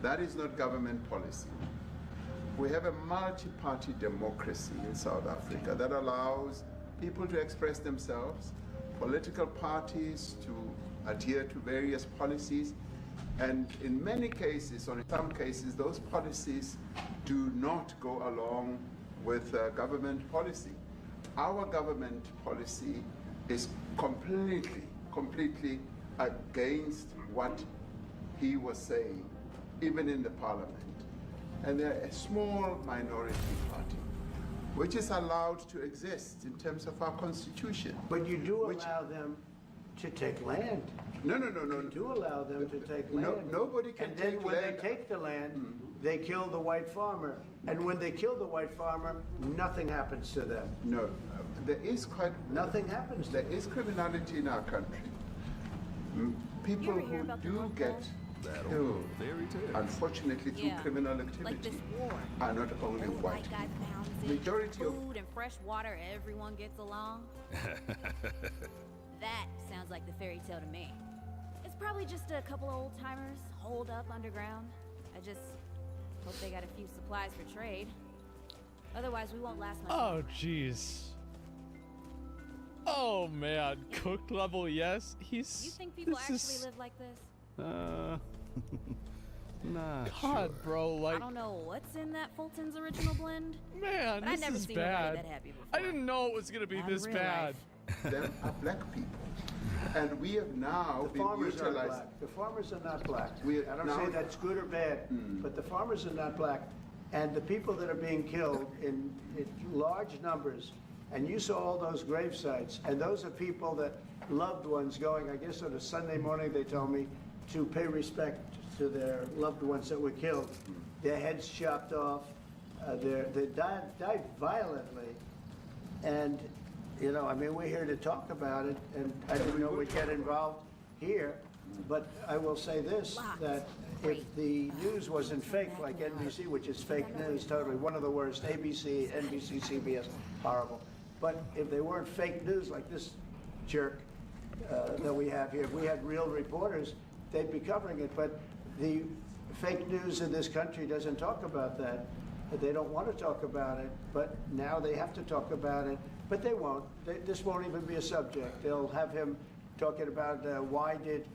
That is not government policy. We have a multi-party democracy in South Africa that allows people to express themselves, political parties to adhere to various policies, and in many cases, or in some cases, those policies do not go along with government policy. Our government policy is completely against what he was saying, even in the parliament. And they're a small minority party, which is allowed to exist in terms of our constitution. But you do allow them to take land. No. You do allow them to take land. Nobody can take land. And then when land. they take the land, they kill the white farmer. And when they kill the white farmer, nothing happens to them. No, there is quite... Nothing happens to There them. is criminality in our country. People who do get killed, unfortunately through criminal activity, like this war. are not only Every white. guy pounds it, Majority of... food and fresh water, everyone gets along. That sounds like the fairy tale to me. It's probably just a couple of old timers holed up underground. I just hope they got a few supplies for trade. Otherwise, we won't last much. Oh, jeez. Oh man, cooked level, yes. You think people actually live like this? Nah. God, sure. bro, like, I don't know what's in that Fulton's original blend. man, But I've this never is seen nobody bad. that happy before. I didn't know it was gonna be Not this in real bad. life. them are black people. And we have now The been farmers are utilized. black. The farmers are not black. We- I don't now- say that's good or bad, but the farmers are not black. And the people that are being killed in large numbers, and you saw all those grave sites, and those are people that loved ones going, I guess on a Sunday morning, they told me, to pay respect to their loved ones that were killed. Their heads chopped off, they died violently. And, you know, I mean, we're here to talk about it, and I didn't know we'd get involved here, but I will say this, that if the news wasn't fake like NBC, which is fake news totally, one of the worst, ABC, NBC, CBS, horrible. But if they weren't fake news like this jerk that we have here, if we had real reporters, they'd be covering it. But the fake news in this country doesn't talk about that. They don't want to talk about it, but now they have to talk about it. But they won't. This won't even be a subject. They'll have him talking about why did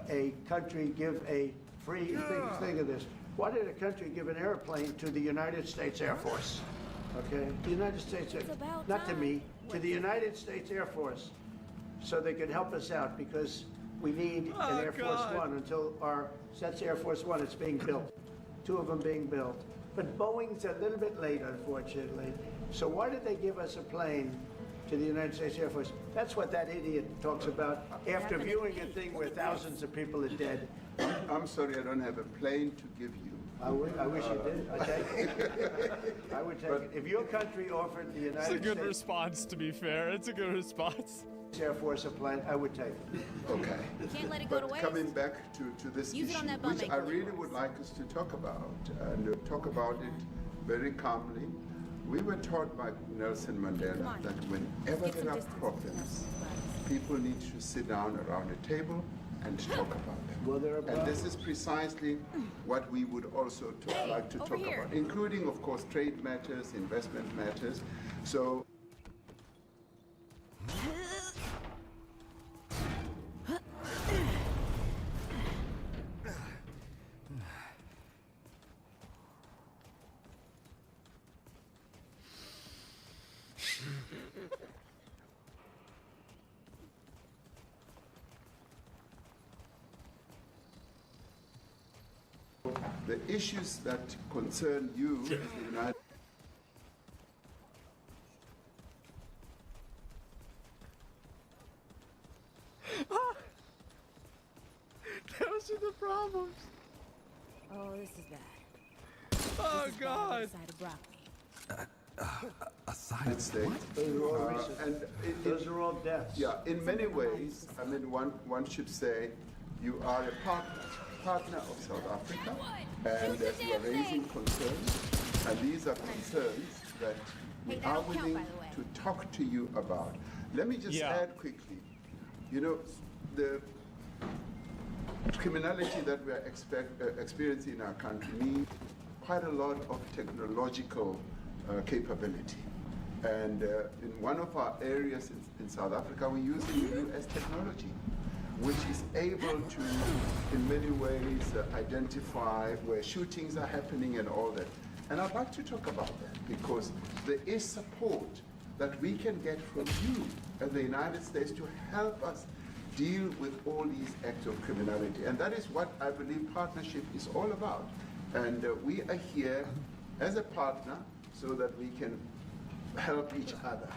a country give a free thing of this. Why did a country give an airplane to the United States Air Force? Okay, the United States, not to me, to the United States Air Force, so they could help us out because we need an Air Force One until that's Air Force One. It's being built, 2 of them being built. But Boeing's a little bit late, unfortunately. So why did they give us a plane to the United States Air Force? That's what that idiot talks about after viewing a thing where thousands of people are dead. I'm sorry, I don't have a plane to give you. I wish you did. I take it. I would take it. If your country offered the United It's a good States response, to be fair. It's a good response. Air Force a plane, I would take it. Okay. Can't let it go to But waste. coming back to this Use it issue, on that bum which make I really really works. would like us to talk about, and talk about it very calmly. We were taught by Nelson Mandela that whenever Get some there are distance. problems, people need to sit down around a table and talk about them. Well, there are And this is precisely what we would also like to over talk here. about, including, of course, trade matters, investment matters. So the issues that concern you as the United Those are the problems. Oh, this is bad. Oh, This is bad God. side of broccoli. United States. Those are all recent. And Those are all deaths. yeah, in many ways, I mean, one should say you are a partner of South Africa, and that you are raising concerns, and these are concerns that we Hey, are that'll count, willing by the way. to talk to you about. Let me just Yeah. add quickly, you know, criminality that we are experiencing in our country needs quite a lot of technological capability. And in one of our areas in South Africa, we're using US technology, which is able to, in many ways, identify where shootings are happening and all that. And I'd like to talk about that because there is support that we can get from you as the United States to help us deal with all these acts of criminality. And that is what I believe partnership is all about. And we are here as a partner so that we can help each other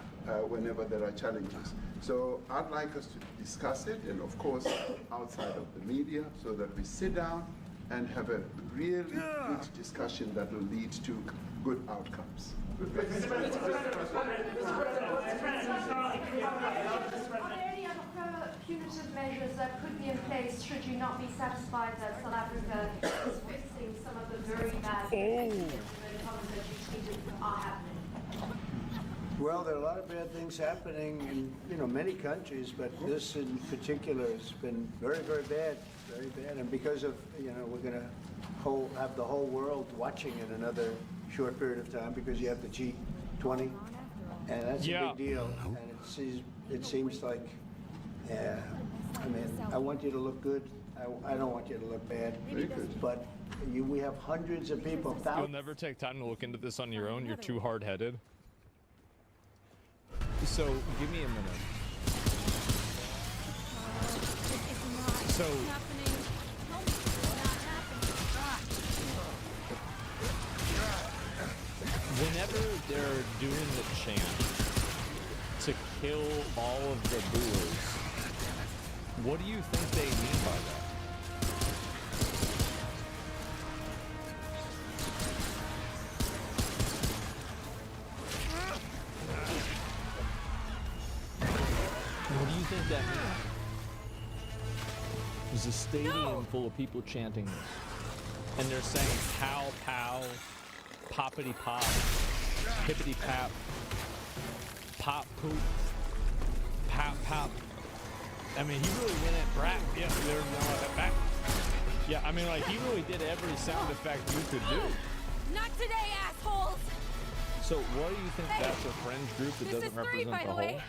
whenever there are challenges. So I'd like us to discuss it, and of course outside of the media, so that we sit down and have a really good discussion that will lead to good outcomes. Are there any other punitive measures that could be in place should you not be satisfied that South Africa is fixing some of the very bad things that you tweeted are happening? Well, there are a lot of bad things happening in many countries, but this in particular has been very, very bad, very bad. And because of we're going to have the whole world watching in another short period of time because you have the G20, and that's a big deal. And it seems like, I mean, I want you to look good. I don't want you to look bad. But we have hundreds of people. You'll never take time to look into this on your own. You're too hard-headed. So, give me a minute. So, whenever they're doing the chant to kill all of the Boers, what do you think they mean by that? What do you think that means? There's a stadium full of people chanting this. And they're saying pow pow, poppity pop, hippity pap, pop poop, pop pop. I mean, he really went at Brat. Yeah, there's no back. Yeah, I mean, like, he really did every sound effect you could do. Not today, assholes! So, why do you think that's a fringe group that doesn't represent the whole?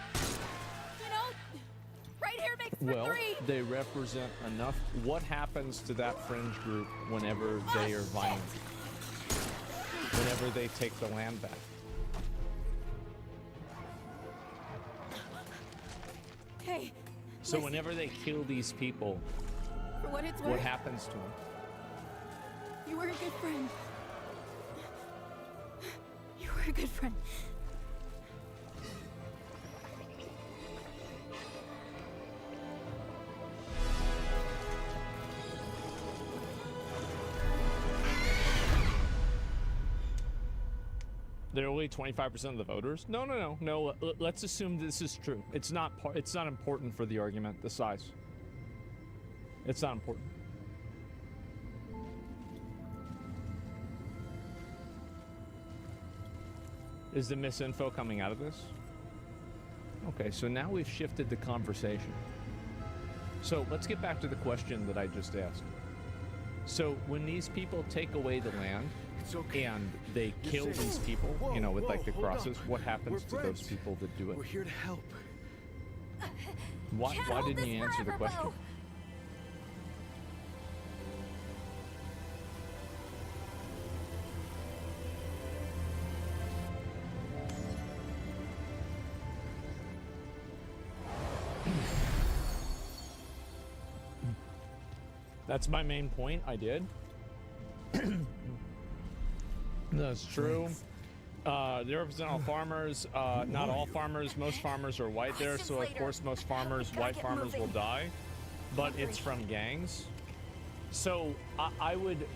Right here makes for Well, 3. they represent enough. What happens to that fringe group whenever they are violent? Whenever they take the land back? Hey. So whenever they kill these people, For what it's what worth, happens to them? you were a good friend. You were a good friend. They're only 25% of the voters? No. Let's assume this is true. It's not important for the argument, the size. It's not important. Is the misinfo coming out of this? Okay, so now we've shifted the conversation. So let's get back to the question that I just asked. So when these people take away the land, and they kill these people, with like the crosses, what happens to those people that do it? We're here to help. Why didn't you answer the question? That's my main point. I did. That's true. They represent all farmers. Not all farmers. Most farmers are white there, so of course most farmers, white farmers, will die. But it's from gangs. So I would.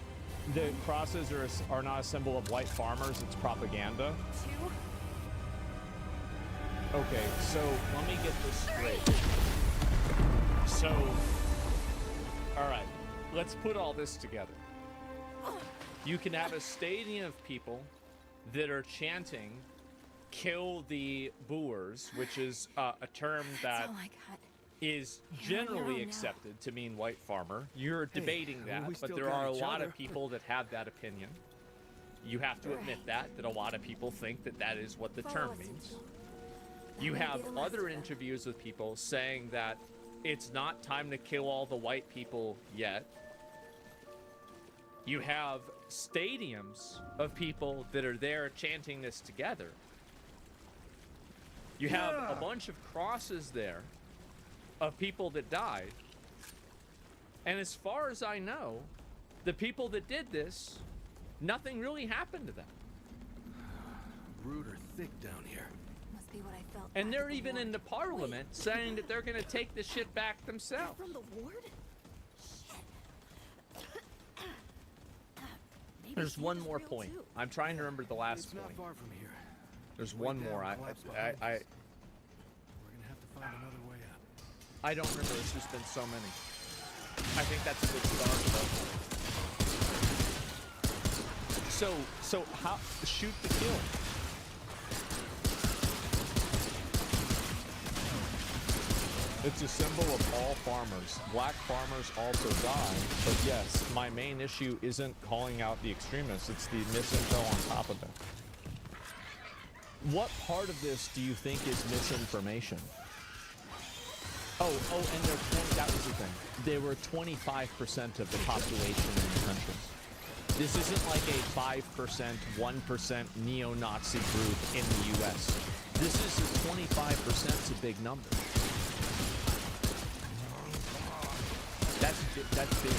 The crosses are not a symbol of white farmers. It's propaganda. 2. Okay, so let me get this straight. So, all right, let's put all this together. You can have a stadium of people that are chanting, kill the Boers, which is a term that is generally accepted to mean white farmer. You're debating well, that, we but still there got are a each lot other. of people that have that opinion. You have to admit that a lot of people think that that is what the term means. You have other interviews with people saying that it's not time to kill all the white people yet. You have stadiums of people that are there chanting this together. You have a bunch of crosses there of people that died. And as far as I know, the people that did this, nothing really happened to them. Rude or thick down here. Must be what I felt. And back they're at the even ward. in the parliament saying that they're going to take this shit back themselves. From the ward? Maybe There's she one was more real point. too. I'm trying to remember the last It's not point. far from here. There's Way one down, more. collapse behind I us. We're gonna have to find another way out. I don't remember. There's just been so many. I think that's a good start, though. So how shoot the kill? It's a symbol of all farmers. Black farmers also die, but yes, my main issue isn't calling out the extremists, it's the misinfo on top of it. What part of this do you think is misinformation? Oh, and that was the thing. There were 25% of the population in the country. This isn't like a 5%, 1% neo-Nazi group in the US. This is a 25%, it's a big number. That's big.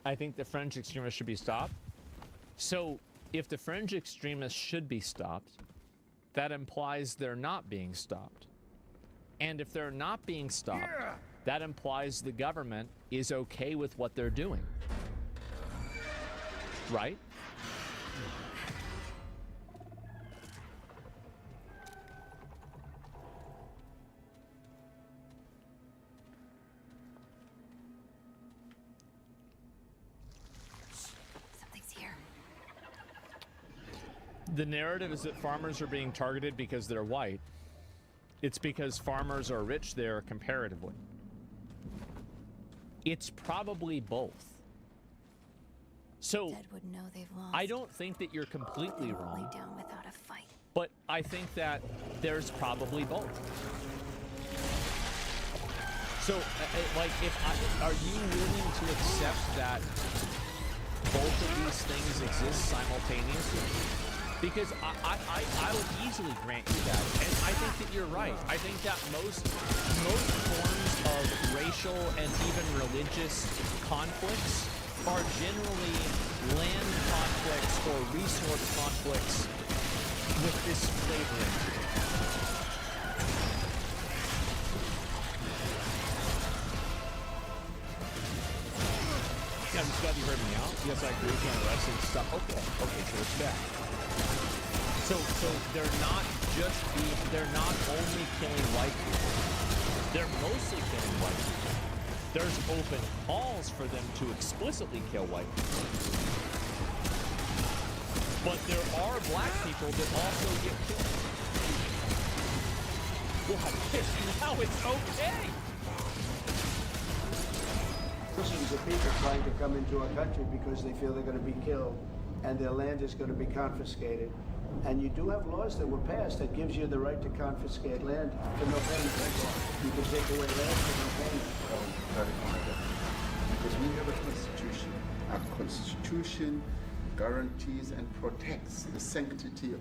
I think the fringe extremists should be stopped. So, if the fringe extremists should be stopped, that implies they're not being stopped. And if they're not being stopped, that implies the government is okay with what they're doing. Right? Something's here. The narrative is that farmers are being targeted because they're white. It's because farmers are rich there comparatively. It's probably both. So, Dead would know they've lost. I don't think that you're completely They won't wrong, lay down without a fight. but I think that there's probably both. So, are you willing to accept that both of these things exist simultaneously? Because I would easily grant you that, and I think that you're right. I think that most forms of racial and even religious conflicts are generally land conflicts or resource conflicts with this flavor into it. Yeah, I'm just glad you heard me out. Yes, I agree with you on the rest of the stuff. Okay, so it's back. So they're not only killing white people. They're mostly killing white people. There's open calls for them to explicitly kill white people. But there are black people that also get killed. What? Now it's okay. Thousands of people trying to come into our country because they feel they're going to be killed and their land is going to be confiscated. And you do have laws that were passed that gives you the right to confiscate land for no payment. You can take away land for no payment. Because we have a constitution. Our constitution guarantees and protects the sanctity of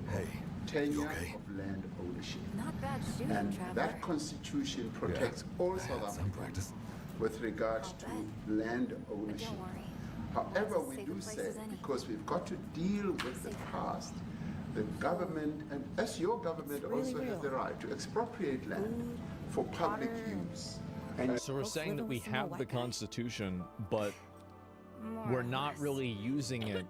tenure of land ownership. Not bad shooting, And Trevor. that constitution protects all South Africans with regard to land ownership. Don't worry. However, That's as we safe a do place say, as any. because we've got to deal with the past, the government, and as your government also has the right to expropriate land for public use. And So we're saying that we have the Constitution, but we're not really using it.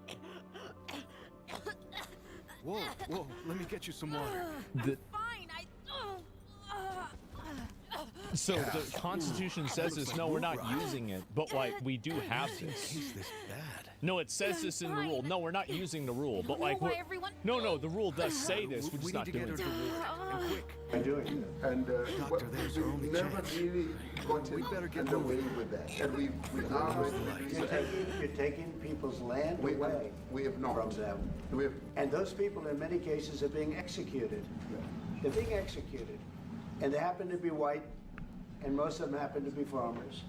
Whoa, let me get you some water. The, Fine, So the Constitution says this. No, we're not using it, but like we do have In this. case this bad. No, it says this in the rule. No, we're not using the rule, but like why everyone- no, the rule does say this. We're We just need not to doing get her it. to ward, and quick. I'm doing it. And Doctor, there's our only we've never chance. really gotten We better get underway moving. with that. And we are ready to do that. You're taking people's land We- away we have not. from them. We have, And those people, in many cases, are being executed. They're being executed. And they happen to be white, and most of them happen to be farmers.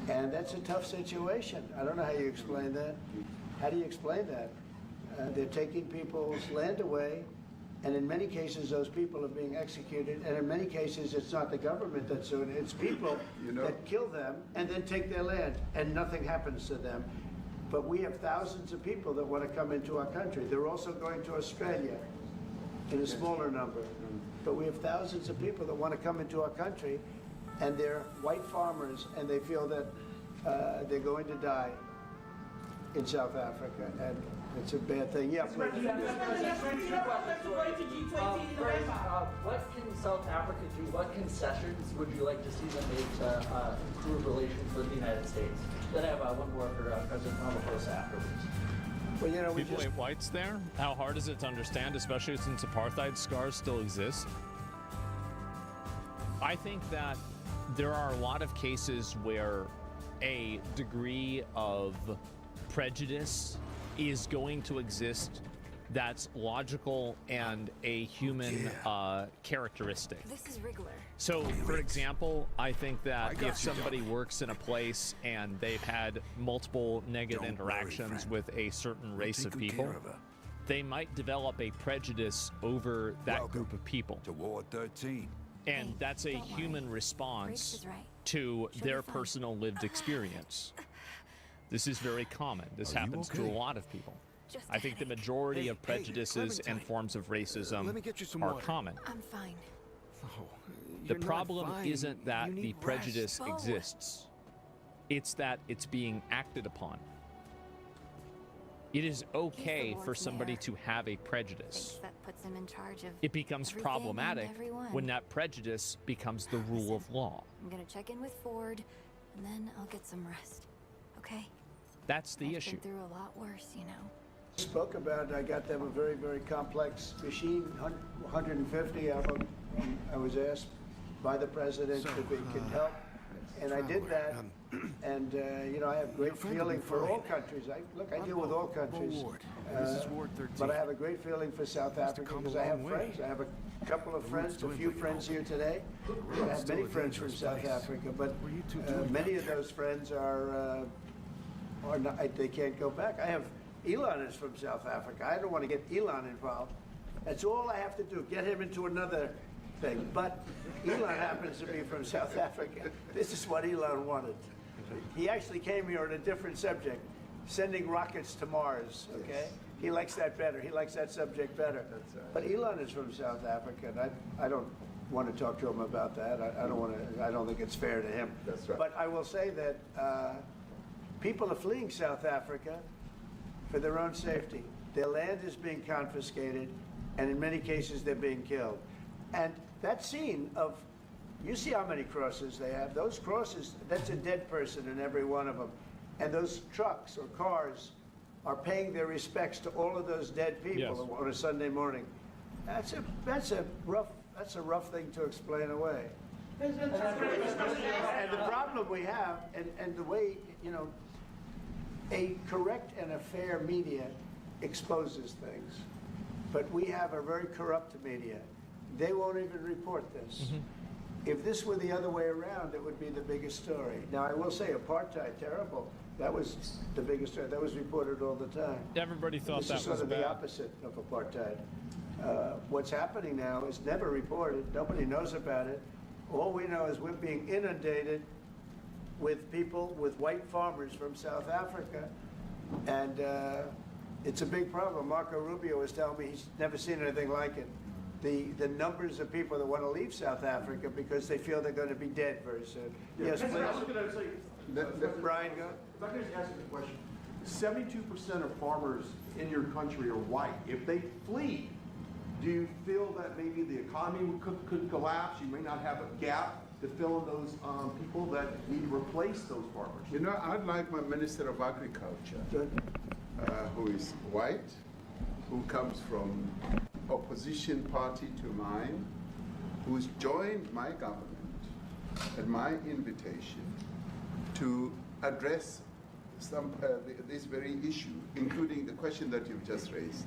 And that's a tough situation. I don't know how you explain that. How do you explain that? They're taking people's land away, and in many cases, those people are being executed. And in many cases, it's not the government that's doing it. It's people You know- that kill them and then take their land, and nothing happens to them. But we have thousands of people that want to come into our country. They're also going to Australia in a smaller number. But we have thousands of people that want to come into our country, and they're white farmers, and they feel that they're going to die in South Africa, and it's a bad thing. Yeah, please. What can South Africa do? What concessions would you like to see them make to improve relations with the United States? Then I have one more for President Ramaphosa afterwards. Well, you know, we People just, ain't whites there. How hard is it to understand, especially since apartheid scars still exist? I think that there are a lot of cases where a degree of prejudice is going to exist that's logical and a human characteristic. This is Wriggler. So, for example, I think I that got if you, somebody Doc. works in a place and they've had multiple negative Don't worry, interactions friend. with a certain We'll race take of good people, care of her. they might develop a prejudice over that Welcome group of people. To Ward 13. And Hey, that's a don't worry. human Grace response is right. to She'll their be fine. personal lived experience. This is very common. This Are you happens to a okay? lot of people. Just a I think the headache. majority Hey, of hey, prejudices and Clementine. forms of racism Let me get you some are water. common. I'm fine. Oh, The you're not problem fine. isn't that You the need rest. prejudice Oh. exists. It's that it's being acted upon. It is okay for Lord's somebody mayor. to have a Thinks prejudice. that puts him in charge of It becomes everything problematic and everyone. when that prejudice becomes the rule of law. I'm gonna check in with Ford, and then I'll get some rest. Okay? That's the I've issue. been through a lot worse, you know. spoke about, I got them a very, very complex machine, 150 of them. I was asked by the president So, if it could help, and I did that. And, you know, I have great friend will be feeling for all fine. countries. I deal with all countries. Ward. This is Ward 13. But I have a great feeling for South Africa come a because I have long way. friends. I have a couple of friends, a doing few pretty friends well. here today. I have still many a friends from dangerous South place. Africa, but What are you two doing many down of there? those friends are not, they can't go back. I have, Elon is from South Africa. I don't want to get Elon involved. That's all I have to do, get him into another thing. But Elon happens to be from South Africa. This is what Elon wanted. He actually came here on a different subject, sending rockets to Mars, okay? He likes that better. He likes that subject better. But Elon is from South Africa, and I don't want to talk to him about that. I don't want to, I don't think it's fair to him. That's right. But I will say that people are fleeing South Africa for their own safety. Their land is being confiscated, and in many cases, they're being killed. And that scene of, you see how many crosses they have. Those crosses, that's a dead person in every one of them. And those trucks or cars are paying their respects to all of those dead people Yes. on a Sunday morning. That's a rough thing to explain away. And the problem we have, and the way, you know, a correct and a fair media exposes things, but we have a very corrupt media. They won't even report this. If this were the other way around, it would be the biggest story. Now, I will say apartheid, terrible. That was the biggest story. That was reported all the time. Everybody thought This that is sort was of the bad. opposite of apartheid. What's happening now is never reported. Nobody knows about it. All we know is we're being inundated with people, with white farmers from South Africa, and it's a big problem. Marco Rubio was telling me he's never seen anything like it. The numbers of people that want to leave South Africa because they feel they're going to be dead very soon. Yes, I was please. going to say, Brian, go. if I could just ask you a question. 72% of farmers in your country are white. If they flee, do you feel that maybe the economy could collapse? You may not have a gap to fill in those people that need to replace those farmers? You know, I'd like my Minister of Agriculture, who is white, who comes from opposition party to mine, who's joined my government at my invitation to address this very issue, including the question that you've just raised.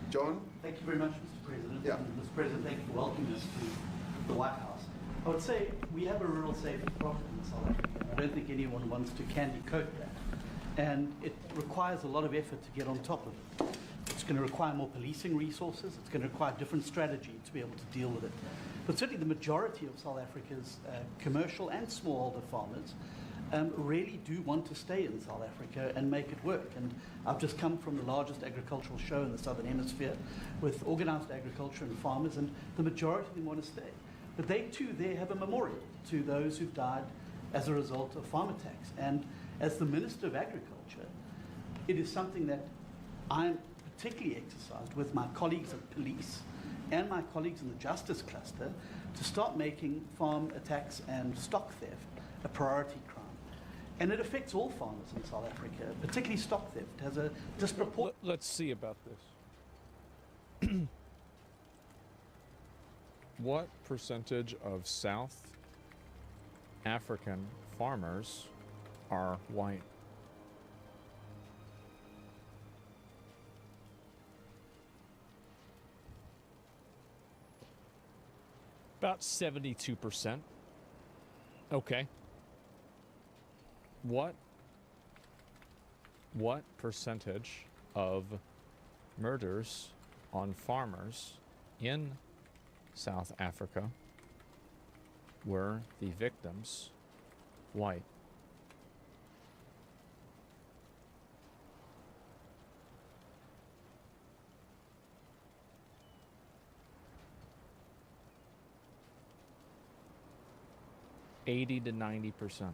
John? Thank you very much, Mr. President. Yeah. Mr. President, thank you for welcoming us to the White House. I would say we have a rural safety problem in South Africa. I don't think anyone wants to candy coat that. And it requires a lot of effort to get on top of it. It's going to require more policing resources. It's going to require different strategy to be able to deal with it. But certainly the majority of South Africa's commercial and smallholder farmers really do want to stay in South Africa and make it work. And I've just come from the largest agricultural show in the Southern Hemisphere with organized agriculture and farmers, and the majority of them want to stay. But they too there have a memorial to those who've died as a result of farm attacks. And as the Minister of Agriculture, it is something that I'm particularly exercised with my colleagues at police and my colleagues in the justice cluster to start making farm attacks and stock theft a priority crime. And it affects all farmers in South Africa, particularly stock theft. It has a disproportionate... Let's see about this. What percentage of South African farmers are white? About 72%. Okay. What percentage of murders on farmers in South Africa were the victims white? $80 to 90%.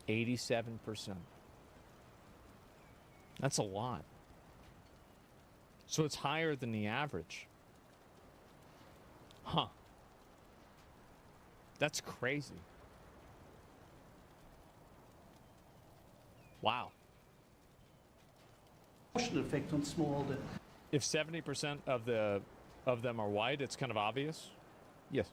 87%. That's a lot. So it's higher than the average. Huh. That's crazy. Wow. effect on smallholder. If 70% of them are white, it's kind of obvious? Yes.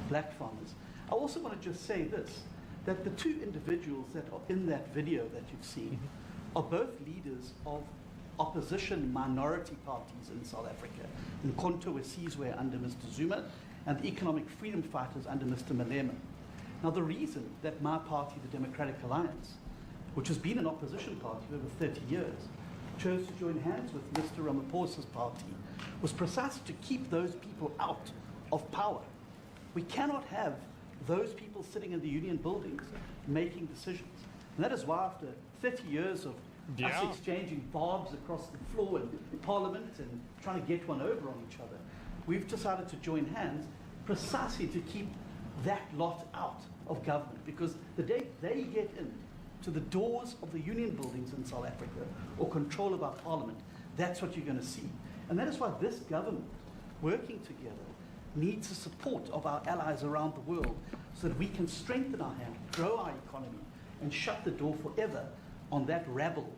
Black farmers. I also want to just say this, that the two individuals that are in that video that you've seen are both leaders of opposition minority parties in South Africa. Mkhonto weSizwe under Mr. Zuma and the economic freedom fighters under Mr. Malema. Now the reason that my party, the Democratic Alliance, which has been an opposition party for over 30 years, chose to join hands with Mr. Ramaphosa's party was precisely to keep those people out of power. We cannot have those people sitting in the union buildings making decisions. And that is why after 30 years of us exchanging barbs across the floor in Parliament and trying to get one over on each other, we've decided to join hands precisely to keep that lot out of government. Because the day they get in to the doors of the union buildings in South Africa or control of our Parliament, that's what you're going to see. And that is why this government, working together, needs the support of our allies around the world so that we can strengthen our hand, grow our economy, and shut the door forever on that rabble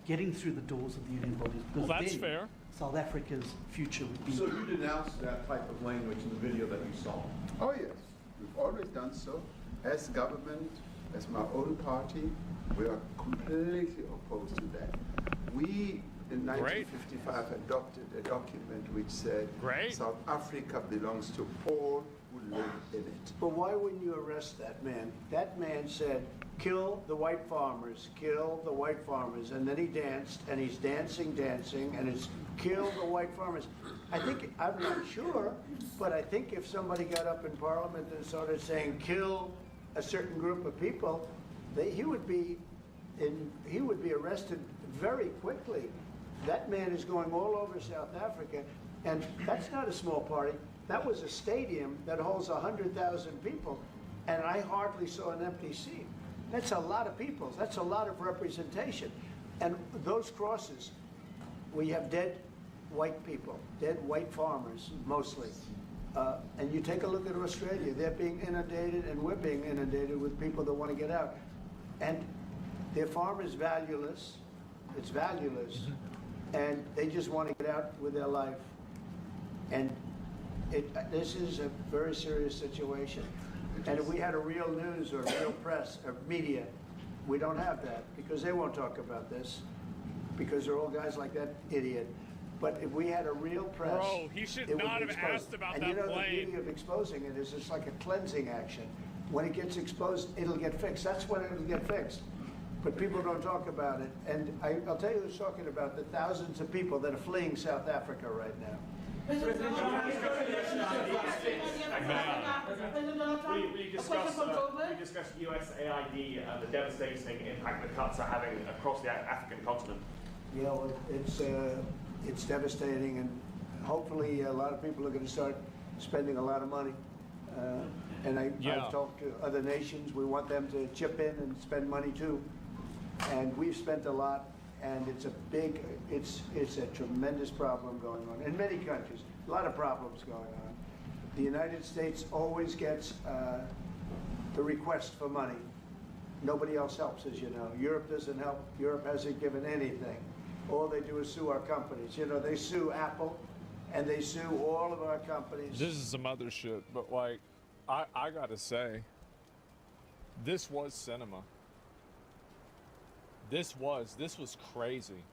getting through the doors of the union buildings. Because well, that's fair. South Africa's future would be... So you denounced that type of language in the video that you saw? Oh yes, we've always done so. As government, as my own party, we are completely opposed to that. We, in 1955, adopted a document which said South Africa belongs to all who live in it. But why wouldn't you arrest that man? That man said, kill the white farmers, kill the white farmers. And then he danced, and he's dancing, and it's kill the white farmers. I think, I'm not sure, but I think if somebody got up in Parliament and started saying kill a certain group of people, he would be arrested very quickly. That man is going all over South Africa, and that's not a small party. That was a stadium that holds 100,000 people, and I hardly saw an empty seat. That's a lot of people. That's a lot of representation. And those crosses, we have dead white people, dead white farmers, mostly. And you take a look at Australia, they're being inundated and we're being inundated with people that want to get out. And their farm is valueless, it's valueless, and they just want to get out with their life. And this is a very serious situation. And if we had a real news or real press or media, we don't have that because they won't talk about this because they're all guys like that idiot. But if we had a real press, Bro, he should not have asked about and that you know, plane. the beauty of exposing it is it's like a cleansing action. When it gets exposed, it'll get fixed. That's when it'll get fixed. But people don't talk about it. And I'll tell you who's talking about the thousands of people that are fleeing South Africa right now. We discussed USAID and the devastating impact the cuts are having across the African continent. You know, it's devastating, and hopefully a lot of people are going to start spending a lot of money. And I've talked to other nations. We want them to chip in and spend money too. And we've spent a lot, and it's a tremendous problem going on in many countries. A lot of problems going on. The United States always gets the request for money. Nobody else helps, as you know. Europe doesn't help. Europe hasn't given anything. All they do is sue our companies. You know, they sue Apple, and they sue all of our companies. This is some other shit, but like, I gotta say, this was cinema. This was crazy.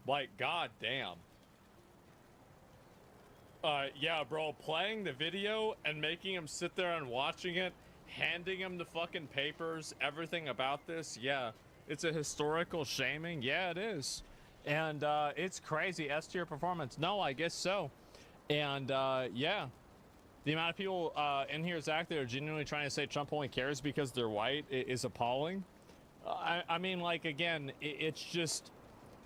Like, goddamn. Yeah, bro, playing the video and making him sit there and watching it, handing him the fucking papers, everything about this, yeah. It's a historical shaming. Yeah, it is. And it's crazy. S tier performance. No, I guess so. And yeah. The amount of people in here, Zach, that are genuinely trying to say Trump only cares because they're white is appalling. I mean, like, again, it's just,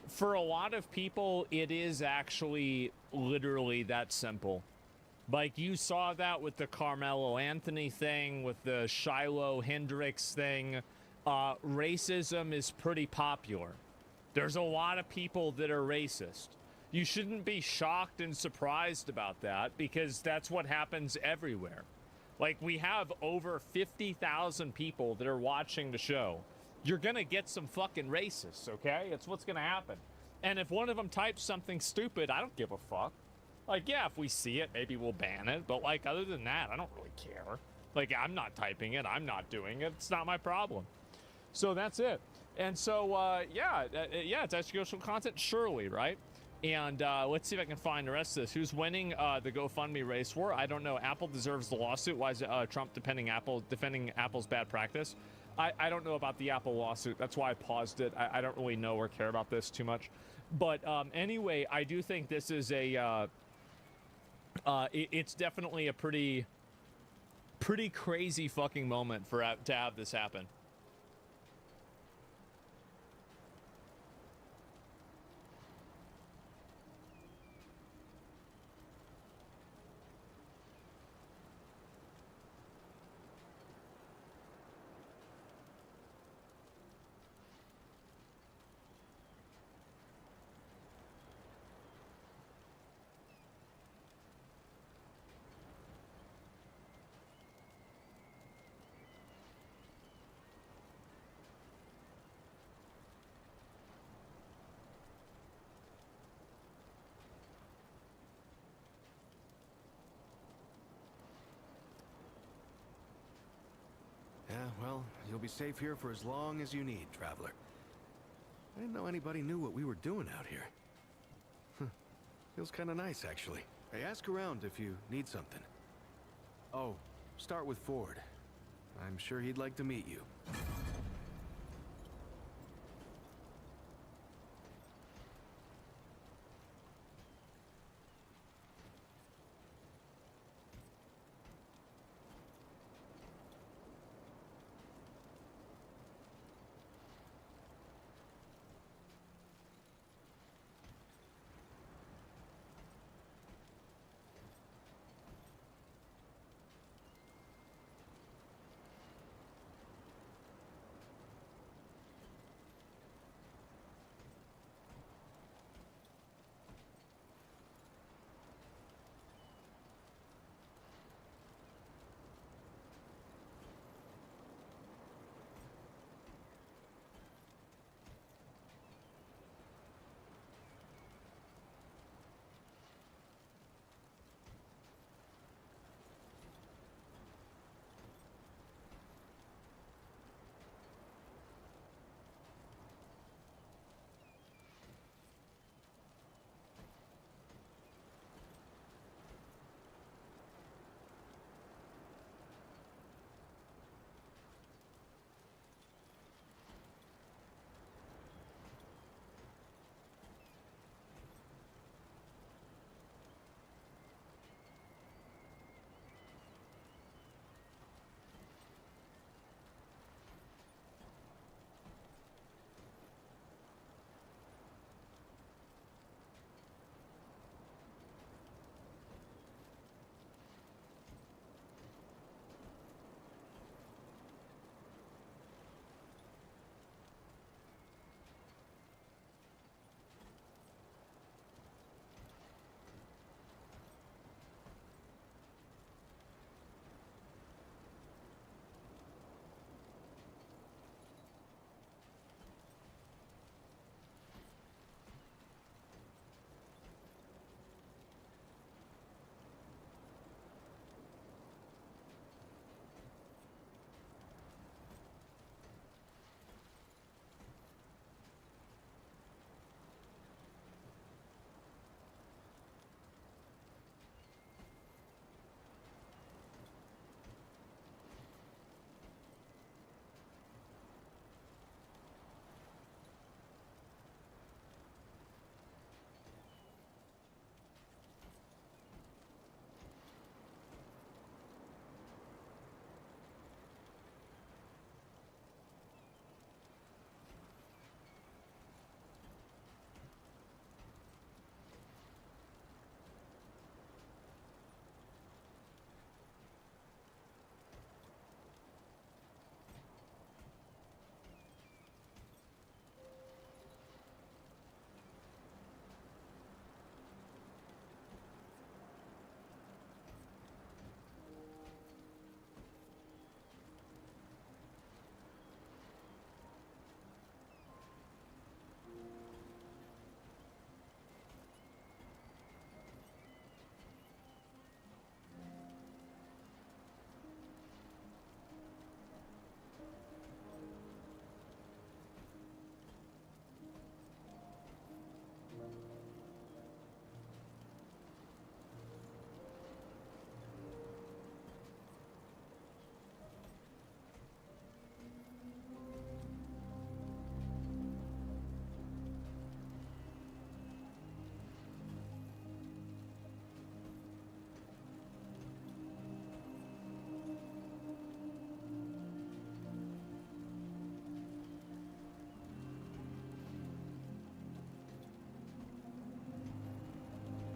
for a lot of people, it is actually literally that simple. Like, you saw that with the Carmelo Anthony thing, with the Shiloh Hendricks thing. Racism is pretty popular. There's a lot of people that are racist. You shouldn't be shocked and surprised about that because that's what happens everywhere. Like, we have over 50,000 people that are watching the show. You're gonna get some fucking racists, okay? It's what's gonna happen. And if one of them types something stupid, I don't give a fuck. Like, yeah, if we see it, maybe we'll ban it. But, like, other than that, I don't really care. Like, I'm not typing it. I'm not doing it. It's not my problem. So that's it. And so, yeah, it's educational content, surely, right? And let's see if I can find the rest of this. Who's winning the GoFundMe race for? I don't know. Apple deserves the lawsuit. Why is Trump defending Apple's bad practice? I don't know about the Apple lawsuit. That's why I paused it. I don't really know or care about this too much. But anyway, I do think this is a... it's definitely a pretty crazy fucking moment to have this happen. Yeah, well, you'll be safe here for as long as you need, traveler. I didn't know anybody knew what we were doing out here. Feels kind of nice, actually. Hey, ask around if you need something. Oh, start with Ford. I'm sure he'd like to meet you.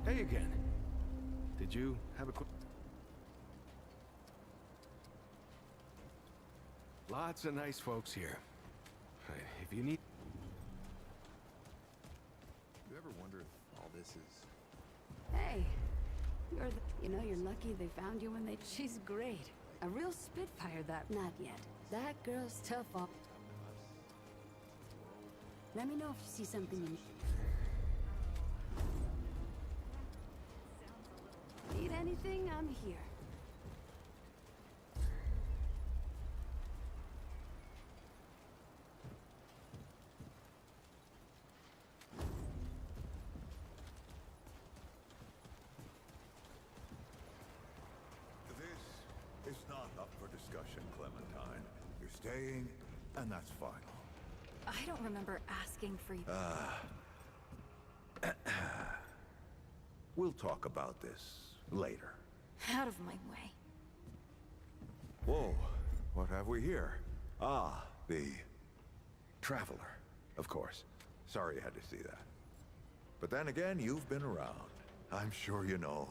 Hey again. Did you have a quick... Lots of nice folks here. If you need... You ever wonder if all this is... Hey, you know, you're lucky they found you when they... She's great. A real spitfire, that... Not yet. That girl's tough up. Let me know if you see something you need anything, I'm here. This is not up for discussion, Clementine. You're staying, and that's final. I don't remember asking for you. We'll talk about this later. Out of my way. Whoa, what have we here? Ah, the Traveler, of course. Sorry you had to see that. But then again, you've been around. I'm sure you know.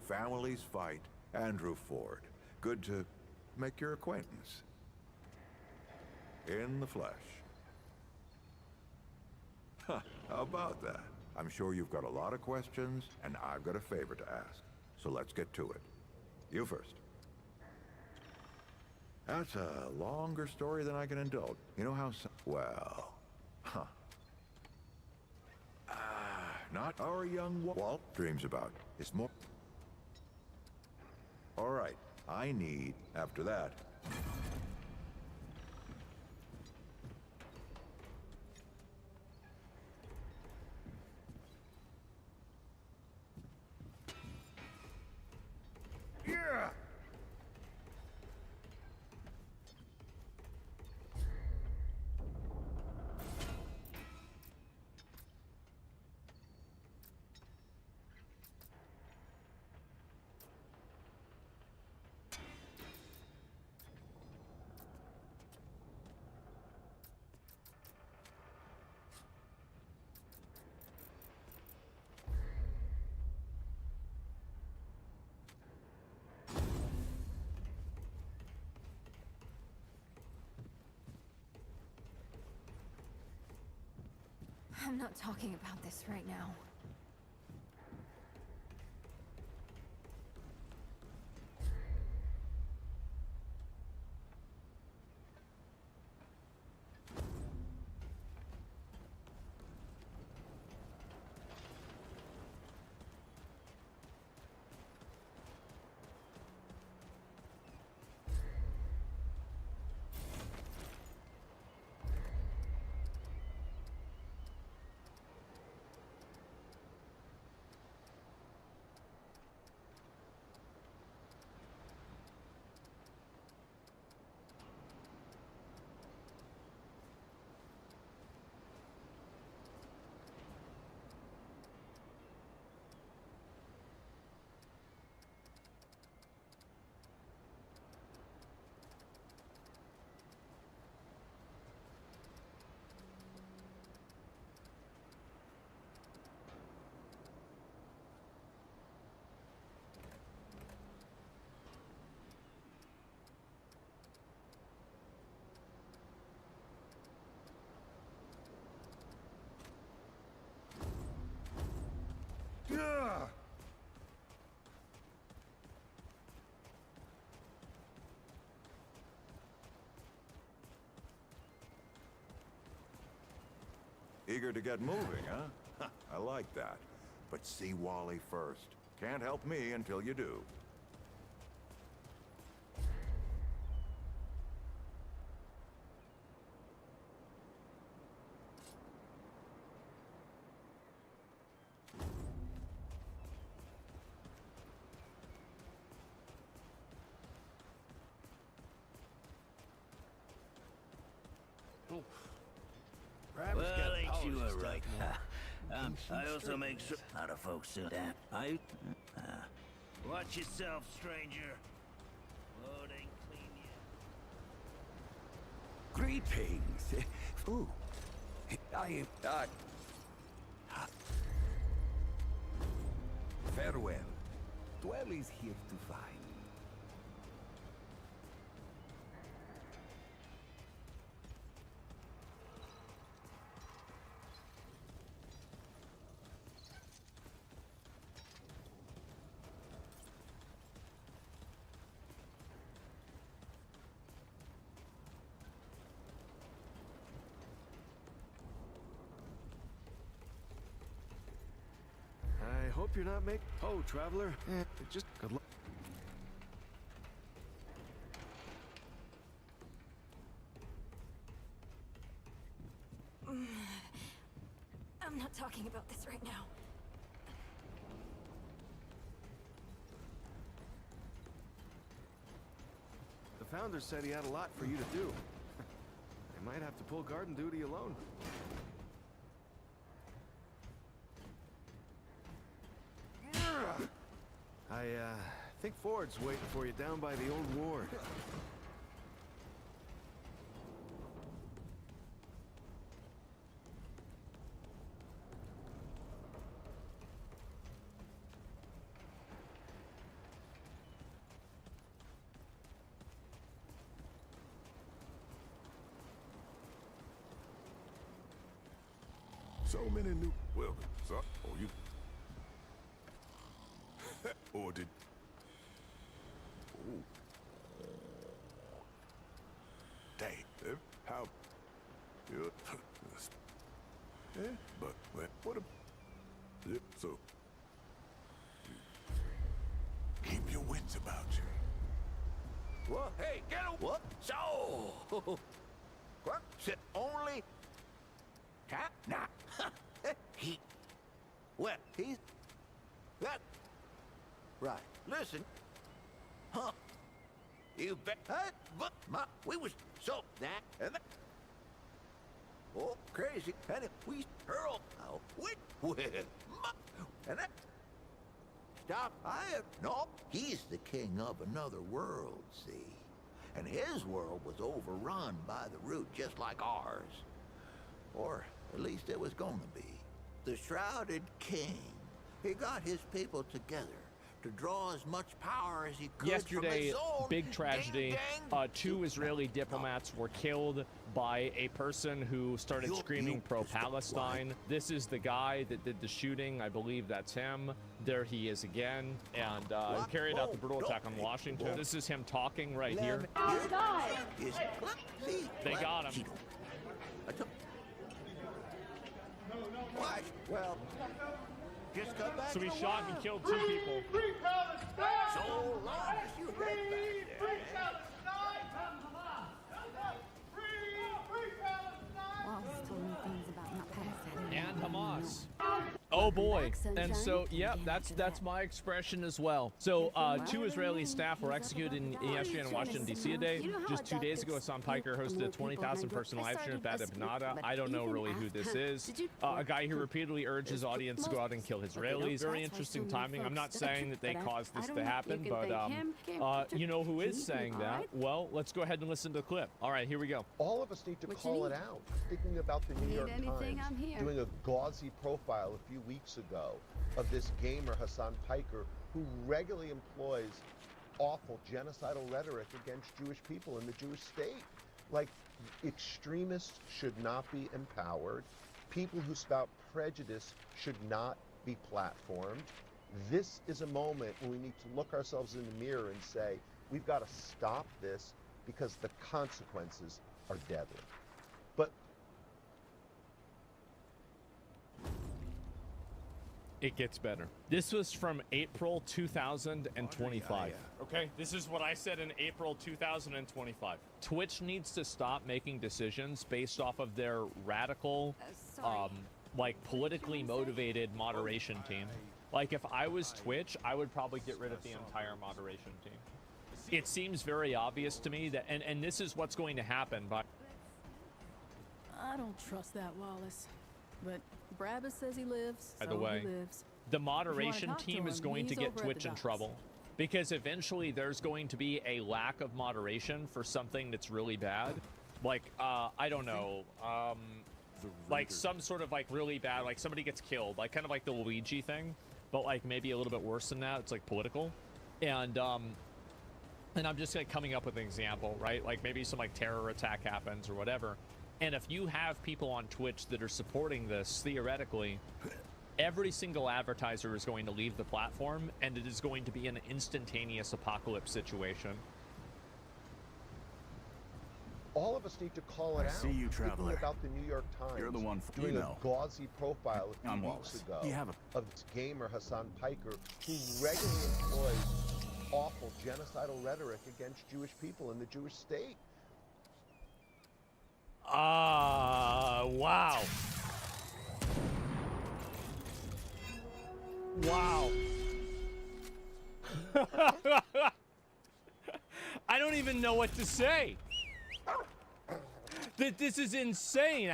Families fight. Andrew Ford. Good to make your acquaintance. In the flesh. Huh, how about that? I'm sure you've got a lot of questions, and I've got a favor to ask. So let's get to it. You first. That's a longer story than I can indulge. You know how well... Huh. Not our young Walt dreams about. It's more... All right. I need, after that... Yeah! I'm not talking about this right now. Yeah! Eager to get moving, huh? I like that. But see Wally first. Can't help me until you do. Well, ain't you a right? I also make sure a lot of folks do that. Watch yourself, stranger. Load ain't clean yet. Greetings. Ooh. Farewell. Dwell is here to find. I hope you're not Oh, traveler. Just good luck. I'm not talking about this right now. The founder said he had a lot for you to do. I might have to pull garden duty alone. I think Ford's waiting for you down by the old ward. So many new... Well, so... Oh, you... or did... Ooh. Dang. How... Yeah. But, what a... Yeah, so... Keep your wits about you. What? Hey, get a... What? So... What? Sit only... Cat? Nah. He... Well, he's... That... Right. Listen. Huh. You bet... But we was... So, that... And that... Oh, crazy. And if we... Earl... Oh, with... And that... Stop. I have... No. He's the king of another world, see? And his world was overrun by the root just like ours. Or... at least it was going to be. The Shrouded King. He got his people together to draw as much power as he could Yesterday, from his own big tragedy. ding-dang 2 Israeli diplomats were killed by a person who started screaming pro-Palestine. This is the guy that did the shooting. I believe that's him. There he is again. And he carried out the brutal attack on Washington. This is him talking right here. Oh, God! They got him. What? Well, just come back. So he shot and killed 2 people. Free Palestine! So long as you head back there. Wallace told me things about not Palestine. And Hamas. Oh boy. And so, yep, that's my expression as well. So 2 Israeli staff were executed yesterday in Washington, D.C. today. Just 2 days ago, Hassan Piker hosted a 20,000 person live stream at Bad Ibnada. I don't know really who this is. A guy who repeatedly urged his audience to go out and kill Israelis. Very interesting timing. I'm not saying that they caused this to happen, but you know who is saying that? Well, let's go ahead and listen to the clip. All right, here we go. All of us need to call it out. Thinking about the New York Times doing a gauzy profile a few weeks ago of this gamer Hassan Piker who regularly employs awful genocidal rhetoric against Jewish people in the Jewish state. Like, extremists should not be empowered. People who spout prejudice should not be platformed. This is a moment when we need to look ourselves in the mirror and say, we've got to stop this because the consequences are deadly. But it gets better. This was from April 2025. Okay, this is what I said in April 2025. Twitch needs to stop making decisions based off of their radical, like politically motivated moderation team. Like if I was Twitch, I would probably get rid of the entire moderation team. It seems very obvious to me that, and this is what's going to happen, but I don't trust that, Wallace. But Brabus says he lives, by so the way, he lives. the moderation team is going to get Twitch in trouble because eventually there's going to be a lack of moderation for something that's really bad. Like, I don't know, like some sort of like really bad, like somebody gets killed, like kind of like the Luigi thing. but like maybe a little bit worse than that. It's like political. And I'm just like coming up with an example, right? Like maybe some like terror attack happens or whatever. And if you have people on Twitch that are supporting this, theoretically, every single advertiser is going to leave the platform, and it is going to be an instantaneous apocalypse situation. All of us need to call it out. See you, Traveler. Thinking about the New York Times. You're the one doing you a know. gauzy profile a I'm few Wallace. weeks ago You have of this gamer Hassan Piker, who regularly employs awful genocidal rhetoric against Jewish people in the Jewish state. Wow. Wow. I don't even know what to say. This is insane.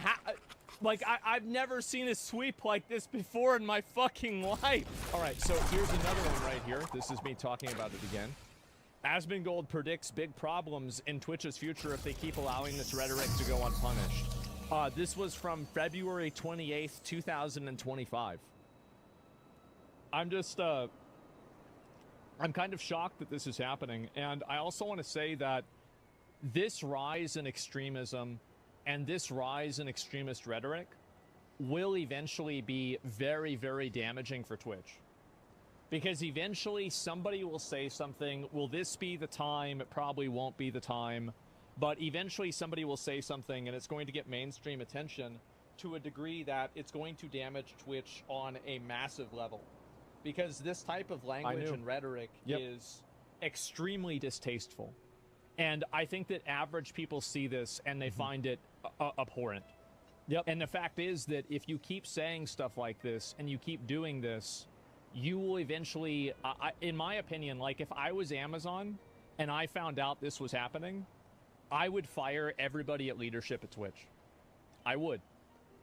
Like, I've never seen a sweep like this before in my fucking life. All right, so here's another one right here. This is me talking about it again. Asmongold predicts big problems in Twitch's future if they keep allowing this rhetoric to go unpunished. This was from February 28th, 2025. I'm just, I'm kind of shocked that this is happening. And I also want to say that this rise in extremism and this rise in extremist rhetoric will eventually be very, very damaging for Twitch. Because eventually somebody will say something, will this be the time? It probably won't be the time. But eventually somebody will say something and it's going to get mainstream attention to a degree that it's going to damage Twitch on a massive level. Because this type of language and rhetoric is extremely distasteful. And I think that average people see this and they find it abhorrent. And the fact is that if you keep saying stuff like this and you keep doing this, you will eventually, in my opinion, like if I was Amazon and I found out this was happening, I would fire everybody at leadership at Twitch. I would.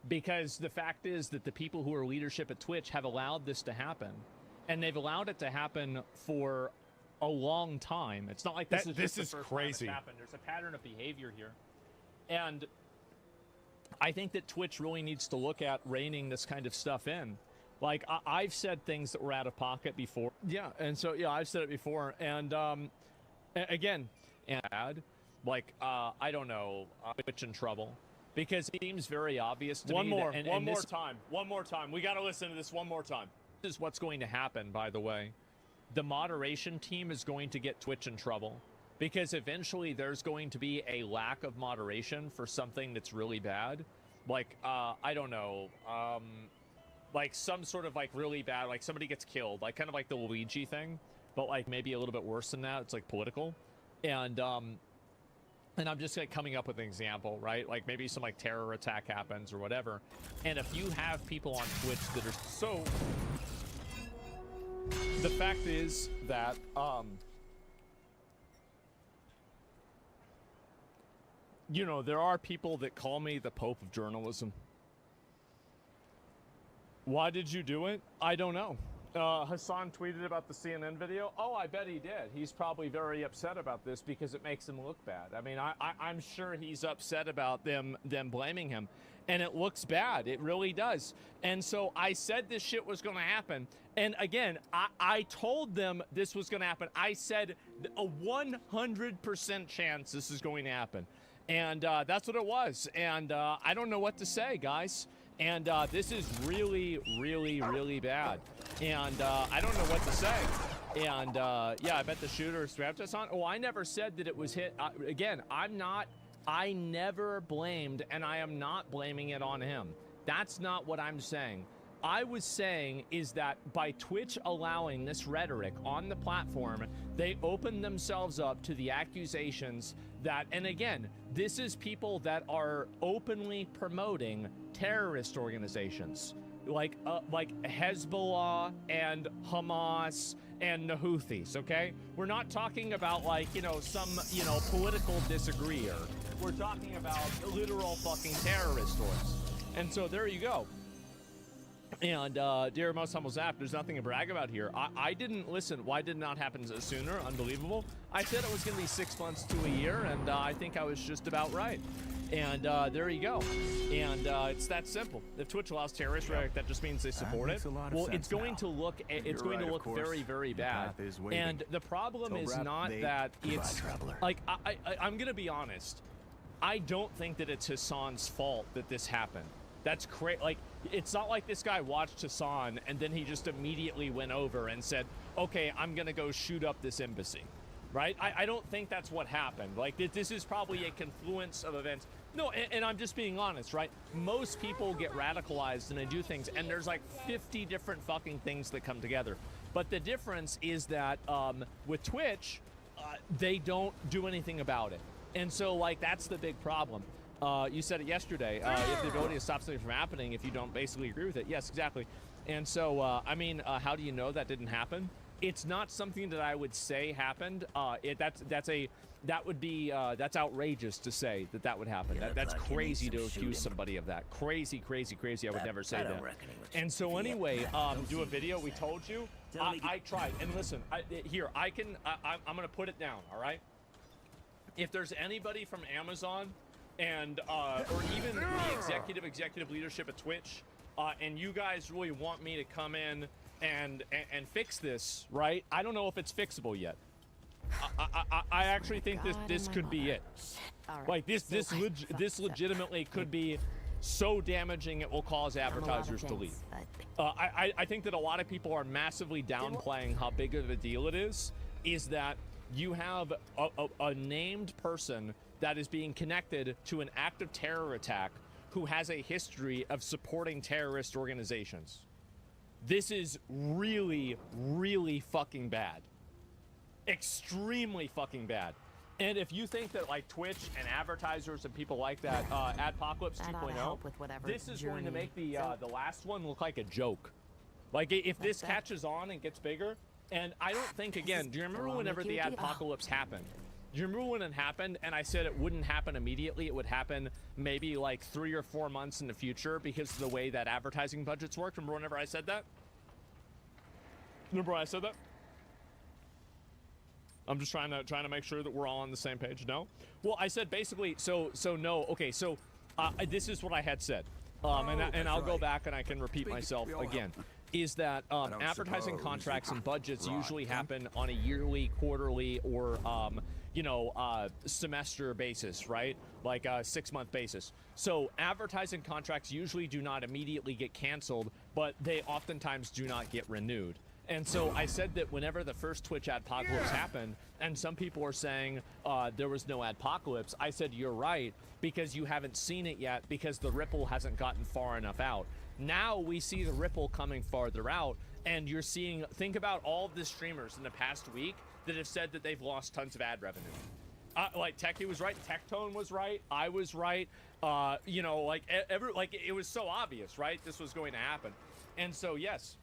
Because the fact is that the people who are leadership at Twitch have allowed this to happen. And they've allowed it to happen for a long time. It's not like this is just the first crazy. Time it's happened. There's a pattern of behavior here. And I think that Twitch really needs to look at reining this kind of stuff in. Like, I've said things that were out of pocket before. Yeah, and so, yeah, I've said it before. And, again, like, I don't know, Twitch in trouble. Because it seems very obvious to me that... One more time. We got to listen to this one more time. This is what's going to happen, by the way. The moderation team is going to get Twitch in trouble. Because eventually there's going to be a lack of moderation for something that's really bad. Like, I don't know, like some sort of like really bad, like somebody gets killed, like kind of like the Luigi thing, but like maybe a little bit worse than that. It's like political. And I'm just like coming up with an example, right? Like maybe some like terror attack happens or whatever. And if you have people on Twitch that are so... The fact is that, you know, there are people that call me the Pope of journalism. Why did you do it? I don't know. Hassan tweeted about the CNN video. Oh, I bet he did. He's probably very upset about this because it makes him look bad. I mean, I'm sure he's upset about them blaming him. And it looks bad. It really does. And so I said this shit was going to happen. And again, I told them this was going to happen. I said a 100% chance this is going to happen. And that's what it was. And I don't know what to say, guys. And this is really, really, really bad. And I don't know what to say. And yeah, I bet the shooter strapped us on. Oh, I never said that it was hit. Again, I never blamed, and I am not blaming it on him. That's not what I'm saying. I was saying is that by Twitch allowing this rhetoric on the platform, they opened themselves up to the accusations that, and again, this is people that are openly promoting terrorist organizations like Hezbollah and Hamas and the Houthis, okay? We're not talking about like, you know, some, you know, political disagreeer. We're talking about literal fucking terrorist orgs. And so there you go. And dear most humble Zap, there's nothing to brag about here. I didn't listen. Why did it not happen sooner? Unbelievable. I said it was going to be 6 months to a year, and I think I was just about right. And there you go. And it's that simple. If Twitch allows terrorist rhetoric, that just means they support it. Well, it's going to look very, very bad. And the problem is not that it's like I'm gonna be honest. I don't think that it's Hassan's fault that this happened. That's crazy. Like, it's not like this guy watched Hassan and then he just immediately went over and said, okay, I'm gonna go shoot up this embassy, right? I don't think that's what happened. Like, this is probably a confluence of events. No, and I'm just being honest, right? Most people get radicalized and they do things, and there's like 50 different fucking things that come together. But the difference is that with Twitch, they don't do anything about it. And so, like, that's the big problem. You said it yesterday. If the ability to stop something from happening, if you don't basically agree with it. Yes, exactly. And so, I mean, how do you know that didn't happen? It's not something that I would say happened. That's outrageous to say that would happen. That's crazy to accuse somebody of that. Crazy, crazy, crazy. I would never say that. And so anyway, do a video. We told you. I tried. And listen, I'm gonna put it down. All right. If there's anybody from Amazon and or even the executive leadership at Twitch, and you guys really want me to come in and fix this, right? I don't know if it's fixable yet. I actually think this could be it. Like this legitimately could be so damaging it will cause advertisers to leave. I think that a lot of people are massively downplaying how big of a deal it is that you have a named person that is being connected to an active terror attack who has a history of supporting terrorist organizations. This is really, really fucking bad. Extremely fucking bad. And if you think that like Twitch and advertisers and people like that, Adpocalypse 2.0, this is going to make the last one look like a joke. Like if this catches on and gets bigger, and I don't think, again, do you remember whenever the Adpocalypse happened? Do you remember when it happened and I said it wouldn't happen immediately? It would happen maybe like 3 or 4 months in the future because of the way that advertising budgets work. Remember whenever I said that? Remember when I said that? I'm just trying to make sure that we're all on the same page. No? Well, I said basically, so no. Okay, so this is what I had said. And I'll go back and I can repeat myself again. Is that advertising contracts and budgets usually happen on a yearly, quarterly, or semester basis, right? Like a 6-month basis. So advertising contracts usually do not immediately get canceled, but they oftentimes do not get renewed. And so I said that whenever the first Twitch Adpocalypse happened, and some people are saying there was no Adpocalypse, I said, you're right, because you haven't seen it yet, because the ripple hasn't gotten far enough out. Now we see the ripple coming farther out, and you're seeing, think about all of the streamers in the past week that have said that they've lost tons of ad revenue. Like Techie was right, Tectone was right, I was right, it was so obvious, right? This was going to happen. And so, yes,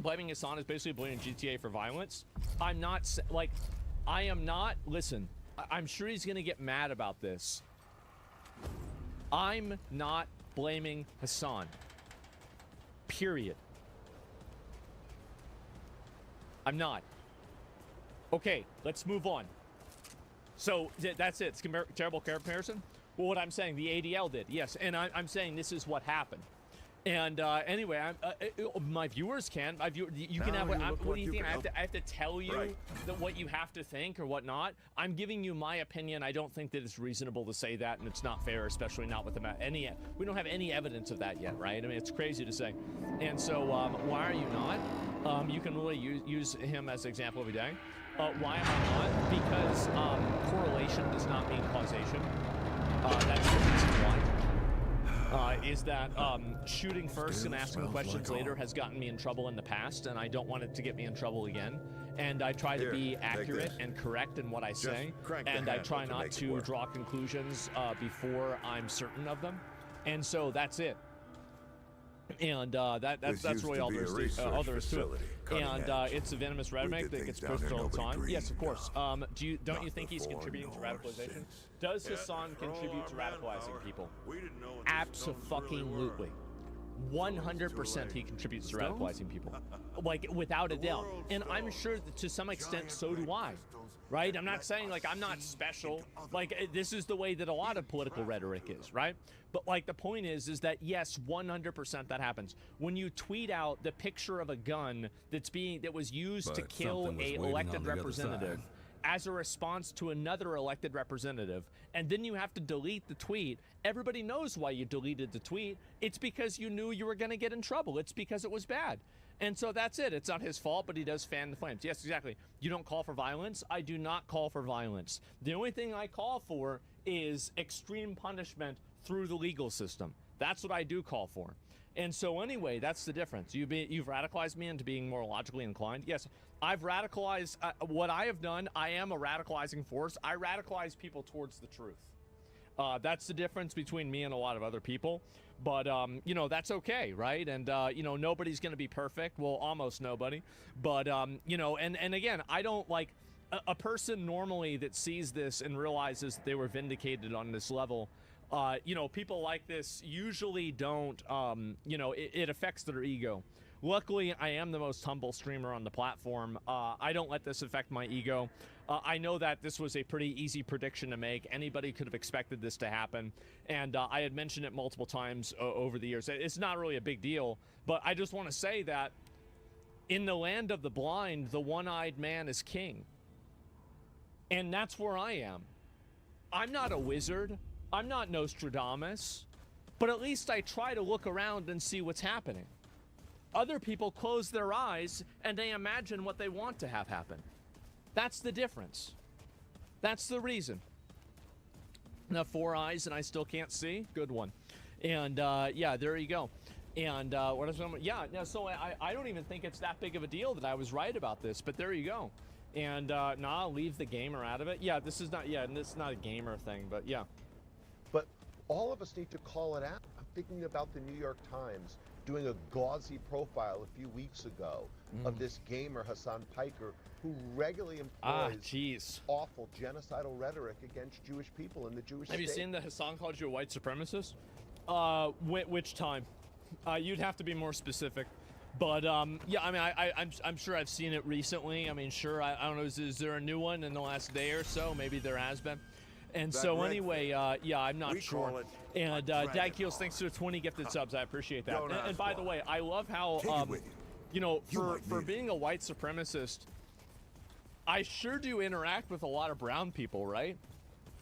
blaming Hassan is basically blaming GTA for violence. I'm not, listen, I'm sure he's gonna get mad about this. I'm not blaming Hassan. Period. I'm not. Okay, let's move on. So that's it. It's terrible comparison. Well, what I'm saying, the ADL did, yes, and I'm saying this is what happened. And anyway, my viewers can. You can have. What do you think? I have to tell you that what you have to think or whatnot. I'm giving you my opinion. I don't think that it's reasonable to say that, and it's not fair, especially not with any. We don't have any evidence of that yet, right? I mean, it's crazy to say. And so, why are you not? You can really use him as an example every day. Why am I not? Because correlation does not mean causation. That's the reason why. Is that shooting first and asking questions later has gotten me in trouble in the past, and I don't want it to get me in trouble again. And I try to be accurate and correct in what I say, and I try not to draw conclusions before I'm certain of them. And so that's it. And that's really all there is to it. And it's a venomous rhetoric that gets posted all the time. Yes, of course. Don't you think he's contributing to radicalization? Does Hassan contribute to radicalizing people? Abso-fucking-lutely. 100% he contributes to radicalizing people. Like, without a doubt. And I'm sure that to some extent, so do I. right? I'm not saying like I'm not special. Like this is the way that a lot of political rhetoric is, right? But like the point is that yes, 100% that happens. When you tweet out the picture of a gun that was used to kill a elected representative as a response to another elected representative, and then you have to delete the tweet, everybody knows why you deleted the tweet. It's because you knew you were going to get in trouble. It's because it was bad. And so that's it. It's not his fault, but he does fan the flames. Yes, exactly. You don't call for violence? I do not call for violence. The only thing I call for is extreme punishment through the legal system. That's what I do call for. And so anyway, that's the difference. You've radicalized me into being more logically inclined. Yes, I've radicalized what I have done. I am a radicalizing force. I radicalize people towards the truth. That's the difference between me and a lot of other people. But, you know, that's okay, right? And, you know, nobody's going to be perfect. Well, almost nobody. But, you know, and again, I don't like a person normally that sees this and realizes they were vindicated on this level. You know, people like this usually don't, you know, it affects their ego. Luckily, I am the most humble streamer on the platform. I don't let this affect my ego. I know that this was a pretty easy prediction to make. Anybody could have expected this to happen. And I had mentioned it multiple times over the years. It's not really a big deal, but I just want to say that in the land of the blind, the one-eyed man is king. And that's where I am. I'm not a wizard. I'm not Nostradamus, but at least I try to look around and see what's happening. Other people close their eyes and they imagine what they want to have happen. That's the difference. That's the reason. Now, 4 eyes and I still can't see? Good one. And yeah, there you go. And what is yeah, no, so I don't even think it's that big of a deal that I was right about this, but there you go. And nah, I'll leave the gamer out of it. Yeah, this is not a gamer thing, but yeah. But all of us need to call it out. I'm thinking about the New York Times doing a gauzy profile a few weeks ago of this gamer, Hassan Piker, who regularly employs awful genocidal rhetoric against Jewish people in the Jewish state. Have you seen that Hassan called you a white supremacist? Which time? You'd have to be more specific. But yeah, I mean, I'm sure I've seen it recently. I mean, sure, I don't know, is there a new one in the last day or so? Maybe there has been. And so anyway, yeah, I'm not sure. And Dag Keels, thanks to the 20 gifted subs. I appreciate that. And by the way, I love how, you know, for being a white supremacist, I sure do interact with a lot of brown people, right?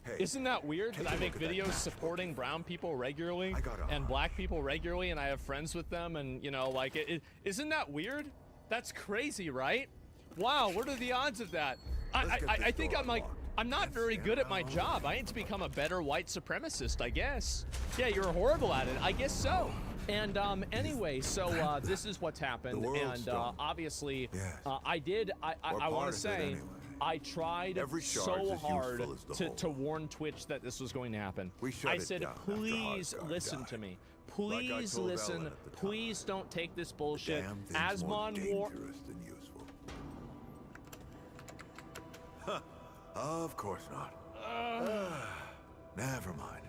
Hey, isn't that weird that I make videos supporting brown people regularly and black people regularly, and I have friends with them, and, you know, like, isn't that weird? That's crazy, right? Wow, what are the odds of that? I think I'm not very good at my job. I need to become a better white supremacist, I guess. Yeah, you're horrible at it. I guess so. And anyway, so this is what's happened. And obviously, I want to say, I tried so hard to warn Twitch that this was going to happen. I said, please listen to me. Please listen. Please don't take this bullshit. Asmon War. Of course not. Never mind.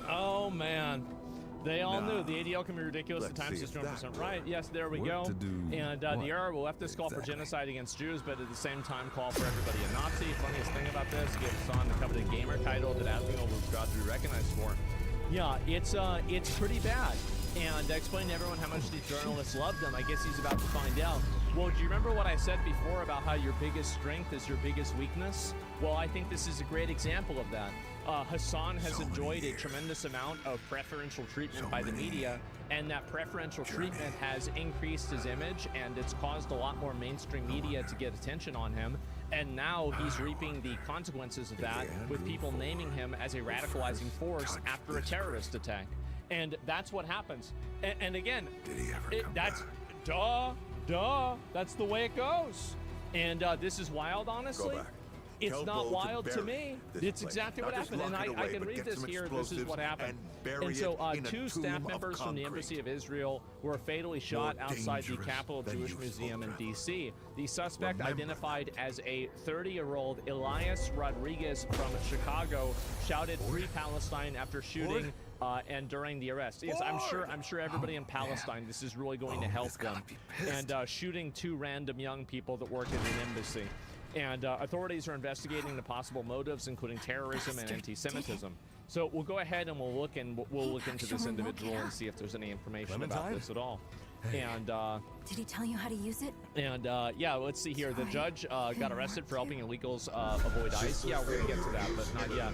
Oh man, they all knew the ADL can be ridiculous. The time system 100% right. Yes, there we go. And the error will leftist call for genocide against Jews, but at the same time call for everybody a Nazi. Funniest thing about this, gives on the coveted gamer title that Asmon will got to be recognized for. Yeah, it's pretty bad. And explain to everyone how much these journalists love them. I guess he's about to find out. Well, do you remember what I said before about how your biggest strength is your biggest weakness? Well, I think this is a great example of that. Hassan has enjoyed a tremendous amount of preferential treatment by the media, and that preferential treatment has increased his image, and it's caused a lot more mainstream media to get attention on him. And now he's reaping the consequences of that with people naming him as a radicalizing force after a terrorist attack. And that's what happens. And again, that's duh, that's the way it goes. And this is wild, honestly. It's Tell not Bo wild to bury me. this It's place. exactly Not what just happened, and lock it I away, can but read get this some here. This is explosives what happened. and bury And so, it in a two tomb staff of members from the concrete. Embassy of Israel were fatally shot outside the dangerous Capitol than Jewish useful, Museum in Traveler. D.C. The suspect, Remember. identified as a 30-year-old Elias Rodriguez from Chicago, shouted "Free Palestine" after shooting and during the arrest. Yes, I'm sure everybody in Palestine, this is really going to help them. And shooting 2 random young people that work at an embassy. And authorities are investigating the possible motives, including terrorism and anti-Semitism. So we'll go ahead and we'll look into this individual and see if there's any information about this at all. And Did he tell you how to use it? and yeah, let's see here. The judge got arrested for helping illegals avoid ICE. Yeah, we're gonna get to that, but not yet.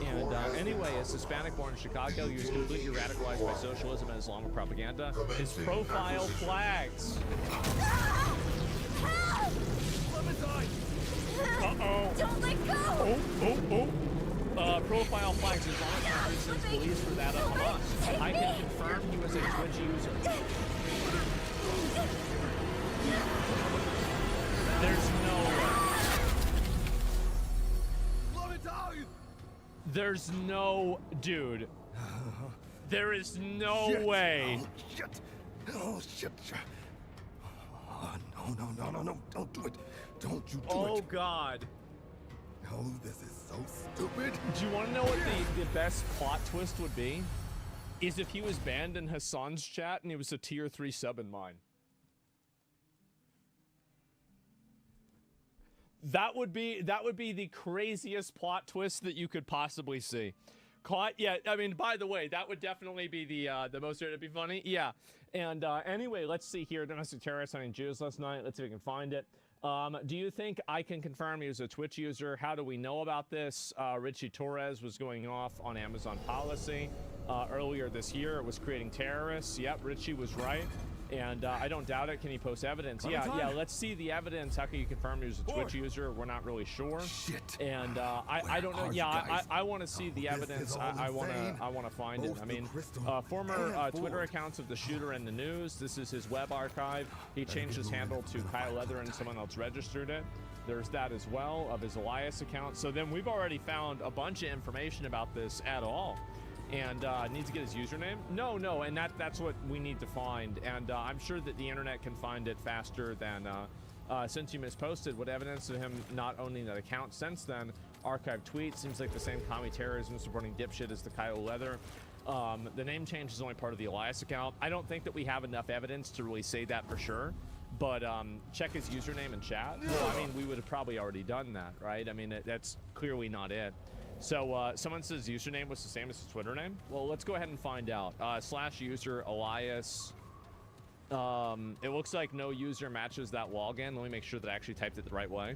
And anyway, a Hispanic born in Chicago, he was completely radicalized by socialism and Islamic propaganda. His profile flags. Uh-oh. Don't let go! Profile flags as long as reasons police for that of Hamas. I can confirm he was a Twitch user. There's no way. There's no... Dude. There is no way. Oh, shit. Oh, shit. Oh, no. Don't do it. Don't you do it. Oh, God. Oh, this is so stupid. Do you want to know what the best plot twist would be? Is if he was banned in Hassan's chat and he was a tier 3 sub in mine. That would be the craziest plot twist that you could possibly see. Yeah, I mean, by the way, that would definitely be the most, it'd be funny. Yeah. And anyway, let's see here. Domestic terrorists hunting Jews last night. Let's see if we can find it. Do you think I can confirm he was a Twitch user? How do we know about this? Richie Torres was going off on Amazon policy earlier this year. It was creating terrorists. Yep, Richie was right. And I don't doubt it. Can he post evidence? Yeah, let's see the evidence. How can you confirm he was a Twitch user? We're not really sure. Shit. And I don't know. Yeah, I want to see the evidence. I want to find it. I mean, former Twitter accounts of the shooter in the news. This is his web archive. He changed his handle to Kyle Leather and someone else registered it. There's that as well of his Elias account. So then we've already found a bunch of information about this at all. And need to get his username? No, and that's what we need to find. And I'm sure that the internet can find it faster than since you misposted. What evidence of him not owning that account since then? Archived tweets seems like the same commie terrorism supporting dipshit as the Kyle Leather. The name change is only part of the Elias account. I don't think that we have enough evidence to really say that for sure. But check his username and chat. Well, I mean, we would have probably already done that, right? I mean, that's clearly not it. So someone says username was the same as his Twitter name. Well, let's go ahead and find out. /user Elias. It looks like no user matches that login. Let me make sure that I actually typed it the right way.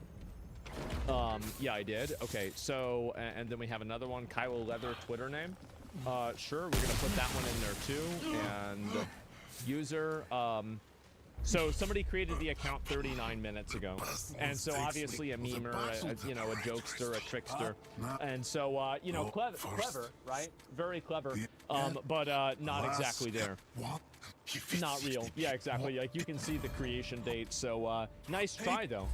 Yeah, I did. Okay, so, and then we have another one, Kyle Leather Twitter name. Sure, we're gonna put that one in there too. And user, so somebody created the account 39 minutes ago, and so obviously a memer, a jokester, a trickster, and so you know, clever, right? Very clever, but not exactly there. Not real. Yeah, exactly. Like you can see the creation date. So nice try though.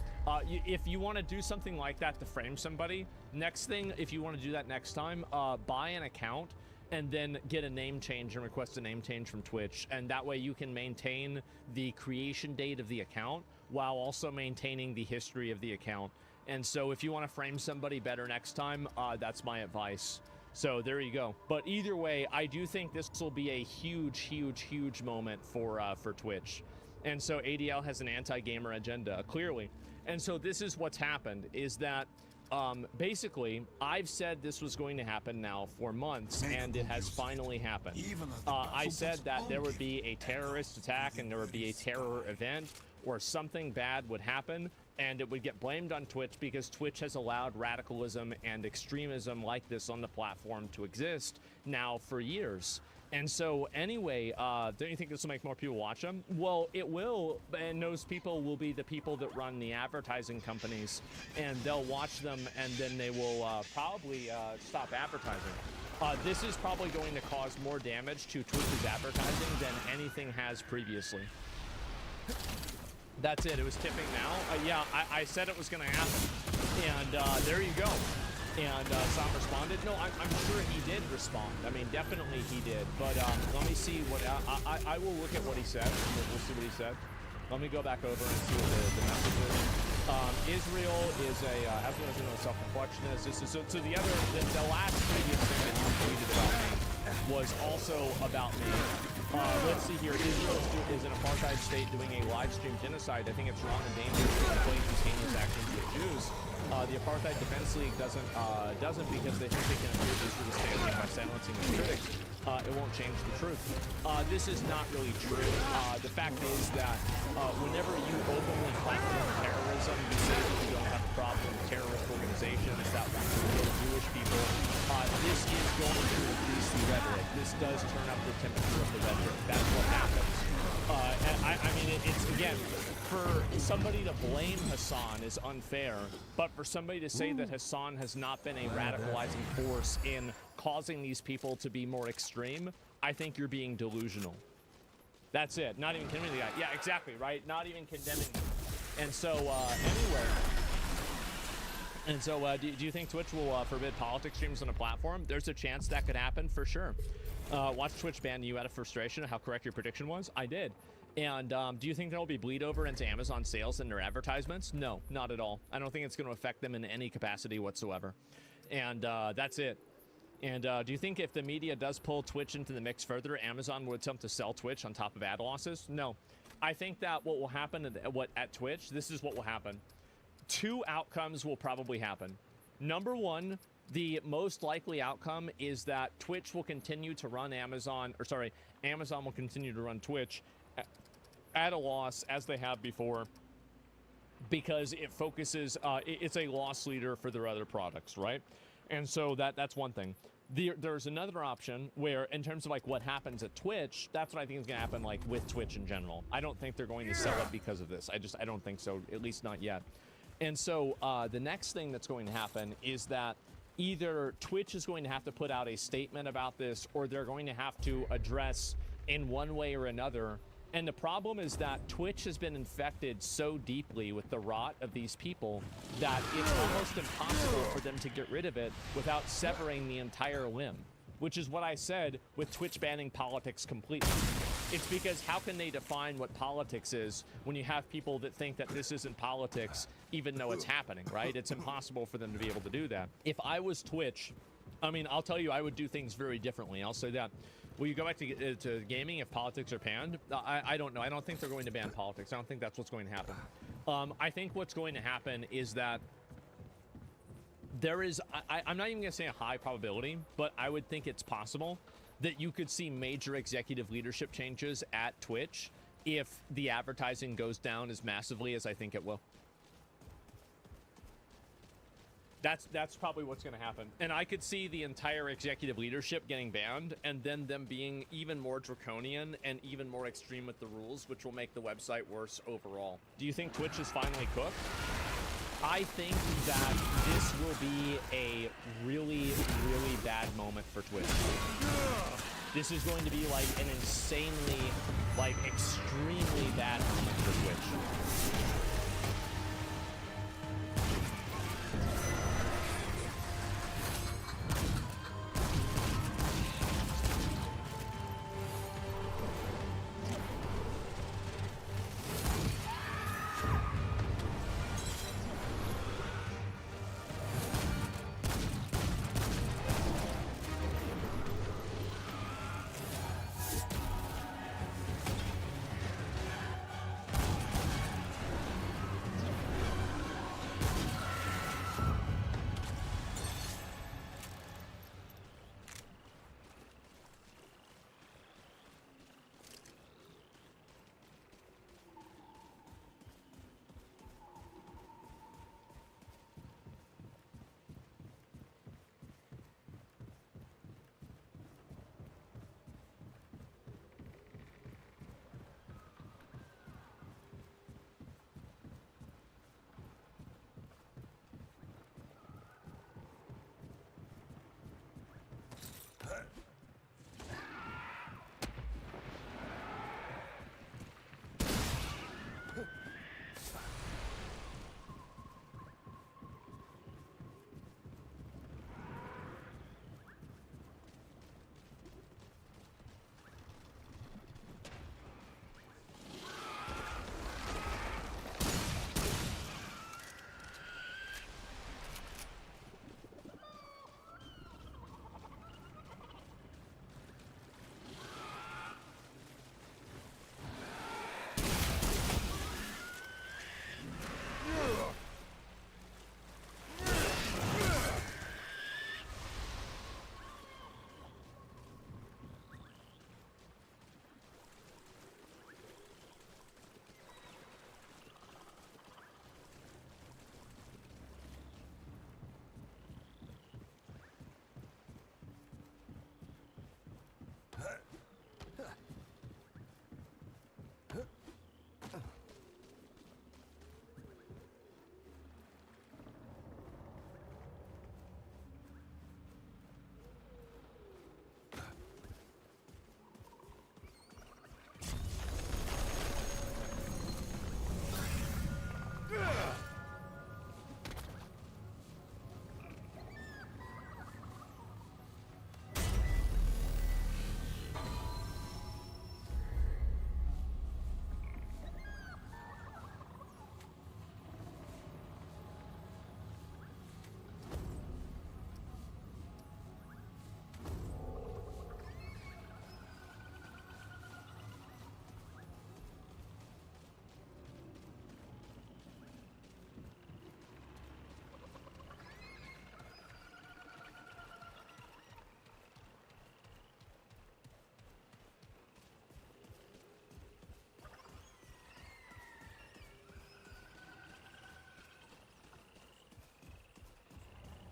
If you want to do something like that to frame somebody, next thing, if you want to do that next time, buy an account and then get a name change and request a name change from Twitch. And that way you can maintain the creation date of the account while also maintaining the history of the account. And so if you want to frame somebody better next time, that's my advice. So there you go. But either way, I do think this will be a huge moment for Twitch. And so ADL has an anti-gamer agenda, clearly. And so this is what's happened, is that basically, I've said this was going to happen now for months, and it has finally happened. I said that there would be a terrorist attack and there would be a terror event, or something bad would happen, and it would get blamed on Twitch because Twitch has allowed radicalism and extremism like this on the platform to exist now for years. And so anyway, don't you think this will make more people watch them? Well, it will, and those people will be the people that run the advertising companies, and they'll watch them, and then they will probably stop advertising. This is probably going to cause more damage to Twitch's advertising than anything has previously. That's it. It was tipping now. Yeah, I said it was going to happen. And there you go. And Sam responded. No, I'm sure he did respond. I mean, definitely he did. But let me see what I will look at what he said. We'll see what he said. Let me go back over and see what the message is. Israel is as well as self-reflection is. So the last previous thing that you tweeted about me was also about me. Let's see here. Israel is an apartheid state doing a live stream genocide. I think it's wrong and dangerous to equate these heinous actions with Jews. The Apartheid Defense League doesn't because they think they can improve Israel's standing by silencing its critics. It won't change the truth. This is not really true. The fact is that whenever you openly platform terrorism, you say that you don't have a problem with terrorist organizations that want to kill Jewish people. This is going to increase the rhetoric. This does turn up the temperature of the rhetoric. That's what happens. I mean, it's again, for somebody to blame Hassan is unfair, but for somebody to say that Hassan has not been a radicalizing force in causing these people to be more extreme, I think you're being delusional. That's it. Not even condemning the guy. Yeah, exactly, right? Not even condemning him. And so, anyway. And so, do you think Twitch will forbid politics streams on a platform? There's a chance that could happen, for sure. Watch Twitch ban you out of frustration of how correct your prediction was? I did. And do you think there will be bleed over into Amazon sales and their advertisements? No, not at all. I don't think it's going to affect them in any capacity whatsoever. And that's it. And do you think if the media does pull Twitch into the mix further, Amazon would attempt to sell Twitch on top of ad losses? No. I think that what will happen at Twitch, this is what will happen. Two outcomes will probably happen. Number one, the most likely outcome is that Twitch will continue to run Amazon will continue to run Twitch at a loss as they have before, because it focuses, it's a loss leader for their other products, right? And so that's one thing. There's another option where, in terms of like what happens at Twitch, that's what I think is going to happen like with Twitch in general. I don't think they're going to sell it because of this. I don't think so, at least not yet. And so the next thing that's going to happen is that either Twitch is going to have to put out a statement about this, or they're going to have to address in one way or another. And the problem is that Twitch has been infected so deeply with the rot of these people that it's almost impossible for them to get rid of it without severing the entire limb, which is what I said with Twitch banning politics completely. It's because how can they define what politics is when you have people that think that this isn't politics, even though it's happening, right? It's impossible for them to be able to do that. If I was Twitch, I mean, I'll tell you, I would do things very differently. I'll say that. Will you go back to gaming if politics are banned? I don't know. I don't think they're going to ban politics. I don't think that's what's going to happen. I think what's going to happen is that there is, I'm not even going to say a high probability, but I would think it's possible that you could see major executive leadership changes at Twitch if the advertising goes down as massively as I think it will. That's probably what's going to happen. And I could see the entire executive leadership getting banned, and then them being even more draconian and even more extreme with the rules, which will make the website worse overall. Do you think Twitch is finally cooked? I think that this will be a really, really bad moment for Twitch. This is going to be like an insanely, like extremely bad moment for Twitch.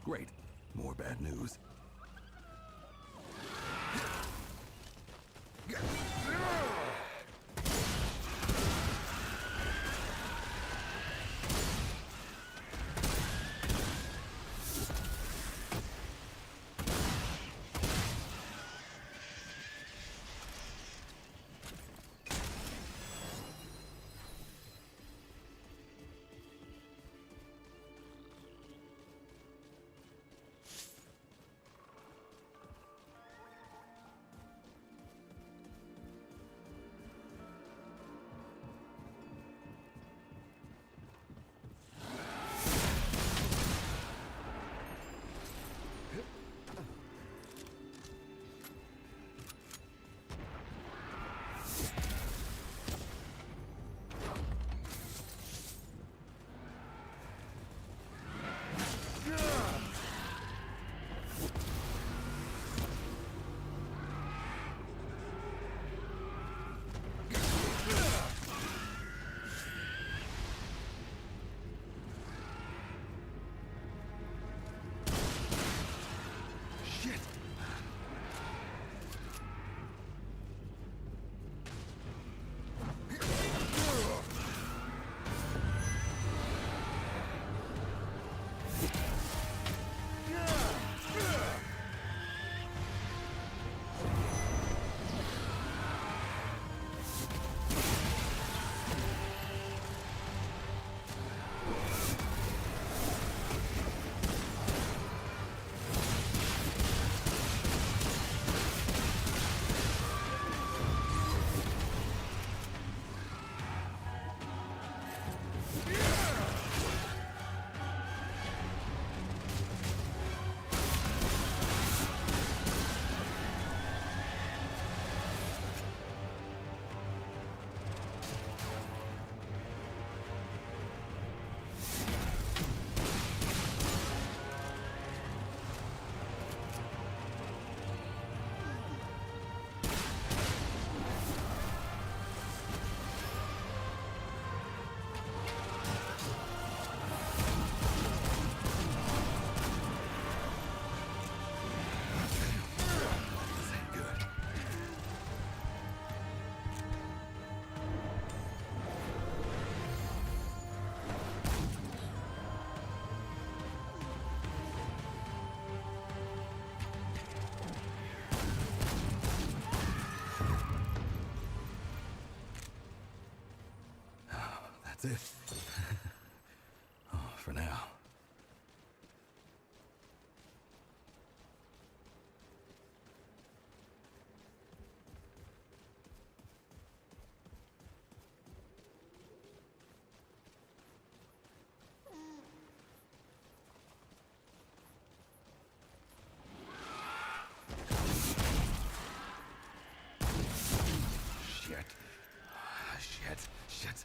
Great. More bad news. That's it. Oh, for now. Shit. Shit.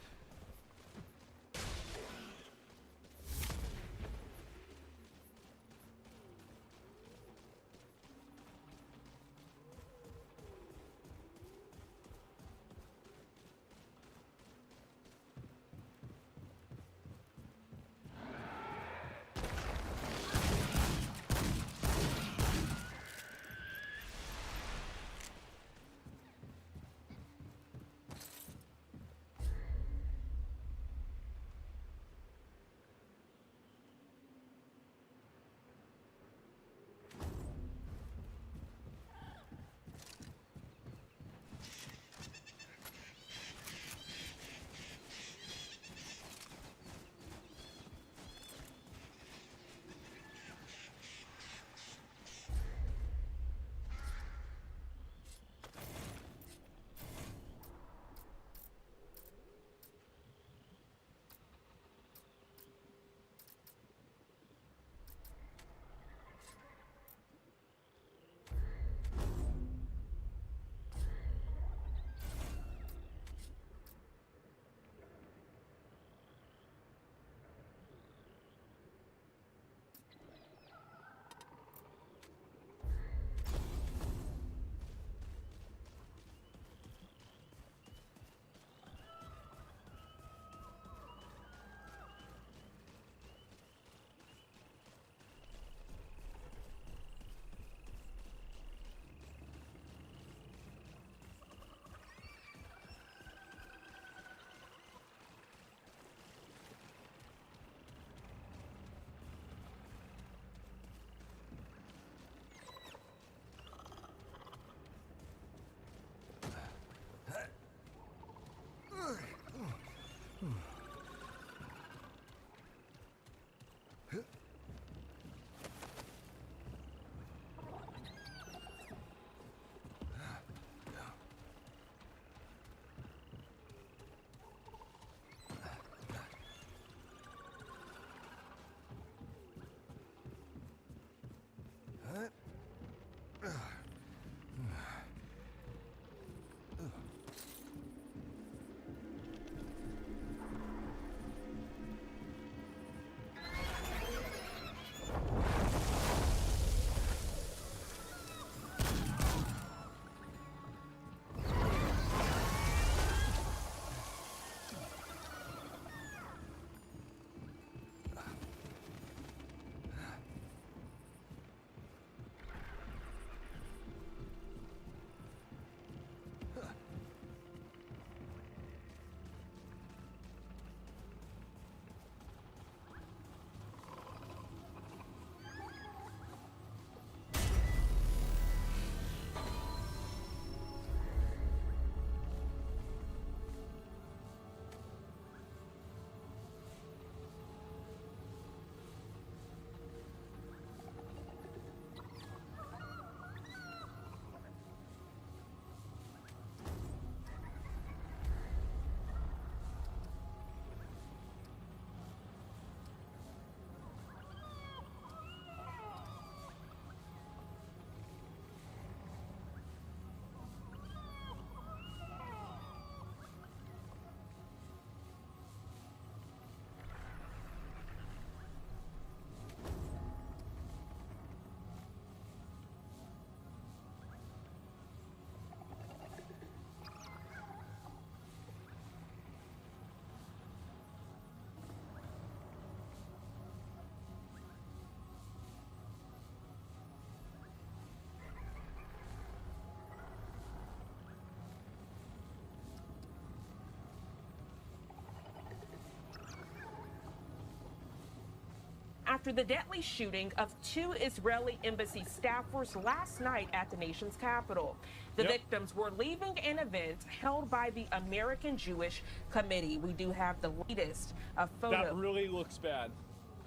after the deadly shooting of 2 Israeli embassy staffers last night at the nation's capital. The victims were leaving an event held by the American Jewish Committee. We do have the latest photo. That really looks bad.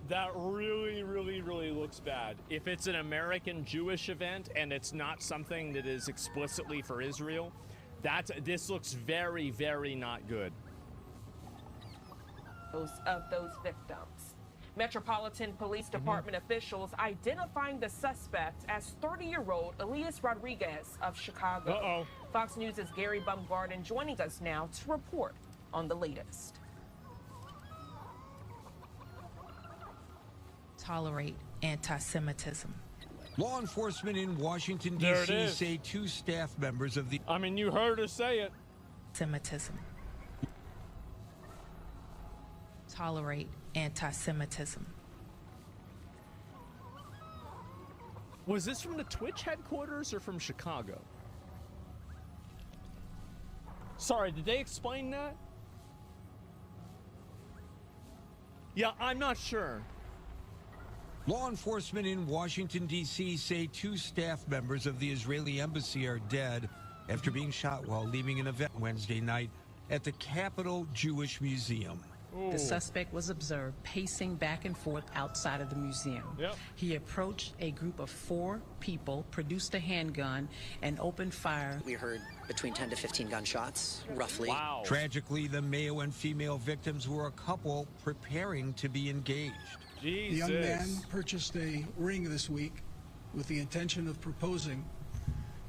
That really, really, really looks bad. If it's an American Jewish event and it's not something that is explicitly for Israel, this looks very, very not good. Of those victims. Metropolitan Police Department officials identifying the suspect as 30-year-old Elias Rodriguez of Chicago. Fox News' Gary Baumgarten joining us now to report on the latest. Tolerate anti-Semitism. Law enforcement in Washington, D.C. say 2 staff members of the... I mean, you heard her say it. Semitism. Tolerate anti-Semitism. Was this from the Twitch headquarters or from Chicago? Sorry, did they explain that? Yeah, I'm not sure. Law enforcement in Washington, D.C. say 2 staff members of the Israeli embassy are dead after being shot while leaving an event Wednesday night at the Capitol Jewish Museum. The suspect was observed pacing back and forth outside of the museum. He approached a group of 4 people, produced a handgun, and opened fire. We heard between 10 to 15 gunshots, roughly. Wow. Tragically, the male and female victims were a couple preparing to be engaged. The young man purchased a ring this week with the intention of proposing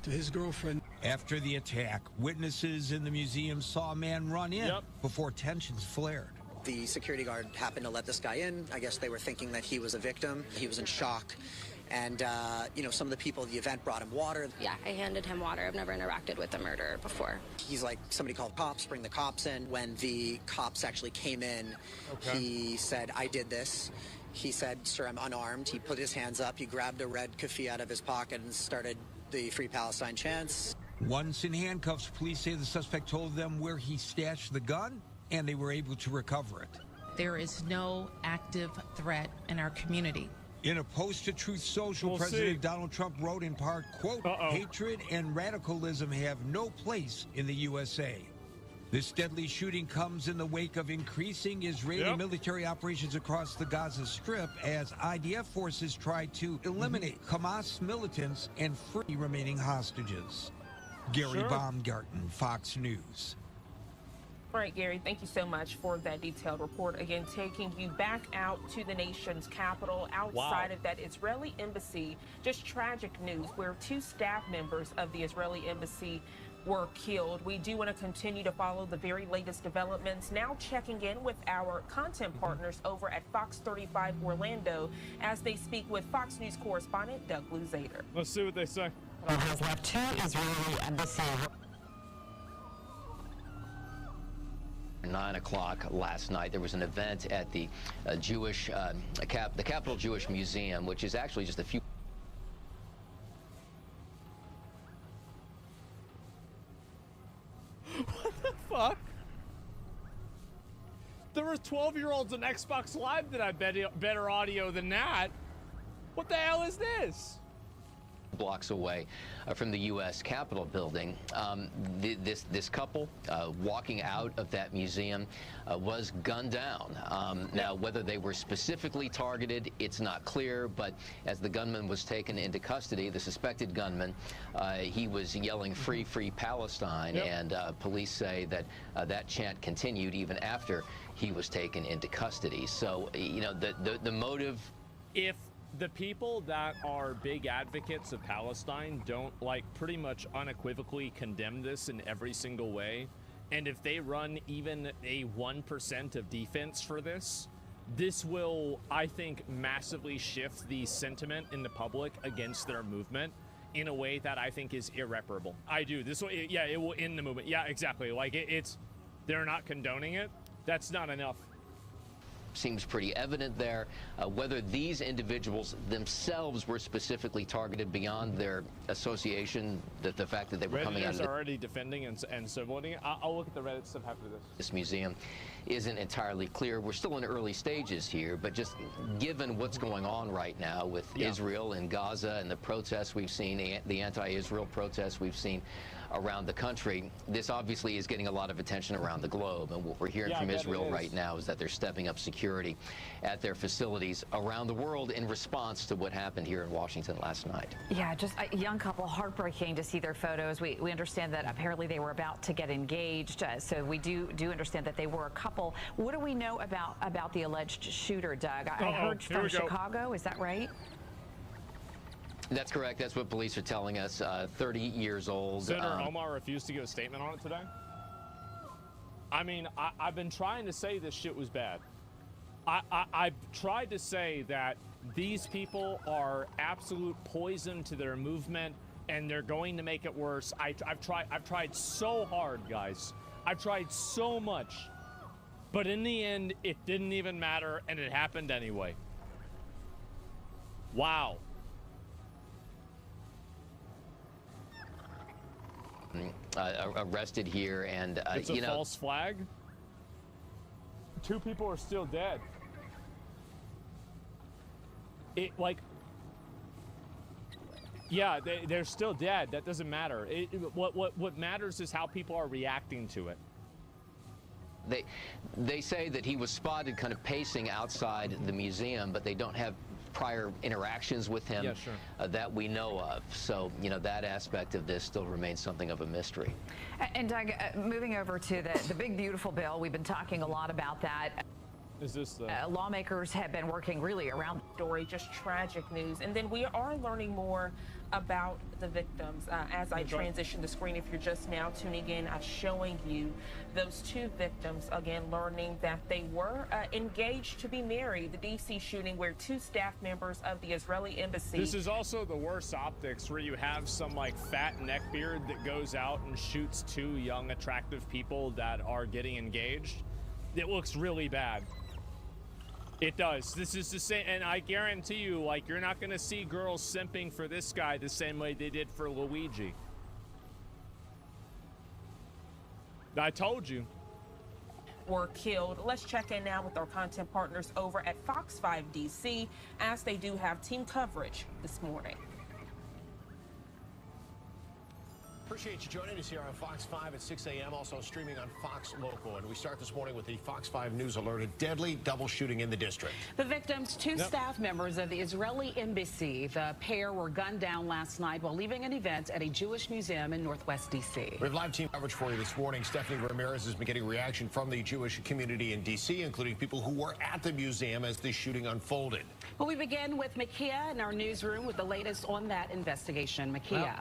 to his girlfriend. After the attack, witnesses in the museum saw a man run in before tensions flared. The security guard happened to let this guy in. I guess they were thinking that he was a victim. He was in shock. And, you know, some of the people at the event brought him water. Yeah, I handed him water. I've never interacted with a murderer before. He's like, somebody called cops, bring the cops in. When the cops actually came in, he said, I did this. He said, sir, I'm unarmed. He put his hands up. He grabbed a red keffiyeh out of his pocket and started the Free Palestine chants. Once in handcuffs, police say the suspect told them where he stashed the gun, and they were able to recover it. There is no active threat in our community. In a post to Truth Social, President Donald Trump wrote in part, quote, hatred and radicalism have no place in the USA. This deadly shooting comes in the wake of increasing Israeli military operations across the Gaza Strip as IDF forces try to eliminate Hamas militants and free remaining hostages. Gary Baumgarten, Fox News. All right, Gary, thank you so much for that detailed report. Again, taking you back out to the nation's capital, outside of that Israeli embassy. Just tragic news where 2 staff members of the Israeli embassy were killed. We do want to continue to follow the very latest developments. Now checking in with our content partners over at Fox 35 Orlando as they speak with Fox News correspondent Doug Luzader. Let's see what they say. Has left 2 Israeli embassy. 9 o'clock last night, there was an event at the the Capitol Jewish Museum, which is actually just a few. What the fuck? There were 12-year-olds on Xbox Live that had better audio than that. What the hell is this? Blocks away from the U.S. Capitol building. This couple walking out of that museum was gunned down. Now, whether they were specifically targeted, it's not clear, but as the gunman was taken into custody, the suspected gunman, he was yelling, "Free, free Palestine," and police say that that chant continued even after he was taken into custody. So, you know, the motive... If the people that are big advocates of Palestine don't, like, pretty much unequivocally condemn this in every single way, and if they run even a 1% of defense for this, this will, I think, massively shift the sentiment in the public against their movement in a way that I think is irreparable. I do. This will, yeah, it will end the movement. Yeah, exactly. Like, they're not condoning it. That's not enough. seems pretty evident there. Whether these individuals themselves were specifically targeted beyond their association, that the fact that they were coming out of are already defending and supporting it. I'll look at the Reddit stuff after this. This museum isn't entirely clear. We're still in early stages here, but just given what's going on right now with Israel and Gaza and the protests we've seen, the anti-Israel protests we've seen around the country, this obviously is getting a lot of attention around the globe. And what we're hearing from Israel right now is that they're stepping up security at their facilities around the world in response to what happened here in Washington last night. Yeah, just a young couple, heartbreaking to see their photos. We understand that apparently they were about to get engaged, so we do understand that they were a couple. What do we know about the alleged shooter, Doug? I heard from Chicago, is that right? That's correct. That's what police are telling us. 30 years old. Senator Omar refused to give a statement on it today. I mean, I've been trying to say this shit was bad. I've tried to say that these people are absolute poison to their movement, and they're going to make it worse. I've tried so hard, guys. I've tried so much. But in the end, it didn't even matter, and it happened anyway. Wow. Arrested here, and it's a false flag. 2 people are still dead. Yeah, they're still dead. That doesn't matter. What matters is how people are reacting to it. They say that he was spotted kind of pacing outside the museum, but they don't have prior interactions with him that we know of. So, that aspect of this still remains something of a mystery. And Doug, moving over to the big, beautiful bill, we've been talking a lot about that. Is this lawmakers have been working really around the story, just tragic news. And then we are learning more about the victims. As I transition the screen, if you're just now tuning in, I'm showing you those 2 victims, again, learning that they were engaged to be married. The D.C. shooting where 2 staff members of the Israeli embassy. This is also the worst optics, where you have some fat neckbeard that goes out and shoots 2 young, attractive people that are getting engaged. It looks really bad. It does. This is the same, and I guarantee you, you're not going to see girls simping for this guy the same way they did for Luigi. I told you. Were killed. Let's check in now with our content partners over at Fox 5 DC, as they do have team coverage this morning. Appreciate you joining us here on Fox 5 at 6 a.m. Also streaming on Fox Local. And we start this morning with the Fox 5 News alert: a deadly double shooting in the district. The victims, 2 staff members of the Israeli embassy. The pair were gunned down last night while leaving an event at a Jewish museum in Northwest D.C. We have live team coverage for you this morning. Stephanie Ramirez has been getting reaction from the Jewish community in D.C., including people who were at the museum as the shooting unfolded. Well, we begin with Makia in our newsroom with the latest on that investigation. Makia.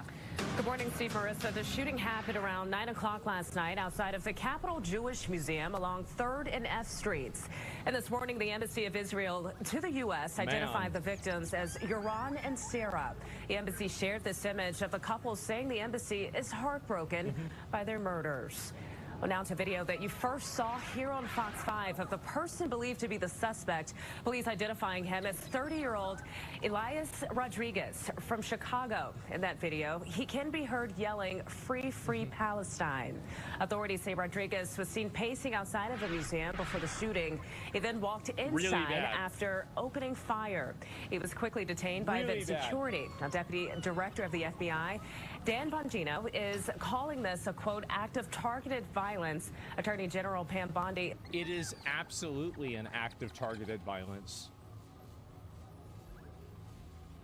Good morning, Steve, Marissa. The shooting happened around 9 o'clock last night outside of the Capitol Jewish Museum along 3rd and F Streets. And this morning, the Embassy of Israel to the U.S. identified the victims as Yaron and Sarah. The embassy shared this image of the couple, saying the embassy is heartbroken by their murders. Well, now to video that you first saw here on Fox 5 of the person believed to be the suspect. Police identifying him as 30-year-old Elias Rodriguez from Chicago. In that video, he can be heard yelling, "Free, free Palestine." Authorities say Rodriguez was seen pacing outside of the museum before the shooting. He then walked inside after opening fire. He was quickly detained by the security. Now, Deputy Director of the FBI, Dan Bongino, is calling this a, quote, act of targeted violence. Attorney General Pam Bondi. It is absolutely an act of targeted violence.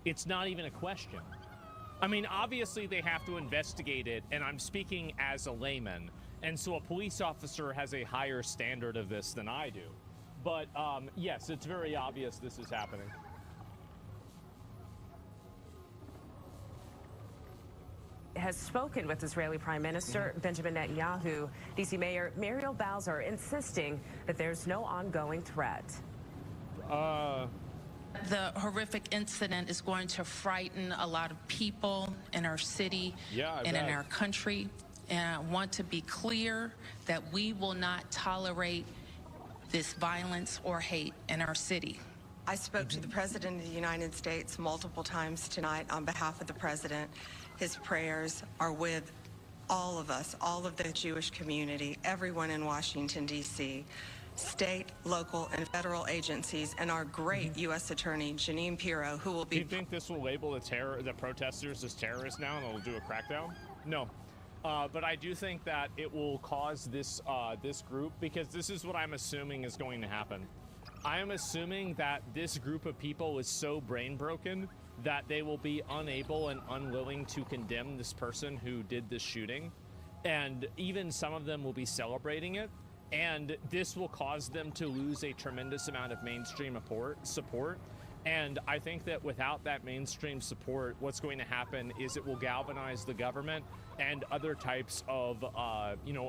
It's not even a question. I mean, obviously they have to investigate it, and I'm speaking as a layman, and so a police officer has a higher standard of this than I do. But yes, it's very obvious this is happening. Has spoken with Israeli Prime Minister Benjamin Netanyahu. D.C. Mayor Muriel Bowser insisting that there's no ongoing threat. The horrific incident is going to frighten a lot of people in our city and in our country. And I want to be clear that we will not tolerate this violence or hate in our city. I spoke to the President of the United States multiple times tonight on behalf of the President. His prayers are with all of us, all of the Jewish community, everyone in Washington, D.C., state, local, and federal agencies, and our great U.S. Attorney, Jeanine Pirro, who will be... Do you think this will label the protesters as terrorists now and it'll do a crackdown? No. But I do think that it will cause this group, because this is what I'm assuming is going to happen. I am assuming that this group of people is so brain broken that they will be unable and unwilling to condemn this person who did this shooting. And even some of them will be celebrating it. And this will cause them to lose a tremendous amount of mainstream support. And I think that without that mainstream support, what's going to happen is it will galvanize the government and other types of,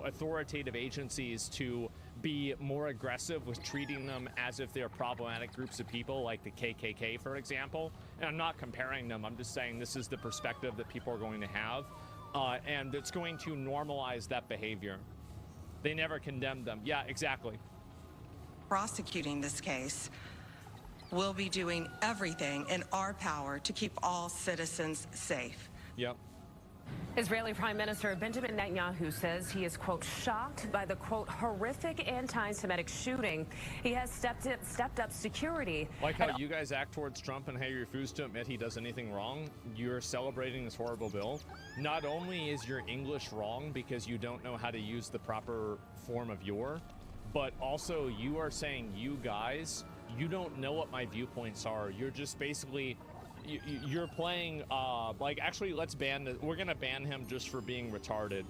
authoritative agencies to be more aggressive with treating them as if they're problematic groups of people, like the KKK, for example. And I'm not comparing them. I'm just saying this is the perspective that people are going to have. And it's going to normalize that behavior. They never condemned them. Yeah, exactly. Prosecuting this case, we'll be doing everything in our power to keep all citizens safe. Yep. Israeli Prime Minister Benjamin Netanyahu says he is, quote, shocked by the, quote, horrific anti-Semitic shooting. He has stepped up security. Like how you guys act towards Trump and how you refuse to admit he does anything wrong. You're celebrating this horrible bill. Not only is your English wrong because you don't know how to use the proper form of your, but also you are saying, you guys, you don't know what my viewpoints are. You're just basically... You're playing, actually, let's we're going to ban him just for being retarded.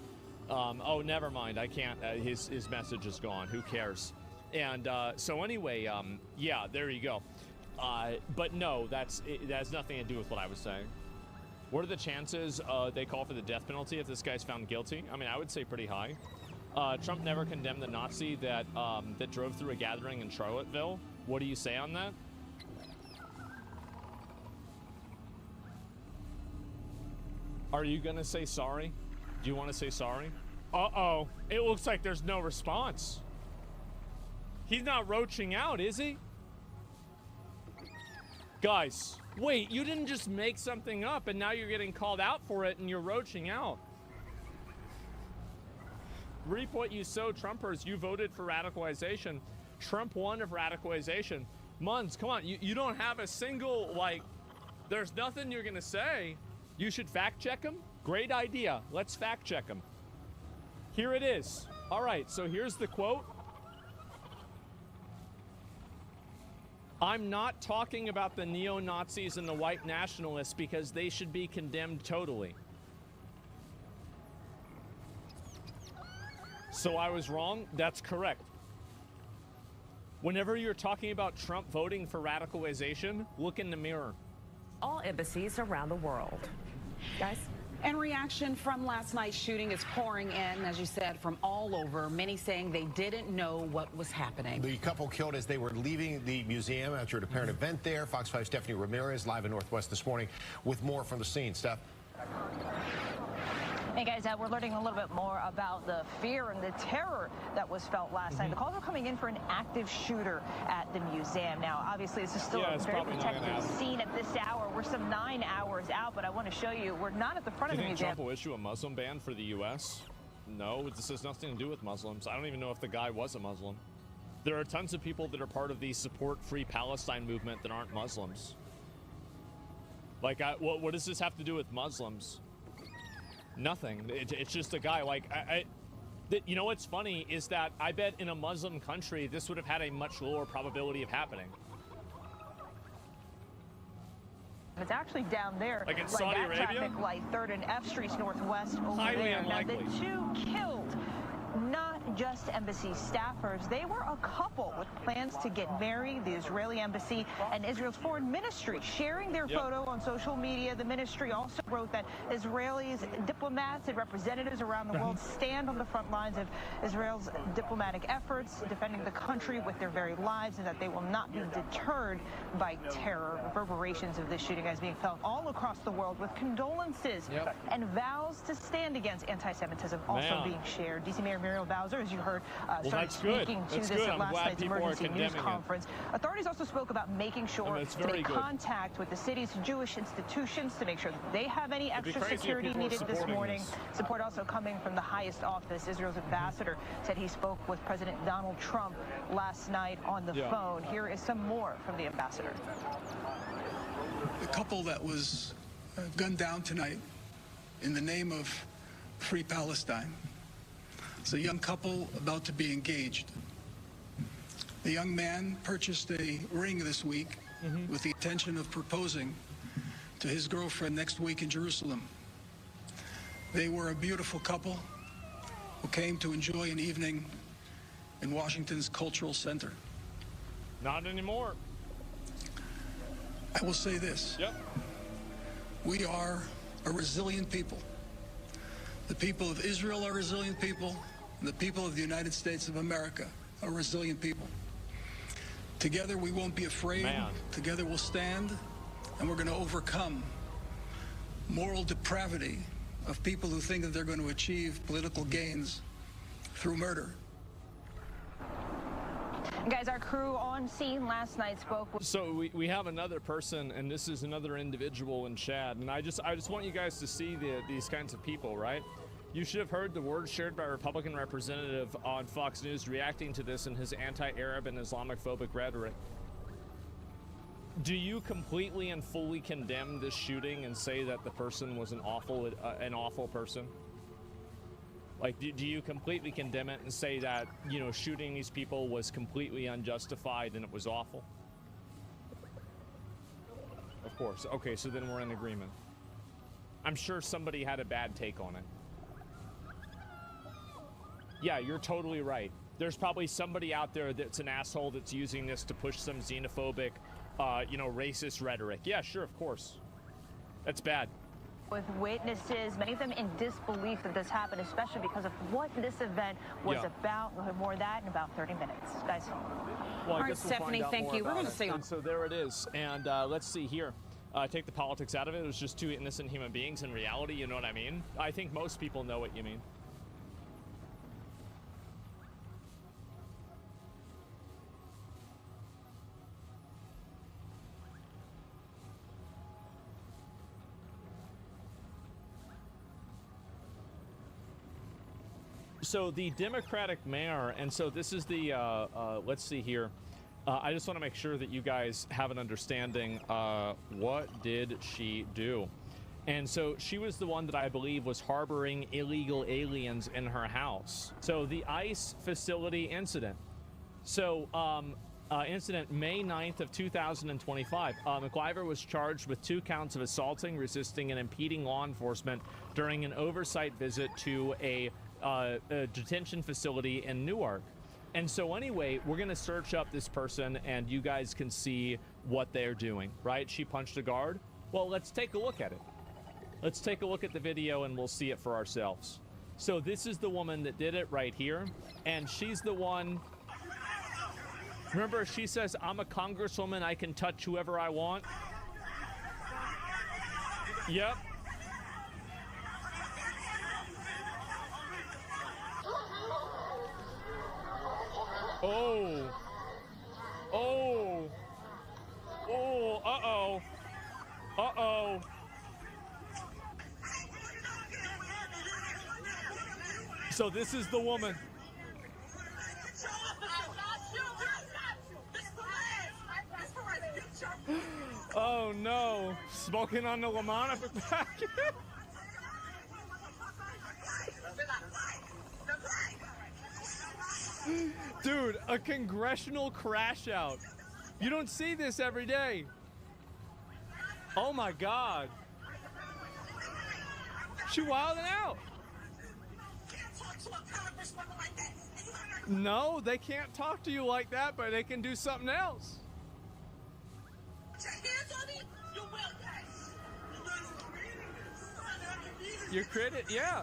Oh, never mind. I can't. His message is gone. Who cares? And so anyway, yeah, there you go. But no, that has nothing to do with what I was saying. What are the chances they call for the death penalty if this guy's found guilty? I mean, I would say pretty high. Trump never condemned the Nazi that drove through a gathering in Charlottesville. What do you say on that? Are you going to say sorry? Do you want to say sorry? Uh-oh. It looks like there's no response. He's not roaching out, is he? Guys, wait, you didn't just make something up and now you're getting called out for it and you're roaching out. Reap what you sow, Trumpers. You voted for radicalization. Trump won of radicalization. Munz, come on. You don't have a single, there's nothing you're going to say. You should fact check him? Great idea. Let's fact check him. Here it is. All right, so here's the quote. I'm not talking about the neo-Nazis and the white nationalists because they should be condemned totally. So I was wrong? That's correct. Whenever you're talking about Trump voting for radicalization, look in the mirror. All embassies around the world. Guys? And reaction from last night's shooting is pouring in, as you said, from all over, many saying they didn't know what was happening. The couple killed as they were leaving the museum after an apparent event there. Fox 5's Stephanie Ramirez live in Northwest this morning with more from the scene. Steph? Hey guys, we're learning a little bit more about the fear and the terror that was felt last night. The calls are coming in for an active shooter at the museum. Now, obviously, this is still a very protected scene at this hour. We're some 9 hours out, but I want to show you we're not at the front of the museum. Do you think Trump will issue a Muslim ban for the U.S.? No, this has nothing to do with Muslims. I don't even know if the guy was a Muslim. There are tons of people that are part of the Support Free Palestine movement that aren't Muslims. What does this have to do with Muslims? Nothing. It's just a guy. You know what's funny is that I bet in a Muslim country this would have had a much lower probability of happening. It's actually down there, like in Saudi Arabia, traffic light, 3rd and F Streets Northwest over highly there. Unlikely. Now the two killed, not just embassy staffers. They were a couple with plans to get married. The Israeli embassy and Israel's foreign ministry sharing their photo on social media. The ministry also wrote that Israelis, diplomats and representatives around the world stand on the front lines of Israel's diplomatic efforts, defending the country with their very lives, and that they will not be deterred by terror. Reverberations of this shooting is being felt all across the world, with condolences and vows to stand against anti-Semitism also being shared. DC Mayor Muriel Bowser as you heard, Well, started that's good. speaking to That's this good. at I'm last glad night's people are emergency news condemning it. conference. Authorities also spoke about making sure it's to very make good. contact with the city's Jewish institutions to make sure that they have any It'd be extra crazy if security people were needed this supporting morning. this. Support also coming from the highest office. Israel's ambassador said he spoke with President Donald Trump last night on the phone. Here is some more from the ambassador. The couple that was gunned down tonight in the name of Free Palestine. It's a young couple about to be engaged. The young man purchased a ring this week with the intention of proposing to his girlfriend next week in Jerusalem. They were a beautiful couple who came to enjoy an evening in Washington's Cultural Center. Not anymore. I will say this. Yep. We are a resilient people. The people of Israel are resilient people, and the people of the United States of America are resilient people. Together we won't be afraid. Together we'll stand, and we're going to overcome moral depravity of people who think that they're going to achieve political gains through murder. Guys, our crew on scene last night spoke with... So we have another person, and this is another individual in Chad, and I just want you guys to see these kinds of people, right? You should have heard the words shared by a Republican representative on Fox News reacting to this in his anti-Arab and Islamophobic rhetoric. Do you completely and fully condemn this shooting and say that the person was an awful person? Like, do you completely condemn it and say that, you know, shooting these people was completely unjustified and it was awful? Of course. Okay, so then we're in agreement. I'm sure somebody had a bad take on it. Yeah, you're totally right. There's probably somebody out there that's an asshole that's using this to push some xenophobic, you know, racist rhetoric. Yeah, sure, of course. That's bad. With witnesses, many of them in disbelief that this happened, especially because of what this event was about. We'll have more of that in about 30 minutes. Guys. Well, All right, Stephanie, thank you. We're going to stay on. And so there it is. And let's see here. Take the politics out of it. It was just two innocent human beings in reality. You know what I mean? I think most people know what you mean. So the Democratic mayor, and so this is the, let's see here. I just want to make sure that you guys have an understanding. What did she do? And so she was the one that I believe was harboring illegal aliens in her house. So the ICE facility incident. So incident May 9th of 2025. McIver was charged with 2 counts of assaulting, resisting, and impeding law enforcement during an oversight visit to a detention facility in Newark. And so anyway, we're going to search up this person and you guys can see what they're doing, right? She punched a guard. Well, let's take a look at it. Let's take a look at the video and we'll see it for ourselves. So this is the woman that did it right here. And she's the one, remember, she says, I'm a congresswoman, I can touch whoever I want. Yep. Oh. Oh. Oh, uh-oh. Uh-oh. So this is the woman. Oh no. Smoking on the Lamana packet. Dude, a congressional crash out. You don't see this every day. Oh my God. She wilding out. No, they can't talk to you like that, but they can do something else. Your credit, yeah.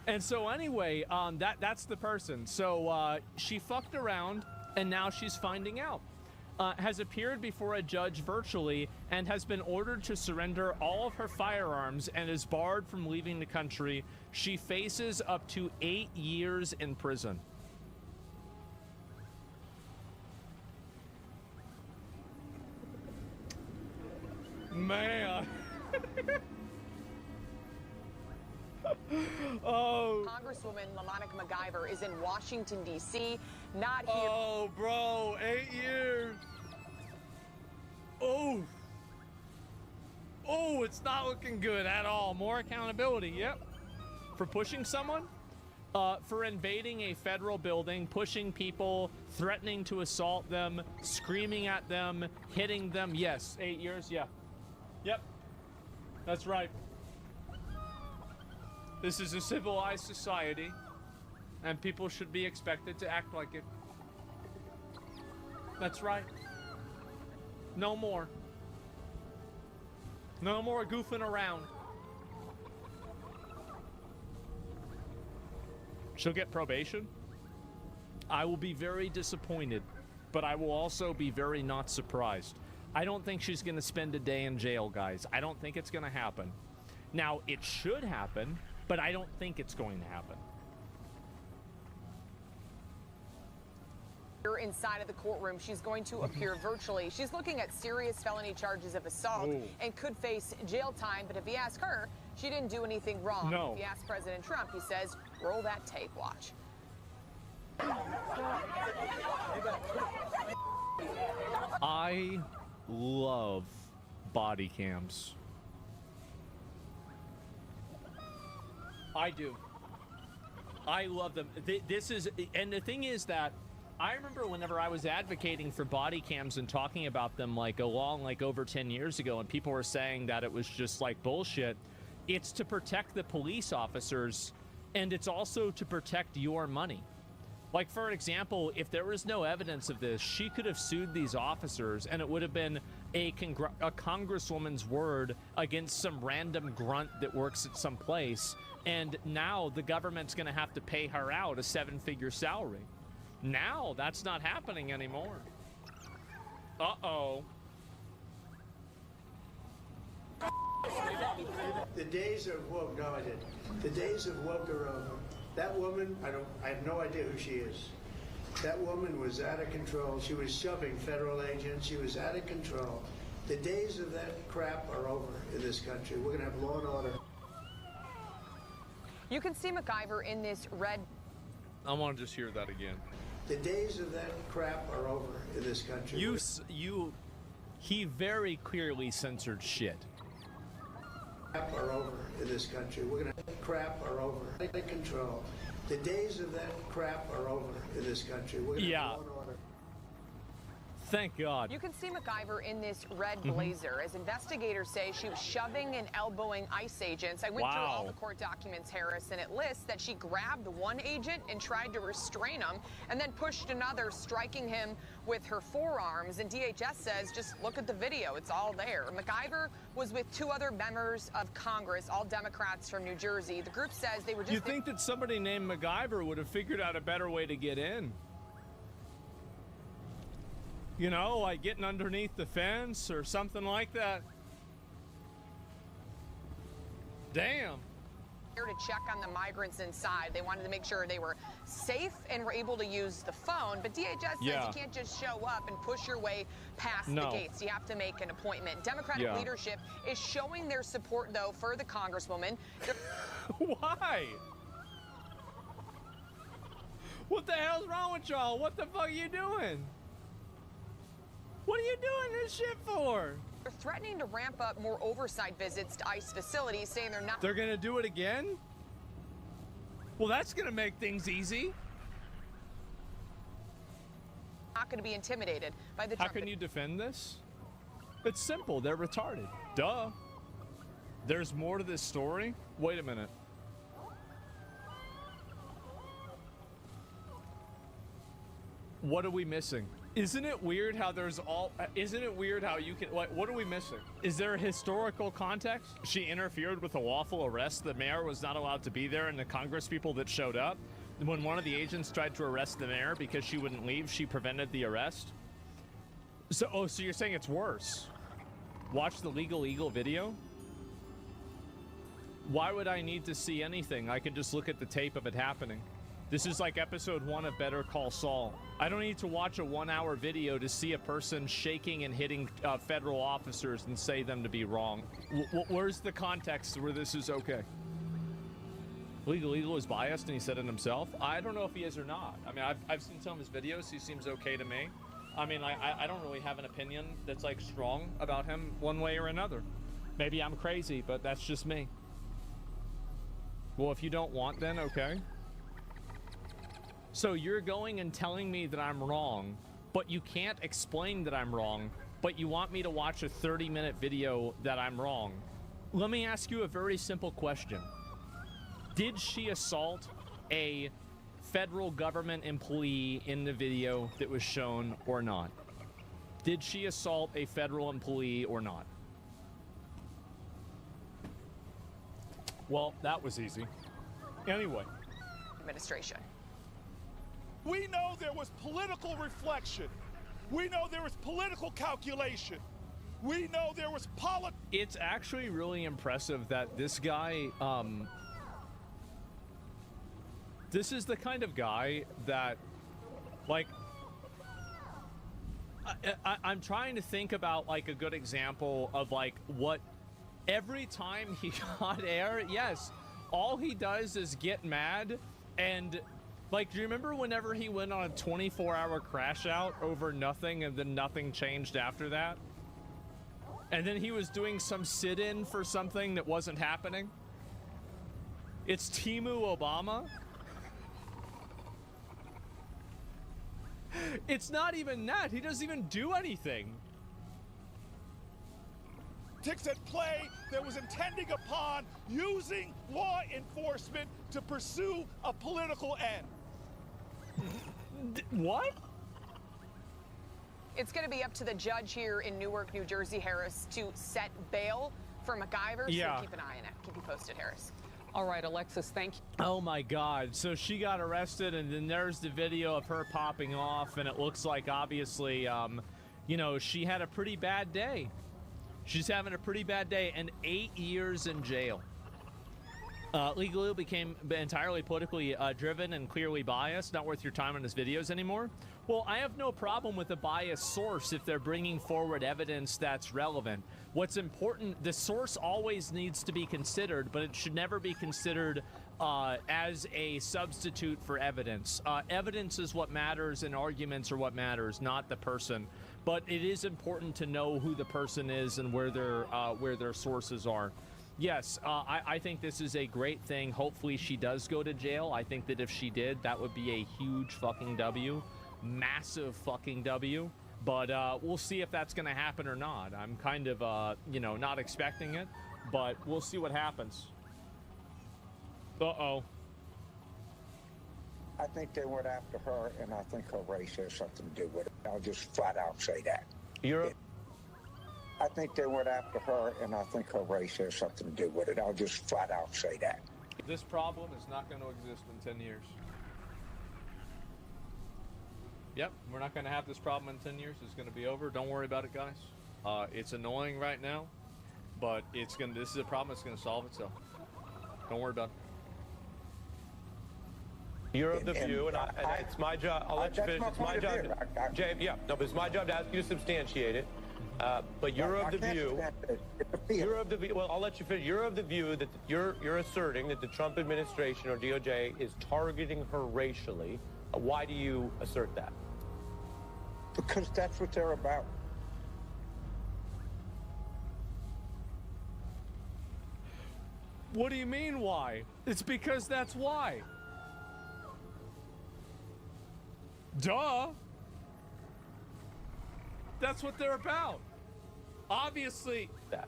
And so anyway, that's the person. So she fucked around, and now she's finding out. has appeared before a judge virtually and has been ordered to surrender all of her firearms and is barred from leaving the country. She faces up to 8 years in prison. Man. Oh. Congresswoman LaMonica MacIver is in Washington, D.C., not here. Oh, bro, 8 years. Oh. Oh, it's not looking good at all. More accountability, yep. For pushing someone? For invading a federal building, pushing people, threatening to assault them, screaming at them, hitting them. Yes, 8 years, yeah. Yep, that's right. This is a civilized society, and people should be expected to act like it. That's right. No more. No more goofing around. She'll get probation. I will be very disappointed, but I will also be very not surprised. I don't think she's going to spend a day in jail, guys. I don't think it's going to happen. Now, it should happen, but I don't think it's going to happen. Inside of the courtroom, she's going to appear virtually. She's looking at serious felony charges of assault and could face jail time. But if you ask her, she didn't do anything wrong. No. If you ask President Trump, he says, roll that tape, watch. I love body cams. I do. I love them. This is, and the thing is that I remember whenever I was advocating for body cams and talking about them like over 10 years ago, and people were saying that it was just like bullshit. It's to protect the police officers, and it's also to protect your money. Like, for example, if there was no evidence of this, she could have sued these officers, and it would have been a congresswoman's word against some random grunt that works at some place. And now the government's going to have to pay her out a 7-figure salary. Now that's not happening anymore. Uh-oh. The days of woke, no, I didn't. The days of woke are over. That woman, I have no idea who she is. That woman was out of control. She was shoving federal agents. She was out of control. The days of that crap are over in this country. We're going to have law and order. You can see MacIver in this red. I want to just hear that again. The days of that crap are over in this country. He very clearly censored shit. Crap are over in this country. We're going to crap are over. Out of control. The days of that crap are over in this country. We're going to have law and order. Thank God. You can see MacIver in this red blazer. As investigators say, she was shoving and elbowing ICE agents. I went through all the court documents, Harris, and it lists that she grabbed one agent and tried to restrain him and then pushed another, striking him with her forearms. And DHS says, just look at the video. It's all there. MacIver was with 2 other members of Congress, all Democrats from New Jersey. The group says they were just... You think that somebody named MacIver would have figured out a better way to get in? You know, like getting underneath the fence or something like that. Damn. Here to check on the migrants inside. They wanted to make sure they were safe and were able to use the phone. But DHS says you can't just show up and push your way past the gates. You have to make an appointment. Democratic leadership is showing their support, though, for the Congresswoman. Why? What the hell's wrong with y'all? What the fuck are you doing? What are you doing this shit for? They're threatening to ramp up more oversight visits to ICE facilities, saying they're not... They're gonna do it again? Well, that's gonna make things easy. Not gonna be intimidated by the Trump... How can you defend this? It's simple. They're retarded. Duh. There's more to this story? Wait a minute. What are we missing? Isn't it weird how there's all... Isn't it weird how you can... What are we missing? Is there a historical context? She interfered with a lawful arrest. The mayor was not allowed to be there, and the Congress people that showed up, when one of the agents tried to arrest the mayor because she wouldn't leave, she prevented the arrest. So you're saying it's worse? Watch the Legal Eagle video? Why would I need to see anything? I can just look at the tape of it happening. This is like episode 1 of Better Call Saul. I don't need to watch a 1-hour video to see a person shaking and hitting federal officers and say them to be wrong. Where's the context where this is okay? Legal Eagle is biased and he said it himself. I don't know if he is or not. I mean, I've seen some of his videos. He seems okay to me. I mean, I don't really have an opinion that's like strong about him one way or another. Maybe I'm crazy, but that's just me. Well, if you don't want, then okay. So you're going and telling me that I'm wrong, but you can't explain that I'm wrong, but you want me to watch a 30-minute video that I'm wrong. Let me ask you a very simple question. Did she assault a federal government employee in the video that was shown or not? Did she assault a federal employee or not? Well, that was easy. Anyway. Administration. We know there was political reflection. We know there was political calculation. We know there was It's actually really impressive that this guy, this is the kind of guy that, like, I'm trying to think about, like, a good example of, like, what, every time he got air, yes, all he does is get mad and, like, do you remember whenever he went on a 24-hour crash out over nothing and then nothing changed after that? And then he was doing some sit-in for something that wasn't happening? It's Timu Obama? It's not even that. He doesn't even do anything. politics at play that was intending upon using law enforcement to pursue a political end. What? It's going to be up to the judge here in Newark, New Jersey, Harris, to set bail for MacGyver. Yeah. So keep an eye on it. Keep you posted, Harris. All right, Alexis, thank you. Oh my God. So she got arrested, and then there's the video of her popping off, and it looks like obviously, you know, she had a pretty bad day. She's having a pretty bad day, and 8 years in jail. Legally became entirely politically driven and clearly biased, not worth your time on his videos anymore. Well, I have no problem with a biased source if they're bringing forward evidence that's relevant. What's important, the source always needs to be considered, but it should never be considered as a substitute for evidence. Evidence is what matters and arguments are what matters, not the person. But it is important to know who the person is and where their sources are. Yes, I think this is a great thing. Hopefully she does go to jail. I think that if she did, that would be a huge fucking W. Massive fucking W. But we'll see if that's going to happen or not. I'm kind of, you know, not expecting it. But we'll see what happens. Uh-oh. I think they went after her, and I think her race has something to do with it. I'll just flat out say that. I think they went after her, and I think her race has something to do with it. I'll just flat out say that. This problem is not going to exist in 10 years. Yep, we're not going to have this problem in 10 years. It's going to be over. Don't worry about it, guys. It's annoying right now, but this is a problem that's going to solve itself. Don't worry about it. You're of the view, and it's my job. I'll let you finish. It's my job, Jay. Yeah, no, but it's my job to ask you to substantiate it. But you're of the view. You're of the view. Well, I'll let you finish. You're of the view that you're asserting that the Trump administration or DOJ is targeting her racially. Why do you assert that? Because that's what they're about. What do you mean, why? It's because that's why. Duh. That's what they're about. Obviously. That.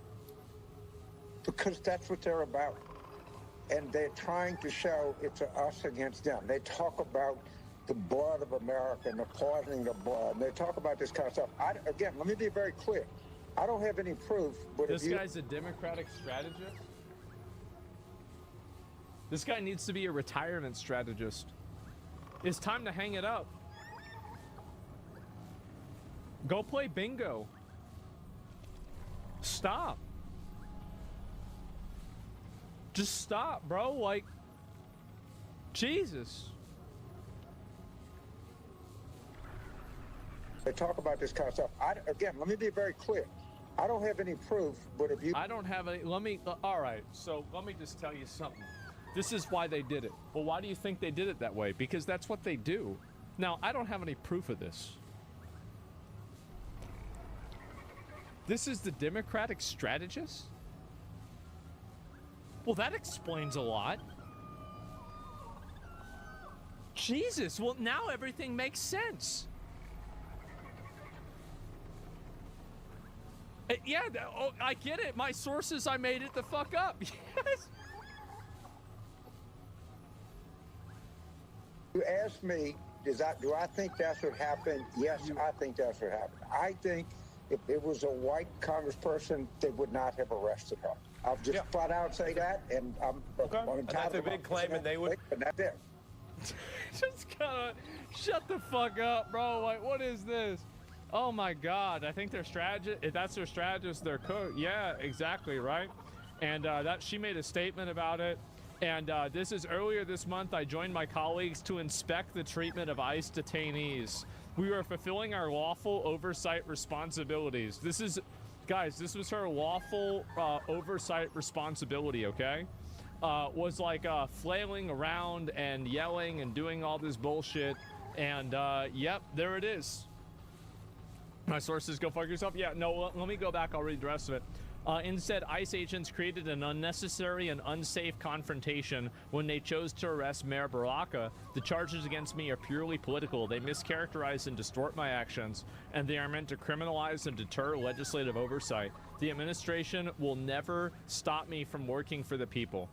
Because that's what they're about. And they're trying to show it's us against them. They talk about the blood of America and the poisoning of blood. And they talk about this kind of stuff. Again, let me be very clear. I don't have any proof. But this guy's a Democratic strategist? This guy needs to be a retirement strategist. It's time to hang it up. Go play bingo. Stop. Just stop, bro. Like, Jesus. They talk about this kind of stuff. Again, let me be very clear. I don't have any proof, but if you... I don't have any... all right, so let me just tell you something. This is why they did it. Well, why do you think they did it that way? Because that's what they do. Now, I don't have any proof of this. This is the Democratic strategist? Well, that explains a lot. Jesus, well, now everything makes sense. Yeah, oh, I get it. My sources, I made it the fuck up. Yes. You asked me, do I think that's what happened? Yes, I think that's what happened. I think if it was a white congressperson, they would not have arrested her. I'll just flat out say that, and I'm and that's a big claim, and they would. And that's it. Just kind of shut the fuck up, bro. Like, what is this? Oh my God! I think their strategist. If that's their strategist, their cook. Yeah, exactly right. And that she made a statement about it. And this is earlier this month. I joined my colleagues to inspect the treatment of ICE detainees. We were fulfilling our lawful oversight responsibilities. This is, guys, this was her lawful oversight responsibility. Okay, was like flailing around and yelling and doing all this bullshit. And yep, there it is. My sources, go fuck yourself. Yeah, no, let me go back. I'll read the rest of it. Instead, ICE agents created an unnecessary and unsafe confrontation when they chose to arrest Mayor Baraka. The charges against me are purely political. They mischaracterize and distort my actions, and they are meant to criminalize and deter legislative oversight. The administration will never stop me from working for the people.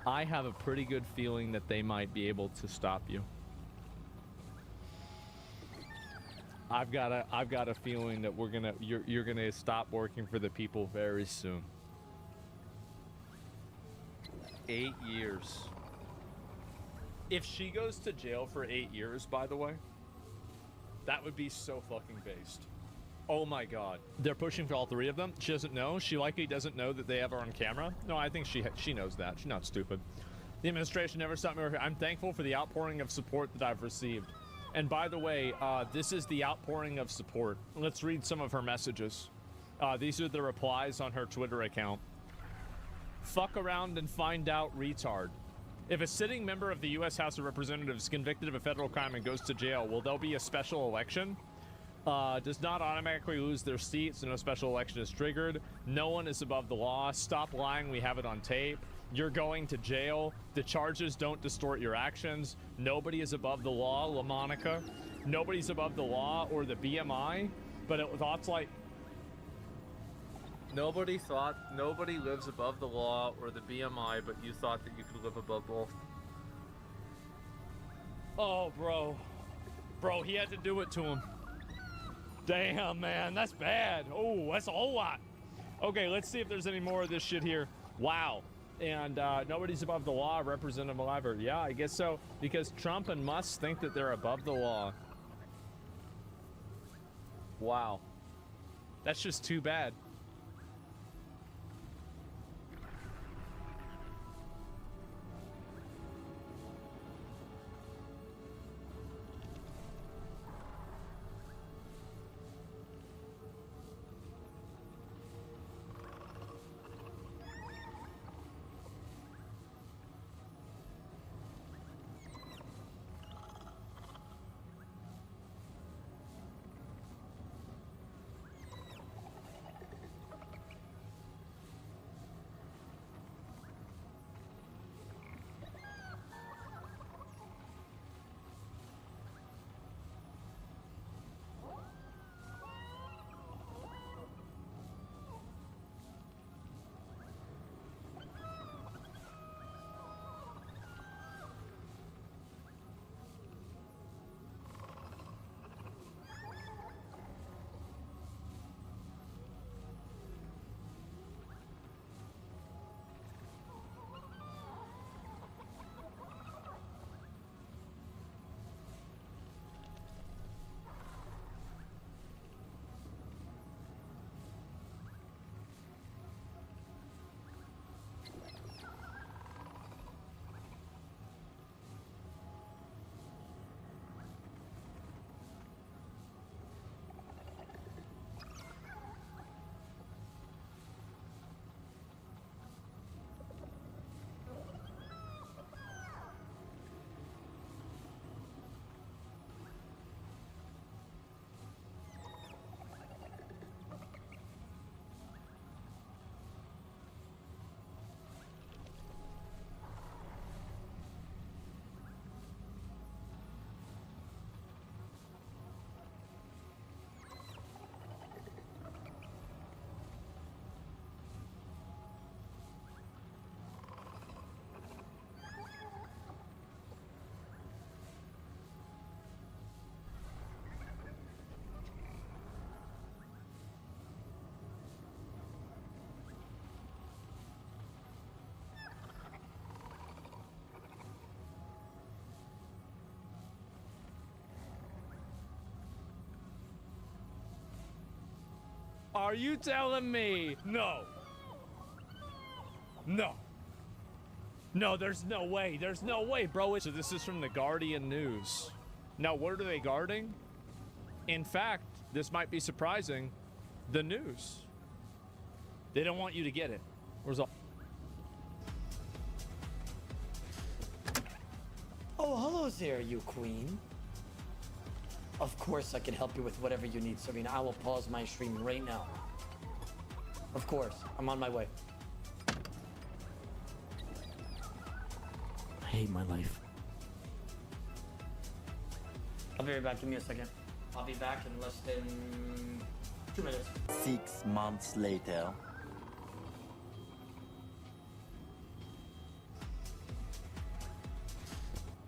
I have a pretty good feeling that they might be able to stop you. I've got a feeling that you're gonna stop working for the people very soon. 8 years. If she goes to jail for 8 years, by the way, that would be so fucking based. Oh my God. They're pushing for all three of them. She doesn't know. She likely doesn't know that they have her on camera. No, I think she knows that. She's not stupid. The administration never stopped me working. I'm thankful for the outpouring of support that I've received. And by the way, this is the outpouring of support. Let's read some of her messages. These are the replies on her Twitter account. Fuck around and find out, retard. If a sitting member of the U.S. House of Representatives is convicted of a federal crime and goes to jail, will there be a special election? Does not automatically lose their seat, so no special election is triggered. No one is above the law. Stop lying, we have it on tape. You're going to jail. The charges don't distort your actions. Nobody is above the law, LaMonica. Nobody's above the law or the BMI. But thoughts like nobody lives above the law or the BMI, but you thought that you could live above both. Oh, bro, he had to do it to him. Damn, man, that's bad. Oh, that's a whole lot. Okay, let's see if there's any more of this shit here. Wow. And nobody's above the law, Representative Oliver. Yeah, I guess so, because Trump and Musk think that they're above the law. Wow. That's just too bad. Are you telling me? No. No. No, there's no way. There's no way, bro. So this is from the Guardian News. Now, what are they guarding? In fact, this might be surprising. The news. They don't want you to get it. Where's all? Oh, hello there, you queen. Of course I can help you with whatever you need, Serena. I will pause my stream right now. Of course, I'm on my way. I hate my life. I'll be right back. Give me a second. I'll be back in less than 2 minutes. 6 months later.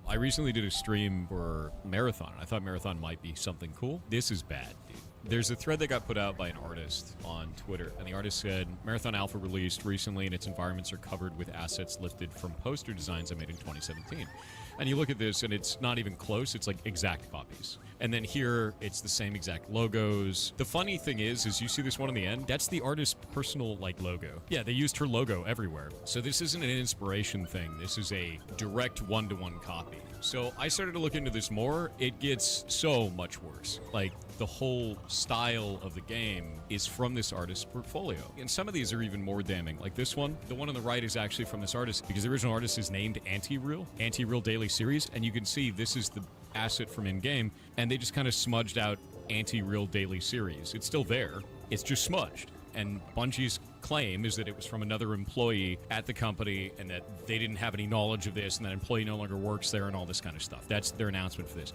I recently did a stream for Marathon. I thought Marathon might be something cool. This is bad, dude. There's a thread that got put out by an artist on Twitter, and the artist said, Marathon Alpha released recently and its environments are covered with assets lifted from poster designs I made in 2017. And you look at this and it's not even close, it's like exact copies. And then here, it's the same exact logos. The funny thing is you see this one on the end, that's the artist's personal like logo. Yeah, they used her logo everywhere. So this isn't an inspiration thing, this is a direct one-to-one copy. So I started to look into this more, it gets so much worse. Like, the whole style of the game is from this artist's portfolio. And some of these are even more damning. Like this one, the one on the right is actually from this artist because the original artist is named Anti-Real Daily Series, and you can see this is the asset from in-game, and they just kind of smudged out Anti-Real Daily Series. It's still there, it's just smudged. And Bungie's claim is that it was from another employee at the company and that they didn't have any knowledge of this and that employee no longer works there and all this kind of stuff. That's their announcement for this.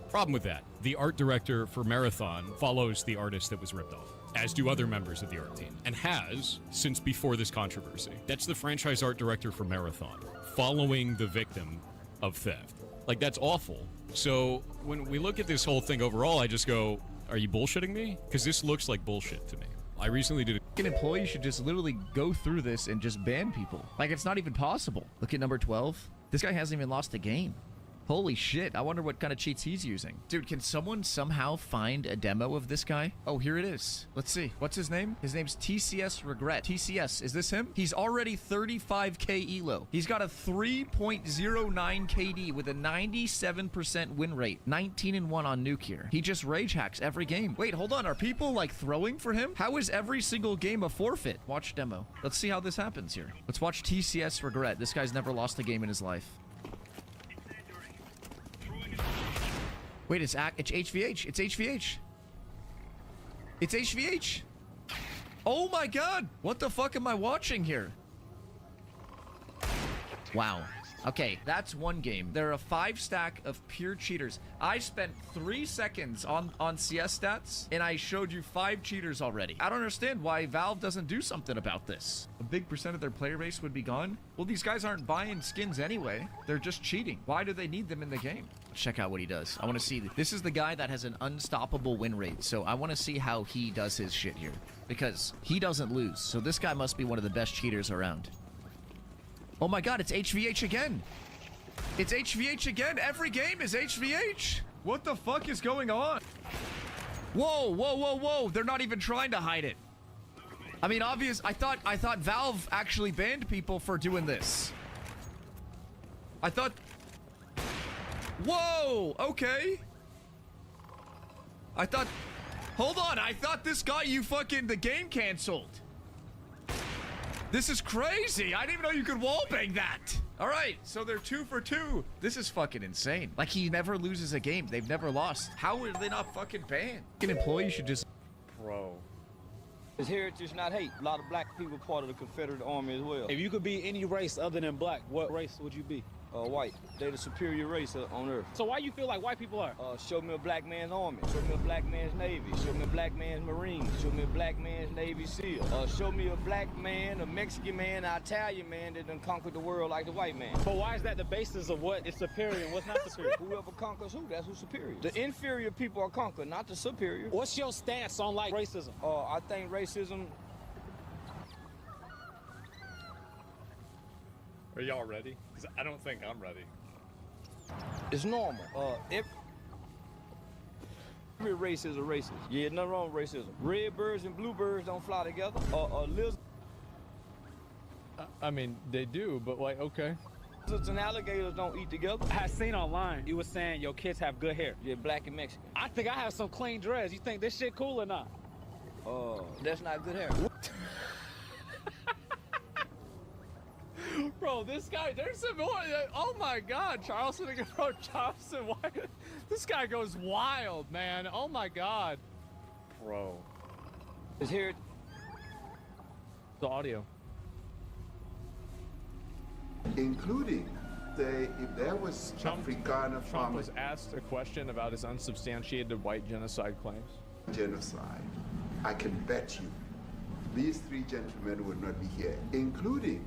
Problem with that, the art director for Marathon follows the artist that was ripped off, as do other members of the art team, and has since before this controversy. That's the franchise art director for Marathon, following the victim of theft. Like, that's awful. So when we look at this whole thing overall, I just go, are you bullshitting me? Because this looks like bullshit to me. I recently did an employee should just literally go through this and just ban people. Like, it's not even possible. Look at number 12. This guy hasn't even lost a game. Holy shit, I wonder what kind of cheats he's using. Dude, can someone somehow find a demo of this guy? Oh, here it is. Let's see. What's his name? His name's TCS Regret. TCS, is this him? He's already 35k elo. He's got a 3.09 KD with a 97% win rate. 19-1 on Nuke here. He just rage hacks every game. Wait, hold on. Are people like throwing for him? How is every single game a forfeit? Watch demo. Let's see how this happens here. Let's watch TCS Regret. This guy's never lost a game in his life. Wait, it's HVH. It's HVH. It's HVH. Oh my god. What the fuck am I watching here? Wow. Okay, that's one game. There are a 5-stack of pure cheaters. I spent 3 seconds on CS stats, and I showed you 5 cheaters already. I don't understand why Valve doesn't do something about this. A big percent of their player base would be gone. Well, these guys aren't buying skins anyway. They're just cheating. Why do they need them in the game? Check out what he does. I want to see. This is the guy that has an unstoppable win rate, so I want to see how he does his shit here. Because he doesn't lose, so this guy must be one of the best cheaters around. Oh my god, it's HVH again. It's HVH again. Every game is HVH. What the fuck is going on? Whoa, whoa, whoa, whoa. They're not even trying to hide it. I mean, obvious. I thought Valve actually banned people for doing this. I thought... Whoa, okay. I thought... Hold on, I thought this got you fucking the game canceled. This is crazy. I didn't even know you could wallbang that. All right, so they're 2 for 2. This is fucking insane. Like, he never loses a game. They've never lost. How are they not fucking banned? An employee should just... Bro. It's heritage, not hate. A lot of black people part of the Confederate Army as well. If you could be any race other than black, what race would you be? White. They're the superior race on Earth. So why you feel like white people are? Show me a black man's army. Show me a black man's navy. Show me a black man's marine. Show me a black man's Navy SEAL. Show me a black man, a Mexican man, an Italian man that done conquered the world like the white man. But why is that the basis of what is superior and what's not superior? Whoever conquers who, that's who's superior. The inferior people are conquered, not the superior. What's your stance on, like, racism? I think racism... Are y'all ready? Because I don't think I'm ready. It's normal. Every race is a racist. Yeah, nothing wrong with racism. Red birds and blue birds don't fly together. I mean, they do, but like, okay. Lizards and alligators don't eat together. I seen online, you were saying your kids have good hair. Yeah, black and Mexican. I think I have some clean dreads. You think this shit cool or not? That's not good hair. Bro, this guy, there's some more. Oh my God, Charleston, bro, Charleston, why? This guy goes wild, man. Oh my God. Bro. Is here the audio. Including if there was Afrikaner Trump was asked a question about his unsubstantiated white genocide claims. Genocide. I can bet you these three gentlemen would not be here, including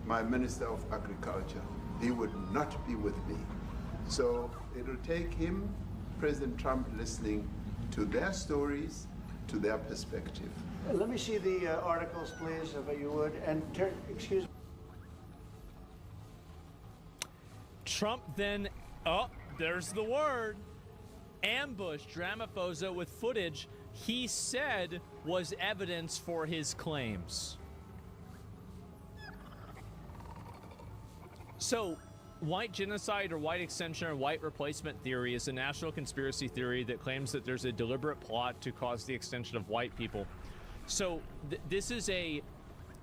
my Minister of Agriculture. He would not be with me. So it'll take him, President Trump, listening to their stories, to their perspective. Let me see the articles, please, if you would, and excuse me. Trump then, there's the word, ambushed Ramaphosa with footage he said was evidence for his claims. So, white genocide or white extension or white replacement theory is a national conspiracy theory that claims that there's a deliberate plot to cause the extension of white people. So, this is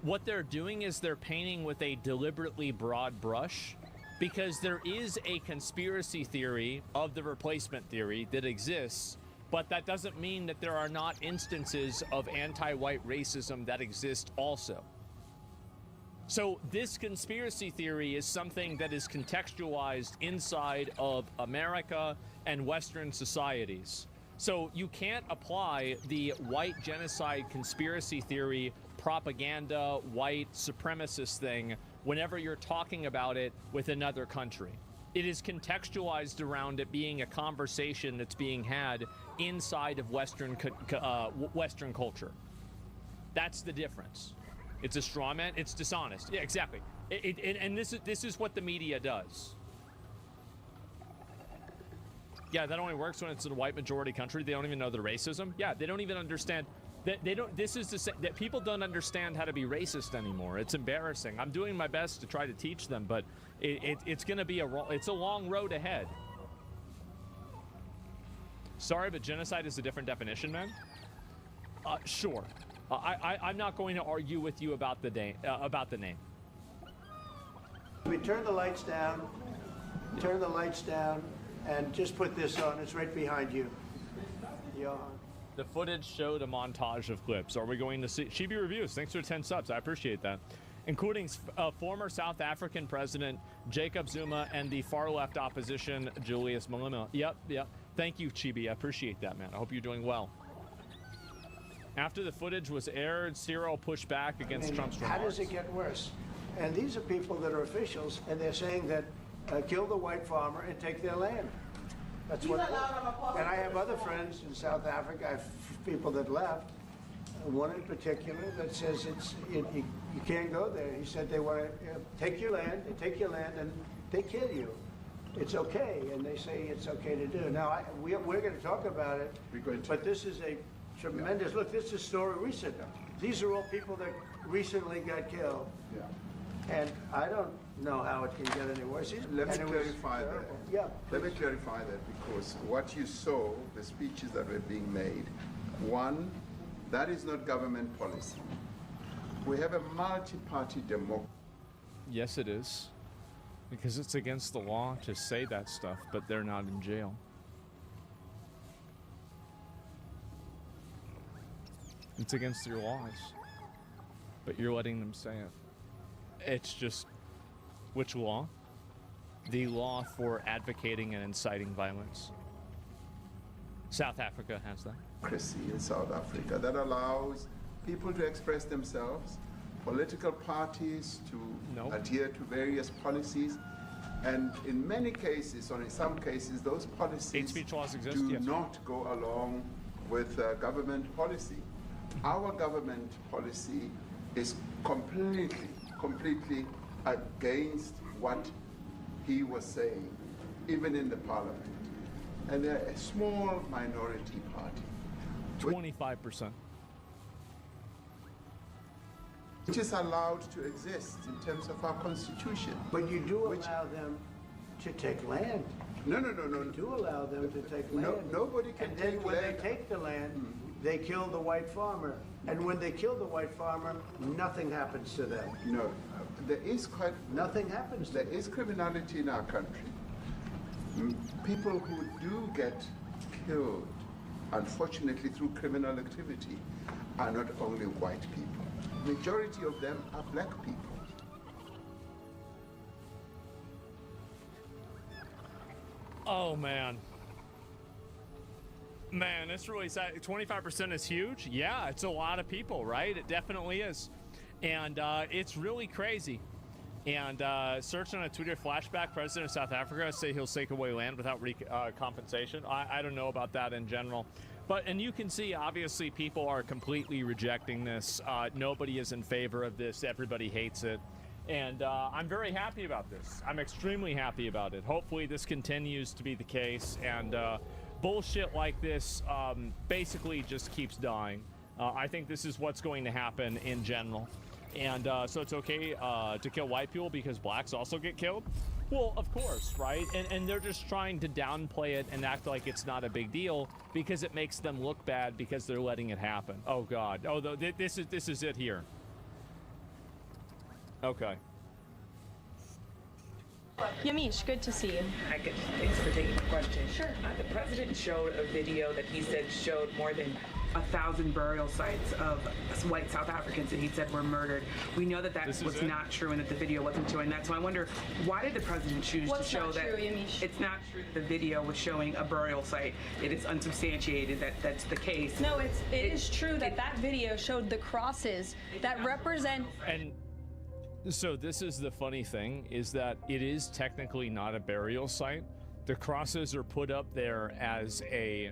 what they're doing is they're painting with a deliberately broad brush, because there is a conspiracy theory of the replacement theory that exists, but that doesn't mean that there are not instances of anti-white racism that exist also. So this conspiracy theory is something that is contextualized inside of America and Western societies. So you can't apply the white genocide conspiracy theory propaganda, white supremacist thing whenever you're talking about it with another country. It is contextualized around it being a conversation that's being had inside of Western culture. That's the difference. It's a straw man. It's dishonest. Yeah, exactly. And this is what the media does. Yeah, that only works when it's in a white majority country. They don't even know the racism. Yeah, they don't even understand that they don't. This is to say that people don't understand how to be racist anymore. It's embarrassing. I'm doing my best to try to teach them, but it's going to be it's a long road ahead. Sorry, but genocide is a different definition, man. Sure. I'm not going to argue with you about the name. We turn the lights down. Turn the lights down, and just put this on. It's right behind you. Johan. The footage showed a montage of clips. Are we going to see Chibi Reviews? Thanks for 10 subs. I appreciate that. Including former South African President Jacob Zuma and the far-left opposition Julius Malema. Yep. Thank you, Chibi. I appreciate that, man. I hope you're doing well. After the footage was aired, Cyril pushed back against Trump's remarks. How does it get worse? And these are people that are officials, and they're saying that kill the white farmer and take their land. That's what. And I have other friends in South Africa. I have people that left. One in particular that says you can't go there. He said they want to take your land. They take your land and they kill you. It's okay, and they say it's okay to do. Now we're going to talk about it. But this is a tremendous look. This is a story recent. These are all people that recently got killed. Yeah. And I don't know how it can get any worse. Let me clarify that. Yeah. Let me clarify that, because what you saw, the speeches that were being made, one, that is not government policy. We have a multi-party democracy. Yes, it is. Because it's against the law to say that stuff, but they're not in jail. It's against your laws, but you're letting them say it. It's just, which law? The law for advocating and inciting violence. South Africa has that. Democracy in South Africa that allows people to express themselves, political parties to adhere to various policies, and in many cases, or in some cases, those policies hate speech laws exist, do not go along with government policy. Our government policy is completely against what he was saying, even in the parliament. and they're a small minority party. 25%. Which is allowed to exist in terms of our constitution. But you do allow them to take land. No. You do allow them to take land. Nobody can and then take when land. they take the land, they kill the white farmer. And when they kill the white farmer, nothing happens to them. No, there is nothing happens to them. There is criminality in our country. People who do get killed, unfortunately through criminal activity, are not only white people. Majority of them are black people. Oh, man. Man, it's really sad. 25% is huge. Yeah, it's a lot of people, right? It definitely is. And it's really crazy. And search on a Twitter flashback, President of South Africa say he'll take away land without compensation. I don't know about that in general. And you can see, obviously, people are completely rejecting this. Nobody is in favor of this. Everybody hates it. And I'm very happy about this. I'm extremely happy about it. Hopefully this continues to be the case. And bullshit like this basically just keeps dying. I think this is what's going to happen in general. And so it's okay to kill white people because blacks also get killed? Well, of course, right? And they're just trying to downplay it and act like it's not a big deal because it makes them look bad because they're letting it happen. Oh, God. Oh, this is it here. Okay. Yamiche, good to see you. Hi, good. Thanks for taking the question. Sure. The president showed a video that he said showed more than 1,000 burial sites of white South Africans that he said were murdered. We know that was not true and that the video wasn't showing that. So I wonder, why did the president choose to show that? It's not true that the video was showing a burial site. It is unsubstantiated that that's the case. No, it is true that video showed the crosses that represent. And so this is the funny thing, is that it is technically not a burial site. The crosses are put up there as a,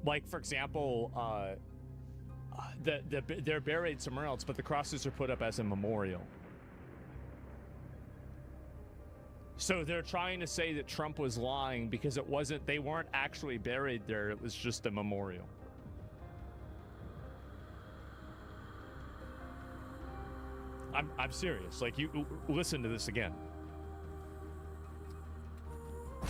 like, for example, they're buried somewhere else, but the crosses are put up as a memorial. So they're trying to say that Trump was lying because they weren't actually buried there. It was just a memorial. I'm serious. Like, you listen to this again.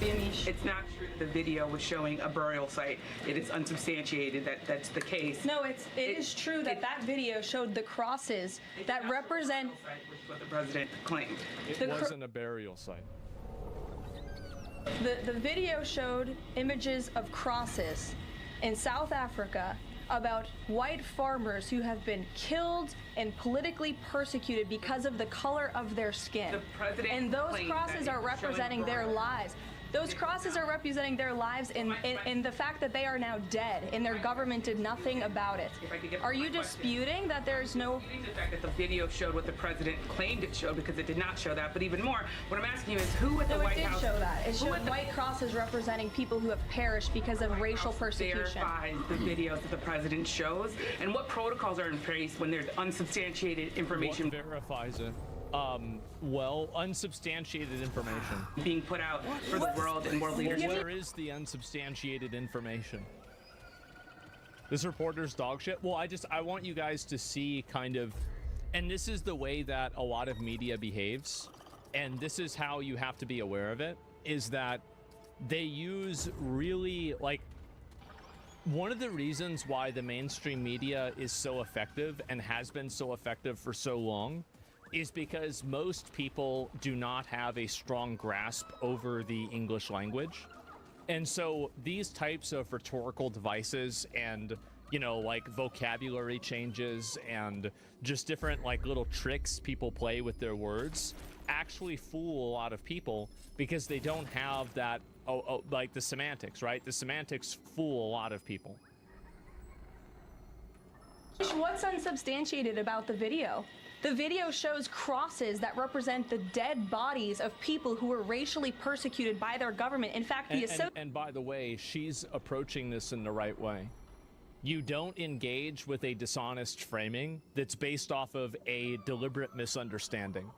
It's not true that the video was showing a burial site. It is unsubstantiated that that's the case. No, it is true that video showed the crosses that represent. Which is what the president claimed. It wasn't a burial site. The video showed images of crosses in South Africa about white farmers who have been killed and politically persecuted because of the color of their skin. And those crosses are representing their lives. Those crosses are representing their lives in the fact that they are now dead and their government did nothing about it. Are you disputing that there's no... The fact that the video showed what the president claimed it showed, because it did not show that. But even more, what I'm asking you is who at the White House... No, it did show that. It showed white crosses representing people who have perished because of racial persecution. Verifies the videos that the president shows, and what protocols are in place when there's unsubstantiated information? What verifies it? Well, unsubstantiated information being put out for the world and world leaders. Where is the unsubstantiated information? This reporter's dog shit. Well, I want you guys to see kind of, and this is the way that a lot of media behaves, and this is how you have to be aware of it, is that they use really, like, one of the reasons why the mainstream media is so effective and has been so effective for so long is because most people do not have a strong grasp over the English language. And so these types of rhetorical devices and, you know, like vocabulary changes and just different like little tricks people play with their words actually fool a lot of people because they don't have that, like the semantics, right? The semantics fool a lot of people. What's unsubstantiated about the video? The video shows crosses that represent the dead bodies of people who were racially persecuted by their government. In fact, and by the way, she's approaching this in the right way. You don't engage with a dishonest framing that's based off of a deliberate misunderstanding.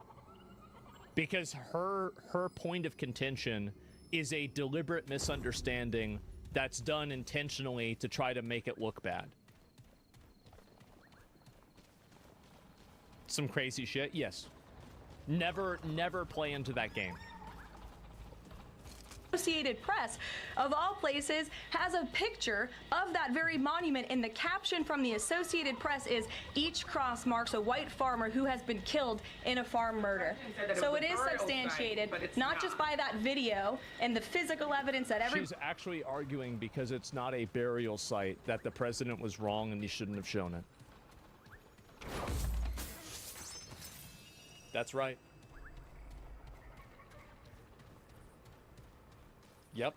Because her point of contention is a deliberate misunderstanding that's done intentionally to try to make it look bad. Some crazy shit, yes. Never play into that game. Associated Press, of all places, has a picture of that very monument, and the caption from the Associated Press is, "Each cross marks a white farmer who has been killed in a farm murder." So it is substantiated, not just by that video and the physical evidence that She's actually arguing because it's not a burial site that the president was wrong and he shouldn't have shown it. That's right. Yep.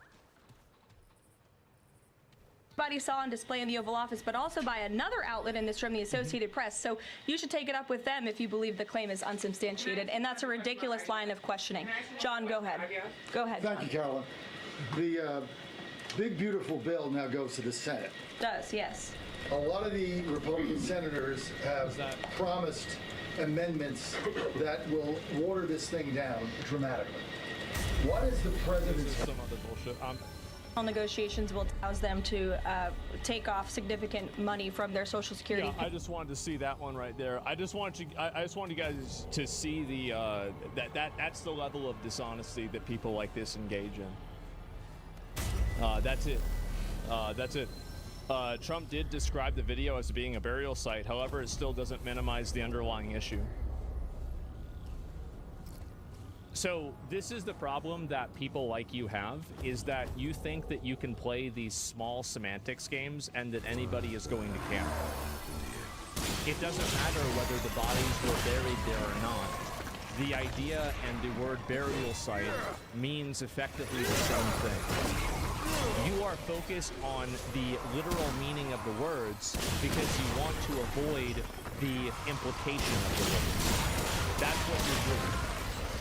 Everybody saw on display in the Oval Office, but also by another outlet in this room, the Associated Press. So you should take it up with them if you believe the claim is unsubstantiated, and that's a ridiculous line of questioning. John, go ahead. Go ahead. Thank you, Carolyn. The big, beautiful bill now goes to the Senate. Does, yes. A lot of the Republican senators have promised amendments that will water this thing down dramatically. What is the president's... Some other bullshit. Negotiations will allow them to take off significant money from their Social Security. Yeah, I just wanted to see that one right there. I just wanted you guys to see the that's the level of dishonesty that people like this engage in. That's it. That's it. Trump did describe the video as being a burial site. However, it still doesn't minimize the underlying issue. So this is the problem that people like you have, is that you think that you can play these small semantics games and that anybody is going to care. It doesn't matter whether the bodies were buried there or not. The idea and the word burial site means effectively the same thing. You are focused on the literal meaning of the words because you want to avoid the implication of the words. That's what you're doing.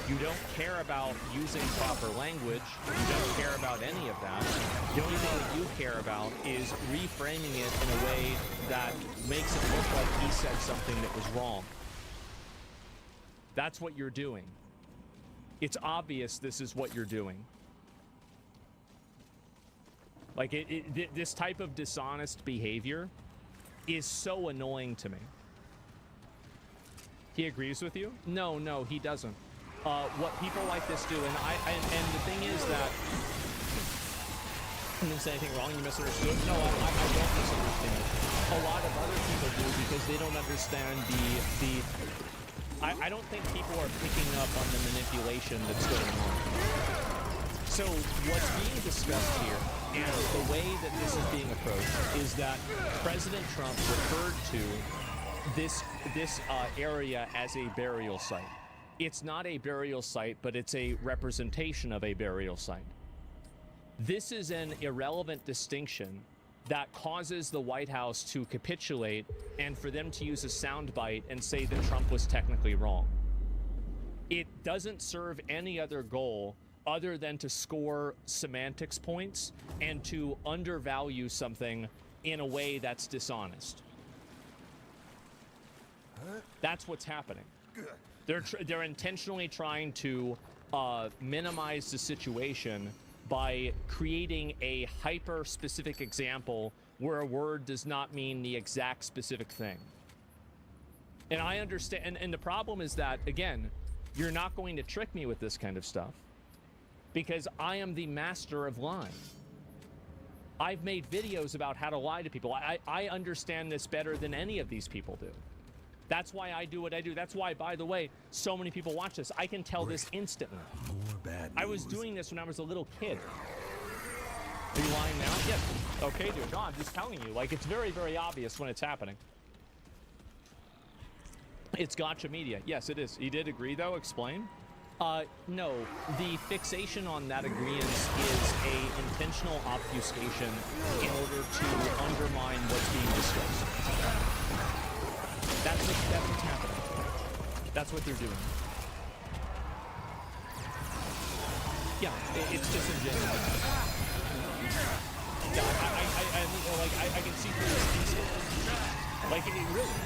You don't care about using proper language. You don't care about any of that. The only thing that you care about is reframing it in a way that makes it look like he said something that was wrong. That's what you're doing. It's obvious this is what you're doing. Like, this type of dishonest behavior is so annoying to me. He agrees with you? No, he doesn't. What people like this do, and the thing is that I didn't say anything wrong. You misunderstood. No, I don't misunderstand. A lot of other people do because they don't understand I don't think people are picking up on the manipulation that's going on. So what's being discussed here, and the way that this is being approached, is that President Trump referred to this area as a burial site. It's not a burial site, but it's a representation of a burial site. This is an irrelevant distinction that causes the White House to capitulate and for them to use a soundbite and say that Trump was technically wrong. It doesn't serve any other goal other than to score semantics points and to undervalue something in a way that's dishonest. That's what's happening. They're intentionally trying to minimize the situation by creating a hyper-specific example where a word does not mean the exact specific thing. And I understand, and the problem is that, again, you're not going to trick me with this kind of stuff because I am the master of lying. I've made videos about how to lie to people. I understand this better than any of these people do. That's why I do what I do. That's why, by the way, so many people watch this. I can tell this instantly. More bad news. I was doing this when I was a little kid. Are you lying now? Yes. Okay, dude. No, I'm just telling you. Like, it's very, very obvious when it's happening. It's gotcha media. Yes, it is. He did agree, though. Explain. No. The fixation on that agreement is a intentional obfuscation in order to undermine what's being discussed. That's what's happening. That's what they're doing. Yeah, it's disingenuous. Yeah, I can see through this. Like, it really.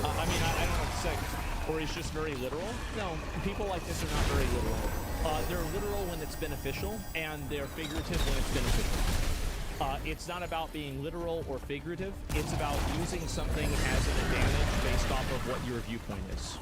I mean, I don't know what to say. or is just very literal. No, people like this are not very literal. They're literal when it's beneficial, and they're figurative when it's beneficial. It's not about being literal or figurative. It's about using something as an advantage based off of what your viewpoint is.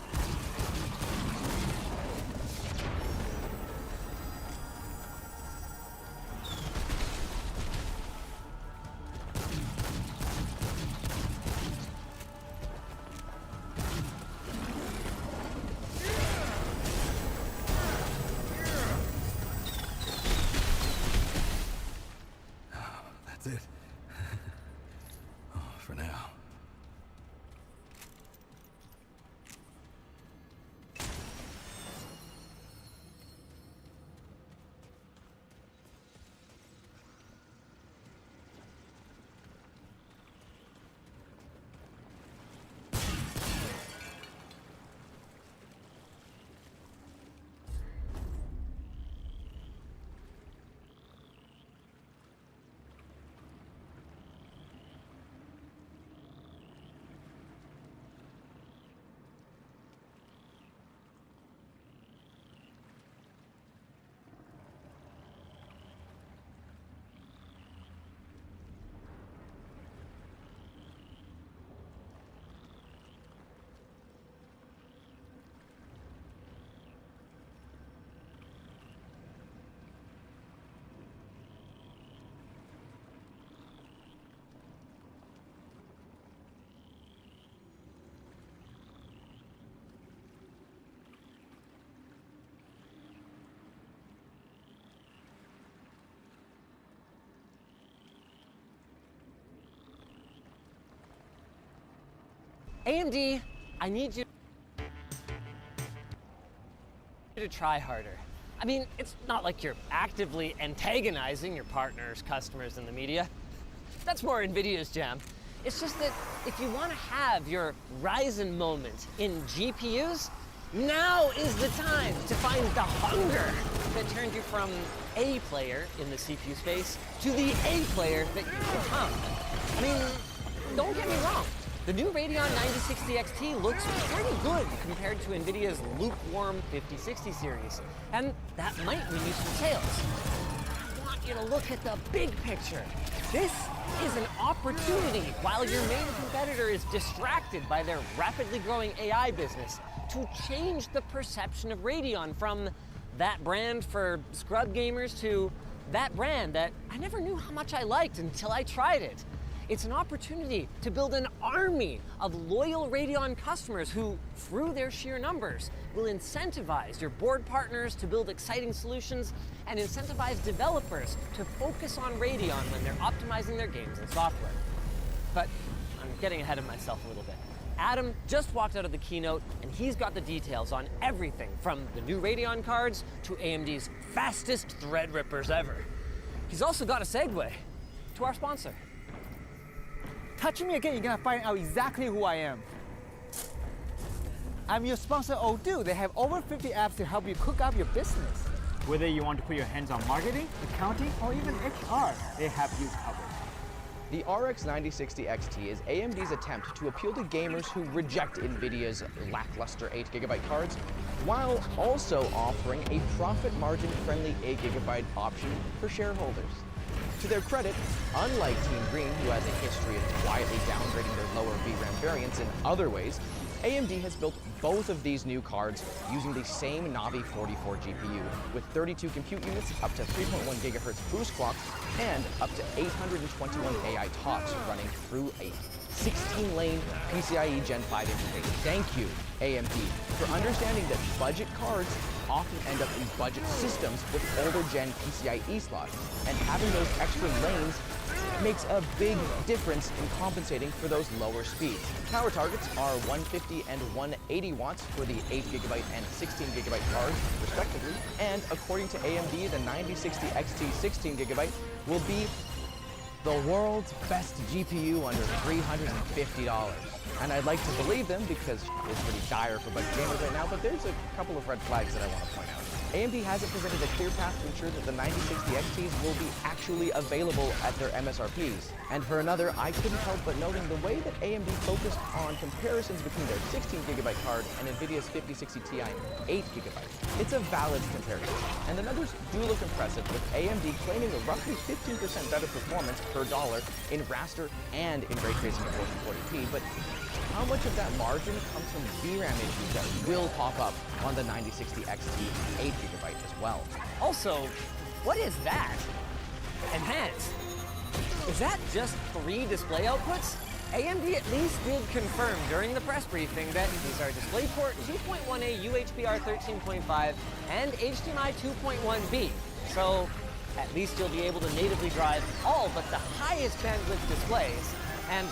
That's it. For now. AMD, I need you to try harder. I mean, it's not like you're actively antagonizing your partners, customers, and the media. That's more NVIDIA's jam. It's just that if you want to have your Ryzen moment in GPUs, now is the time to find the hunger that turned you from a player in the CPU space to the A player that you become. I mean, don't get me wrong. The new Radeon 9060 XT looks pretty good compared to NVIDIA's lukewarm 5060 series, and that might win you some sales. I want you to look at the big picture. This is an opportunity while your main competitor is distracted by their rapidly growing AI business to change the perception of Radeon from that brand for scrub gamers to that brand that I never knew how much I liked until I tried it. It's an opportunity to build an army of loyal Radeon customers who, through their sheer numbers, will incentivize your board partners to build exciting solutions and incentivize developers to focus on Radeon when they're optimizing their games and software. But I'm getting ahead of myself a little bit. Adam just walked out of the keynote, and he's got the details on everything from the new Radeon cards to AMD's fastest Threadrippers ever. He's also got a segue to our sponsor. Touching me again, you're gonna find out exactly who I am. I'm your sponsor, Odoo. They have over 50 apps to help you cook up your business. Whether you want to put your hands on marketing, accounting, or even HR, they have you covered. The RX 9060 XT is AMD's attempt to appeal to gamers who reject NVIDIA's lackluster 8GB cards, while also offering a profit margin-friendly 8GB option for shareholders. To their credit, unlike Team Green, who has a history of quietly downgrading their lower VRAM variants in other ways, AMD has built both of these new cards using the same Navi 44 GPU, with 32 compute units, up to 3.1 GHz boost clocks, and up to 821 AI TOPS running through a 16-lane PCIe Gen 5 interface. Thank you, AMD, for understanding that budget cards often end up in budget systems with older gen PCIe slots, and having those extra lanes makes a big difference in compensating for those lower speeds. Power targets are 150 and 180 watts for the 8GB and 16GB cards, respectively, and according to AMD, the 9060 XT 16GB will be the world's best GPU under $350. And I'd like to believe them because it's pretty dire for budget gamers right now, but there's a couple of red flags that I want to point out. AMD hasn't presented a clear path to ensure that the 9060 XTs will be actually available at their MSRPs. And for another, I couldn't help but noting the way that AMD focused on comparisons between their 16GB card and NVIDIA's 5060 Ti 8GB. It's a valid comparison, and the numbers do look impressive, with AMD claiming a roughly 15% better performance per dollar in raster and in ray tracing at 1440p, but how much of that margin comes from VRAM issues that will pop up on the 9060 XT 8GB as well? Also, what is that? Enhanced. Is that just 3 display outputs? AMD at least did confirm during the press briefing that these are DisplayPort 2.1a UHBR 13.5 and HDMI 2.1b. So at least you'll be able to natively drive all but the highest bandwidth displays. And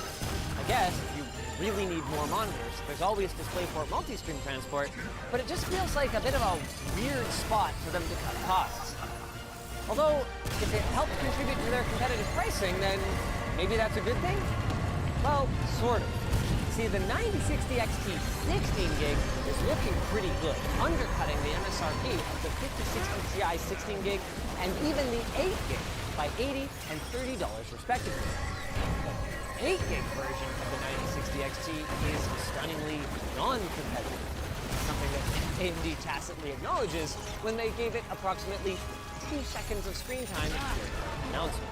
I guess if you really need more monitors, there's always DisplayPort multi-stream transport, but it just feels like a bit of a weird spot for them to cut costs. Although, if it helps contribute to their competitive pricing, then maybe that's a good thing? Well, sort of. See, the 9060 XT 16GB is looking pretty good, undercutting the MSRP of the 5060 Ti 16GB and even the 8GB by $80 and $30 respectively. The 8GB version of the 9060 XT is stunningly non-competitive, something that AMD tacitly acknowledges when they gave it approximately 2 seconds of screen time in the announcement.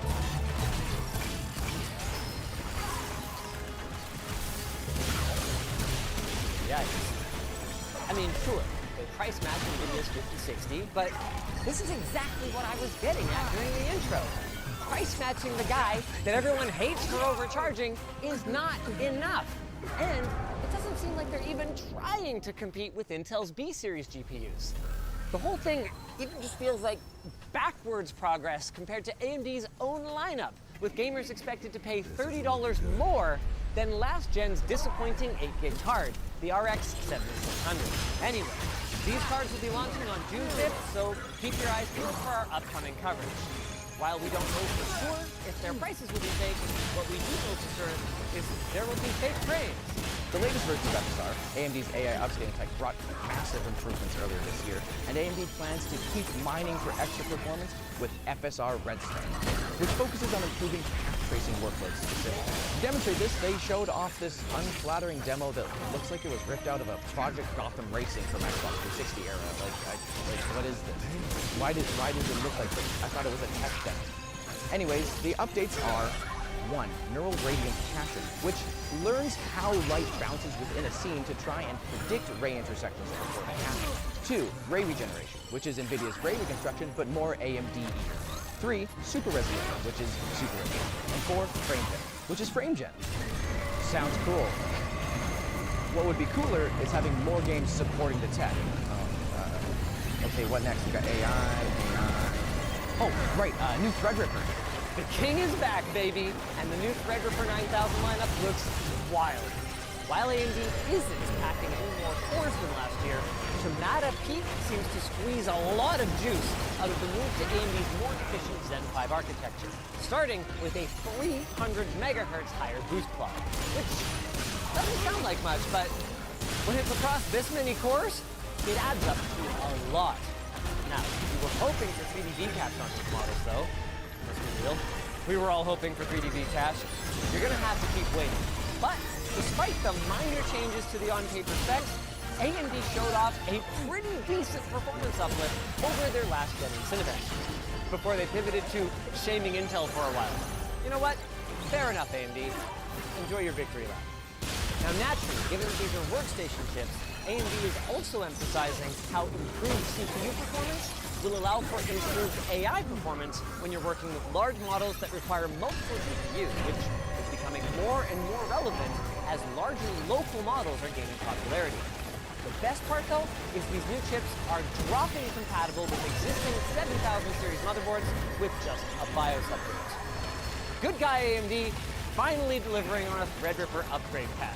Yeah, I mean, sure, they price match NVIDIA's 5060, but this is exactly what I was getting at during the intro. Price matching the guy that everyone hates for overcharging is not enough. And it doesn't seem like they're even trying to compete with Intel's B-series GPUs. The whole thing even just feels like backwards progress compared to AMD's own lineup, with gamers expected to pay $30 more than last gen's disappointing 8GB card, the RX 7600. Anyway, these cards will be launching on June 5th, so keep your eyes peeled for our upcoming coverage. While we don't know for sure if their prices will be fake, what we do know for sure is there will be fake frames. The latest version of FSR, AMD's AI upscaling tech, brought massive improvements earlier this year, and AMD plans to keep mining for extra performance with FSR Redstone, which focuses on improving path tracing workloads specifically. To demonstrate this, they showed off this unflattering demo that looks like it was ripped out of a Project Gotham Racing from Xbox 360 era. Like, what is this? Why does it look like this? I thought it was a tech demo. Anyways, the updates are: 1. Neural gradient caching, which learns how light bounces within a scene to try and predict ray intersections before they happen. 2. Ray regeneration, which is NVIDIA's ray reconstruction, but more AMD-y. 3. Super resolution, which is super resolution. And 4. Frame gen, which is frame gen. Sounds cool. What would be cooler is having more games supporting the tech. Okay, what next? We got AI. Oh, right, new Threadripper. The king is back, baby, and the new Threadripper 9000 lineup looks wild. While AMD isn't packing any more cores than last year, Tomata Peak seems to squeeze a lot of juice out of the move to AMD's more efficient Zen 5 architecture, starting with a 300 megahertz higher boost clock, which doesn't sound like much, but when it's across this many cores, it adds up to a lot. Now, we were hoping for 3D V-cache on these models, though. Let's be real. We were all hoping for 3D V-cache. You're gonna have to keep waiting. But despite the minor changes to the on-paper specs, AMD showed off a pretty decent performance uplift over their last gen Cinebench, before they pivoted to shaming Intel for a while. You know what? Fair enough, AMD. Enjoy your victory lap. Now naturally, given that these are workstation chips, AMD is also emphasizing how improved CPU performance will allow for improved AI performance when you're working with large models that require multiple GPUs, which is becoming more and more relevant as larger local models are gaining popularity. The best part, though, is these new chips are drop-in compatible with existing 7000 series motherboards with just a BIOS update. Good guy, AMD, finally delivering on a Threadripper upgrade path.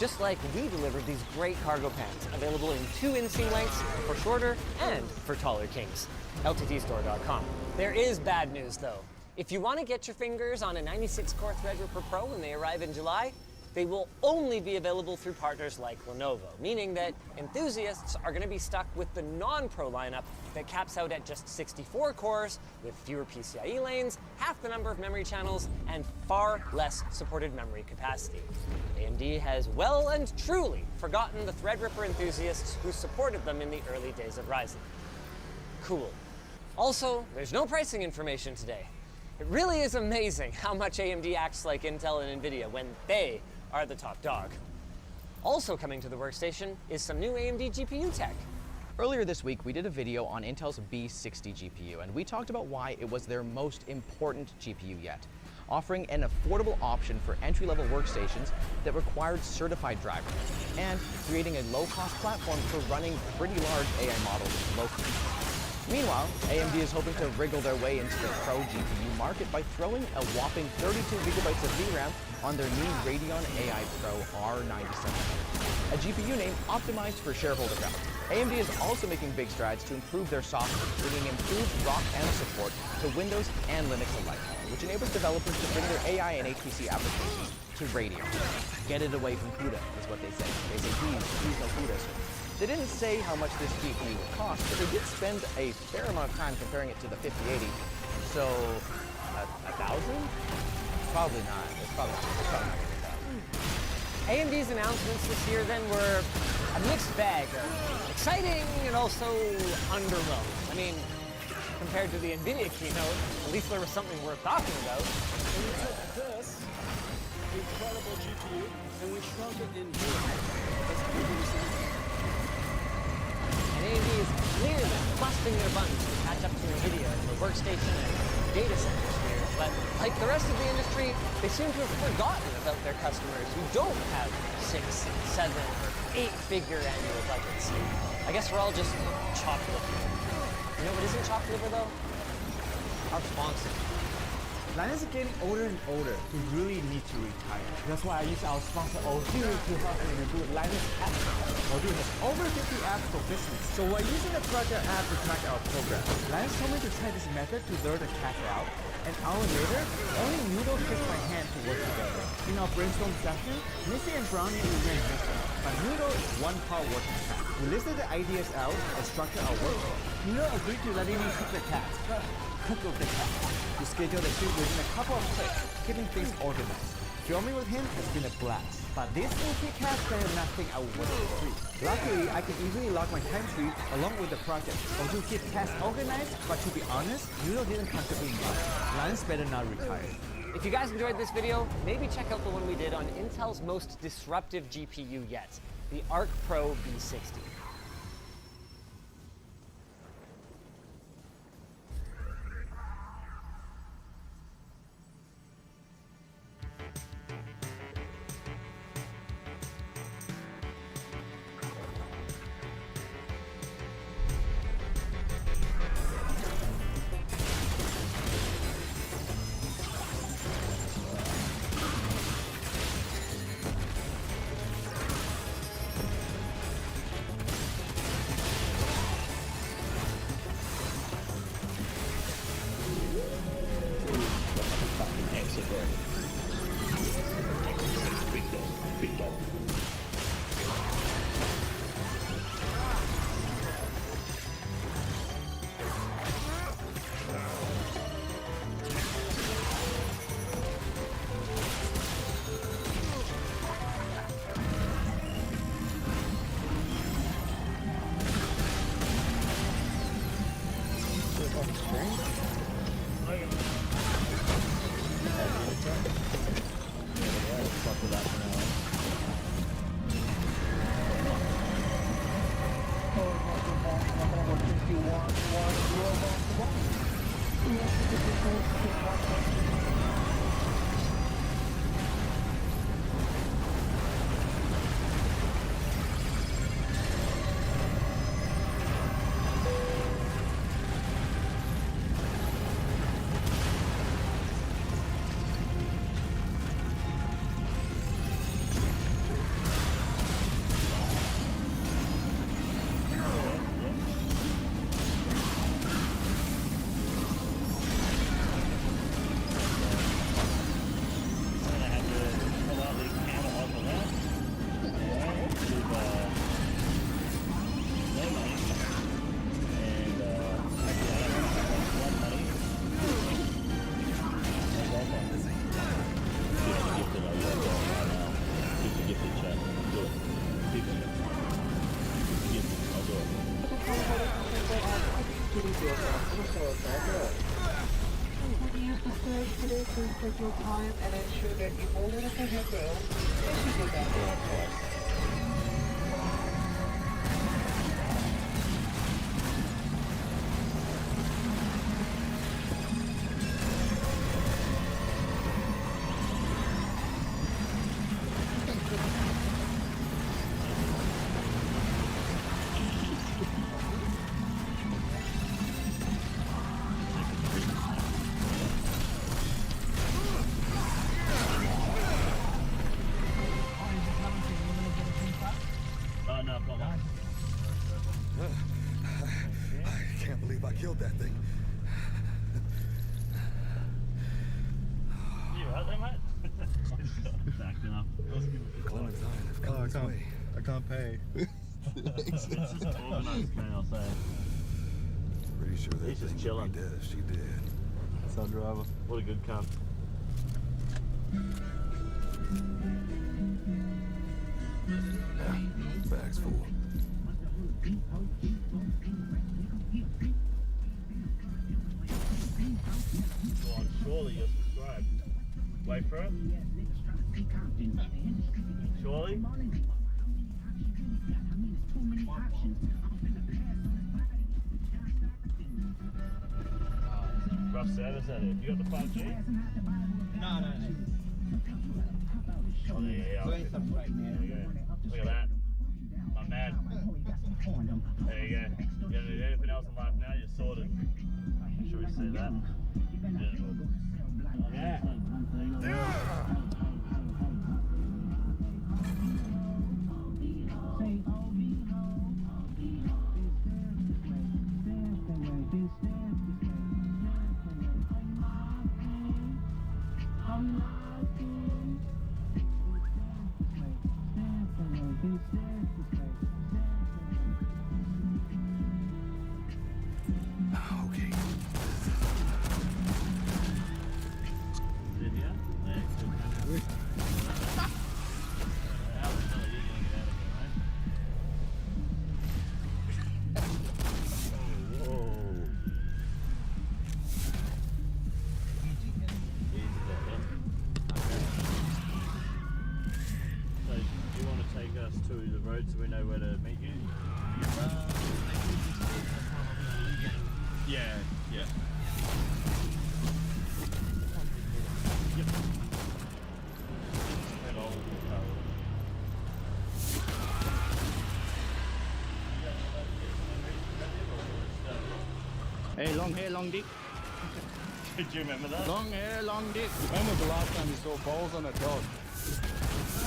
Just like we delivered these great cargo pants, available in 2 inseam lengths for shorter and for taller kings. LTTstore.com. There is bad news, though. If you want to get your fingers on a 96-core Threadripper Pro when they arrive in July, they will only be available through partners like Lenovo, meaning that enthusiasts are going to be stuck with the non-Pro lineup that caps out at just 64 cores, with fewer PCIe lanes, half the number of memory channels, and far less supported memory capacity. AMD has well and truly forgotten the Threadripper enthusiasts who supported them in the early days of Ryzen. Cool. Also, there's no pricing information today. It really is amazing how much AMD acts like Intel and Nvidia when they are the top dog. Also coming to the workstation is some new AMD GPU tech. Earlier this week, we did a video on Intel's B60 GPU, and we talked about why it was their most important GPU yet, offering an affordable option for entry-level workstations that required certified drivers, and creating a low-cost platform for running pretty large AI models locally. Meanwhile, AMD is hoping to wriggle their way into the Pro GPU market by throwing a whopping 32 gigabytes of VRAM on their new Radeon AI Pro R9700, a GPU name optimized for shareholder value. AMD is also making big strides to improve their software, bringing improved ROCm support to Windows and Linux alike, which enables developers to bring their AI and HPC applications to Radeon. Get it away from CUDA, is what they say. They say, please no CUDA. They didn't say how much this GPU would cost, but they did spend a fair amount of time comparing it to the 5080. So, $1,000? Probably not. It's probably not AMD's announcements this year then were a mixed bag of exciting and also underwhelming. I mean, compared to the NVIDIA keynote, at least there was something worth talking about. And we took this incredible GPU and we shrunk it in here. And AMD is clearly busting their buttons to catch up to NVIDIA in the workstation and data center sphere. But like the rest of the industry, they seem to have forgotten about their customers who don't have 6, 7, or 8-figure annual budgets. I guess we're all just chopped liver. You know what isn't chopped liver though? Our sponsor. Linus is getting older and older. He really needs to retire. That's why I use our sponsor Odoo to help him do Linus apps. Odoo has over 50 apps for business. So we're using the Project app to track our progress. Linus told me to try this method to lure the cat out. An hour later, only Noodle takes my hand to work together. In our brainstorm session, Missy and Brownie remain missing, but Noodle is one part working cat. We listed the ideas out and structured our workflow. Noodle agreed to letting me cook the cat. Cook with the cat. We scheduled the shoot within a couple of clicks, keeping things organized. Filming with him has been a blast, but this goofy cat said nothing I wouldn't agree. Luckily, I can easily log my time sheet along with the project. Odoo keep tasks organized, but to be honest, Noodle didn't contribute much. Linus better not retire. If you guys enjoyed this video, maybe check out the one we did on Intel's most disruptive GPU yet, the Arc Pro B60. Would you use the surge today to take your time and ensure that you hold it for your girl and you get back there, of course. I can't believe I killed that thing. You right there, mate? Backed up. Clementine, I've come this way. I can't pay. It's just organised, man, I'll say. Pretty sure that He's just thing chilling. would be dead if she did. That's our driver. What a good cunt. Bag's full. Go on, surely you're subscribed. Wait for it. Surely? Rough service at it. You got the 5G? No. Oh, yeah. There you go. Look at that. My man. There you go. You don't need anything else in life now, you're sorted. Make sure we see that. Beautiful. Yeah. Okay. To the road so we know where to meet you? Yeah. Yep. Hey, long hair, long dick. Did you remember that? Long hair, long dick. When was the last time you saw balls on a dog?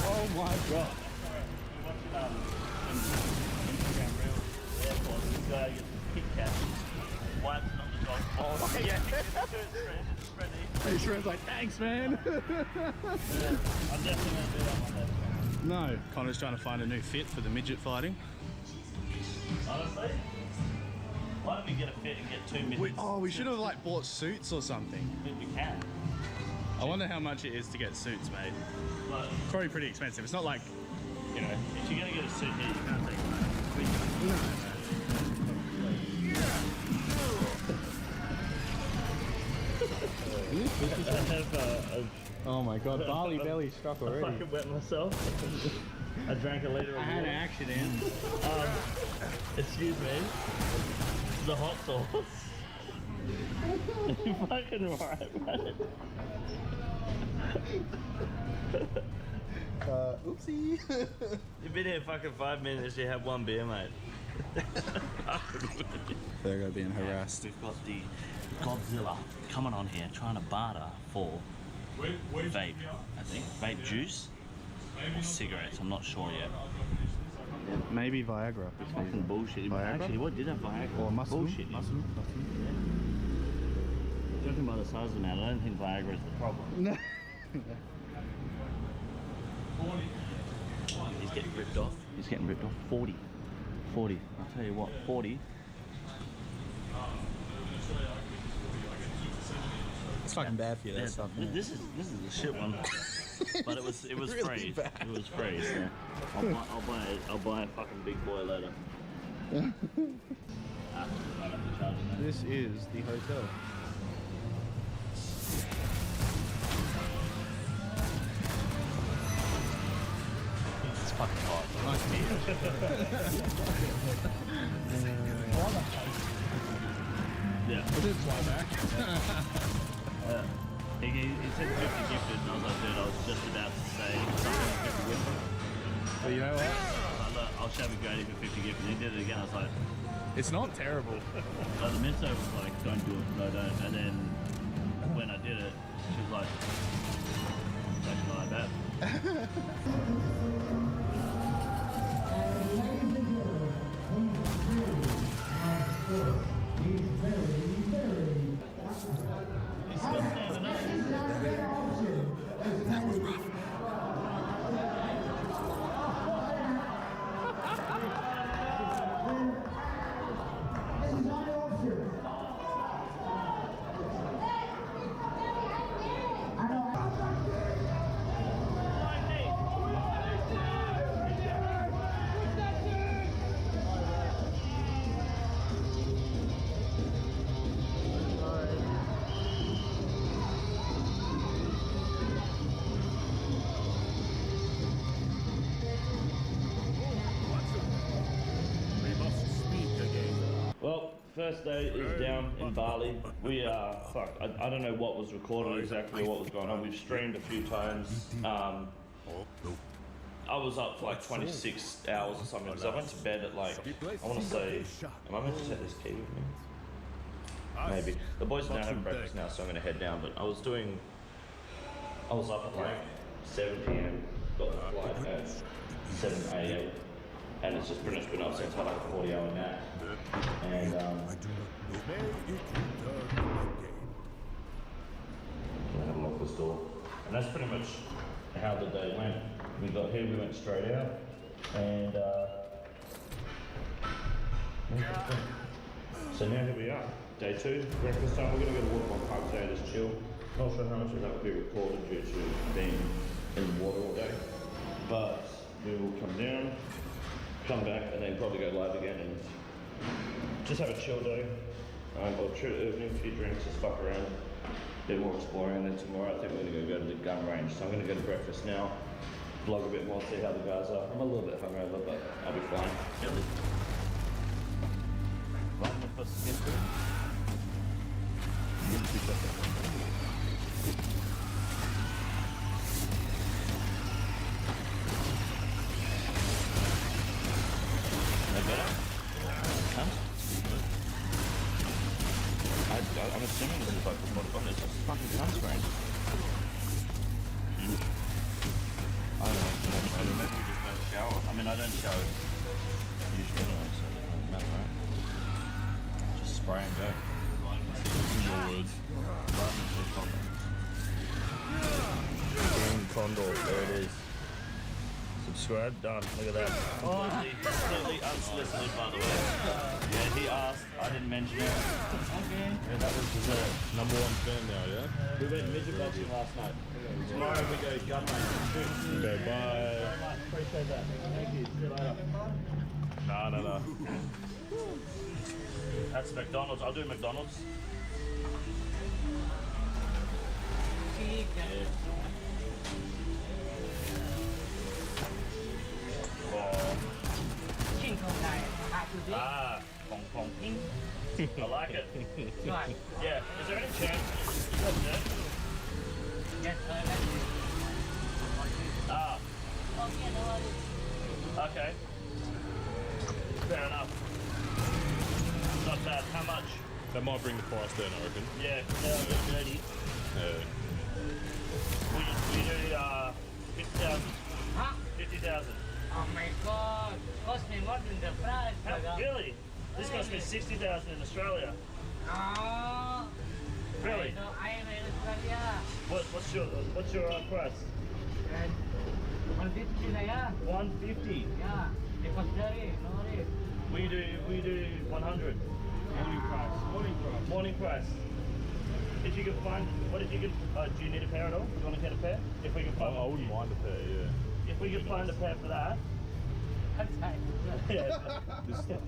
Oh my god. Instagram Reels. Yeah, well, this guy gets his Kit Kat, wipes it on the dog's balls. Oh, yeah. His friend's like, thanks, man. Yeah, I'm definitely going to do that one day. No, Connor's trying to find a new fit for the midget fighting. Honestly, why don't we get a fit and get 2 midgets? We should have like bought suits or something. We can. I wonder how much it is to get suits made. But Probably pretty expensive. It's not like, you know. if you're going to get a suit here, you can't take it. I have oh my god, barley belly struck I already. fucking wet myself. I drank a liter of water. I had an accident. Excuse me. The hot sauce. You fucking alright, mate. Oopsie. You've been here fucking 5 minutes, you had 1 beer, mate. They're being harassed. We've got the Godzilla coming on here trying to barter for vape, I think. Vape juice or cigarettes, I'm not sure yet. Maybe Viagra. It's fucking bullshit. Viagra? Actually, what did have Viagra? Or muscle. Bullshit. Judging by the size of the man, I don't think Viagra is the problem. No. He's getting ripped off. He's getting ripped off. 40. 40. I'll tell you what, 40. It's fucking bad for you, that stuff. This is the shit one. But it was really free. bad. It was free, so I'll buy a fucking big boy later. I don't have to charge him This is the hotel. It's fucking hot. Nice to meet you. Yeah. I did fly back. He said 50 gifted, and I was like, dude, I was just about to say something like 50 gifted. But you know what? I was like, look, I'll shove it great for 50 gifted. And he did it again. I was like, it's not terrible. Like the misso was like, don't do it, no, don't. And then when I did it, she was like, don't you like that? Well, first day is down in Bali. We are, I don't know what was recorded exactly or what was going on. We've streamed a few times. I was up for like 26 hours or something because I went to bed at like, I want to say, am I meant to take this key with me? Maybe. The boys are now having breakfast now, so I'm going to head down, but I was up at like 7 p.m, got the flight at 7 a.m. and it's just pretty much been up since I had like a 40-hour nap. And I have to lock this door. And that's pretty much how the day went. We got here, we went straight out, and so now here we are, day 2, breakfast time. We're gonna go to Waterfront Park today, just chill. Not sure how much of that will be recorded due to being in the water all day, but we will come down, come back, and then probably go live again and just have a chill day. Or chill evening, a few drinks, just fuck around, a bit more exploring, and then tomorrow I think we're gonna go to the gun range. So I'm gonna go to breakfast now, vlog a bit more, see how the guys are. I'm a little bit hungover, but I'll be fine. Run the first skipper. I'm assuming this is like the bottom one. It's just fucking sunscreen. I don't know. Maybe we just don't shower. I mean, I don't shower usually anyway, so it doesn't matter, right? Just spray and go. In your words. Green Condor, there it is. Subscribe, done. Look at that. Completely unsolicited, by the way. Yeah, he asked. I didn't mention it. Okay. Yeah, that was dessert. #1 fan now, yeah? We went midget boxing last night. Tomorrow we go gun range. Okay, bye. Appreciate that. Thank you. See you later. No. That's McDonald's. I'll do McDonald's. Yeah. Pong pong ping. I like it. Yeah. Is there any chance you got that? Yes, okay. Fair enough. Not bad. How much? That might bring the price down, I reckon. Yeah, they're dirty. We do 50,000. Huh? 50,000. Oh my god, cost me more than the price. Really? This cost me 60,000 in Australia. Oh. Really? No, I am in Australia. What's your price? 150 na yeah. 150. Yeah. It was dirty, no worries. We do 100. Morning price. If you can find, do you need a pair at all? Do you want to get a pair? If we can find I wouldn't mind a pair, yeah. If we can find a pair for that,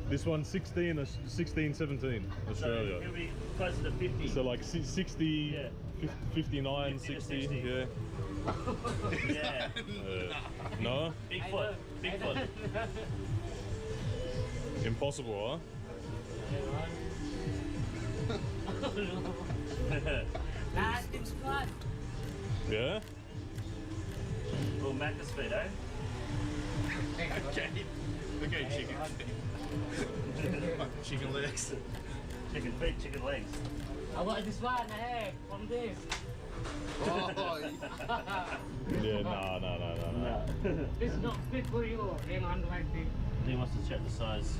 This one's 16, 17 Australia. He'll be closer to 50. So like 60, 59, 60, yeah. Yeah. No? Bigfoot. Bigfoot. Impossible, Last squad. Yeah? Little Macca's feet, eh? Okay, chicken. Chicken legs. Chicken feet, chicken legs. I want this one ahead from this. Yeah, no. It's not fit for you. Hang on like this. He wants to check the size.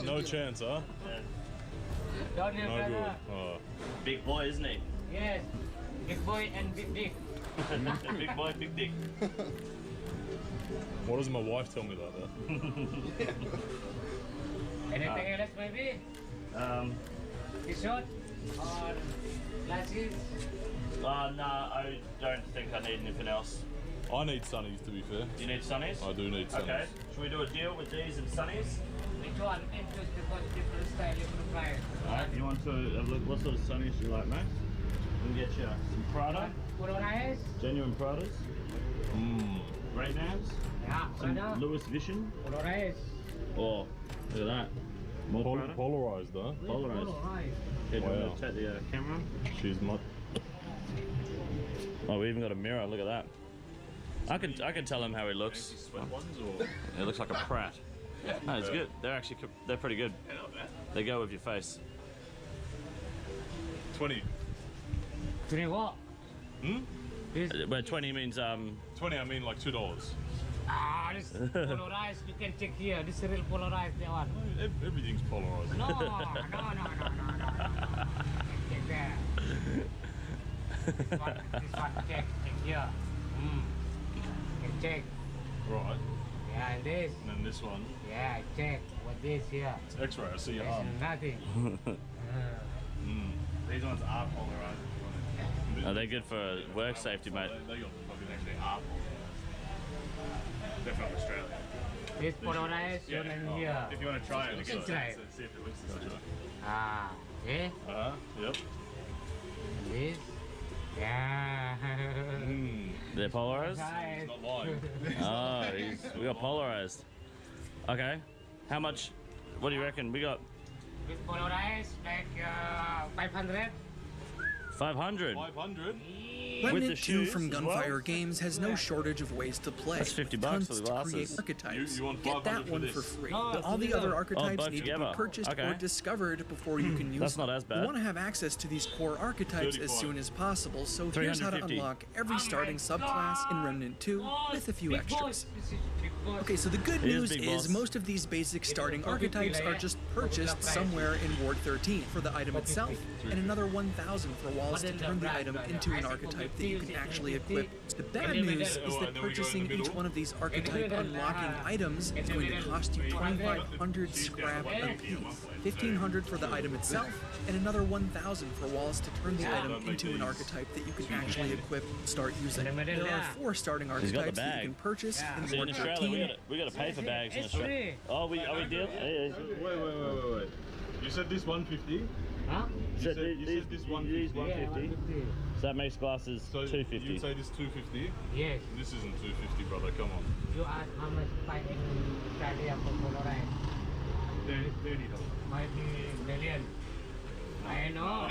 No chance, huh? Yeah. Don't you, No brother? good. Oh. Big boy, isn't he? Yes. Big boy and big dick. Big boy, big dick. What does my wife tell me like that? Anything else maybe? T-shirt or glasses? No, I don't think I need anything else. I need sunnies, to be fair. You need sunnies? I do need sunnies. Okay. Should we do a deal with these and sunnies? Which one? Interest because different style, different price. Alright, you want to have a look? What sort of sunnies do you like, mate? We can get you some Prada. Polarized? Genuine Pradas. Ray-Bans. Yeah, Some Prada. Louis Vuitton. Polarized. Oh, look at that. More Prada. Polarized, though. Polarized. Polarized. Okay, do you Wow. want to take the camera? She's not. Oh, we even got a mirror. Look at that. I can tell him how he looks. Sweat ones or? He looks like a prat. No, it's good. They're pretty good. They go with your face. 20. 20 what? Where 20 means 20, I mean like $2. Ah, this polarized. You can check here. This is real polarized. That one. Everything's polarized. No. Check there. This one, check here. Can check. Right. Yeah, and this. And then this one. Yeah, check. What this here? It's X-ray. I see your This arm. is nothing. These ones are polarized. Are they good for work safety, mate? They got fucking actually are polarized. They're from Australia. This polarized, Yeah. and here. If you want to try it, You can try it. see if it looks the same. Ah, see? Yep. This. Yeah. They're polarized? He's not lying. Oh, we got polarized. Okay. How much? What do you reckon? We got This polarized, like 500. 500. 500? Remnant 2 from Gunfire Games has no shortage of ways to play. That's $50 Tons for the to create glasses. archetypes. You want Get 500 that one for for this? free. No, But all the other archetypes both need to together. be purchased Okay. or discovered before you can use That's them. not as bad. You want to have access to these core archetypes as 35. soon as possible, so here's how to 350. unlock every starting subclass in Remnant 2 with a few Big extras. boss. This is big boss. Okay, so the good It is news Big is Boss. most of these basic starting archetypes are just purchased somewhere in Ward 13 for the item itself, and another 1,000 for walls to turn the item into an archetype that you can actually equip. The bad news is that purchasing each one of these archetype unlocking items is going to cost you 2,500 scrap a piece, 1,500 for the item itself, and another 1,000 for walls to turn the item into an archetype that you can actually equip and start using. There are 4 starting He's got the archetypes that you bag. can purchase in See, in Ward Australia, 13. we got to pay for bags in It's Australia. free. Oh, are we deal? Hey, Wait. You said this 150? Huh? You said this 150? These 150. So that makes glasses So 250. you'd say this 250? Yes. This isn't 250, brother. Come on. You ask how much buy in Australia for polarized? $30. Might be million. I know.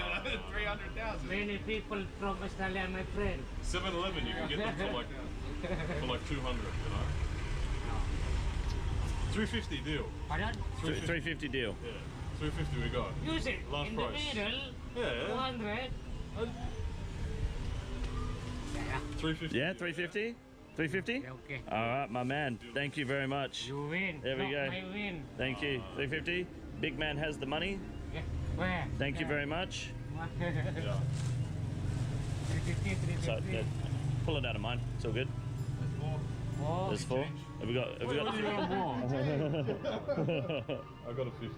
300,000. Many people from Australia, my friend. 7-Eleven, you can get them for like 200, you know? 350 deal. Pardon? 350 deal. Yeah. 350 we got. Use it. Last In price. the middle. Yeah. 200. 350. Yeah, 350? 350? Okay. All right, my man. Thank you very much. You win. There we Not go. my win. Thank you. 350. Big man has the money. Yeah. Where? Thank you very much. Yeah. 350. So, yeah, pull it out of mine. It's all good. Oh, There's 4. Have we got? I got a 50.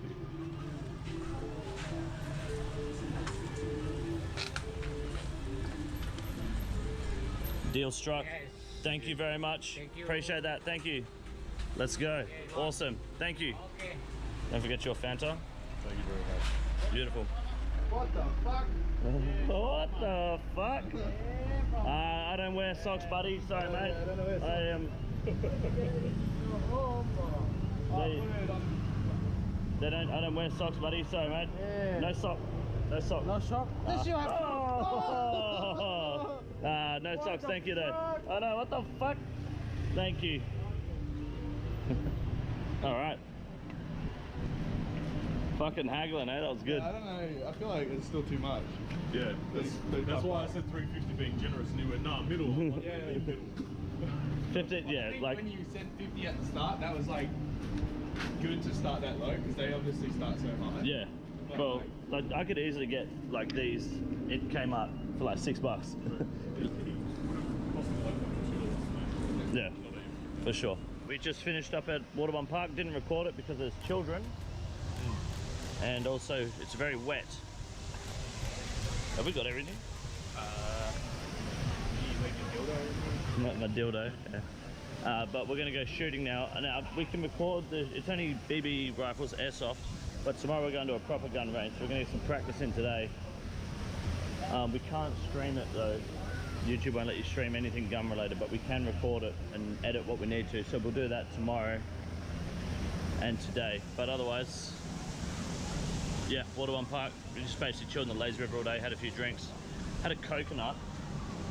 Deal struck. yes. Thank you very much. Thank you. Appreciate that. Thank you. Let's go. Awesome. Thank you. Okay. Don't forget your Fanta. Thank you very much. Beautiful. What the fuck? What the fuck? I don't wear socks, buddy. Sorry, mate. I don't know where I am. I don't wear socks, buddy. Sorry, mate. Yeah. No sock. No sock. No sock? This you have. No socks. Thank you, though. Oh no! What the fuck? Thank you. All right. Fucking haggling, eh? That was good. Yeah, I don't know. I feel like it's still too much. Yeah, that's why I said 350 being generous, and you went, nah, middle. I'm like, yeah, middle. 50, yeah, I think like. when you said 50 at the start, that was like good to start that low because they obviously start so high. Yeah. But, Well, like, I could easily get like these. It came up for like $6. Yeah, for sure. We just finished up at Waterbourne Park. Didn't record it because there's children, and also it's very wet. Have we got everything? My dildo. Yeah. But we're gonna go shooting now. Now we can record it's only BB rifles, airsoft. But tomorrow we're going to a proper gun range. So we're gonna get some practice in today. We can't stream it though. YouTube won't let you stream anything gun related, but we can record it and edit what we need to. So we'll do that tomorrow and today. But otherwise, yeah, Waterbourne Park. We just basically chilled in the lazy river all day, had a few drinks, had a coconut.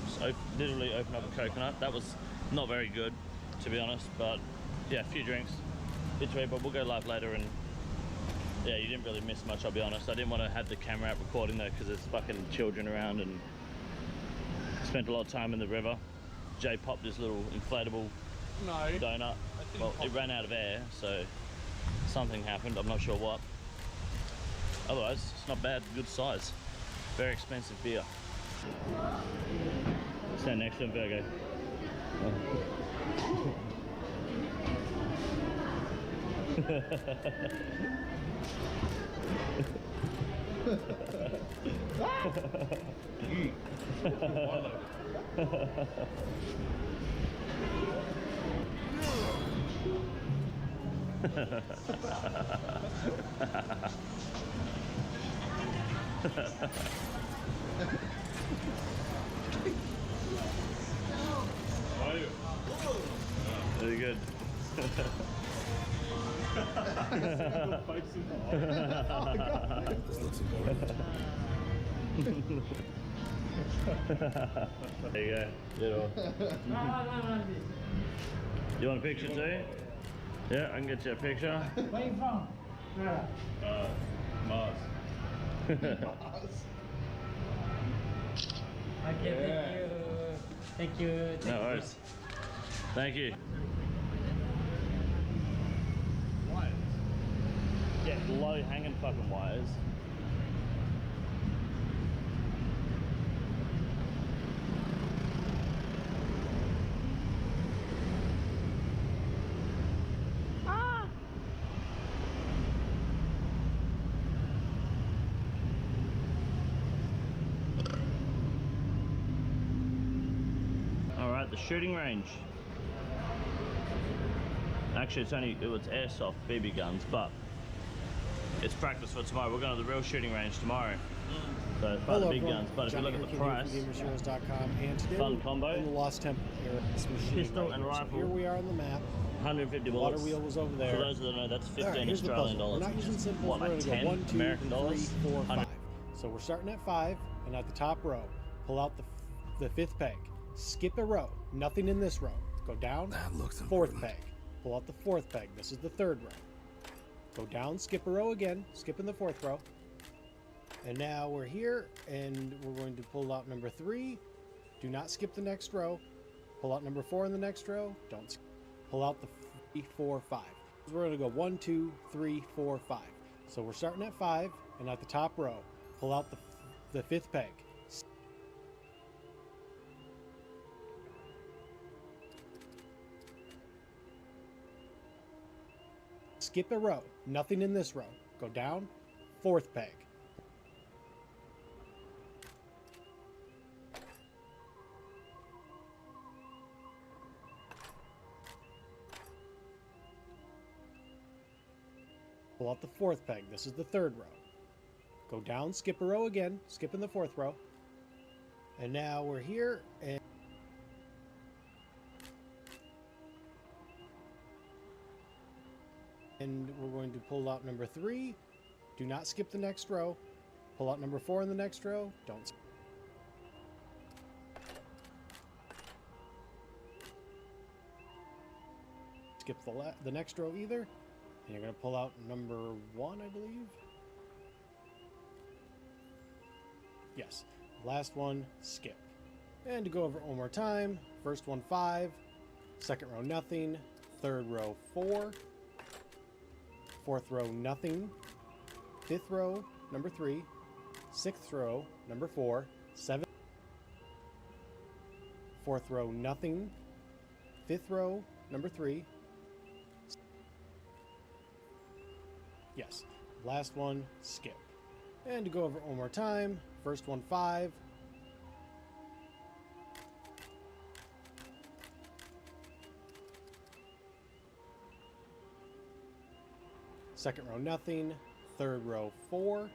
Just literally opened up a coconut. That was not very good, to be honest, but yeah, a few drinks. It's weird, but we'll go live later and yeah, you didn't really miss much, I'll be honest. I didn't want to have the camera out recording though because there's fucking children around, and spent a lot of time in the river. Jay popped his little inflatable donut. Well, it ran out of air, so something happened, I'm not sure what. Otherwise, it's not bad, good size. Very expensive beer. Stand next to him, Virgo. Very good. There you go. Little. You want a picture too? Yeah, I can get you a picture. Where you from? Mars. Okay, thank you. No worries. Thank you. Wires? Yeah, low hanging fucking wires. Alright, the shooting range. Actually, it was airsoft BB guns, but it's practice for tomorrow. We're going to the real shooting range tomorrow. So for the big guns. But if you look at the price, and today fun combo. in the Lost Temple era, Pistol and rifle. So here we are on the map. 150 Water bullets. wheel was over there. For those that don't know, that's 15 here's the Australian puzzle. dollars. We're not using simple. What, We're like gonna 10 go 1, 2, American dollars? 3, 4, 5. So we're starting at 5, and at the top row, pull out the 5th peg. Skip a row. Nothing in this row. Go down. That looks 4th peg. Pull out the 4th peg. This is the 3rd row. Go down, skip a row again, skipping the 4th row. And now we're here, and we're going to pull out number 3. Do not skip the next row. Pull out number 4 in the next row. Don't skip. Pull out the 3, 4, 5. So we're going to go 1, 2, 3, 4, 5. So we're starting at 5, and at the top row, pull out the 5th peg. Skip a row. Nothing in this row. Go down. 4th peg. Pull out the fourth peg. This is the third row. Go down, skip a row again, skip in the fourth row. And now we're here, and we're going to pull out number 3. Do not skip the next row. Pull out number 4 in the next row. Don't skip the next row either. And you're going to pull out number 1, I believe. Yes. Last one, skip. And to go over it one more time, first one 5, second row nothing, third row 4, fourth row nothing, fifth row number 3, sixth row number 4, seventh, fourth row nothing, fifth row number 3. Yes. Last one, skip. And to go over it one more time, first one 5, second row nothing, third row 4,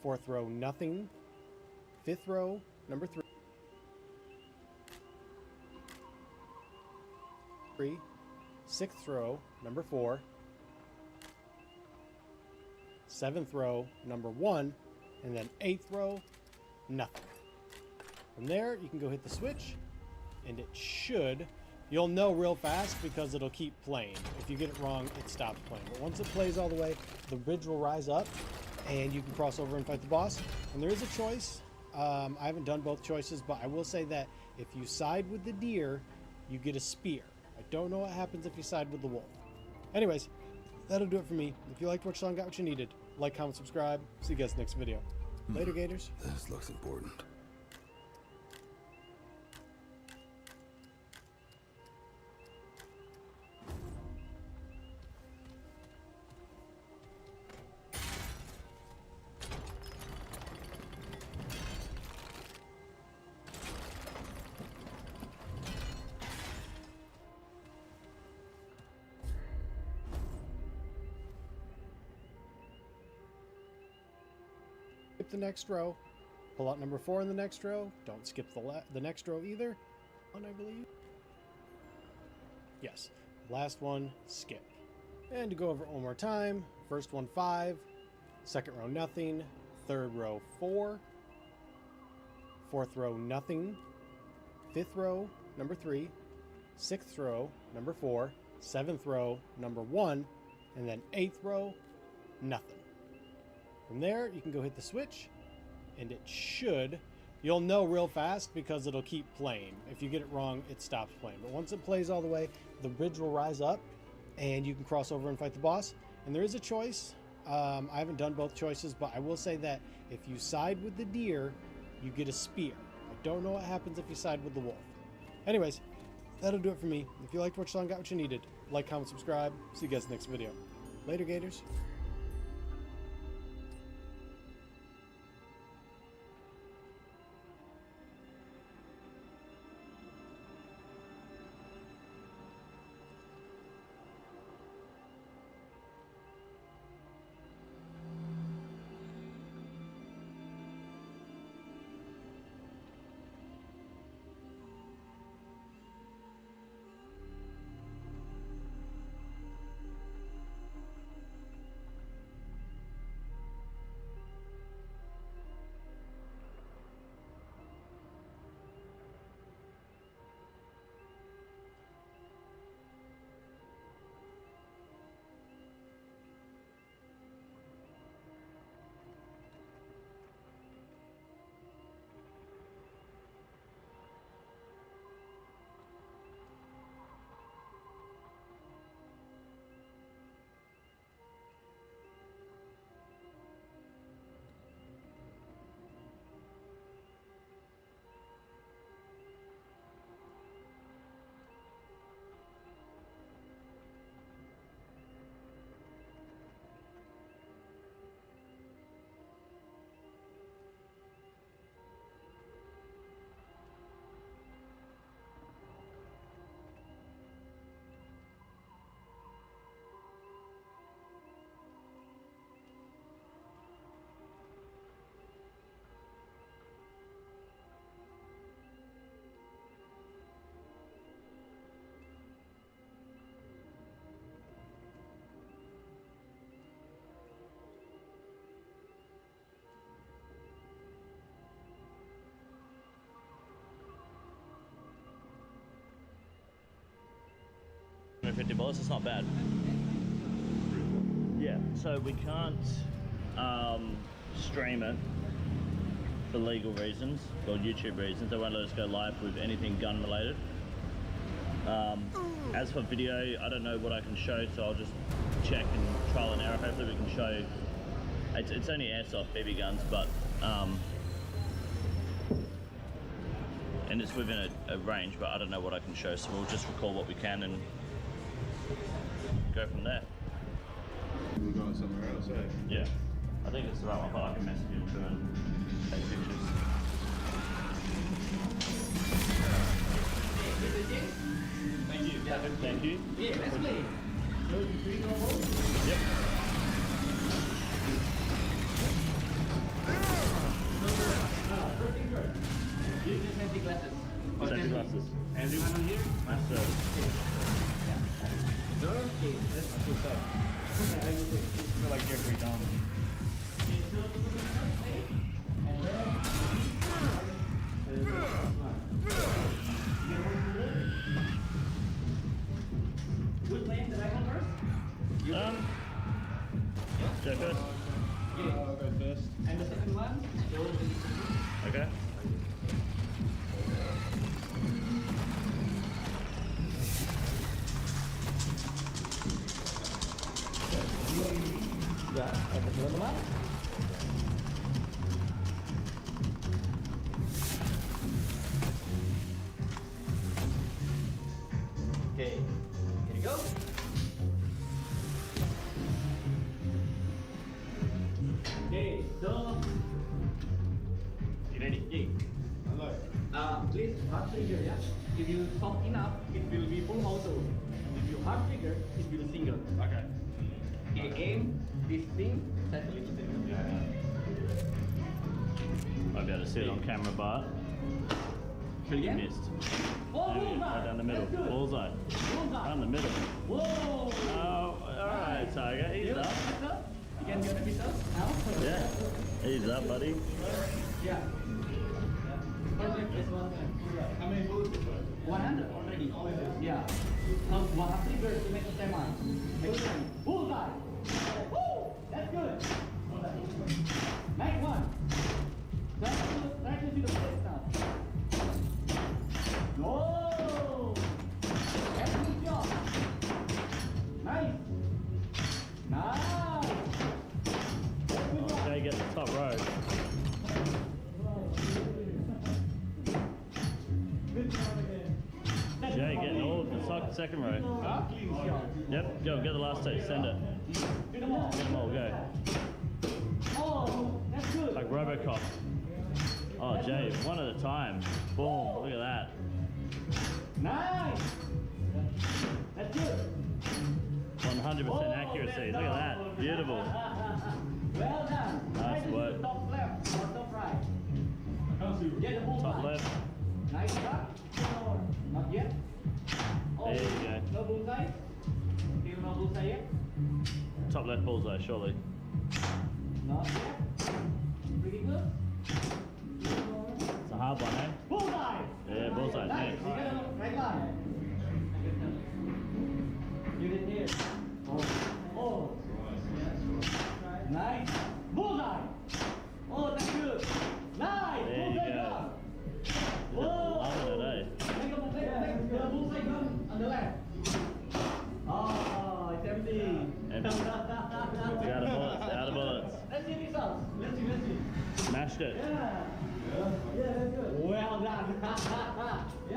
fourth row nothing, fifth row number 3, sixth row number 4, seventh row number 1, and then eighth row nothing. From there you can go hit the switch, and it should, you'll know real fast because it'll keep playing. If you get it wrong, it stops playing. But once it plays all the way, the bridge will rise up and you can cross over and fight the boss. And there is a choice. I haven't done both choices, but I will say that if you side with the deer, you get a spear. I don't know what happens if you side with the wolf. Anyways, that'll do it for me. If you liked what you saw and got what you needed, like, comment, subscribe. See you guys next video. Later, Gators. This looks important. Skip the next row. Pull out number 4 in the next row. Don't skip the next row either. One, I believe. Yes. Last one, skip. And to go over it one more time, first one 5, second row nothing, third row 4, fourth row nothing, fifth row number 3, sixth row number 4, seventh row number 1, and then eighth row nothing. From there, you can go hit the switch, and it should, you'll know real fast because it'll keep playing. If you get it wrong, it stops playing. But once it plays all the way, the bridge will rise up, and you can cross over and fight the boss. And there is a choice. I haven't done both choices, but I will say that if you side with the deer, you get a spear. I don't know what happens if you side with the wolf. Anyways, that'll do it for me. If you liked what you saw and got what you needed, like, comment, subscribe. See you guys next video. Later, Gators. 250 bullets. It's not bad. Yeah. So we can't stream it for legal reasons or YouTube reasons. They won't let us go live with anything gun related. As for video, I don't know what I can show, so I'll just check and trial and error. Hopefully we can show. It's only airsoft BB guns, but and it's within a range, but I don't know what I can show, so we'll just record what we can and go from there. We're going somewhere else, eh? Yeah, I think it's the right one, but I can message him too and take pictures. Thank you. Thank you. Yeah, that's me. Yep. Safety glasses. Safety glasses. Everyone on here? Master. Okay, that's too tough. I feel like Jeffrey Dahmer. Which lane did I go first? Go first. Yeah, I'll go first. And the second one? Okay. Okay, here you go. Okay, so you ready? Yeah. Hello. Please hard trigger, yeah. If you soft enough, it will be full auto. If you hard trigger, it will be single. Okay. Okay, aim this thing. That's a little bit. I'll be able to see it on camera, but you missed. Right down the middle. Bullseye. Down the middle. Whoa! Oh, alright, Tiger. Ease up. You can get a piece of now? Yeah. Ease up, buddy. Yeah. Perfect. This one. How many bullets? 100 already. Yeah. Now, one half trigger to make the same one. Next time. Bullseye! Woo! That's good. Next one. Try to see the place now. Whoa! That's a good job. Nice. Nice. Okay, get the top row. Jay, getting all of the second row. Yep, go, get the last two, send it. Get them all, go. Oh, that's good. Like Robocop. Oh, Jay, one at a time. Boom, look at that. Nice. That's good. 100% accuracy, look at that. Beautiful. Well done. Nice work. Top left or top right. Get the bullseye. Top left. Nice shot. Not yet. There you go. No bullseye. Still no bullseye yet. Top left bullseye, surely. Not yet. Pretty good. It's a hard one, eh? Bullseye. Yeah, bullseye, Nice. thanks. You got a right line. Get it here. Oh. Nice. Bullseye. Oh, that's good. Nice. There you Bullseye go. gun. You're loving it, eh? Take the bullseye gun on the left. Oh, it's empty. Empty. It's out of bullets, out of bullets. Let's see results. Let's see. Smashed it. Yeah. Yeah, that's good. Well done.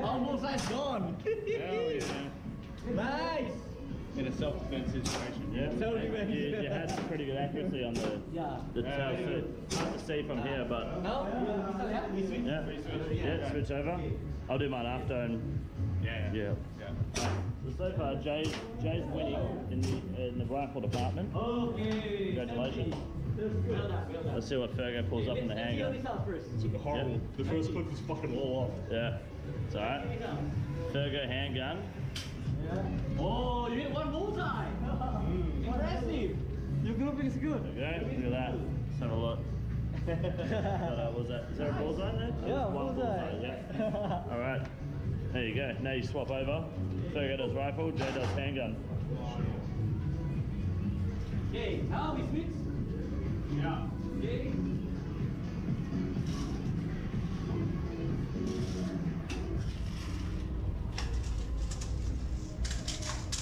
All bullseyes gone. Hell yeah. Nice. In a self-defense situation. Yeah, Self-defense. you had some pretty good accuracy on the tail suit. Hard to see from here, but No? We switch? yeah, switch over. I'll do mine after and yeah. So far, Jay's winning in the rifle department. Okay. Congratulations. Let's see what Fergo pulls up in the handgun. Horrible. Yep. The first clip was fucking all off. Yeah, it's alright. Fergo handgun. Oh, you hit one bullseye. Impressive. Your grouping is good. Okay, look at that. Let's have a look. What was that? Is there a bullseye there? Yeah, One bullseye. Yeah. Alright. There you go. Now you swap over. Fergo does rifle, Jay does handgun. Okay, now we switch. Yeah. Okay.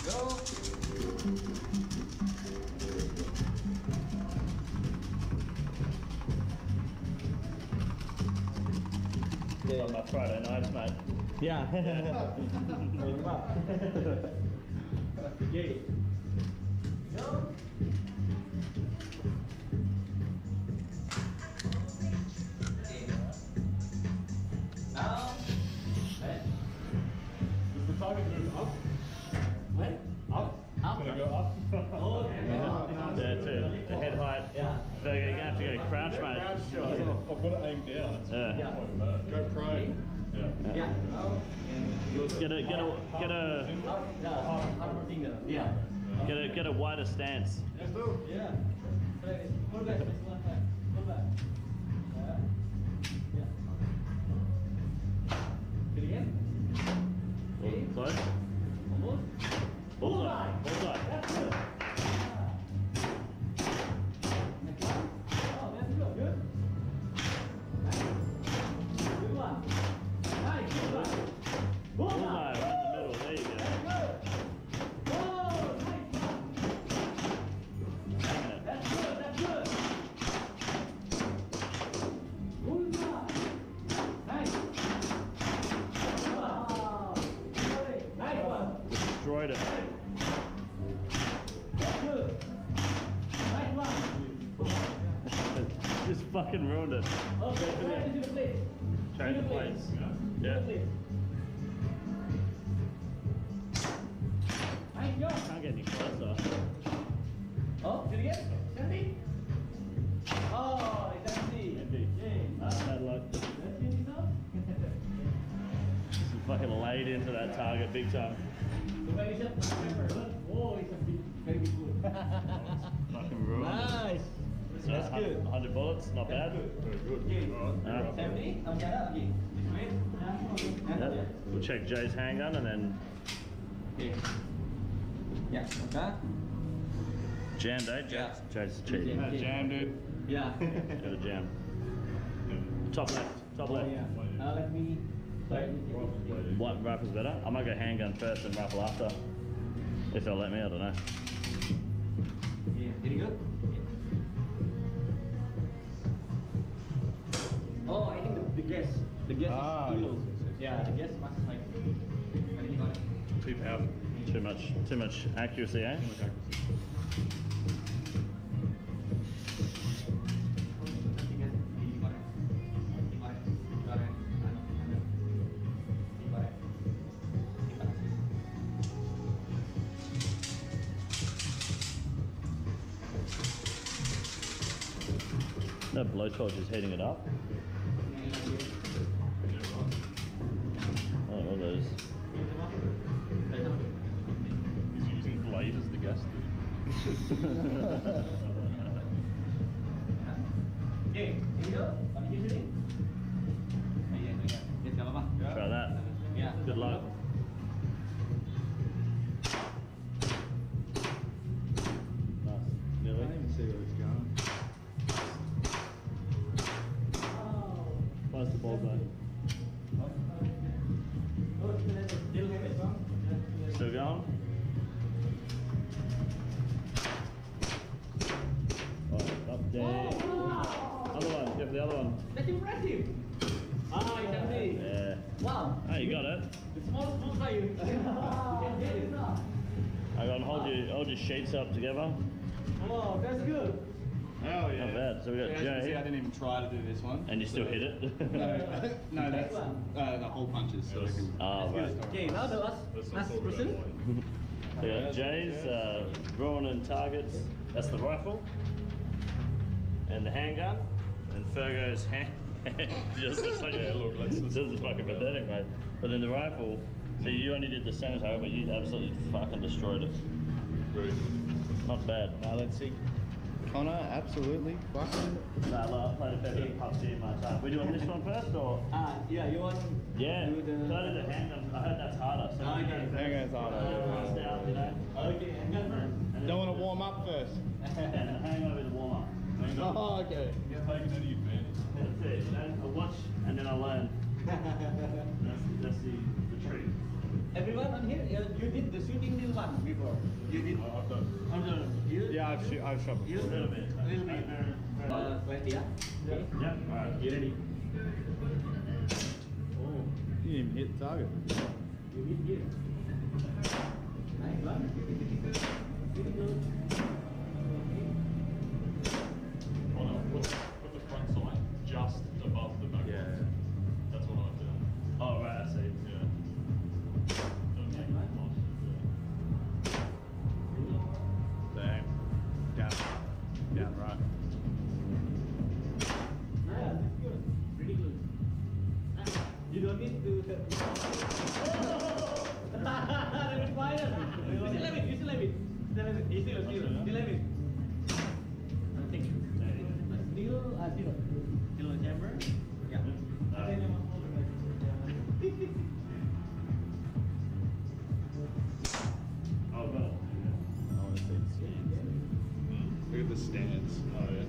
Go. On my Friday nights, mate. Yeah. Okay. Go. Now. Does the target move up? What? Up. Up. Gonna go up? Yeah, too. The head height. Yeah. Fergo, you're gonna have to go crouch, mate. I've got to aim down. Yeah. Go prone. Yeah. Yeah. Get a wider stance. Yeah. Pull back. Pull back. Yeah. Good again. Okay. Close. Almost. Bullseye. Bullseye. That's good. Oh, that's good. Good. Good one. Nice. Good one. Bullseye right in the middle. There you go. Oh, nice. That's good. That's good. Bullseye. Nice. Wow. Nice one. Destroyed it. Good. Nice one. Just fucking ruined it. Okay, to the place. Change the plates. Yeah. Nice job. Can't get any closer. Oh, do it again. Empty. Oh, it's empty. Empty. Yay. Bad luck. That's it enough. This is fucking laid into that target big time. Congratulations, remember. Oh, it's a big, very big good. Fucking ruined it. Nice. So That's good. 100 bullets, not bad. Okay. Alright. 70. Okay, lagi. Yep. We'll check Jay's handgun and then Okay. Yeah. Okay. jammed, eh? Yeah. Jay's cheating. Jam, dude. Yeah. Got a jam. Top left. Top Oh, left. yeah. Let me. What rifle's better? I might go handgun first and rifle after. If they'll let me, I don't know. Yeah. Very good. Oh, I think the gas is too low. Yeah, the gas must like. I think got it. Too powerful. Too much accuracy, eh? No blowtorch is heating it up. Oh, all those. He's using blade as the gas. Okay, here we go. Try that. Yeah. Good luck. Nice. Nearly. I can't even see where it's going. Close the bullseye. Still going? Oh, up there. Other one, give the other one. That's impressive. Ah, it's empty. Yeah. Wow. Oh, you got it. The small bullseye you can get it now. I got hold your sheets up together. Wow, that's good. Oh yeah. Not bad. So we got Yeah, as you can see, Jay. I didn't even try to do this one. And you still hit it? No, that's the hole punches. So we can. Oh, right. Okay, now the last person. So we got Jay's drawing in targets. That's the rifle. And the handgun. And Fergo's hand. Just like, yeah, look, this is fucking pathetic, mate. But then the rifle, so you only did the center target, but you absolutely fucking destroyed it. Very good. Not bad. Now let's see. Connor, absolutely. Fucking. No, I played a fair bit of PUBG in my time. We doing this one first or? Yeah, you want Yeah. do the... So I did the handgun. I heard that's harder. So Handgun's harder. Pass down, you know. Okay, handgun first. Don't want to warm up first. And then hang over the warm up. Oh, okay. He's taking any advantage. That's it. You know, I watch and then I learn. That's the trick. Everyone on here, you did the shooting drill one before. You did. I've done. You? Yeah, I've shot You? A little bit. Little bit. Ready, yeah? Yep. Alright, you ready? Oh, You didn't even hit the target. you did here. Nice one. Pretty good. Oh no, put the front sight just above the back. Yeah. That's what I've done. Oh, right, I see. Yeah. Don't take it off. Bang. Down right. Yeah, that's good. Pretty good. You don't need to... Rapid fire. Still have it. Still have it. Nothing. Still on chamber. Yeah. Oh, God. I want to see the stance. Look at the stance. Oh, yeah.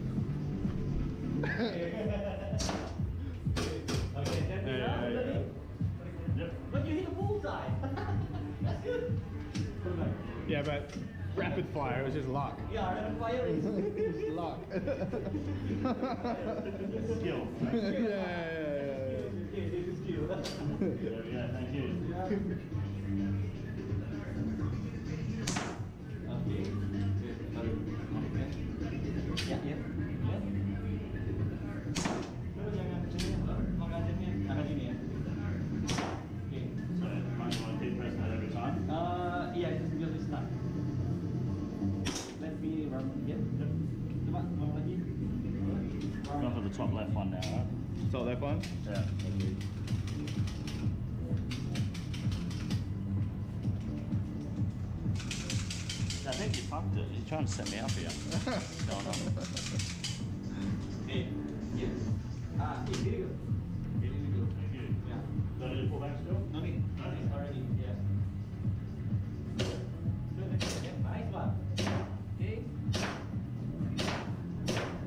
Okay, Yeah. Yep. but you hit a bullseye. That's good. Yeah, but rapid fire, it was just luck. Yeah, rapid fire is luck. Skill. Yeah. It is skill. There we go, thank you. Okay. Ya. Lu jangan mengajarnya angkat sini ya. Oke. So, might you want to keep pressing that every time? Iya, itu just start. Let me run again. Coba ulang lagi. Go for the top left one now, right? Top left one? Yeah. I think you fucked it. You're trying to set me up here. What's going on? Hey, yes. Here you go. Here you go. Thank you. Yeah. Do I need to pull back still? No need. It's already, yes. Nice one. Okay.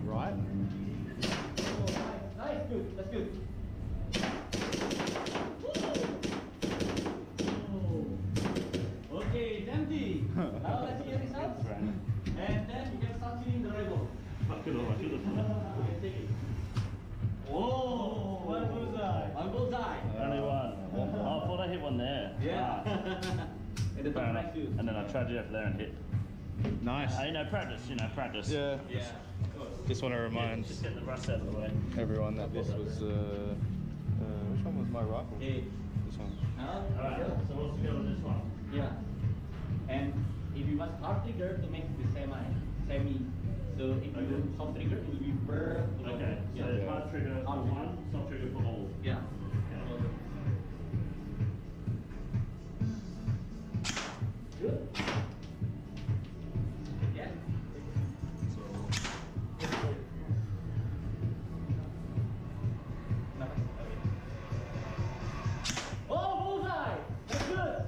Right. Oh, nice, good. That's good. Oh. Okay, it's empty. Now let's see the results. And then you can start shooting the rebel. Fuck it all, I should have done it. Okay, take it. Oh, one bullseye. One bullseye. Only one. Oh, I thought I hit one there. Yeah. Ah. And the Fair top enough. right too. And then I tried you over there and hit. Nice. Practice, practice. Yeah. Yeah. Just want to remind Just get the rust out of the way. everyone that this was, which one was my rifle? Hey. This one. Alright, so what's the go with this one? Yeah. And if you want hard trigger to make the semi. So if you do soft trigger, it will be burr. Okay, so Yeah. hard trigger for one, soft trigger for all. Yeah. Good. Yeah. Oh, bullseye! That's good.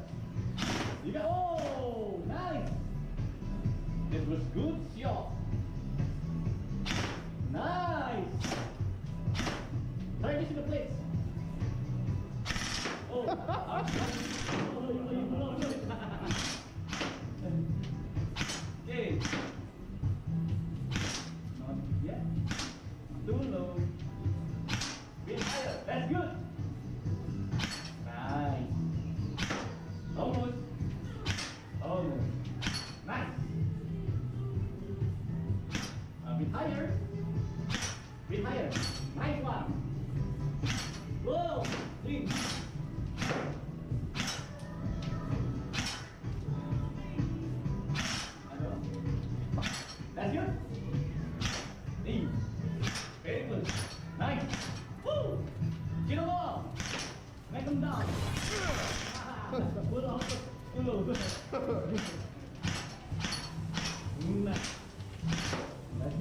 You got. Oh, nice. This was good shot. Nice. Try this in the place. Oh. Okay. Not yet. Too low. Bit higher. That's good. Nice. Almost. Almost. Nice. A bit higher. Bit higher. Nice one. Whoa. Three. That's good. Hey. Very good. Nice. Woo. Get them all. Make them down. Put on. Nice. That's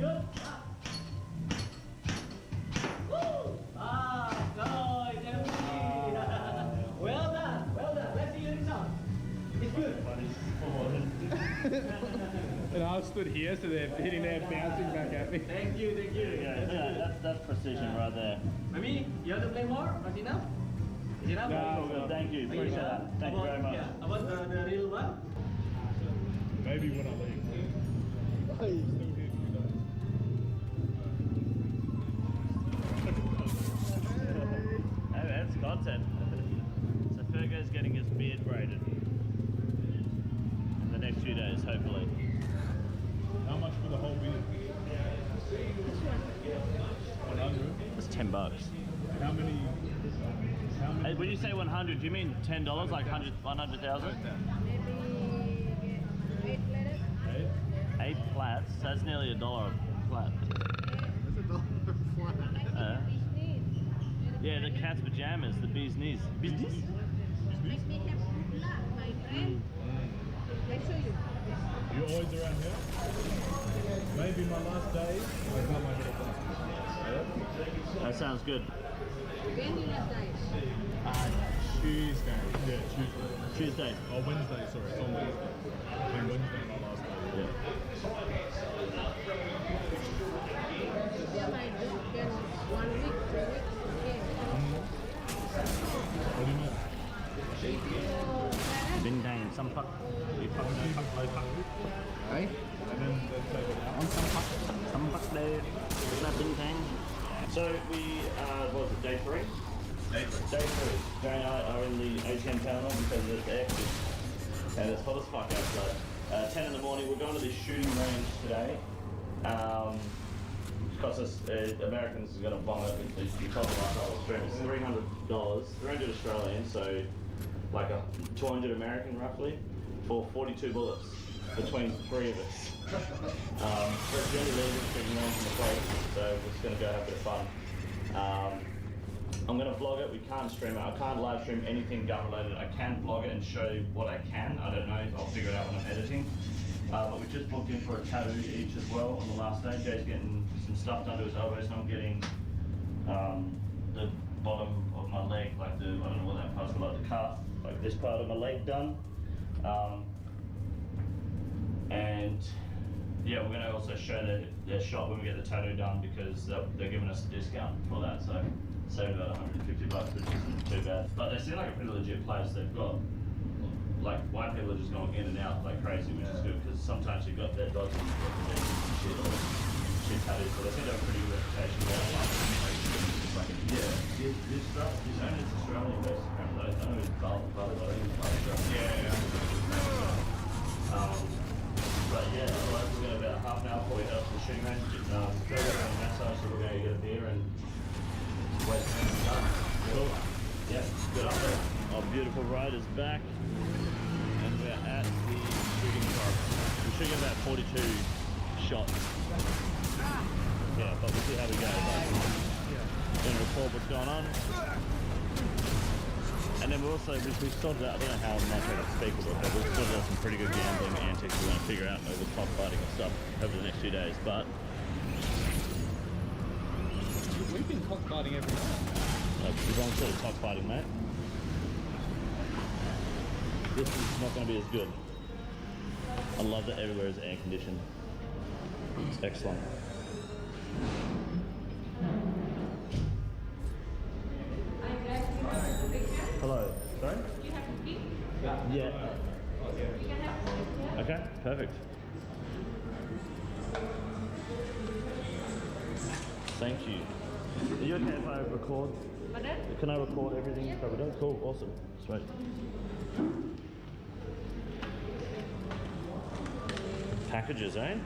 And I stood here, so they're hitting there, bouncing back at me. Thank you, thank you. Yeah, that's precision right there. Mami, you want to play more? Not enough? Is enough? No, good. Thank you. Appreciate that. Thank you very much. Yeah, about the real one? Maybe when I leave. Hey, Hey, that's content. So Fergo's getting his beard braided in the next few days, hopefully. How much for the whole beard? 100. It's $10. How many? Hey, when you say 100, do you mean $10, like 100,000? Maybe 8 letters. 8 plats. So that's nearly $1 a plat. That's $1 flat. Yeah, the cat's pajamas, the bee's knees. Bee's knees? Let me have good luck, my friend. I show you. You always around here? Maybe my last day, I got my hair done. That sounds good. When you last night? Tuesday. Yeah, Tuesday. Tuesday. Oh, Wednesday, sorry. It's on Wednesday. And Wednesday, my last day. Yeah. Yeah, my dog can 1 week, 2 weeks. Okay. What do you mean? Bing dang, some fuck. We fuck, no fuck, no fuck. Hey? And then take it out. On some fuck there. Is that bing dang? So we, what was it, day 3? Day 3. Jay and I are in the ATM terminal because it's air and it's hot as fuck outside. 10 in the morning, we're going to this shooting range today. Cost us, Americans are going to bomb it. You told them last stream, it's $300, 300 Australian, so like a 200 American roughly, for 42 bullets between 3 of us. We're really leaving from the place, so we're just going to go have a bit of fun. I'm going to vlog it. We can't stream it. I can't live stream anything gun related. I can vlog it and show you what I can. I don't know. I'll figure it out when I'm editing. But we just booked in for a tattoo each as well on the last day. Jay's getting some stuff done to his elbows, and I'm getting the bottom of my leg, like the, I don't know what that part's called, like the calf, like this part of my leg done. And yeah, we're going to also show their shop when we get the tattoo done because they're giving us a discount for that. So save about $150, which isn't too bad. But they seem like a pretty legit place. They've got, like, white people are just going in and out like crazy, which is good because sometimes you've got their dodgy shit or shit tattoos, but they seem to have a pretty good reputation. Yeah, this stuff, this only is Australian based apparently. I don't know it's Bali, but I think it's Australia. But yeah, otherwise we're going to about half an hour before we head up to the shooting range. Go to a massage, so we're going to get a beer and wait for it to done. Cool. Yeah, good update. Our beautiful ride is back, and we're at the shooting park. We're shooting about 42 shots. Yeah, but we'll see how we go. Going to record what's going on. And then we sorted out, I don't know how much I can speak about, but we've sorted out some pretty good gambling antics we're going to figure out over cockfighting and stuff over the next few days. But we've been cockfighting every night. The wrong sort of cockfighting, mate. This is not going to be as good. I love that everywhere is air conditioned. It's excellent. Hello. Sorry? Do you have a key? Yeah. Okay, perfect. Thank you. Are you okay if I record? Pardon? Can I record everything you've covered up? Cool, awesome. Sweet. Packages, eh?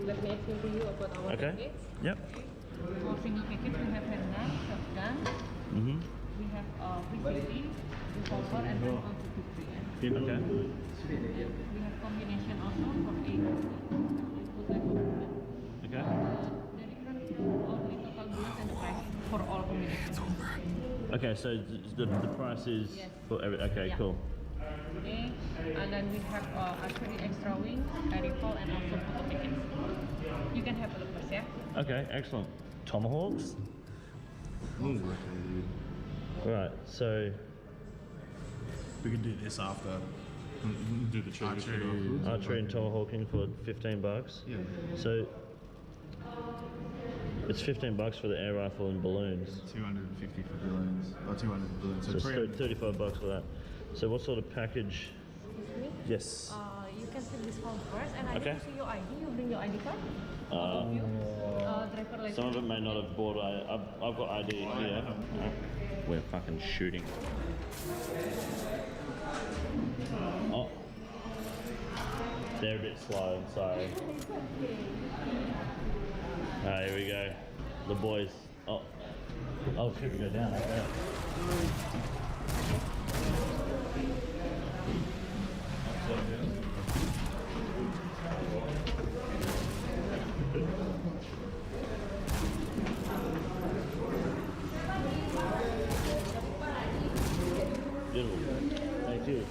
Let me explain to you about our Okay. package. Yep. For single package, we have handgun, shotgun. Mm-hmm. We have PCP, revolver, and rifle to 53. Okay. We have combination also for 8. Okay. The difference only total bullets and the price for all combinations. Okay, so the price is Yes. for every. Okay, Yeah. cool. Okay, and then we have actually extra wing, a rifle, and also photo package. You can have a look first, yeah? Okay, excellent. Tomahawks. Right, so We can do this after. Do the Archery and tomahawking for $15. Yeah. So it's $15 for the air rifle and balloons. 250 for balloons. Or 200 for balloons. So it's 300. $35 for that. So what sort of package? Yes. You can fill this form first, and I Okay. need to see your ID. You bring your ID card. Driver license. Some of it may not have bought. I've got ID here. We're fucking shooting. Oh, they're a bit slow. I'm sorry. Alright, here we go. The boys. Oh, shit, we go down. Okay. Beautiful. Thank you.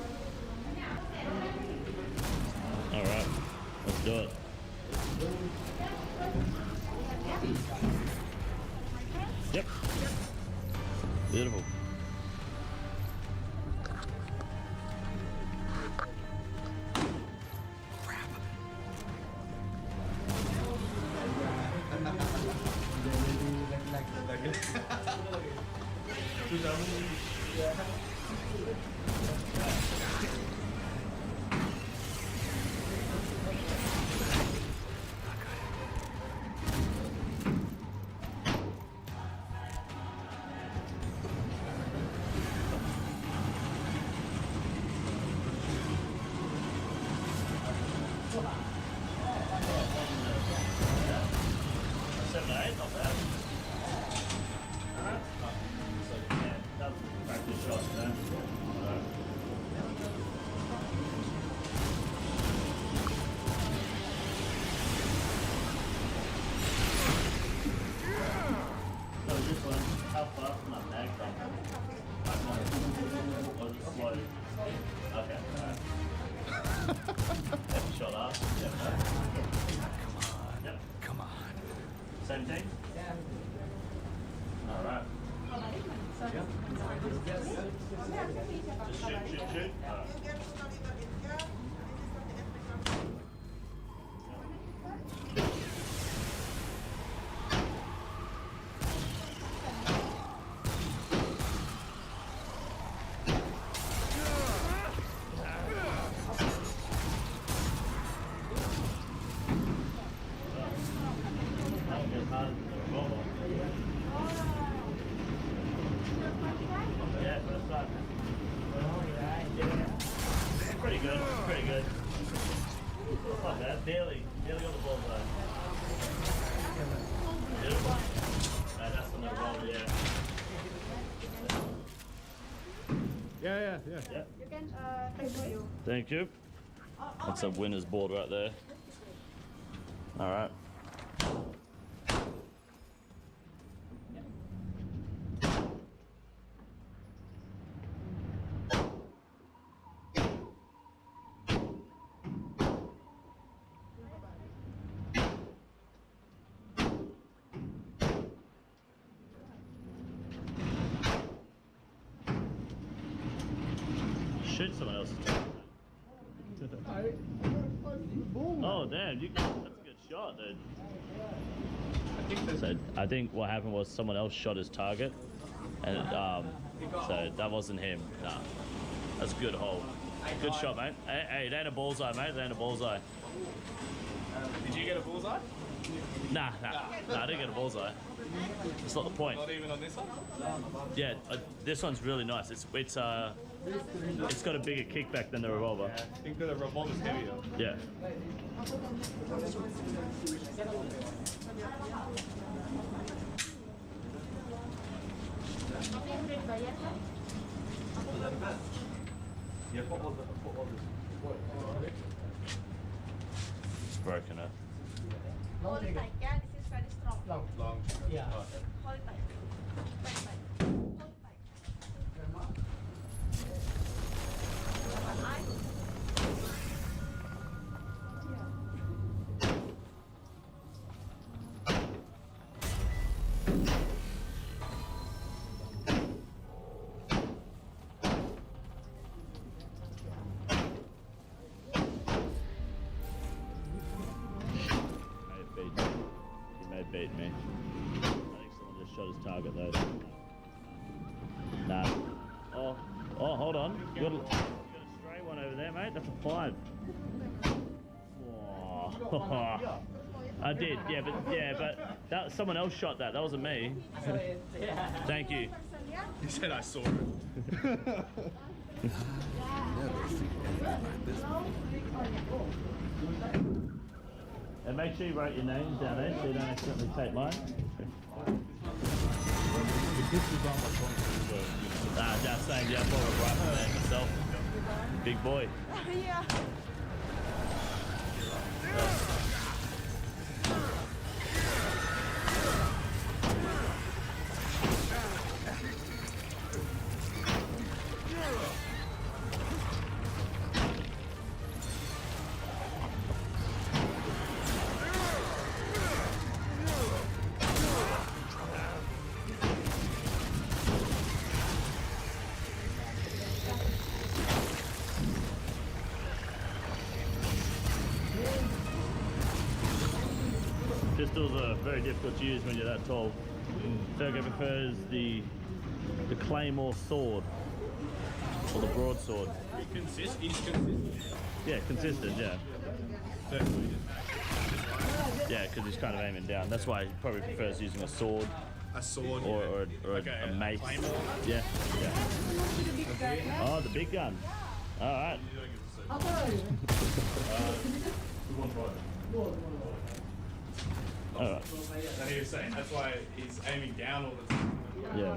Alright, let's do it. Yep. Beautiful. Same thing? Yeah. Alright. Just shoot. Alright. Pretty good. Not bad. Barely got the bullseye. Beautiful. That's the little roll, yeah. Yeah. You can take for you. Thank you. That's a winner's board right there. Alright. Shoot someone else's target. Oh damn, that's a good shot, dude. I think what happened was someone else shot his target, and so that wasn't him. Nah, that's a good hole. Good shot, mate. Hey, it ain't a bullseye, mate. It ain't a bullseye. Did you get a bullseye? Nah, I didn't get a bullseye. That's not the point. Not even on this one? Yeah, this one's really nice. It's got a bigger kickback than the revolver. Yeah, I think the revolver's heavier. Yeah. Yeah, what was it? It's broken it. Hold it tight, yeah? This is very strong. Long. Yeah. Okay. Hold it tight. Very tight. Hold it tight. One eye. his target though. Nah. Oh, hold on. You got a stray one over there, mate. That's a 5. Oh. I did, but that someone else shot that. That wasn't me. Thank you. He said I saw it. And make sure you write your names down there so you don't accidentally take mine. That's saying, yeah, probably right for that myself. Big boy. Yeah. Pistols are very difficult to use when you're that tall. Fergo prefers the claymore sword or the broadsword. He's consistent. Yeah, consistent. Yeah. Yeah, because he's kind of aiming down. That's why he probably prefers using a sword. A sword. Or a mace. Yeah. Oh, the big gun. All right. All right. So he was saying that's why he's aiming down all the time. Yeah.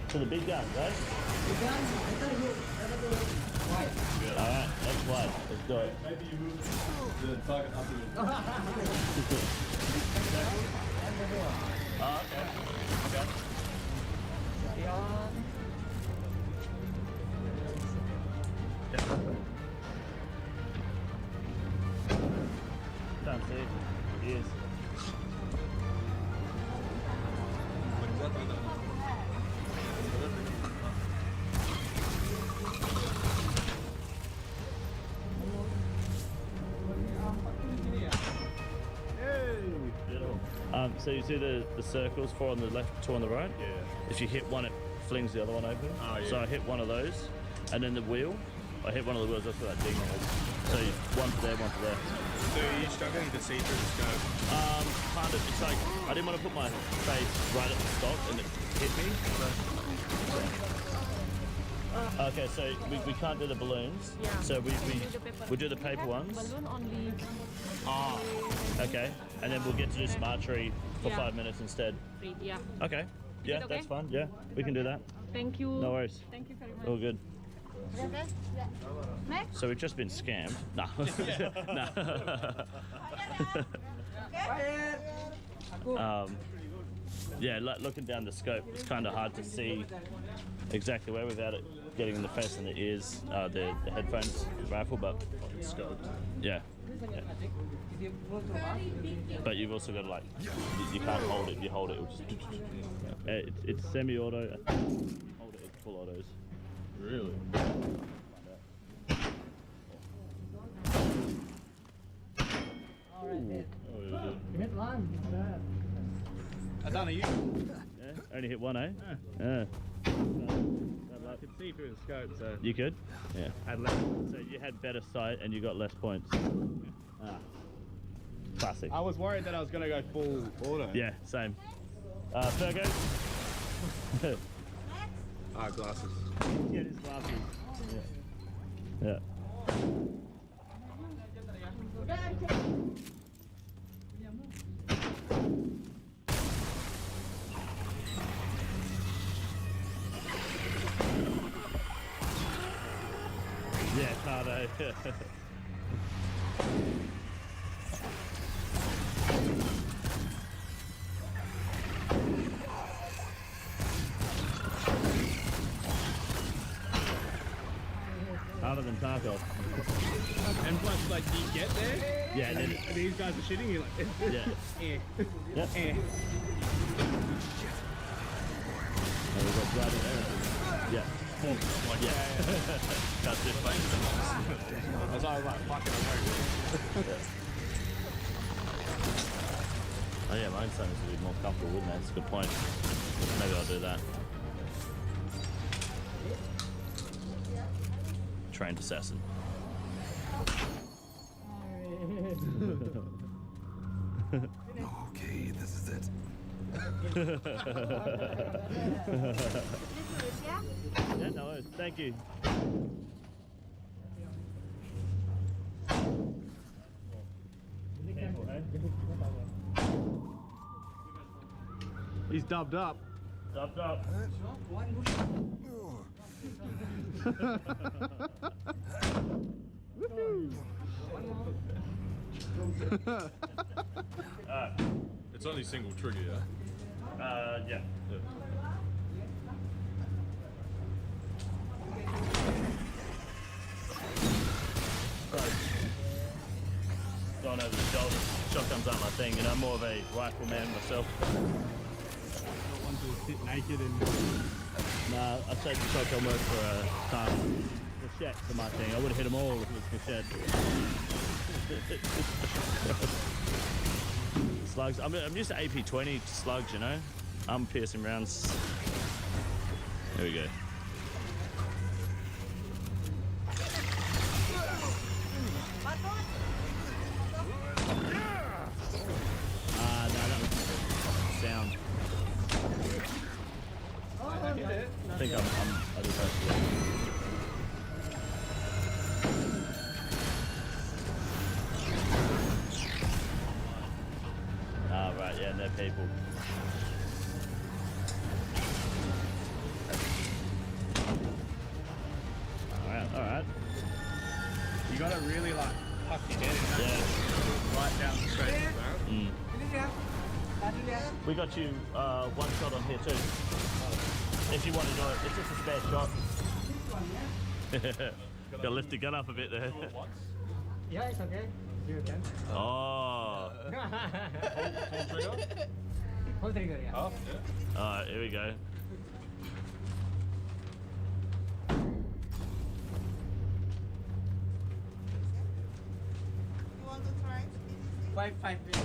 So the big gun, right? Alright, that's wide. Let's do it. Maybe you move the target up a little. Oh, okay. Can't see. He is. So you see the circles, 4 on the left, 2 on the right? Yeah. If you hit one, it flings the other one open. Oh, yeah. So I hit one of those, and then the wheel, I hit one of the wheels, that's where that ding is. So one for there, one for there. So you're struggling to see through the scope? Kind of. It's like, I didn't want to put my face right at the stock and it hit me. Okay, so we can't do the balloons. Yeah. So we do the paper ones. Balloon only. Ah, okay. And then we'll get to do some archery for Yeah. 5 minutes instead. Free, yeah. Okay. Yeah, it okay? that's fun. Yeah, we can do that. Thank you. No worries. Thank you very much. All good. Next. So we've just been scammed. No. No. Yeah, looking down the scope, it's kind of hard to see exactly where without it getting in the face and the ears, the headphones rifle, but It's scoped. yeah. But you've also got to you can't hold it. If you hold it, it'll just. It's semi-auto. Hold it, it's full autos. Really? I don't know you. Yeah, only hit one, eh? Yeah. Yeah. I could see through the scope, so. You could? Yeah. Had less. So you had better sight and you got less points. Classic. I was worried that I was going to go full auto. Yeah, same. Fergo? Glasses. Get his glasses. Yeah. Yeah. Yeah, Cardo. Harder than Tarkov. And plus, like, you get there, Yeah, and then then these guys are shooting you like, Yeah. eh, Yep. eh. And we've got driving there. Yeah. performance. I'm like, yeah. That's it, mate. I was like, fucking amazing. Oh yeah, my own stomach would be more comfortable, wouldn't it? That's a good point. Maybe I'll do that. Trained assassin. Okay, this is it. Yeah, no worries. Thank you. He's dubbed up. Dubbed up. It's only single trigger, yeah? Yeah. Going over the shoulder. Shotguns aren't my thing, you know, I'm more of a rifleman myself. Don't want to sit naked and... Nah, I saved the shotgun work for a time. The shats are my thing. I would have hit them all if it was for shed. Slugs. I'm used to AP20 slugs, you know? I'm piercing rounds. There we go. No, that was sound. I think I just have to. Ah, right, yeah, no people. Alright. You gotta really like puff your head in. Yeah. Right down the straight. Mm. We got you one shot on here too. If you want to do it, it's just a spare shot. Gotta lift the gun up a bit there. Yeah, it's okay. You can. Oh. Hold trigger, yeah. Oh, yeah. Alright, here we go. You want to try? 5 minutes.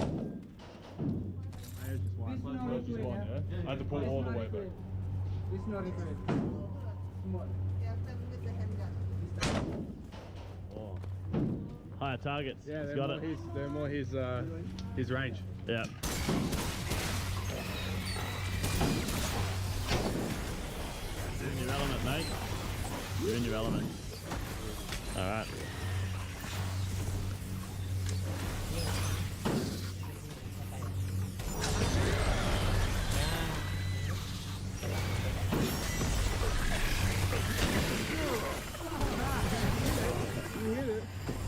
Just one, yeah? I had to pull all the way back. It's not required. Small. With the handgun. Oh. Higher targets. Yeah, He's got it. they're more his range. Yeah. You're in your element, mate. You're in your element. Alright.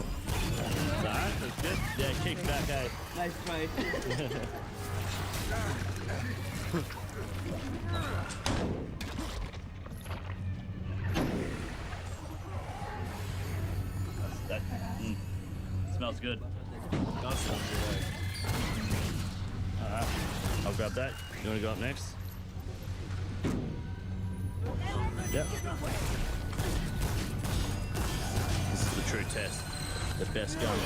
Alright, that's good. Yeah, kick back, eh? Nice try. That smells good. Alright, I'll grab that. You want to go up next? Yep. This is the true test. The best gun.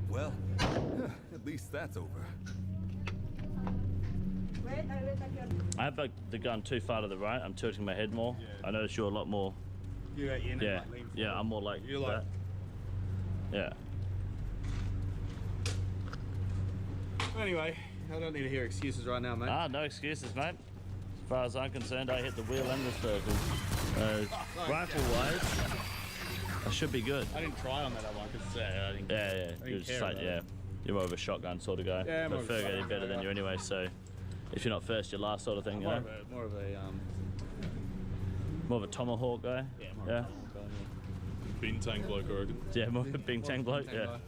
Well, at least that's over. I have like the gun too far to the right. I'm tilting my head more. Yeah. I notice you're a lot more. You're in Yeah, like lean yeah. forward. I'm more like You're that. like- Yeah. Anyway, I don't need to hear excuses right now, mate. Ah, no excuses, mate. As far as I'm concerned, I hit the wheel and the circle. Rifle-wise, I should be good. I didn't try on that other one because I didn't. Yeah. didn't You're just care like, about yeah. it. You're more of a shotgun sort of guy. Yeah, more but of a Ferg shotgun better than guy. you anyway, so if you're not first, you're last sort of thing, you know? More of a More of a tomahawk guy? yeah, more Yeah. of a guy, Bintang bloke, I reckon. Yeah, more of a Bing Tang bloke, Bintang yeah. guy.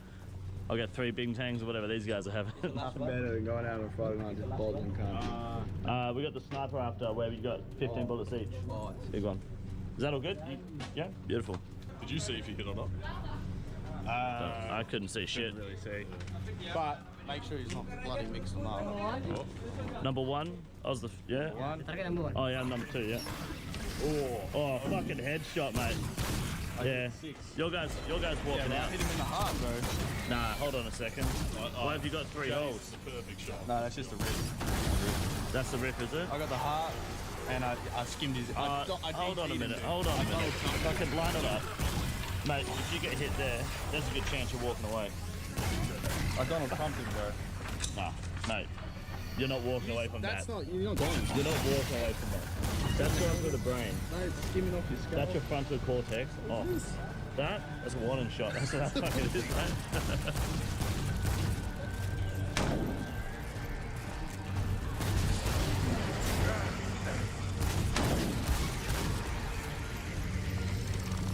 I'll get 3 Bing Tangs or whatever these guys are having. Nothing better than going out on Friday night just balding cunt. We got the sniper after where we got 15 bullets each. Big one. Is that all good? Yeah? Beautiful. Did you see if you hit or not? I couldn't see shit. Didn't really see. But Make sure he's not bloody mixed them up. Number one. I was the yeah. Oh yeah, number 2. Yeah. Oh, fucking headshot, mate. Yeah. Your guys walking out. Hit him in the heart, bro. Nah, hold on a second. Why have you got 3 holes? Perfect shot. No, that's just a rip. That's the rip, is it? I got the heart, and I skimmed his. Hold on a minute. Fucking line it up. Mate, if you get hit there, there's a good chance you're walking away. I Donald Trumped him, bro. Nah, mate. You're not walking away from that. You're not going. You're not walking away from that. That's going through the brain. No, it's skimming off your skull. That's your frontal cortex. Oh, that's a warning shot. That's what that fucking is, mate.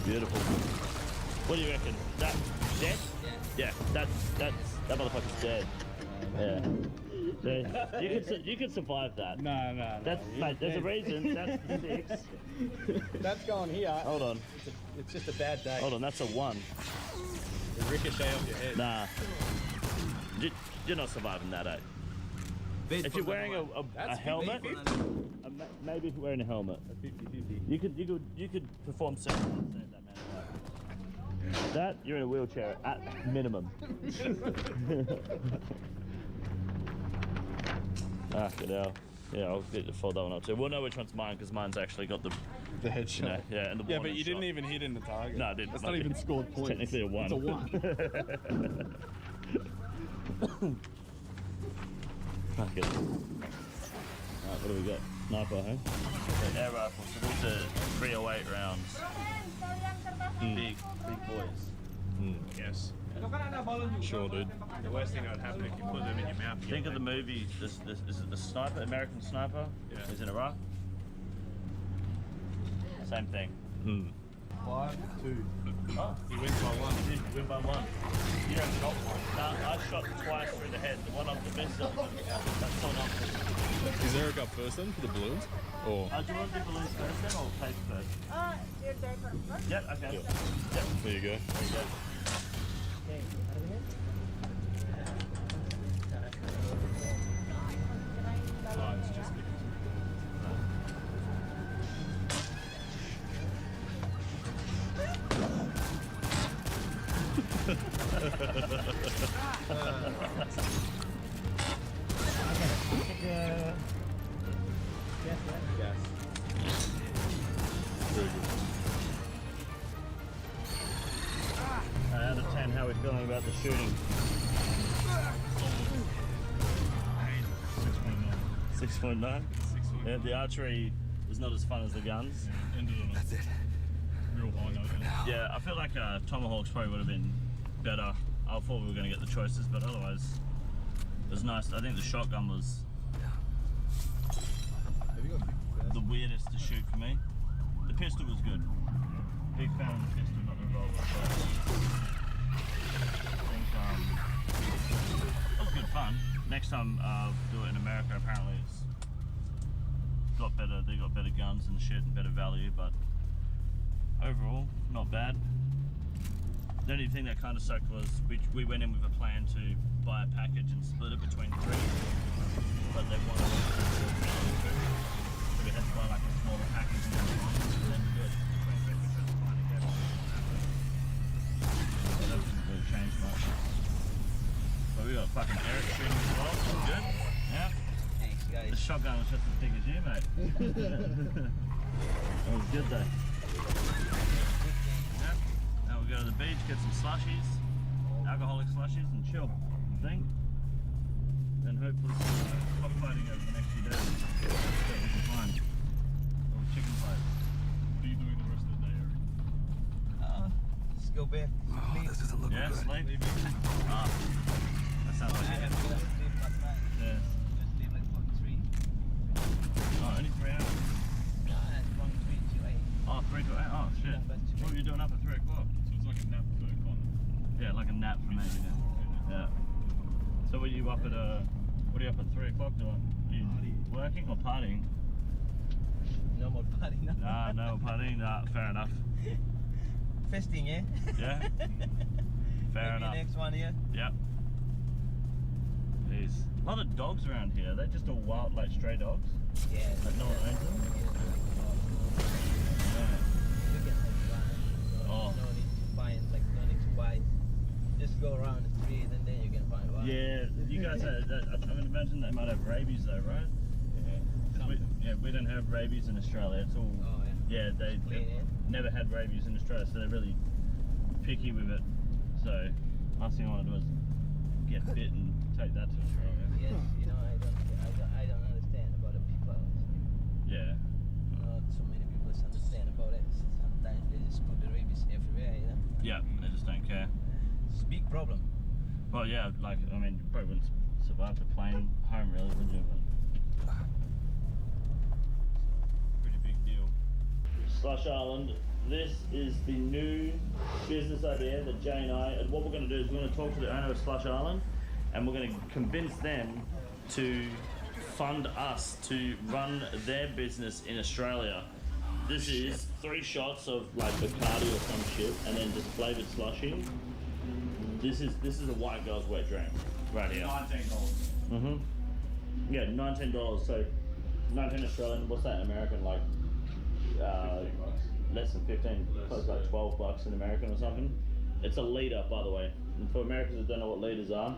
Beautiful. What do you reckon? That dead? Yeah. That motherfucker's dead. Yeah. So you can survive that. No. That's mate. There's a reason. That's the 6. That's going here. Hold on. It's just a bad day. Hold on. That's a 1. The ricochet off your head. Nah. You're not surviving that, eh? If you're wearing a helmet, maybe if you're wearing a helmet, 50-50. you could perform certain things that man. That you're in a wheelchair at minimum. Good hell. Yeah, I'll get to fold that one up too. We'll know which one's mine because mine's actually got the headshot. You know, yeah, and the yeah, but you shot. didn't even hit in the target. No, I didn't. That's not even scored points. Technically a 1. It's a 1. Fuck it. Alright, what do we got? Sniper, huh? Air rifle. So these are 308 rounds. Big boys. Yes. Sure, dude. The worst thing that would happen if you put them in your mouth. Think of the movie, is it the Sniper, American Sniper? Yeah. He's in Iraq? Same thing. 5-2. Oh. He wins by 1. He did win by 1. You don't shot one. No, I shot twice through the head. The one off the missile. That's not on. Is Eric up first then for the balloons? Or? Do you want to do balloons first then or paper first? Yeah, okay. Yep. Yep. There you go. There you go. It's just Yes. Very good. Out of 10, how are we feeling about the shooting? 6.9. Yeah, the archery is not as fun as the guns. That's it. Real high note. Yeah, I feel like Tomahawks probably would have been better. I thought we were going to get the choices, but otherwise it was nice. I think the shotgun was the weirdest to shoot for me. The pistol was good. Big fan of the pistol, not the revolver. I think it was good fun. Next time I'll do it in America. Apparently it's got better. They got better guns and shit and better value, but overall not bad. The only thing that kind of sucked was we went in with a plan to buy a package and split it between 3, but they wanted us to do it between 2, so we had to buy like a smaller package and then do it between 3, which was fine again. So that didn't really change much. But we got fucking Eric shooting as well, so good. Yeah. Thanks, guys. The shotgun was just as big as you, mate. That was good though. Now we'll go to the beach, get some slushies, alcoholic slushies, and chill, I think. Then hopefully some cockfighting over the next few days. That we can find. Or chicken fight. What are you doing the rest of the day, Eric? Just go back. Oh, this doesn't look Yeah, good. sleep? Ah, that sounds like it. Yeah. Sleep like fucking 3. Oh, only 3 hours? No, that's 1, 3, 2, 8. Oh, 3 to 8? Oh, shit. What were you doing up at 3 o'clock? So it's like a nap for Con. Yeah, like a nap for me. Yeah. So were you up at what are you up at 3 o'clock doing? Are you working or partying? No more party, no. Nah, no partying. Nah, fair enough. Festing, yeah? Yeah. Fair Maybe enough. next one, yeah? Yep. Jeez. A lot of dogs around here. They're just all wild, like stray dogs. Yeah. Like no one owns them. Oh. No need to find, like, no need to buy. Just go around the street and then you can find one. Yeah, you guys I would imagine they might have rabies though, right? Yeah. We don't have rabies in Australia. It's all. Oh, yeah. They never had rabies in Australia, so they're really picky with it. So, last thing I want to do is get bit and take that to Australia. Yes, you know, I don't understand about the people. Yeah. Not so many people understand about it. Sometimes they just put the rabies everywhere, you know. Yeah, they just don't care. It's a big problem. Well, yeah, like, I mean, you probably wouldn't survive the plane home, really, would you? But pretty big deal. Slush Island, this is the new business idea that Jay and I, and what we're going to do is we're going to talk to the owner of Slush Island, and we're going to convince them to fund us to run their business in Australia. This is 3 shots of like Bacardi or some shit, and then just flavored slushy. This is a white girl's wet dream, right here. $19. Yeah, $19. So 19 Australian. What's that in American? Like less than 15. Close to like $12 in American or something. It's a liter, by the way. And for Americans that don't know what liters are,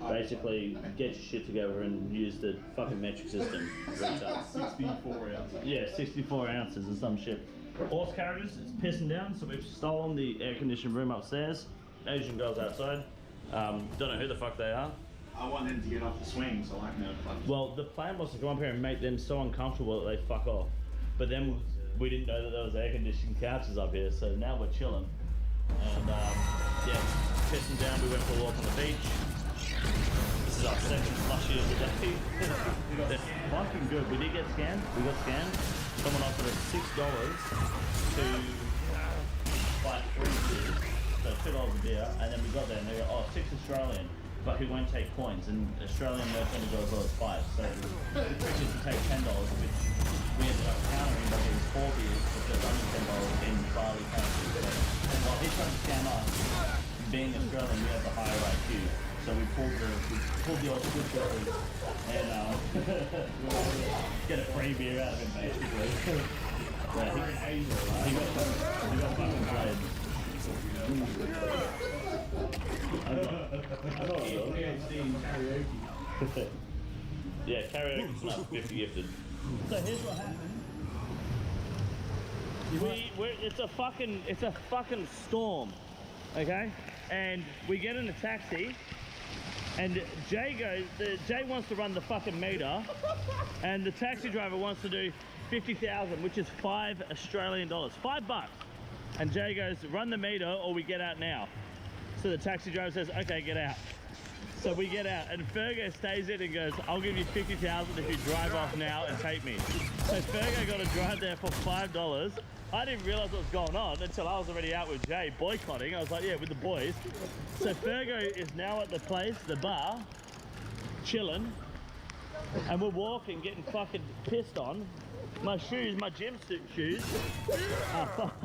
basically get your shit together and use the fucking metric system. 64 ounces. Yeah, 64 ounces and some shit. Horse carriages, it's pissing down, so we've stolen the air conditioned room upstairs. Asian girls outside. Don't know who the fuck they are. I want them to get off the swing so I can have fun. Well, the plan was to come up here and make them so uncomfortable that they fuck off. But then we didn't know that there was air conditioned couches up here, so now we're chilling. And yeah, pissing down, we went for a walk on the beach. This is our second slushy of the day. They're fucking good. We did get scammed. We got scammed. Someone offered us $6 to buy 3 beers. So $2 a beer, and then we got there and they go, oh, 6 Australian, but he won't take coins, and Australian merch only goes as 5. So we figured to take $10, which we ended up countering by getting 4 beers for just under $10 in barley currency. So while he's trying to scam us, being Australian, we have the higher IQ. So we pulled the old good girls and get a free beer out of him, basically. Yeah, he got fucking played. Yeah, karaoke's not 50 gifted. So here's what happened. It's a fucking storm, okay? And we get in a taxi, and Jay wants to run the fucking meter, and the taxi driver wants to do 50,000, which is $5 Australian, $5. And Jay goes, run the meter or we get out now. So the taxi driver says, okay, get out. So we get out, and Fergo stays in and goes, I'll give you 50,000 if you drive off now and take me. So Fergo got to drive there for $5. I didn't realize what was going on until I was already out with Jay boycotting. I was like, yeah, with the boys. So Fergo is now at the place, the bar, chilling, and we're walking, getting fucking pissed on. My shoes, my gym suit shoes, are fucked.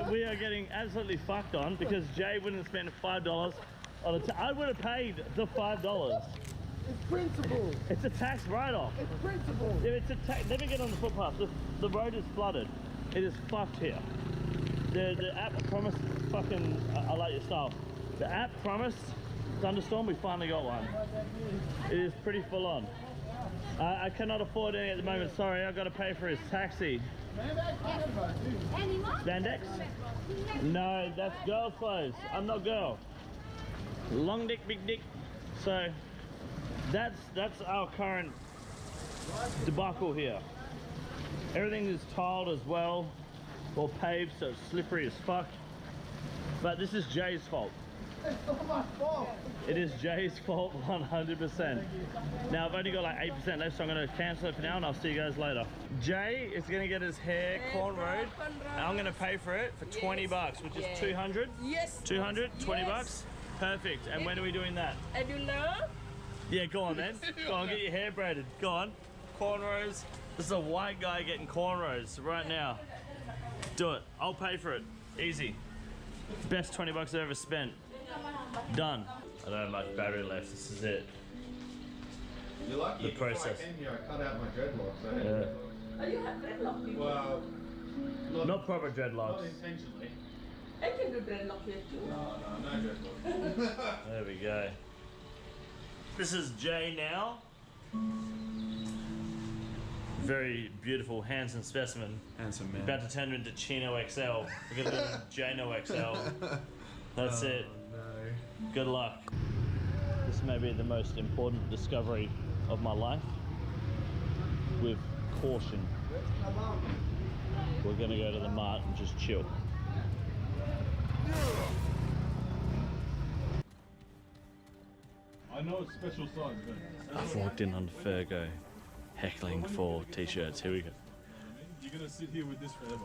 We are getting absolutely fucked on because Jay wouldn't spend $5 on a I would have paid the $5. It's principle. It's a tax write-off. It's principle. Yeah, it's a tax. Let me get on the footpath. The road is flooded. It is fucked here. The app promised fucking. I like your style. The app promised thunderstorm. We finally got one. It is pretty full on. I cannot afford any at the moment. Sorry, I've got to pay for his taxi. Spandex? No, that's girl clothes. I'm not girl. Long dick, big dick. So that's our current debacle here. Everything is tiled as well, or paved, so it's slippery as fuck. But this is Jay's fault. It's not my fault. It is Jay's fault 100%. Now I've only got like 8% left, so I'm going to cancel it for now and I'll see you guys later. Jay is going to get his hair cornrowed and I'm going to pay for it for 20 bucks, which is 200? Yes. 200? 20 bucks? Perfect. And when are we doing that? I do know. Yeah, go on then. Go on, get your hair braided. Go on. Cornrows. This is a white guy getting cornrows right now. Do it. I'll pay for it. Easy. Best 20 bucks I've ever spent. Done. I don't have much battery left. This is it. You're lucky. The process. Before I came here, I cut out my dreadlocks. Yeah. Oh, you have dreadlock people? Well, Not proper dreadlocks. not intentionally. I can do dreadlock here too. No dreadlocks. There we go. This is Jay now. Very beautiful, handsome specimen. Handsome man. About to turn into Chino XL. We're gonna do Jano XL. That's it. No. Good luck. This may be the most important discovery of my life. With caution. We're gonna go to the mart and just chill. I know it's special size, but I've walked in on Fergo, heckling for t-shirts. Here we go. you're gonna sit here with this forever.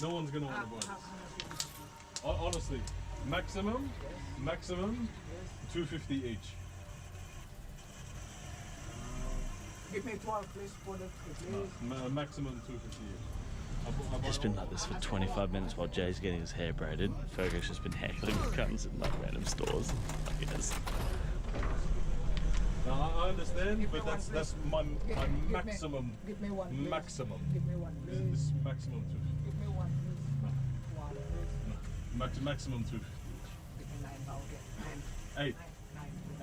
No one's gonna want to buy this. Honestly, maximum 250 each. Give me 12, please, for the please. Maximum 250 each. It's been like this for 25 minutes while Jay's getting his hair braided. Fergo's just been heckling cunts in like random stores. Yes. Now, I understand, but that's my maximum. Give me one, please. Maximum. Give me one, This please. is maximum 250. Give me one, please. One, please. Maximum 250. Give me 9, okay. 9. 8.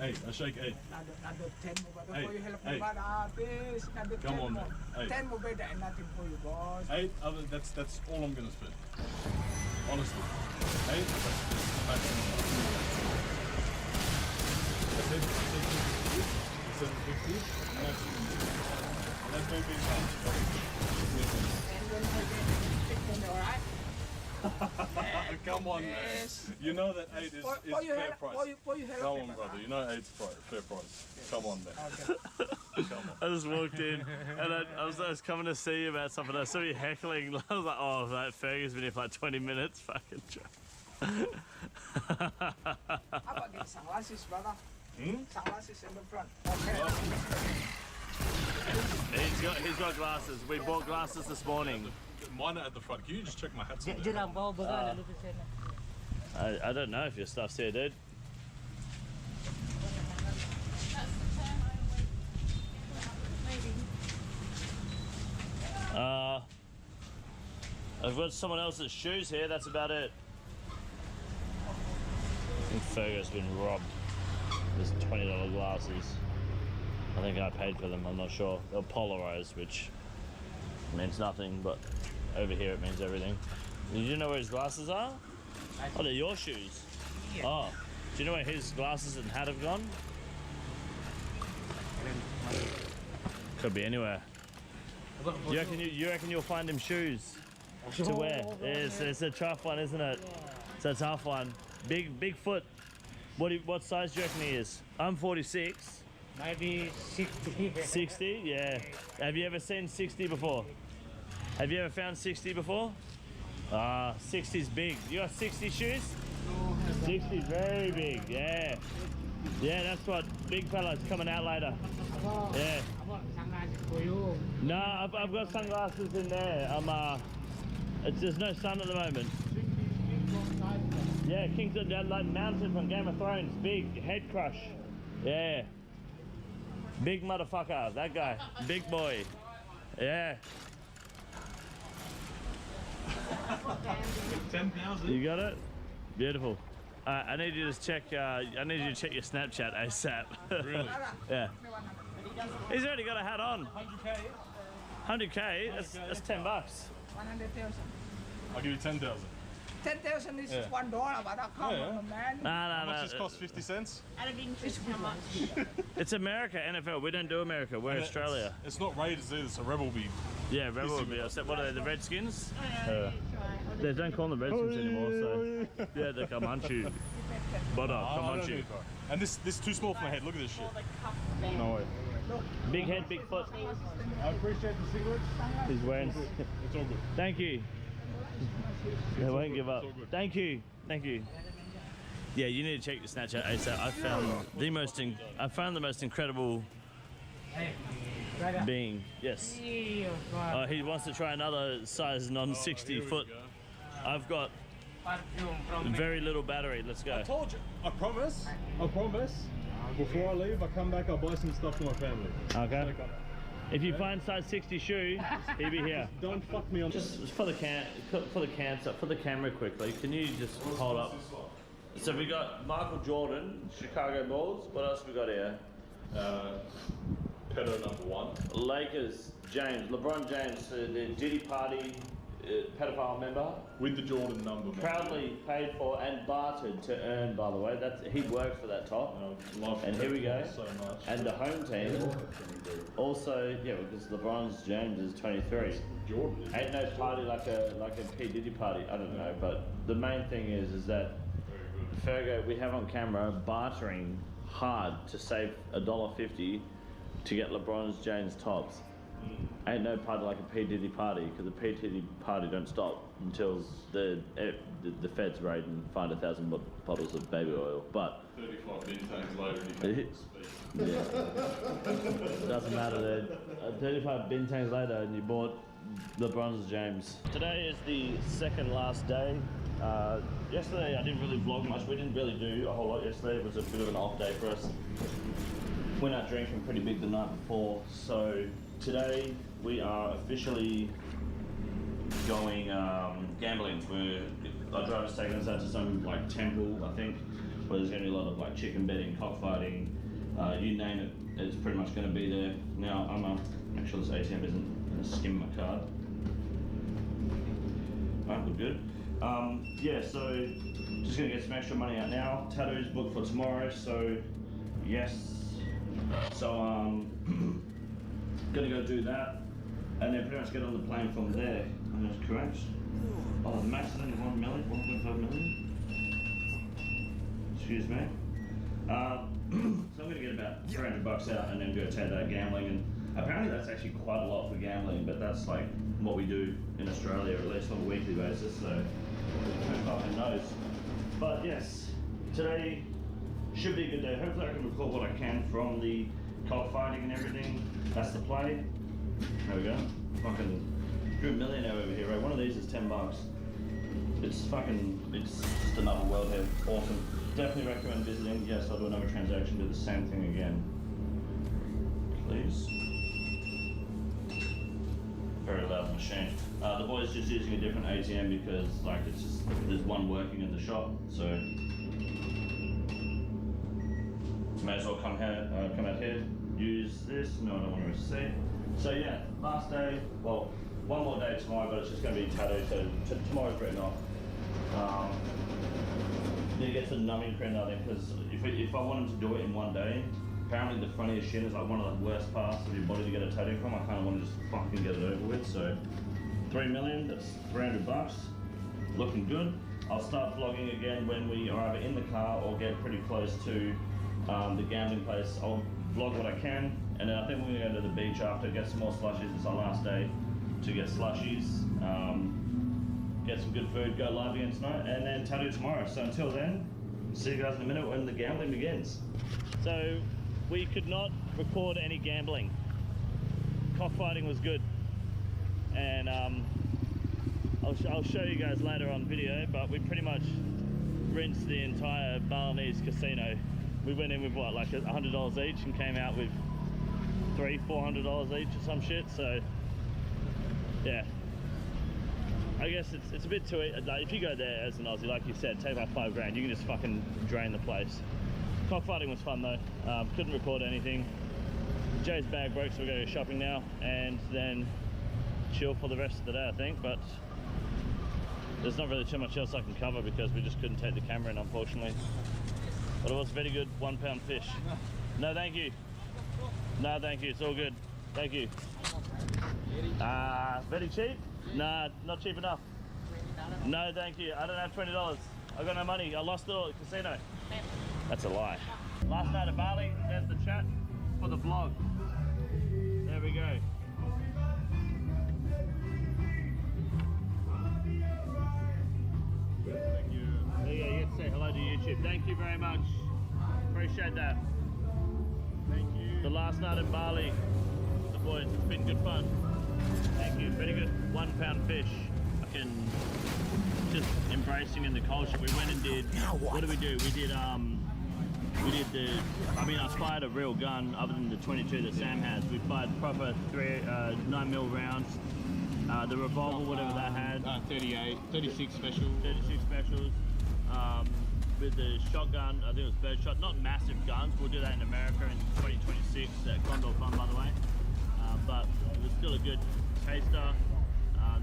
8. I shake 8. Another 10 more, but Hey, for you help hey. me, but please. Another Come 10 on, more. man. Hey. 10 more better and nothing for you, boss. 8. That's all I'm gonna spend. Honestly. 8. That's maximum. I said 750. Maximum. That's maybe Alright? Come on, man. You know that 8 is For you fair help- price. for you help Come me, on, man. brother. You know 8's fair price. Come on, man. Come on. I just walked in and I was coming to see you about something. I saw you heckling. I was like, oh, that Fergie's been here for like 20 minutes. Fucking joke. How about get sunglasses, brother? Sunglasses in the front. Okay. He's got glasses. We bought glasses this morning. Mine are at the front. Can you just check my hats? on there? Jarang bawa baga lalu ke sana. I don't know if your stuff's here, dude. I've got someone else's shoes here, that's about it. I think Fergo's been robbed. There's $20 glasses. I think I paid for them, I'm not sure. They're polarized, which means nothing, but over here it means everything. Do you know where his glasses are? Oh, they're your shoes. Oh, do you know where his glasses and hat have gone? Could be anywhere. You reckon you'll find him shoes to wear? It's a tough one, isn't it? It's a tough one. Big foot. What size do you reckon he is? I'm 46. Maybe 60. 60? Yeah. Have you ever seen 60 before? Have you ever found 60 before? 60's big. You got 60 shoes? 60's very big, yeah. Yeah, that's what big fella's coming out later. Yeah. No, I've got sunglasses in there. There's no sun at the moment. Yeah, Kingston, like Mountain from Game of Thrones, big head crush. Yeah. Big motherfucker, that guy. Big boy. Yeah. 10,000. You got it? Beautiful. I need you to check. I need you to check your Snapchat ASAP. Really? Yeah. He's already got a hat on. 100K? 100K. That's $10. 100,000. I'll give you 10,000. 10,000 is Yeah. $1, but I come on, man. How much does this cost? 50 cents? I didn't it's how much. It's America, NFL. We don't do America. We're Australia. It's not Raiders either, so Rebel be. Yeah, Rebel would be upset. What are they, the Redskins? They don't call them the Redskins anymore, so. Yeah, they come on you. But come on you. And this too small for my head. Look at this shit. No way. Big head, big foot. I appreciate the cigarettes. He's wearing. It's all good. Thank you. They won't give up. Thank you. Thank you. Yeah, you need to check your Snapchat ASAP. I found the most incredible being. Yes. He wants to try another size non-60 foot. I've got Very little battery. Let's go. I told you. I promise. I promise. Before I leave, I come back, I'll buy some stuff for my family. Okay. If you find size 60 shoe, he'll be here. Don't fuck me on. Just for the camera quickly. Can you just hold up? So we got Michael Jordan, Chicago Bulls. What else we got here? Pedo #1. Lakers, James, LeBron James, the Diddy Party pedophile member. With the Jordan number. Proudly paid for and bartered to earn, by the way. He worked for that top. And here we go. So much. And the home team. Also, yeah, because LeBron's James is 23. Jordan. Ain't no party like a P Diddy party. I don't know, but the main thing is that Fergo, we have on camera bartering hard to save $1.50 to get LeBron's James tops. Ain't no party like a P Diddy party, because the P Diddy party don't stop until the feds raid and find 1,000 bottles of baby oil. But 35 bin tanks later and he can't speak. Yeah. Doesn't matter. 35 bin tanks later and you bought LeBron's James. Today is the second last day. Yesterday I didn't really vlog much. We didn't really do a whole lot yesterday. It was a bit of an off day for us. Went out drinking pretty big the night before. So today we are officially going gambling. Our driver's taking us out to some like temple, I think, where there's going to be a lot of like chicken betting, cockfighting, you name it. It's pretty much going to be there. Now I'm make sure this ATM isn't going to skim my card. Alright, we're good. Yeah, so just going to get some extra money out now. Tattoos booked for tomorrow, so yes. So gonna go do that, and then pretty much get on the plane from there. And that's correct. Oh, the max is only 1 million, 1.5 million. Excuse me. So I'm gonna get about $300 out and then go take that gambling. And apparently that's actually quite a lot for gambling, but that's like what we do in Australia, at least on a weekly basis. So who fucking knows? But yes, today should be a good day. Hopefully I can record what I can from the cockfighting and everything. That's the play. There we go. Fucking you're a millionaire over here, right? One of these is $10. It's just another world here. Awesome. Definitely recommend visiting. Yes, I'll do another transaction, do the same thing again. Please. Very loud machine. The boy's just using a different ATM because like it's just, there's one working in the shop, so may as well come out here, use this. No, I don't want to receipt. So yeah, last day. Well, one more day tomorrow, but it's just going to be tattooed. So tomorrow's written off. Need to get some numbing cream, I think, because if I wanted to do it in one day, apparently the front of your shin is like one of the worst parts of your body to get a tattoo from. I kind of want to just fucking get it over with. So 3 million. That's $300. Looking good. I'll start vlogging again when we are either in the car or get pretty close to the gambling place. I'll vlog what I can, and then I think we're going to go to the beach after, get some more slushies. It's our last day to get slushies, get some good food, go live again tonight, and then tattoo tomorrow. So until then, see you guys in a minute when the gambling begins. So we could not record any gambling. Cockfighting was good, and I'll show you guys later on video, but we pretty much rinsed the entire Balinese casino. We went in with what, like $100 each, and came out with $400 each or some shit. So yeah, I guess it's a bit too, like, if you go there as an Aussie, like you said, take about $5 grand, you can just fucking drain the place. Cockfighting was fun though. Couldn't record anything. Jay's bag broke, so we're going to go shopping now and then chill for the rest of the day, I think. But there's not really too much else I can cover because we just couldn't take the camera in, unfortunately. But it was very good, £1 fish. No, thank you. No, thank you, it's all good. Thank you. Very cheap? Nah, not cheap enough. No, thank you. I don't have $20. I got no money. I lost it all at the casino. That's a lie. Last night at Bali, there's the chat for the vlog. There we go. Thank you. There you go, you get to say hello to YouTube. Thank you very much. Appreciate that. Thank you. The last night in Bali, the boys, it's been good fun. Thank you, very good. £1 fish. Fucking just embracing in the culture. We went and did, what did we do? We did I fired a real gun other than the 22 that Sam has. We fired proper 9mm rounds. The revolver, whatever that had. 36 special. 36 specials. With the shotgun, I think it was birdshot. Not massive guns. We'll do that in America in 2026 at Condor Fun, by the way. But it was still a good taster.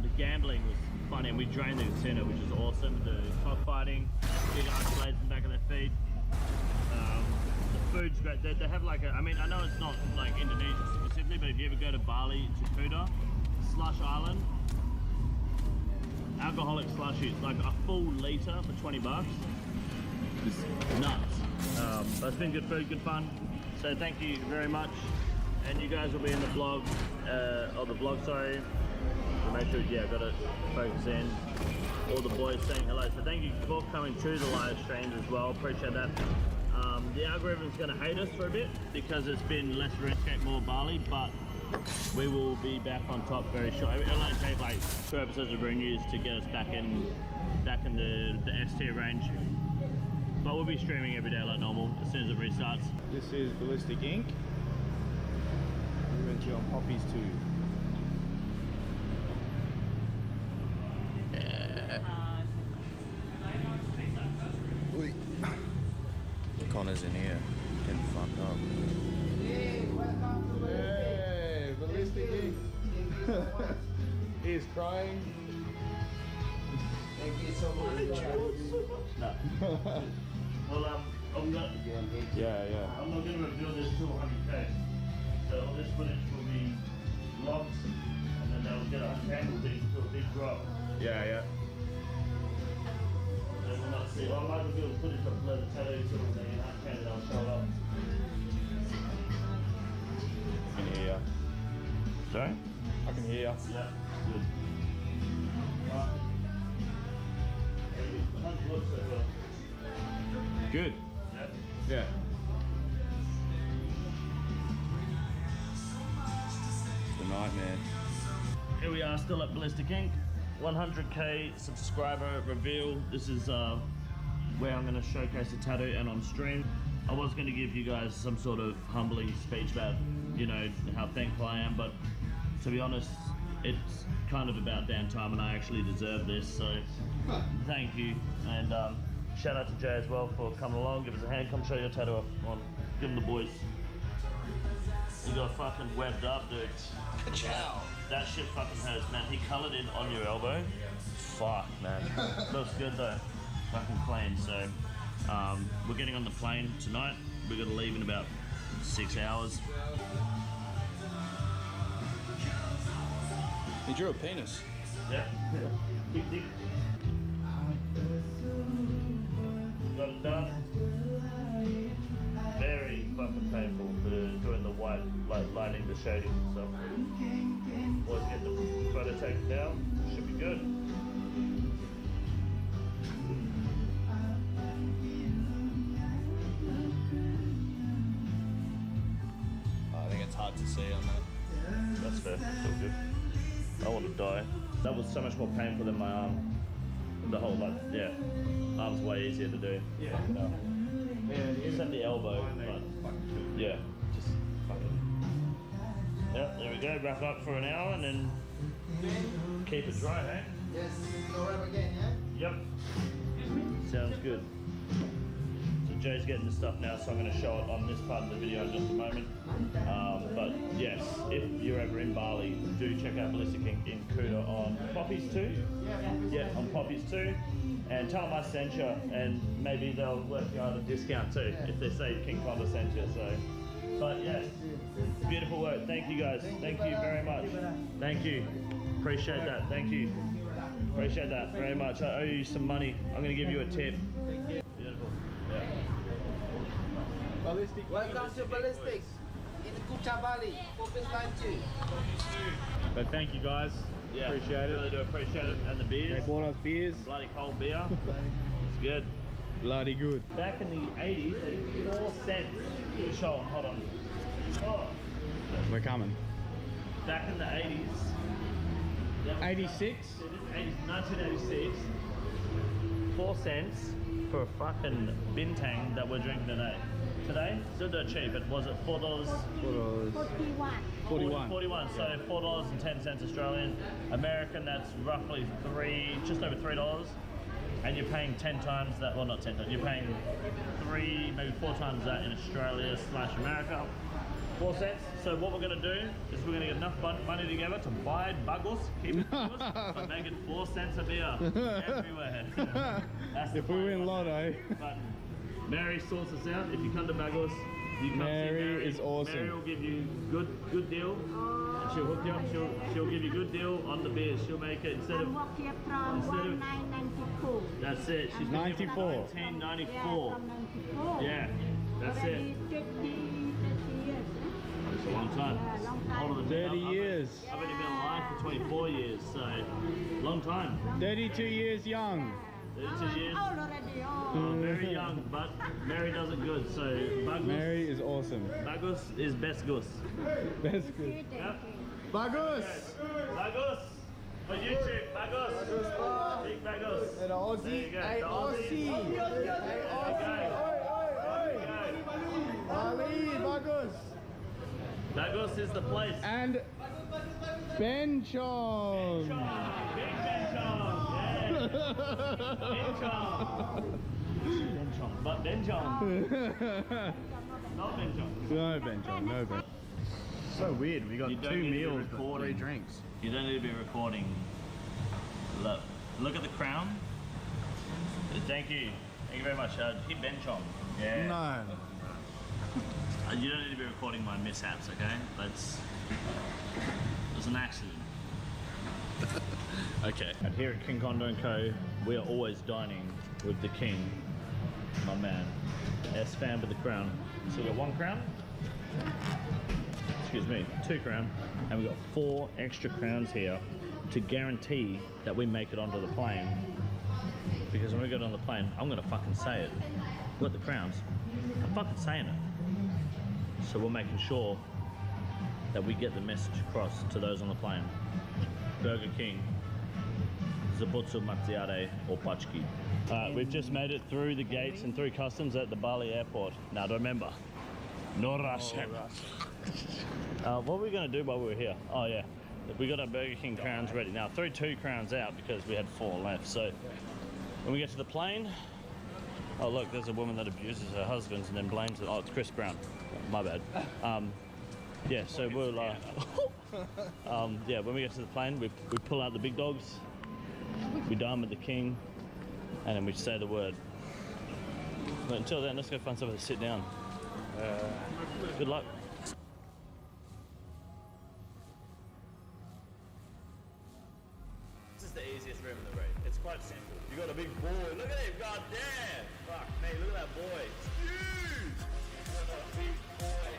The gambling was funny, and we drained the casino, which is awesome. The cockfighting, big ice blades in the back of their feet. The food's great. They have like I know it's not like Indonesia specifically, but if you ever go to Bali, to Kuta, Slush Island, alcoholic slushies, like a full litre for 20 bucks. It's nuts. But it's been good food, good fun. So thank you very much. And you guys will be in the vlog, sorry. So make sure, yeah, got to focus in. All the boys saying hello. So thank you for coming to the live streams as well. Appreciate that. The algorithm's going to hate us for a bit because it's been less RuneScape, more Bali, but we will be back on top very short. It'll only take like 2 episodes of Rune News to get us back in the S tier range. But we'll be streaming every day like normal as soon as it restarts. This is Ballistic Inc. We went to on Poppies too. Connor's in here, getting fucked up. Hey, Ballistic Inc. He's crying. Thank you so much. Well, I'm not going to reveal this to 100K. So all this footage will be locked, and then they'll get a handle to a big drop. Yeah. They will not see. Well, I might reveal footage of the tattoo to them, and uncanny, I'll show up. I can hear ya. Sorry? I can hear ya. Yeah, good. Good. Yeah. It's the nightmare. Here we are, still at Ballistic Inc. 100K subscriber reveal. This is where I'm going to showcase the tattoo and on stream. I was going to give you guys some sort of humbling speech about, you know, how thankful I am, but to be honest, it's kind of about damn time, and I actually deserve this, so thank you. And shout out to Jay as well for coming along. Give us a hand. Come show your tattoo off. Come on, give them the boys. You got fucking webbed up, dude. Ka-chow. That shit fucking hurts, man. He coloured in on your elbow. Fuck, man. Looks good though. Fucking clean. So we're getting on the plane tonight. We're gonna leave in about 6 hours. He drew a penis. Yeah. Big dick. Got it done. Very fucking painful for doing the white, like lining the shading and stuff. Boys get the photo taken down. Should be good. I think it's hard to see on that. That's fair. Still good. I want to die. That was so much more painful than my arm. The whole, like, yeah. Arm's way easier to do. Yeah. No. Except the elbow, but yeah, just fucking. Yep, there we go. Wrap up for an hour and then keep it dry, eh? Yes, go up again, yeah? Yep. Sounds good. So Jay's getting the stuff now, so I'm going to show it on this part of the video in just a moment. But yes, if you're ever in Bali, do check out Ballistic Inc. in Kuta on Poppies 2. Yeah, on Poppies 2. And tell them I sent you, and maybe they'll work you out a discount too, if they say King Condor sent you, so. But yes, beautiful work. Thank you guys. Thank you very much. Thank you. Appreciate that. Thank you. Appreciate that very much. I owe you some money. I'm going to give you a tip. Beautiful. Yeah. Ballistic. Welcome to Ballistic in Kuta, Bali. Focus line 2. But thank you guys. Yeah, appreciate it. Really do appreciate it. And the beers. They bought us beers. Bloody cold beer. It's good. Bloody good. Back in the 80s, 4 cents. Show them, hold on. Oh. We're coming. Back in the 80s. 86? 1986. 4 cents for a fucking bintang that we're drinking today. Today, still dirt cheap. It was at $4. 41. So $4.10 Australian. American, that's roughly just over $3. And you're paying 10 times that. Well, not 10 times. You're paying 3, maybe 4 times that in Australia / America. 4 cents. So what we're going to do is we're going to get enough money together to buy Bagos, keep it Bagos, and make it 4 cents a beer everywhere. That's if we win lotto. But Mary sorts us out. If you come to Bagos, you come Mary see Mary. is awesome. Mary will give you good deal. She'll hook you up. She'll give you good deal on the beers. She'll make it instead of 1994. That's it. She's 94. 1994. Yeah, that's it. It's a long time. Older than 30 years. I've only been alive for 24 years, so long time. 32 years young. 32 years. Very young, but Mary does it good. So Bagos. Mary is awesome. Bagos is best goose. Best goose. Yep. Bagos. Bagos. For YouTube, Bagos. Big Bagos. An Aussie. There you go. Hey, The Aussie. Hey, Aussie. Ali, Bagos. Bagos is the place. And Ben Chong. Big Ben Chong. Yeah. Ben Chong. Ben Chong. But Ben Chong. Not Ben Chong. No Ben Chong. No Ben. So weird. We got You don't 2 need to be meals, but 3 recording. drinks. You don't need to be recording. Look at the crown. Thank you. Thank you very much. Hit Ben Chong. Yeah. No. You don't need to be recording my mishaps, okay? It was an accident. Okay. And here at King Kondo & Co, we are always dining with the king, my man, S-Fan with the crown. So we've got 1 crown, excuse me, 2 crown, and we've got 4 extra crowns here to guarantee that we make it onto the plane. Because when we get on the plane, I'm gonna fucking say it. We've got the crowns. I'm fucking saying it. So we're making sure that we get the message across to those on the plane. Burger King, Zabutsu Matsiare or Pachki. We've just made it through the gates and through customs at the Bali airport. Now remember, no rush. What were we going to do while we were here? Oh yeah, we got our Burger King crowns ready. Now I threw 2 crowns out because we had 4 left. So when we get to the plane, oh look, there's a woman that abuses her husbands and then blames it. Oh, it's Chris Brown. My bad. Yeah, so we'll yeah, when we get to the plane, we pull out the big dogs, we dine with the king, and then we say the word. But until then, let's go find somewhere to sit down. Good luck. This is the easiest room in the raid. It's quite simple. You got a big boy. Look at him. God damn. Fuck me. Look at that boy. It's huge. Big boy.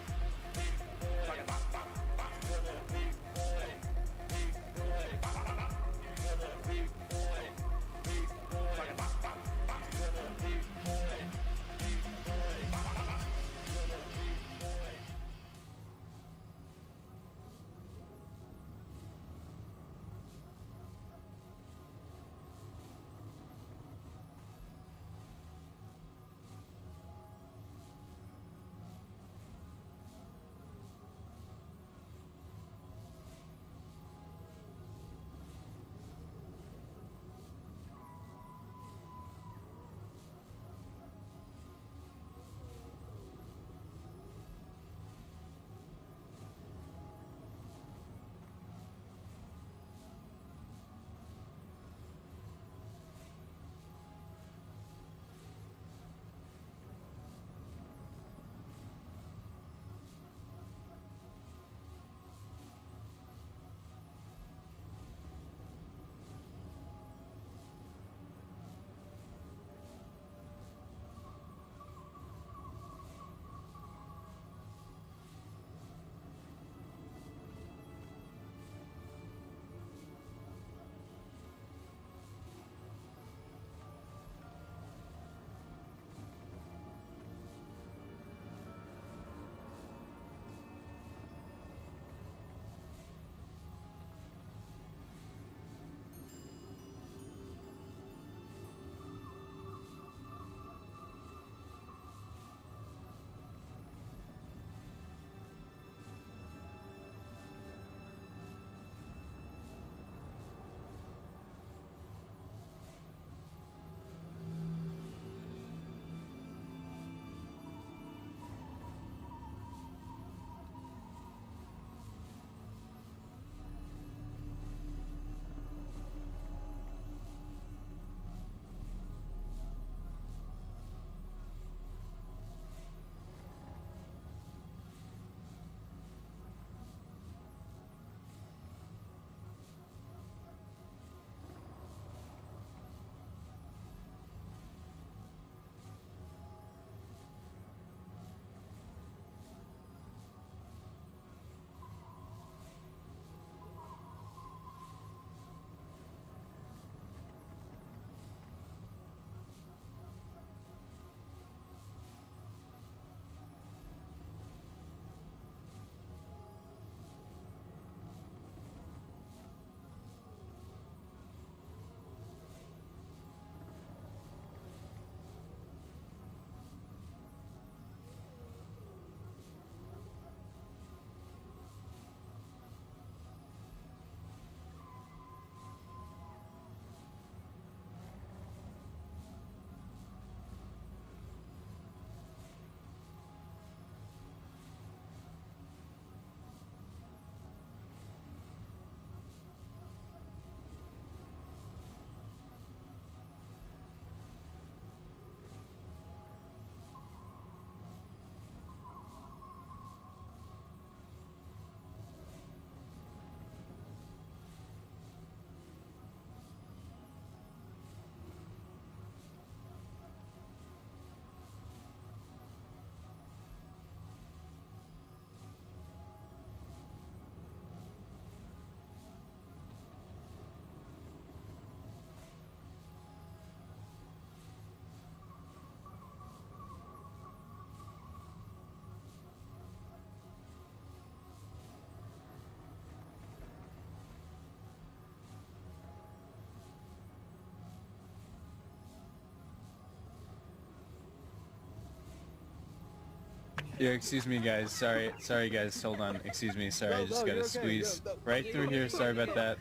Yeah, excuse me, guys. Sorry, guys. Hold on. Excuse me. Sorry, I just gotta squeeze right through here. Sorry about that.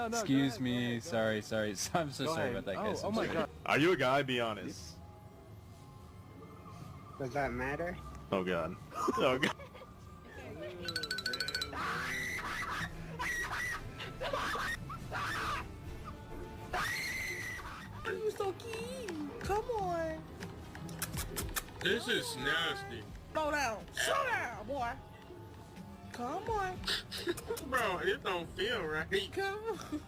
Excuse me. Sorry. I'm so sorry about that, guys. Oh I'm my sorry. god. Are you a guy? Be honest. Does that matter? Oh god. Oh god. You so cute. Come on. This is nasty. Slow down. Slow down, boy. Come on. Bro, it don't feel right. Come on.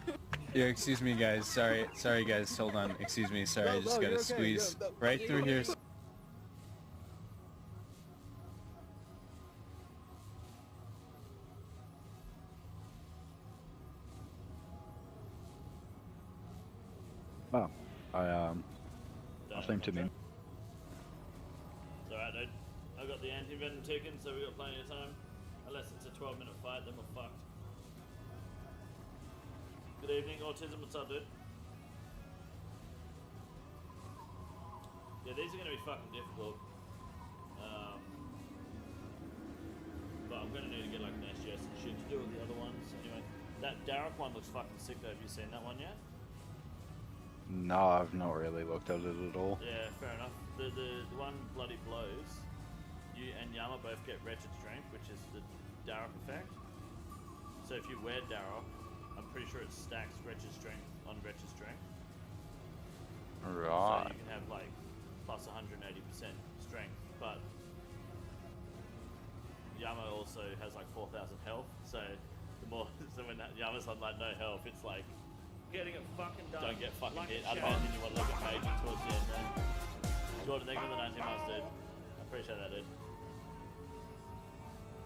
Yeah, excuse me, guys. Sorry, guys. Hold on. Excuse me. Sorry, I just gotta squeeze right through here. Oh, I seem to be. It's alright, dude. I got the anti-venom taken, so we got plenty of time. Unless it's a 12-minute fight, then we're fucked. Good evening, Autism. What's up, dude? Yeah, these are gonna be fucking difficult. But I'm gonna need to get like an SGS and shit to do with the other ones. Anyway, that Darrock one looks fucking sick though. Have you seen that one yet? No, I've not really looked at it at all. Yeah, fair enough. The one bloody blows. You and Yama both get wretched strength, which is the Darrock effect. So if you wear Darrock, I'm pretty sure it stacks wretched strength on wretched strength. Right. So you can have like plus 180% strength, but Yama also has like 4,000 health. So the more, so when that Yama's on like no health, it's like getting it fucking done. Don't get fucking hit. I'd imagine you want to look at Mage towards the end there. Jordan, thank you for the 19 months, dude. I appreciate that, dude.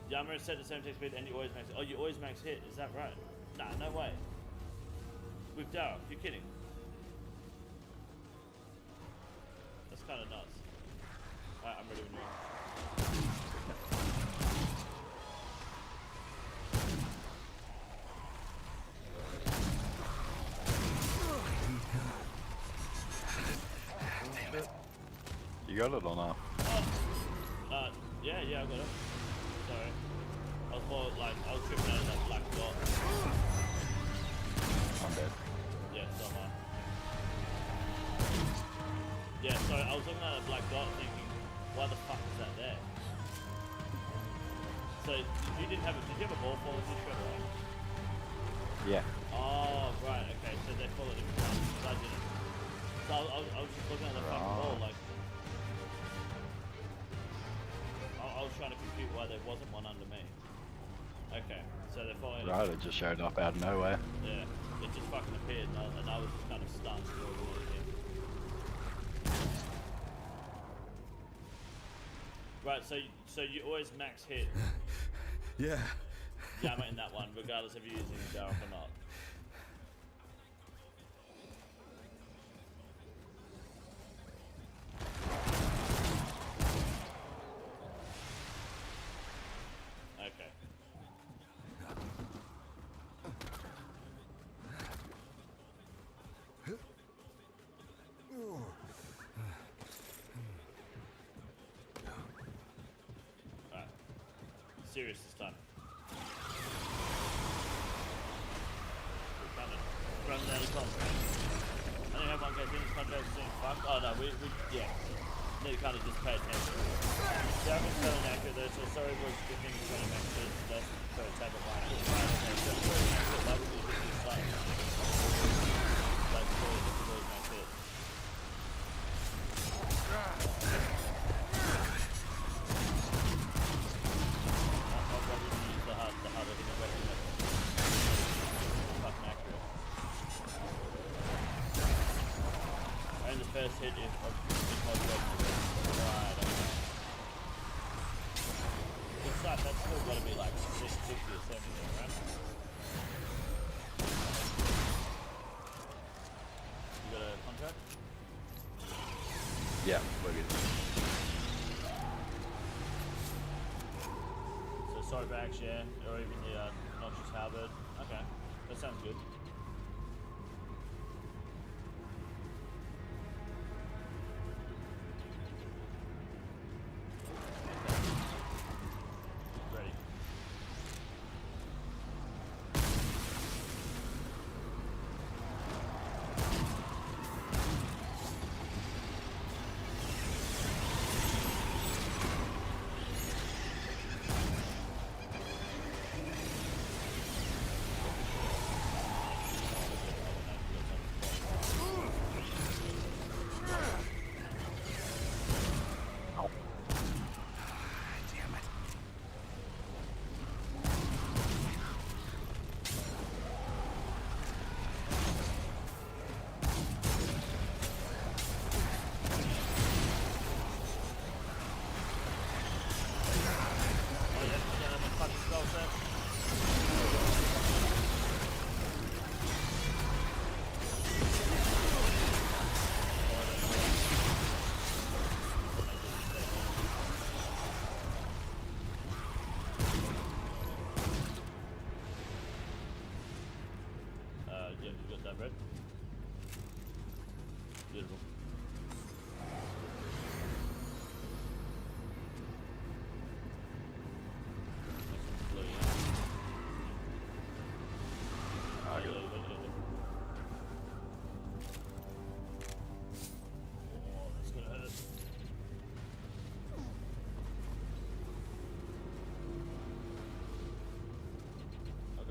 Yama is set to 17 speed and you always max. Oh, you always max hit. Is that right? Nah, no way. With Darrock, you're kidding. That's kind of nuts. Alright, I'm ready when you are. You got it or not? Yeah, I got it. Sorry. I was more like, I was tripping out of that black dot. I'm dead. Yeah, so am I. Yeah, sorry, I was looking at that black dot thinking, why the fuck is that there? So, you did you have a ball fall as you shot, right? Yeah. Oh, right, okay, so they followed different ones, because I didn't. So I was just looking at the fucking ball, like, I was trying to compute why there wasn't one under me. Okay, so they're following. Right, it just showed up out of nowhere. Yeah, it just fucking appeared, and I was just kind of stunned more than anything. Right, so you always max hit. Yeah. Yama in that one, regardless of you using Darrock or not. Okay. Alright. Serious this time. We're kind of running out of contract. I don't have one case in this contract soon. Fuck. Oh no, we yeah. Need to kind of just pay attention. Darrock is fairly accurate though, so sorry was good thing we're going to make sure it's less for a table line. So very accurate, that would be a bit too slight. Like, always max hit. I'll probably use the harder hitting weapon. Fucking accurate. And the first hit is my weapon. Right, okay. Good stuff, that's still got to be like 60 or 70 there, right? You got a contract? Yeah, we're good. So sorry for action, yeah, or even the noxious halberd. Okay, that sounds good.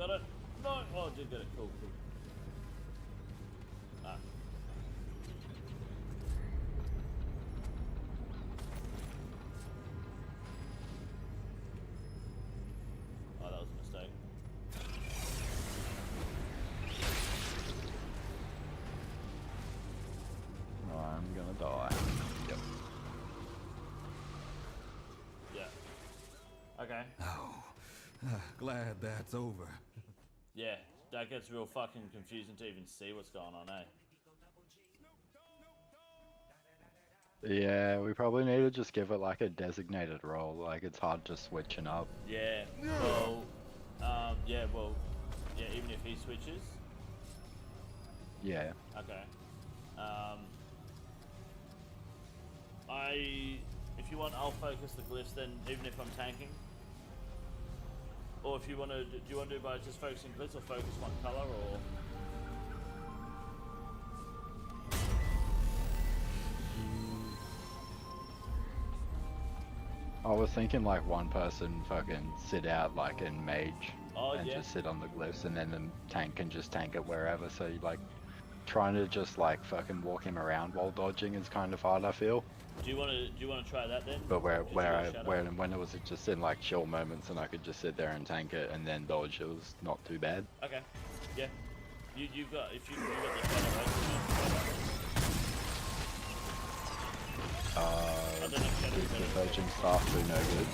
got it. No. Oh, I did get it. Cool. Ah. Oh, that was a mistake. I'm gonna die. Yep. Yeah. Okay. Oh, glad that's over. Yeah, that gets real fucking confusing to even see what's going on, eh? Yeah, we probably need to just give it like a designated role. Like it's hard just switching up. Yeah. Well, yeah. Even if he switches. Yeah. Okay. If you want, I'll focus the glyphs then, even if I'm tanking. Or if you want to, do you want to do by just focusing glyphs or focus one color or? I was thinking like one person fucking sit out like in mage and yeah. just sit on the glyphs, and then the tank can just tank it wherever. So you like trying to just like fucking walk him around while dodging is kind of hard, I feel. Do you want to try that then? But when it was just in like chill moments and I could just sit there and tank it and then dodge, it was not too bad. Okay. Yeah. You've got the shadow, right? The Virgin staff do no good.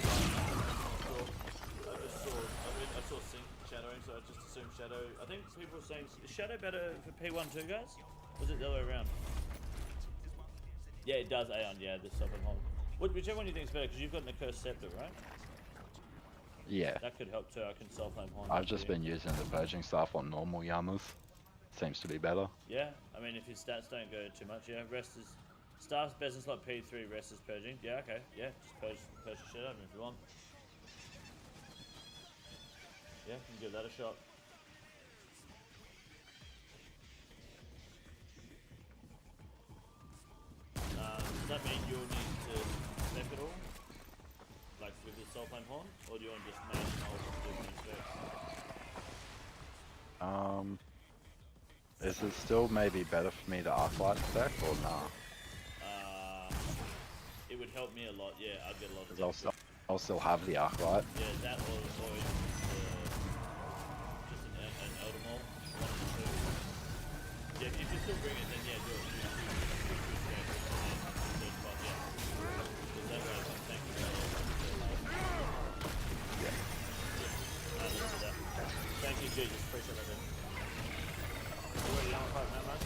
I saw Sync shadowing, so I just assumed shadow. I think people are saying, is shadow better for P1 too, guys? Or is it the other way around? Yeah, it does Aeon, yeah, the stop and hold. Whichever one you think is better, because you've got an Accursed Scepter, right? Yeah. That could help too, I can self-flame horn. I've just been using the Purging Staff on normal Yamas. Seems to be better. Yeah, I mean, if his stats don't go too much, yeah, rest is... Star's best in slot P3, rest is purging. Yeah, okay, yeah, just purge the shit out of him if you want. Yeah, you can give that a shot. Does that mean you'll need to spec it all? Like with the Soulflame Horn? Or do you want to just mash and hold and do the specs? Is it still maybe better for me to Arclight spec or nah? It would help me a lot, yeah, I'd get a lot of Because I'll still have the Arclight. Yeah, that or just an Elder Maul, one of the two. Yeah, if you still bring it, then yeah, do it. Thank you, Jesus. Appreciate that. You already on fight that much?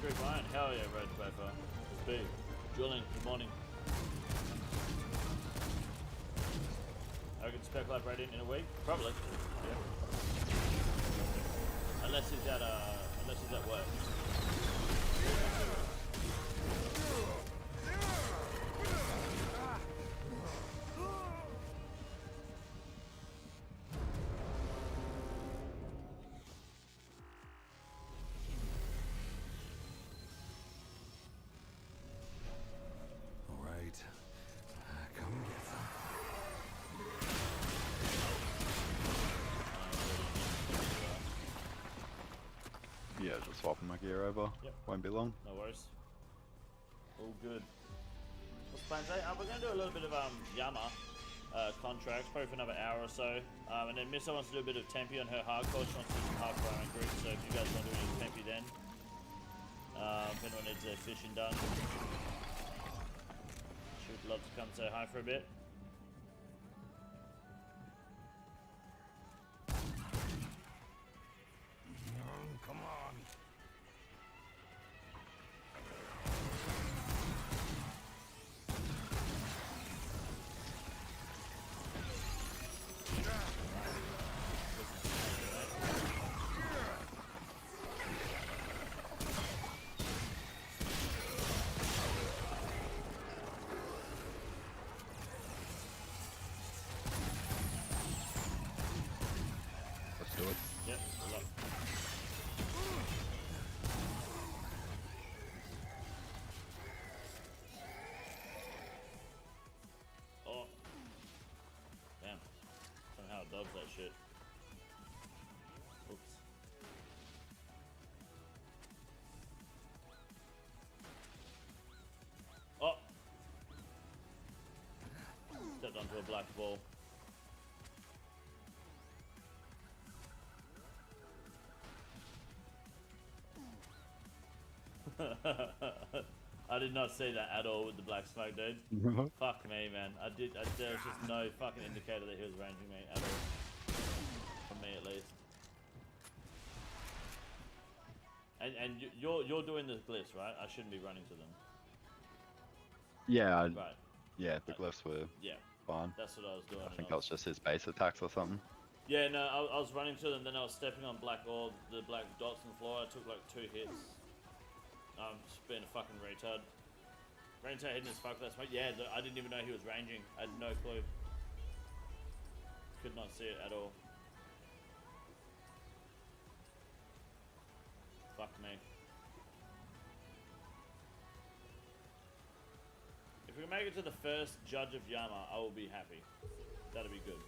Great Ryan, hell yeah, Red Pepper. It's big. Julian, good morning. I can spec life right in a week? Probably. Yeah. Unless he's at work. Yeah, just swapping my gear over. Yep. Won't be long. No worries. All good. What's the plan today? We're going to do a little bit of Yama contracts, probably for another hour or so. And then Missa wants to do a bit of Tempe on her hardcore. She wants to do some hardcore iron group. So if you guys want to do any Tempe then, if anyone needs their fishing done, she would love to come say hi for a bit. Come on. a black ball. I did not see that at all with the black smoke, dude. Fuck me, man. There was just no fucking indicator that he was ranging me at all. For me, at least. And you're doing the glyphs, right? I shouldn't be running to them. Yeah. Right. Yeah, the glyphs were fine. That's what I was doing. I think that was just his base attacks or something. Yeah, no, I was running to them, then I was stepping on black orb, the black dots on the floor. I took like 2 hits. I'm just being a fucking retard. Retard hitting his fuck that smoke. Yeah, I didn't even know he was ranging. I had no clue. Could not see it at all. Fuck me. If we can make it to the first Judge of Yama, I will be happy. That'll be good.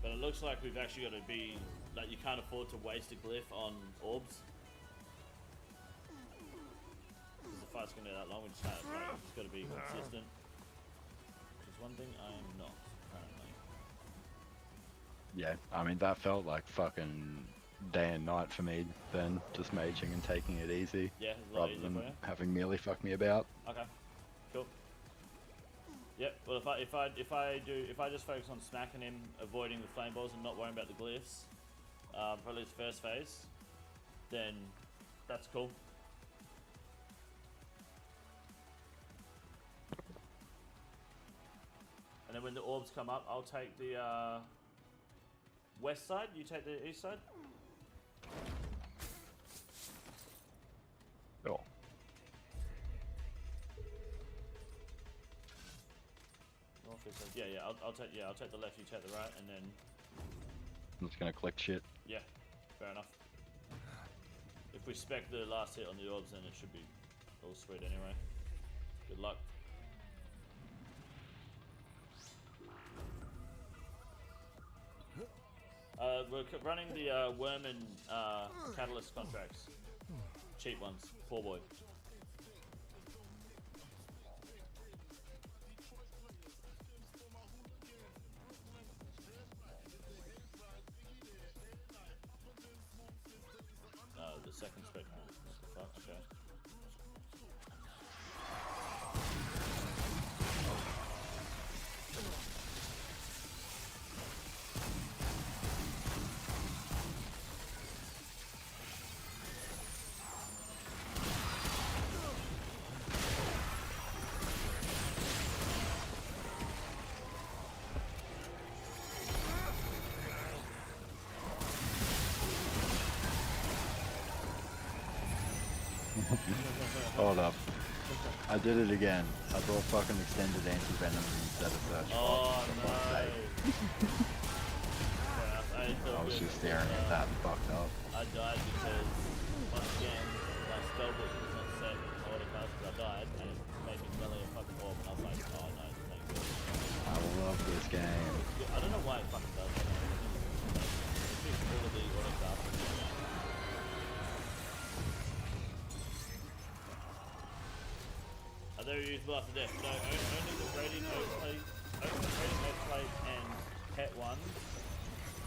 But it looks like we've actually got to be... Like, you can't afford to waste a glyph on orbs. Because the fight's going to be that long, we just can't... Like, it's got to be consistent. Which is one thing I am not, currently. Yeah, I mean, that felt like fucking day and night for me then, just maging and taking it easy. Yeah, it's a lot rather easier than for you. having Melee fuck me about. Okay, cool. Yep. Well, if I just focus on smacking him, avoiding the flame balls, and not worrying about the glyphs, for at least first phase, then that's cool. And then when the orbs come up, I'll take the west side. You take the east side. Oh. Yeah, I'll take the left, you take the right, and then... I'm just gonna click shit. Yeah, fair enough. If we spec the last hit on the orbs, then it should be all sweet anyway. Good luck. We're running the Worm and Catalyst contracts. Cheap ones, 4-boy. The second spec. Fuck, okay. Hold up. I did it again. I brought fucking extended anti-venom instead of search. Oh no! I was just staring at that and fucked up. I died because, once again, my spellbook was not set in order cast because I died and it made me melee a fucking orb and I was like, oh no, thank you. I love this game. I don't know why it fucking does that. It fixed all of the auto cast. They're usable after death. No, only the Radiant Oak Plate and Pet 1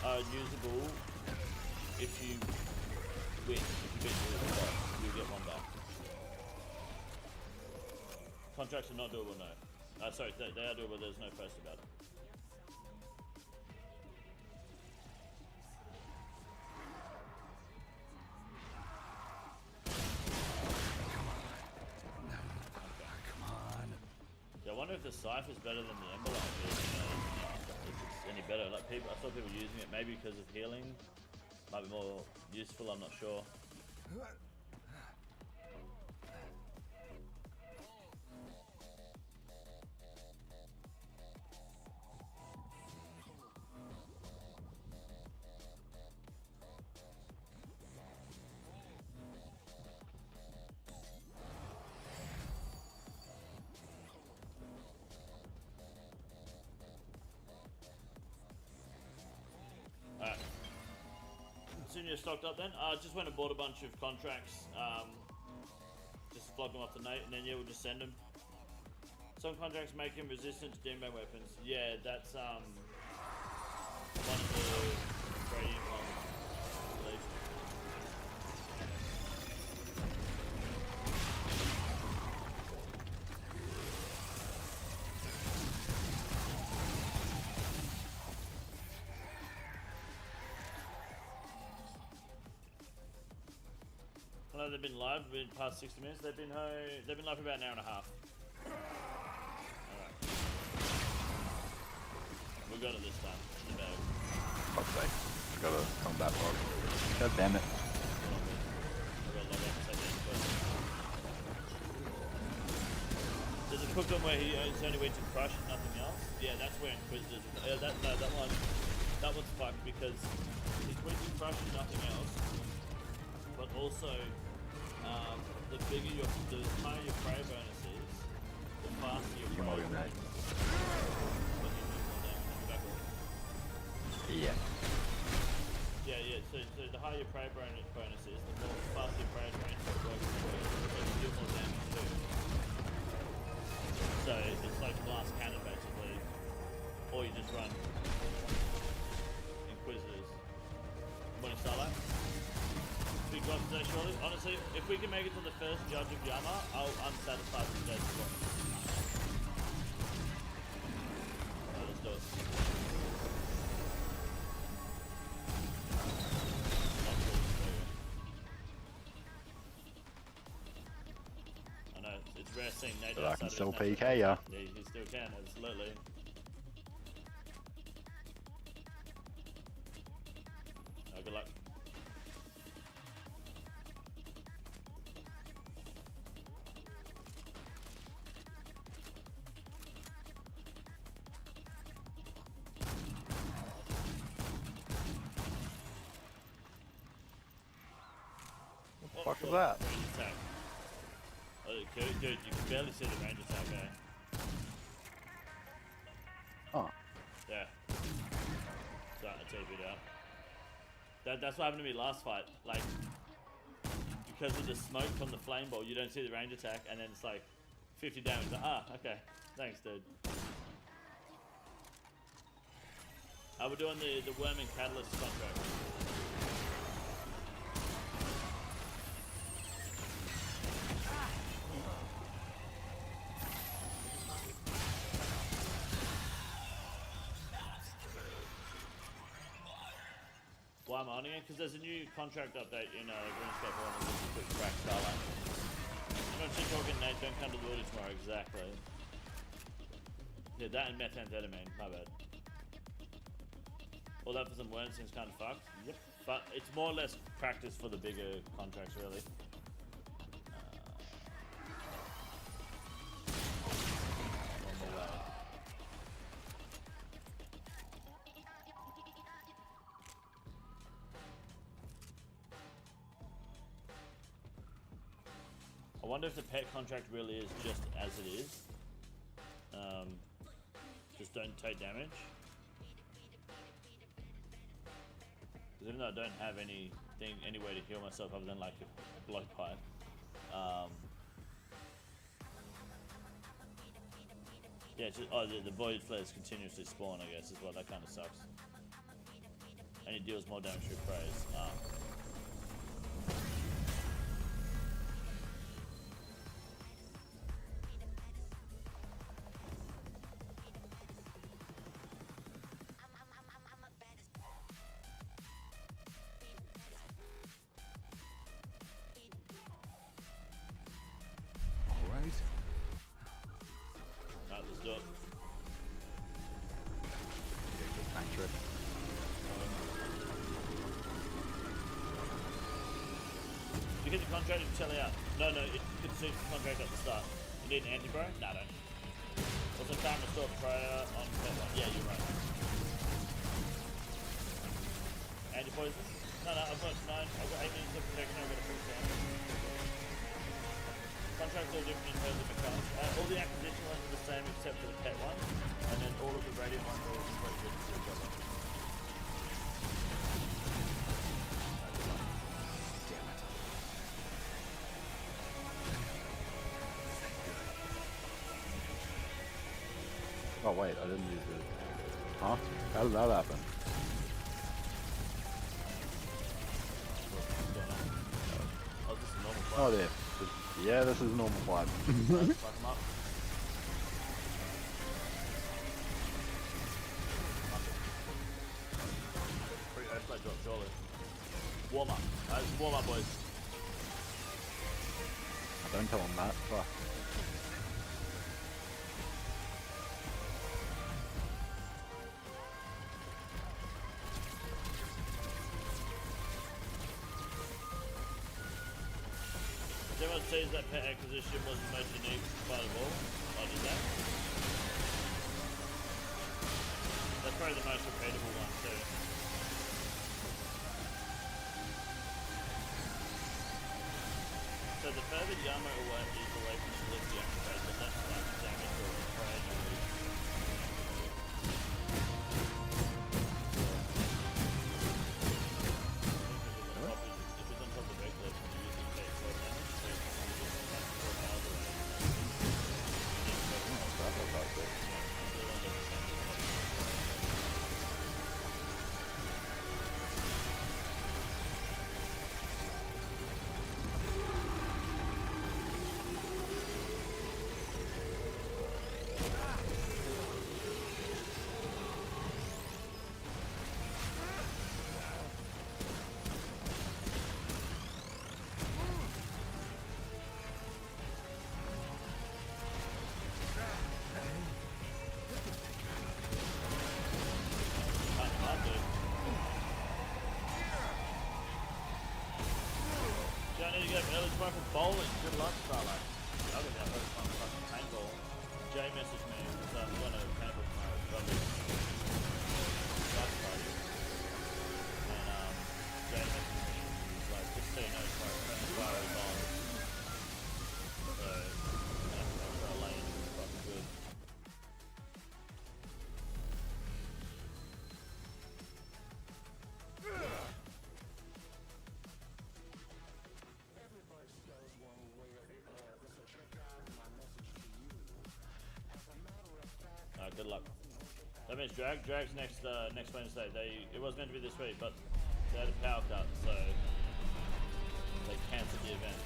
are usable if you win. If you beat the boss, you get one back. Contracts are not doable, no. Sorry, they are doable, there's no post about it. I wonder if the Scythe is better than the Emberlight is, if it's any better. Like I saw people using it maybe because of healing. Might be more useful, I'm not sure. Alright. As soon as you're stocked up then, just went and bought a bunch of contracts. Just flog them off the note and then yeah, we'll just send them. Some contracts make him resistant to demon weapons. Yeah, that's one of the radiant ones, I believe. I know they've been live, been past 60 minutes. They've been live for about an hour and a half. Alright. We got it this time. In the bag. Fuck's sake. I gotta come back on. God damn it. There's a cooked one where it's only went to crush and nothing else. Yeah, that's where Inquisitors. That one's fucked because he's went to crush and nothing else. But also, the higher your prey bonus is, the faster your prey bonus. Yeah. Yeah. So the higher your prey bonus is, the more faster your prey range works. So you do more damage too. So it's like glass cannon basically, or you just run Inquisitors. Want to start that? Big boss today, surely. Honestly, if we can make it to the first Judge of Yama, I'm satisfied with today's performance. Alright, let's do it. I know, it's rare seeing Nate But I outside can of still his natural PK ya. Yeah, he still can, absolutely. Oh, good luck. What the fuck was that? Range attack. Oh, dude, you can barely see the range attack, eh? Oh. Yeah. Starting to take it out. That's what happened to me last fight. Like, because of the smoke from the flame ball, you don't see the range attack, and then it's like 50 damage. Like, okay. Thanks, dude. We're doing the Worm and Catalyst contract. Why am I owning it? Because there's a new contract update in RuneScape 1 and there's a quick crack Starlight. I'm not talking Nate, don't come to the order tomorrow, exactly. Yeah, that and methamphetamine, my bad. All that for some worms seems kind of fucked. Yep. But it's more or less practice for the bigger contracts, really. One more way. I wonder if the pet contract really is just as it is. Just don't take damage. Because even though I don't have any way to heal myself other than like a blowpipe. Yeah, just, the void flares continuously spawn, I guess, as well. That kind of sucks. And it deals more damage through praise. Let's do it. Tank trip. You get the contract and tell out. No, it consumes the contract at the start. You need an anti-bro? No, don't. Also, can't restore prayer on pet one. Yeah, you're right. Anti-poison? No, I've got 8 minutes of protection. I've got a full count. Contracts are different in terms of mechanics. All the acquisition ones are the same except for the pet one, and then all of the radiant ones are completely different to each other. Damn it. wait, I didn't use it. Huh? How did that happen? Oh, this is a normal fight. Oh, there. Yeah, this is a normal fight. Let's fuck 'em up. Pretty good play drop, surely. Warm up. Warm up, boys. Don't tell him that. Fuck. Everyone says that pet acquisition was the most unique part of all. I did that. That's probably the most repeatable one too. So the further Yama is away from the lift the activate, the less damage or trade you lose. If it's on top of the regular, when you use it, take 4 damage, so it's 4 miles away. Johnny, you got early spot for bowling. Good luck, Starlight. I'll get that first one fucking paintball. Jay messaged me, so I'm going to paintball tomorrow. Probably. Last party. And Jay messaged me. He's like, just so you know, friendly fire is on. So, extra lane is fucking good. Good luck. That means Drag's next Wednesday. It was meant to be this week, but they had a power cut, so they cancelled the event.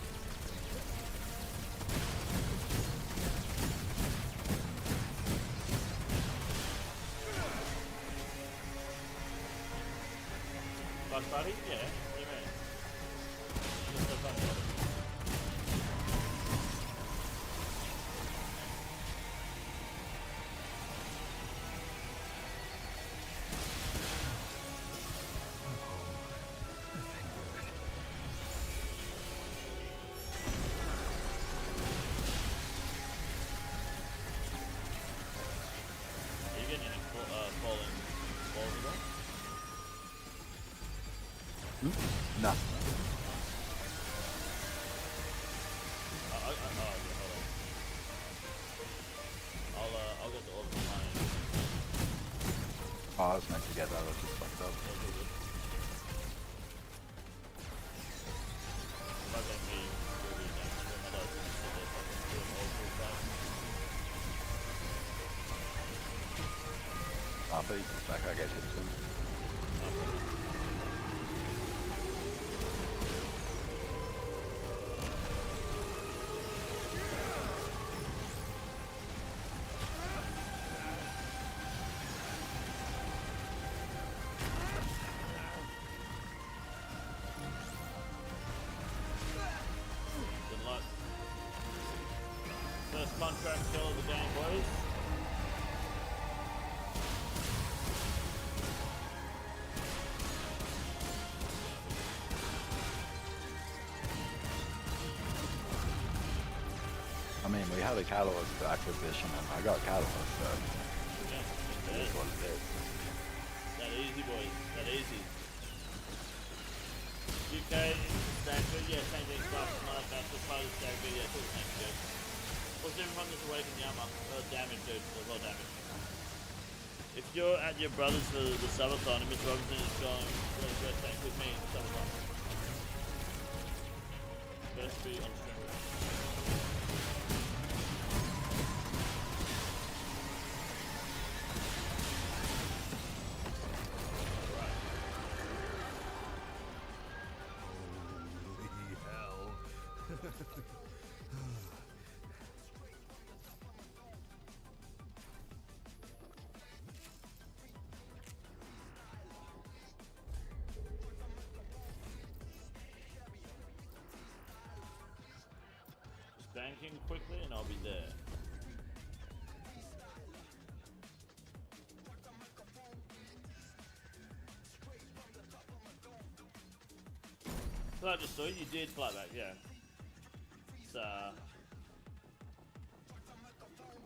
Box party? Yeah. What do you mean? Just so fun. No. I'll get the order behind. Oh, I was meant to get that, I was just fucked up. After he's back, I get hit soon. Good luck. First contract kill of the game, boys. I mean, we had a catalyst acquisition and I got catalyst, so it is what it is. That easy, boys. That easy. UK, Stagford, yeah, same thing. That's the part of Stagford, yeah, it's same good. What's different from this Awakened Yama? Damage, dude. There's a lot of damage. If you're at your brother's for the subathon and Miss Robinson is going, let's go tank with me in the subathon. Best be on stream. Just banking quickly and I'll be there. So I just saw you did fly back, yeah. It's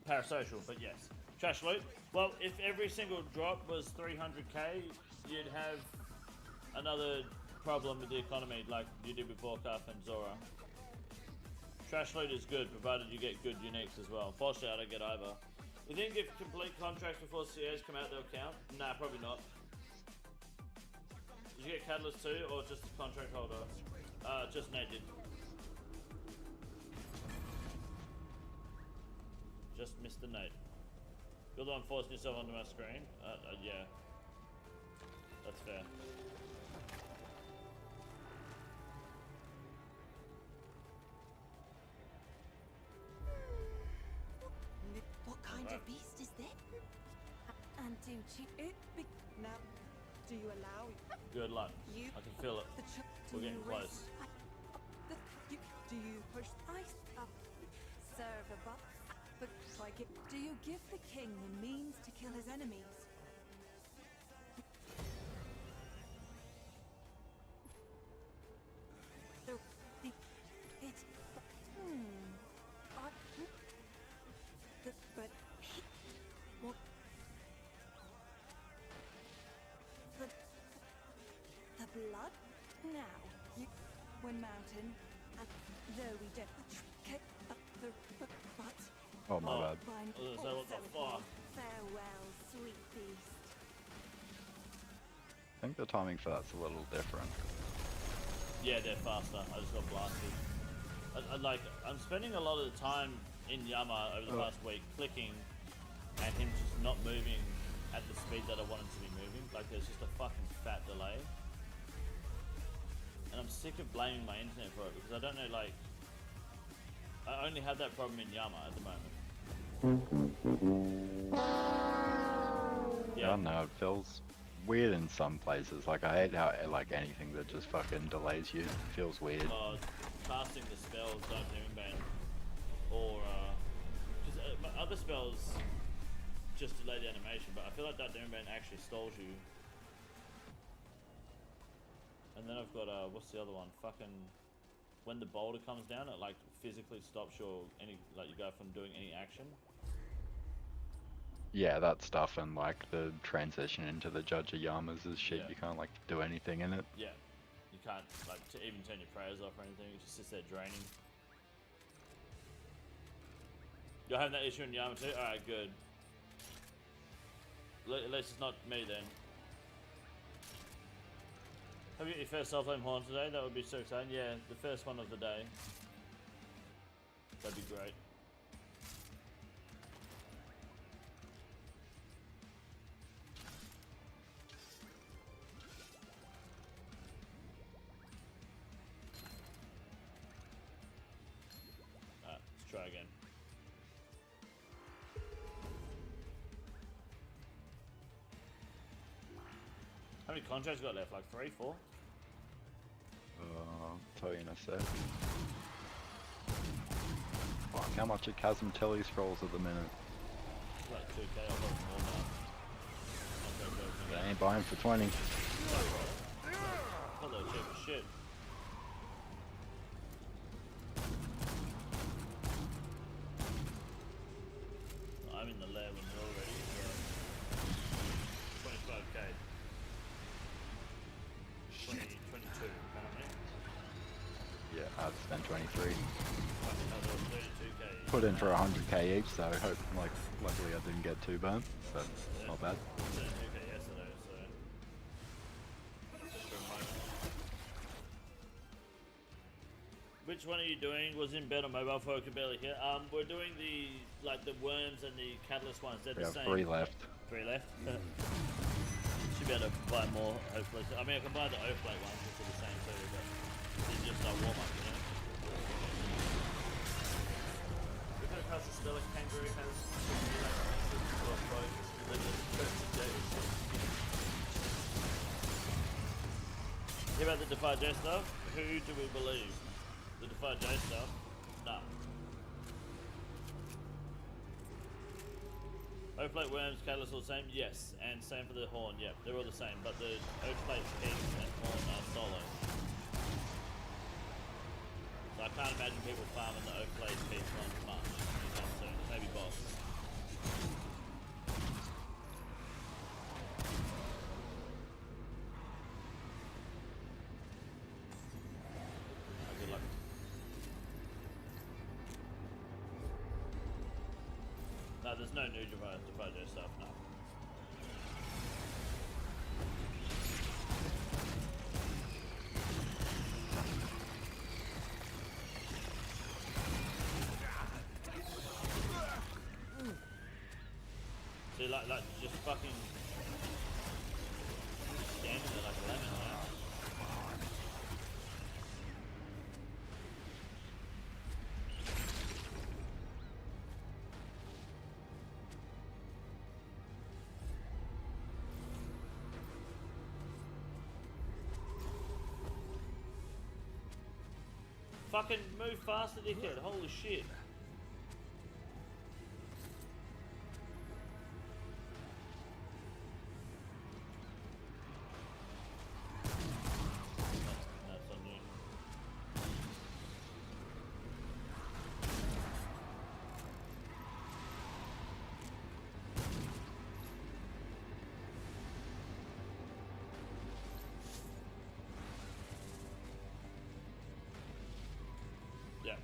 parasocial, but yes. Trash loot. Well, if every single drop was 300k, you'd have another problem with the economy like you did with Warcraft and Zora. Trash loot is good, provided you get good uniques as well. Unfortunately, I don't get either. You think if complete contracts before COs come out, they'll count? Nah, probably not. Did you get Catalyst too, or just the contract holder? Just Nate did. Just Mr. Nate. You're the one forcing yourself onto my screen? Yeah. That's fair. What kind of beast is this? And do you now? Do you allow? Good luck. You, I can feel it. We're getting close. Do you push ice up? Serve a buff? But like it. Do you give the king the means to kill his enemies? But what? The blood? Now, you, when mountain, and though we don't kick up the but. Oh my bad. So what the fuck? Farewell, sweet beast. I think the timing for that's a little different. Yeah, they're faster. I just got blasted. I'm spending a lot of the time in Yama over the past week clicking and him just not moving at the speed that I want him to be moving. Like there's just a fucking fat delay. And I'm sick of blaming my internet for it because I don't know, like, I only have that problem in Yama at the moment. Yeah. I don't know, it feels weird in some places. Like I hate how like anything that just fucking delays you feels weird. Casting the spells don't doom ban, or because my other spells just delay the animation, but I feel like that doom ban actually stalls you. And then I've got what's the other one? Fucking when the boulder comes down, it like physically stops your you go from doing any action. Yeah, that stuff, and like the transition into the Judge of Yamas is shit. Yeah. You can't like do anything in it. Yeah, you can't like even turn your prayers off or anything. It just sits there draining. You're having that issue in Yama too? Alright, good. At least it's not me then. Have you got your first self-flame horn today? That would be so exciting. Yeah, the first one of the day. That'd be great. Alright, let's try again. How many contracts you got left? Like 3, 4? I'll tell you in a sec. Fuck, how much are Chasm Telly scrolls at the minute? Like 2k, I'll put more now. They ain't buying for 20. Hello, cheap as shit. I'm in the lair when you're already. 25k. 20, 22 apparently. Yeah, I'd spend 23. 32k. Put in for 100k each, so hope luckily I didn't get too burnt, but yeah. Not bad. 32k yesterday, so just for a moment. Which one are you doing? Was in bed on mobile phone, I could barely hear. We're doing the worms and the catalyst ones. They're the same. 3 left. 3 left. Should be able to buy more, hopefully. I mean, I can buy the Oathblade ones, which are the same too, but it's just a warm up, you know? Hear about the Defy J stuff? Who do we believe? The Defy J stuff? No. Oak-plate worms, catalyst all the same? Yes. And same for the horn, yep. They're all the same, but the oak-plate peaks and horn are solo. So I can't imagine people farming the oak-plate peaks ones much anytime soon. Maybe boss. Good luck. No, there's no new Devajo stuff, no. See, like just fucking standing there like a lemon, yeah? Fucking move faster, dickhead. Holy shit. That's on you. Yeah.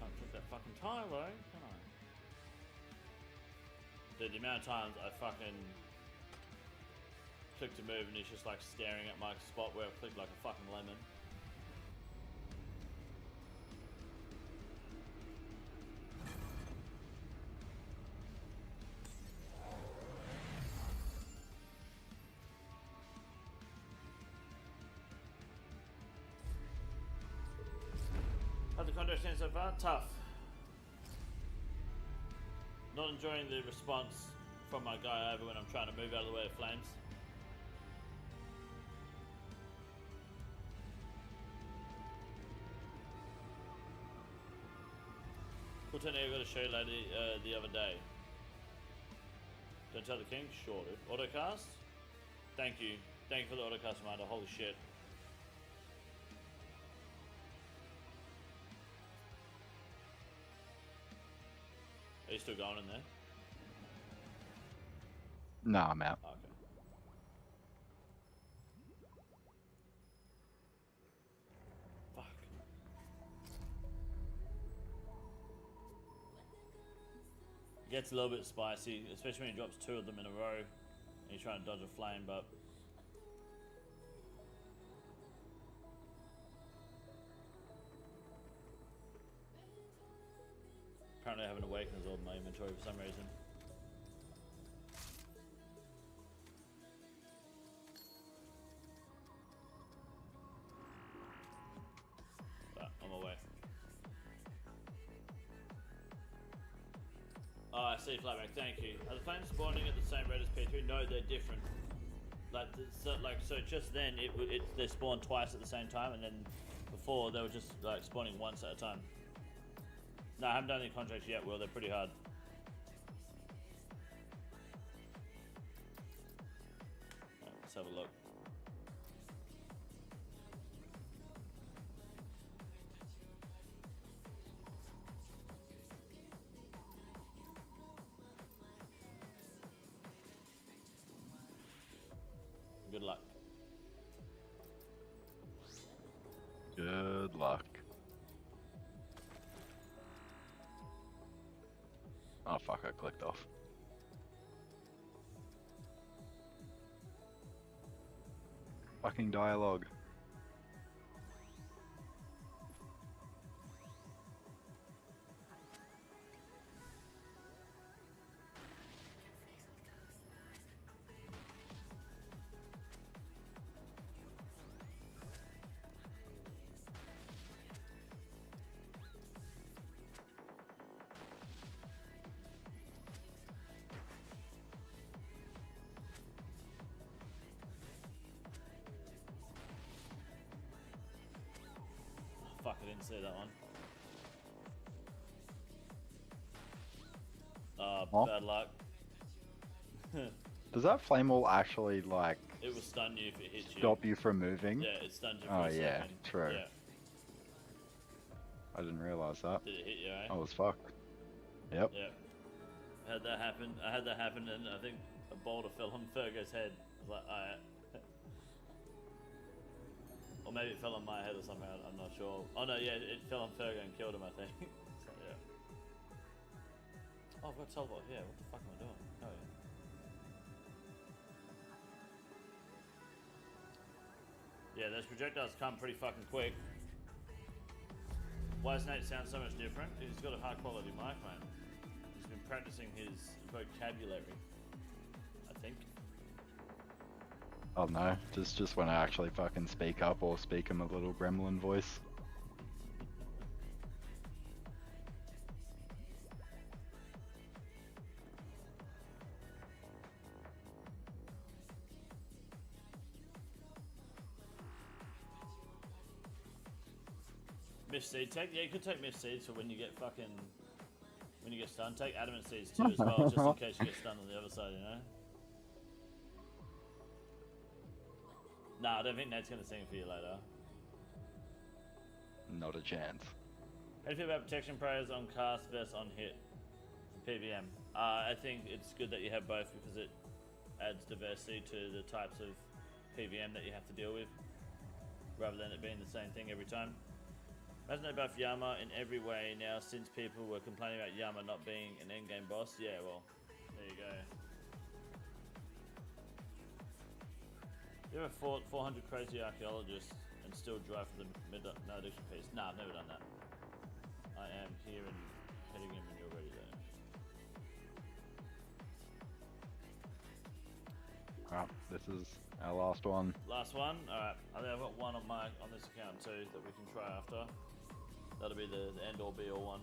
Can't trick that fucking tire though, can I? Dude, the amount of times I fucking click to move and it's just like staring at my spot where I clicked like a fucking lemon. How's the contract stand so far? Tough. Not enjoying the response from my guy over when I'm trying to move out of the way of flames. Cool Tony, I got to show you later the other day. Don't tell the king? Sure, dude. Autocast? Thank you. Thank you for the autocast reminder. Holy shit. Are you still going in there? No, I'm out. Okay. Fuck. It gets a little bit spicy, especially when he drops 2 of them in a row and you're trying to dodge a flame, but apparently I have an Awakeners all in my inventory for some reason. But I'm away. Oh, I see Flatback, thank you. Are the flames spawning at the same rate as P3? No, they're different. So just then they spawned twice at the same time, and then before they were just like spawning once at a time. No, I haven't done any contracts yet, Will. They're pretty hard. Right, let's have a look. Good luck. Good luck. Oh fuck, I clicked off. Fucking dialogue. didn't see that one. Huh? Bad luck. Does that flame wall actually like It will stun you if it hits you. stop you from moving? Yeah, it stuns you for Oh a yeah, second. true. Yeah. I didn't realize that. Did it hit you, eh? I was fucked. Yep. Yeah. I had that happen, and I think a boulder fell on Fergo's head. I was like, alright. Or maybe it fell on my head or something, I'm not sure. Oh no, yeah, it fell on Fergo and killed him, I think. So, yeah. Oh, I've got teleport here. What the fuck am I doing? Oh, yeah. Yeah, those projectiles come pretty fucking quick. Why does Nate sound so much different? He's got a high quality mic, man. He's been practicing his vocabulary, I think. Oh no, just when I actually fucking speak up or speak in a little gremlin voice. Mist Seed take? Yeah, you could take Mist Seeds for when you get fucking... When you get stunned. Take Adamant Seeds too as well, just in case you get stunned on the other side, you know? Nah, I don't think Nate's gonna sing for you later. Not a chance. How do you feel about protection prayers on cast versus on hit for PVM? I think it's good that you have both because it adds diversity to the types of PVM that you have to deal with, rather than it being the same thing every time. Imagine they buff Yama in every way now since people were complaining about Yama not being an endgame boss. Yeah, well, there you go. You ever fought 400 crazy archaeologists and still drive for the no addiction piece? Nah, I've never done that. I am here and heading in when you're ready though. Alright, this is our last one. Last one? Alright, I think I've got one on this account too that we can try after. That'll be the end all be all one.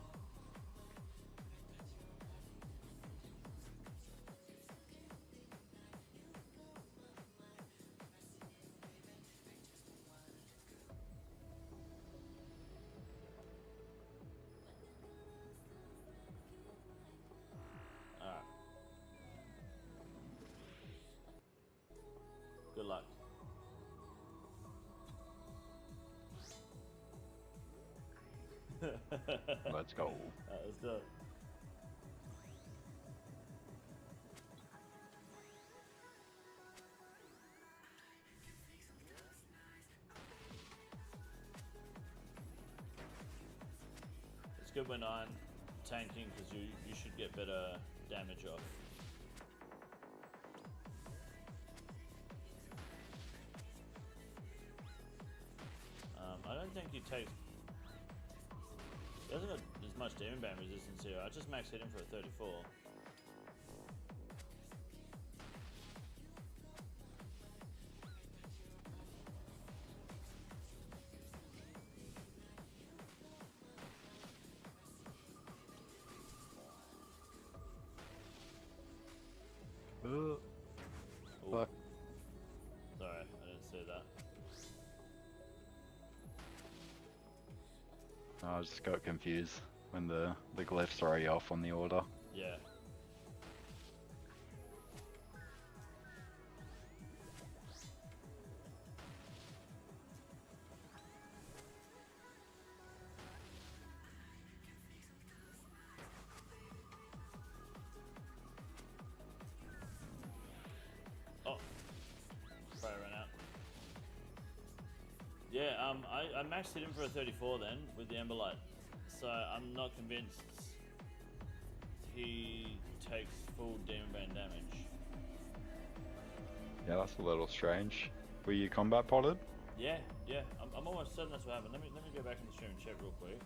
Alright. Good luck. Let's go. Let's do it. It's good when I'm tanking because you should get better damage off. I don't think he takes. He hasn't got as much demon band resistance here. I just max hit him for a 34. Fuck. Sorry, I didn't see that. I just got confused when the glyphs throw you off on the order. Yeah. Oh, probably ran out. Yeah, I maxed hit him for a 34 then with the Emberlight, so I'm not convinced he takes full demon band damage. Yeah, that's a little strange. Were you combat potted? Yeah, I'm almost certain that's what happened. Let me go back in the stream and check real quick.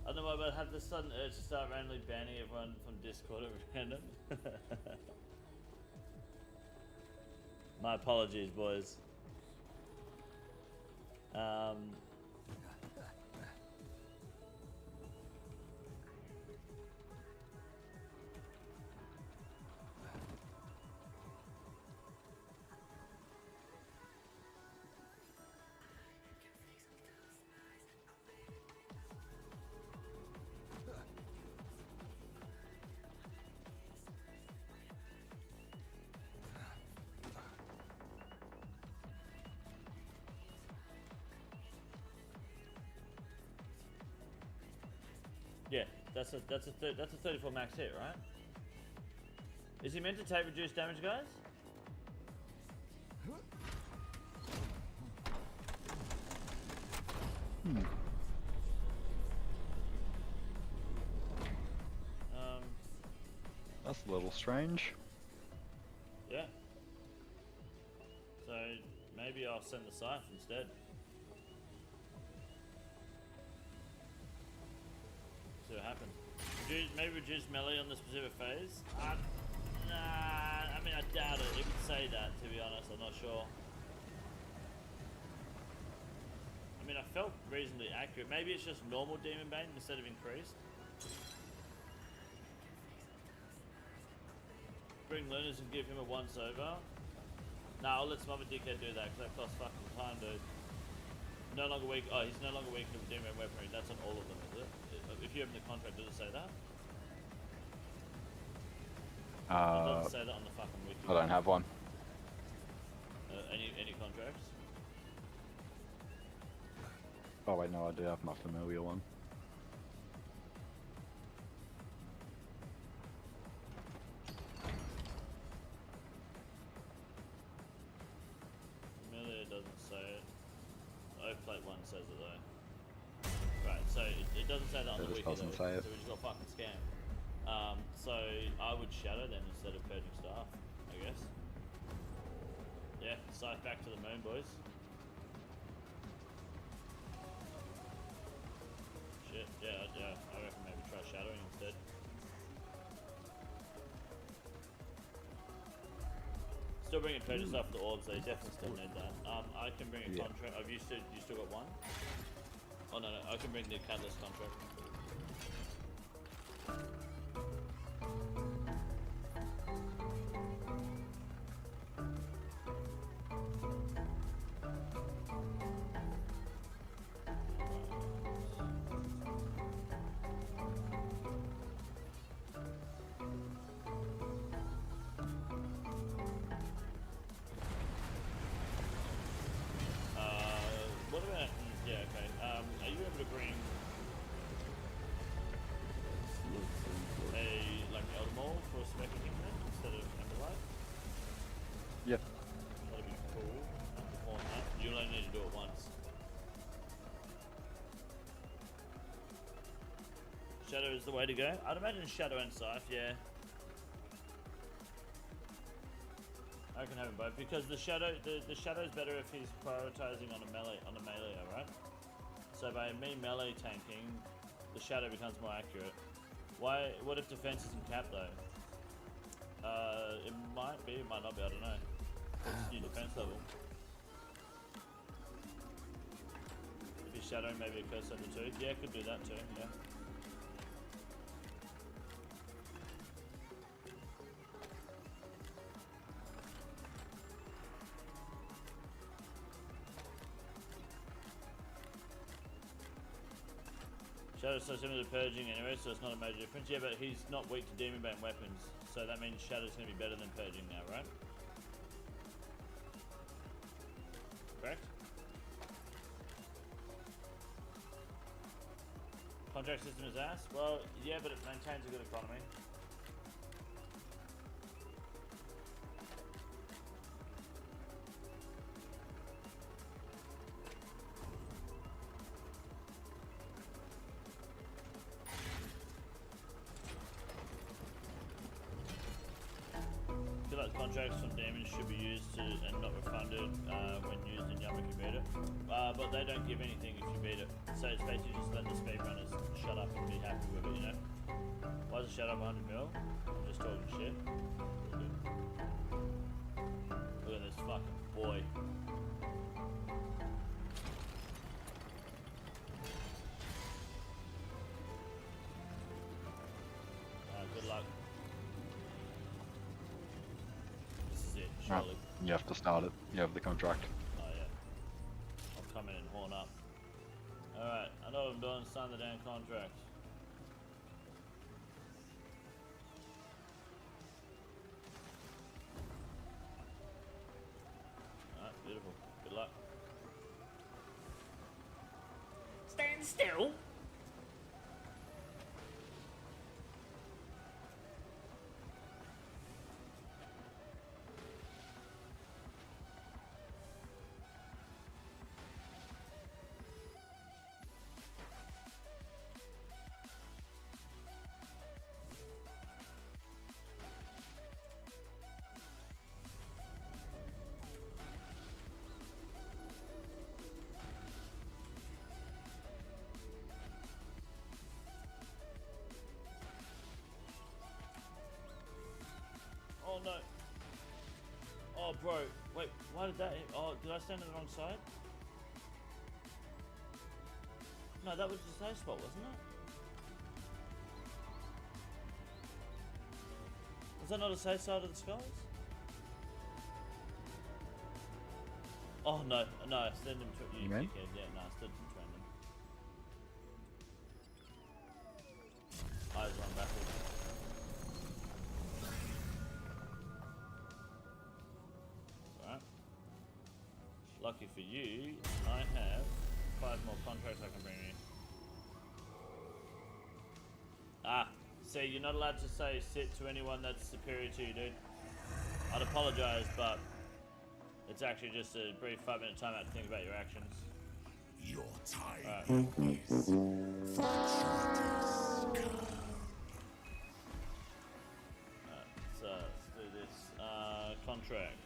I don't know, but I had the sudden urge to start randomly banning everyone from Discord at random. My apologies, boys. Yeah, that's a 34 max hit, right? Is he meant to take reduced damage, guys? That's a little strange. Yeah. So maybe I'll send the scythe instead. See what happens. Maybe reduce melee on the specific phase? Nah, I mean I doubt it. It would say that, to be honest, I'm not sure. I mean I felt reasonably accurate. Maybe it's just normal Demon Bane instead of increased. Bring Lunas and give him a once over. Nah, I'll let some other dickhead do that because that costs fucking time, dude. No longer weak. Oh, he's no longer weak to demon weaponry. That's on all of them, is it? If you open the contract, does it say that? It doesn't say that on the fucking wiki. I don't have one. Any contracts? Oh wait, no, I do have my familiar one. Plate 1 says it though. Right, so it doesn't say that on the wiki though, so we just got fucking scammed. So I would shadow them instead of purging staff, I guess. Yeah, scythe back to the moon, boys. Shit, yeah, I reckon maybe try shadowing instead. Still bringing purchase off the orbs, they definitely still need that. I can bring a contract. Have you still got one? Oh no, I can bring the catalyst contract. Yep. That'd be cool. On that. You'll only need to do it once. Shadow is the way to go. I'd imagine Shadow and Scythe, yeah. I can have them both because the Shadow is better if he's prioritizing on a melee, alright? So by me melee tanking, the Shadow becomes more accurate. Why? What if defense isn't capped though? It might be, it might not be, I don't know. What's your defense level? If you're shadowing, maybe a curse over 2. Yeah, could do that too, yeah. Shadow's so similar to Purging anyway, so it's not a major difference. Yeah, but he's not weak to Demon Bane weapons, so that means Shadow's going to be better than Purging now, right? Correct? Contract system is ass? Well, yeah, but it maintains a good economy. Contracts from damage should be used to and not refunded when used in Yamaka Beta. But they don't give anything if you beat it. So it's basically just let the speedrunners shut up and be happy with it, you know? Why does it shut up 100 mil? I'm just talking shit. Look at this fucking boy. Good luck. Right. You have to start it. You have the contract. Oh yeah. I'll come in and horn up. Alright, I know what I'm doing. Sign the damn contract. Alright, beautiful. Good luck. Stand still! bro. Wait, why did that... Oh, did I stand on the wrong side? No, that was the safe spot, wasn't it? Was that not a safe side of the skies? Oh, no. No, I send him to... You mean? Yeah, no, I stood him random. Eyes run backwards. Alright. Lucky for you, I have 5 more contracts I can bring you. Ah, see, you're not allowed to say sit to anyone that's superior to you, dude. I'd apologize, but it's actually just a brief 5-minute timeout to think about your actions. Your time right. is Let's do this. Contract.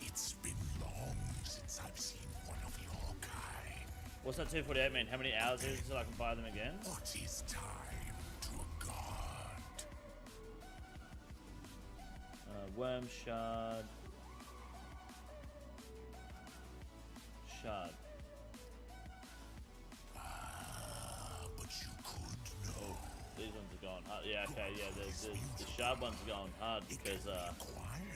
It's been long since I've seen one of your kind. What's that 248 mean? How many hours is it so I can buy them again? What is time to a god? Worm shard. Shard. But you could know. These ones are going hard. Yeah, okay, yeah, the shard ones are going hard because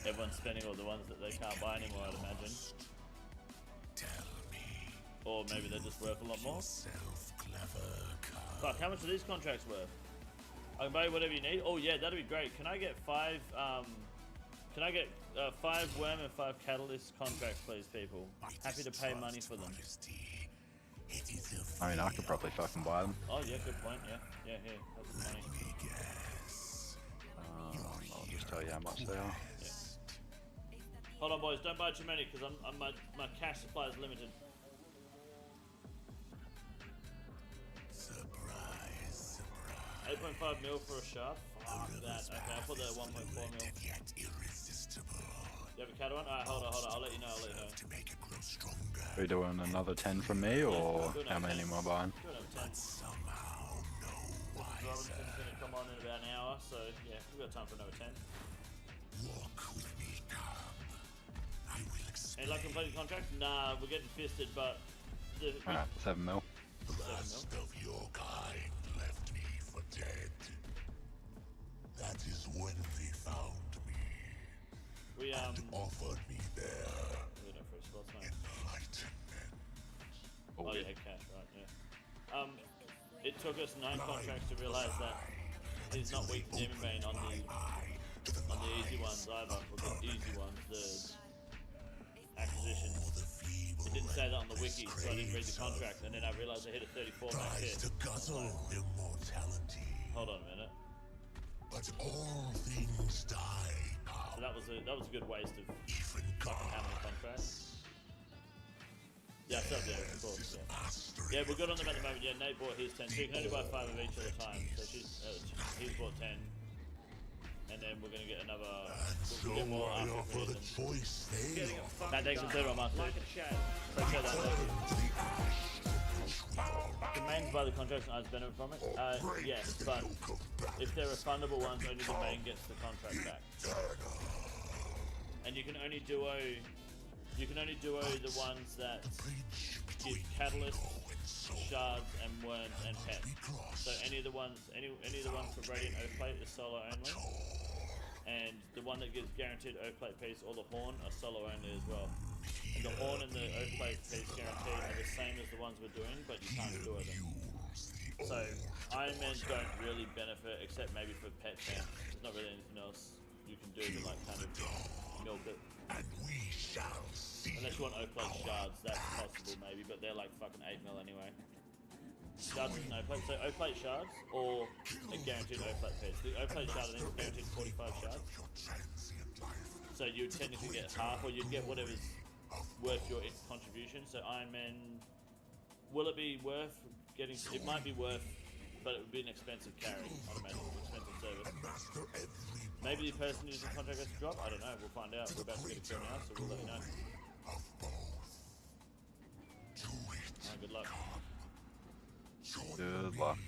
everyone's spending all the ones that they can't buy anymore, I'd imagine. Tell me. Or maybe they're just worth a lot more. Fuck, how much are these contracts worth? I can buy you whatever you need. Oh yeah, that'd be great. Can I get 5 5 worm and 5 catalyst contracts, please, people? Happy to pay money for them. I mean, I could probably fucking buy them. Oh yeah, good point. Yeah, yeah, here, that's the money. I'll just tell you how much they are. Yeah. Hold on, boys, don't buy too many because my cash supply is limited. Surprise, 8.5 mil for a shard. Fuck that. Okay, I'll put that at 1.4 mil. Yet irresistible. You have a cat one? Alright, hold on. I'll let you know. Are you doing another 10 from me, or how many am I buying? Do another 10. Somehow no Robinson's gonna come on in about an hour, so yeah, we've got time for another 10. Walk with me, Cub. I will explain. Any luck completing contract? Nah, we're getting fisted, but... Alright, 7 mil. Last of your kind left me for dead. That is when they found me. We and offered me their we don't for spots, no. enlightenment. Oh yeah, cash, right, yeah. It took us 9 contracts to realise that he's not weak to Demon Bane on the easy ones either, or the easy ones, the acquisitions. It didn't say that on the wiki, so I didn't read the contract, and then I realised I hit a 34 max hit. To guzzle immortality. Hold on a minute. But all things die. So that was a good waste of how many contracts. Yeah, I still do, of course. Yeah, we're good on them at the moment. Yeah, Nate bought his 10. So you can only buy 5 of each at a time. So he's bought 10. And then we're gonna get another. We'll get more after we hit them. That takes some 0 months. Take care of that. The mains buy the contracts and I benefit from it. Yes, but if they're refundable ones, only the main gets the contract back. And you can only duo the ones that give catalyst, shards, and worms and pets. So any of the ones for Radiant Oakplate is solo only. And the one that gives guaranteed Oakplate piece or the horn are solo only as well. And the horn and the Oakplate piece guaranteed are the same as the ones we're doing, but you can't duo them. So Iron Man don't really benefit except maybe for pet camp. There's not really anything else you can do to like kind of milk it. Unless you want Oakplate shards, that's possible maybe, but they're like fucking 8 mil anyway. Shards is an Oakplate, so Oakplate shards or a guaranteed Oakplate piece. The Oakplate shard I think is guaranteed 45 shards. So you'd technically get half, or you'd get whatever's worth your contribution. So Iron Man, will it be worth getting? It might be worth, but it would be an expensive carry. I'd imagine an expensive service. Maybe the person using the contract has to drop. I don't know. We'll find out. We're about to get a kill now, so we'll let you know. Alright, good luck. Good luck.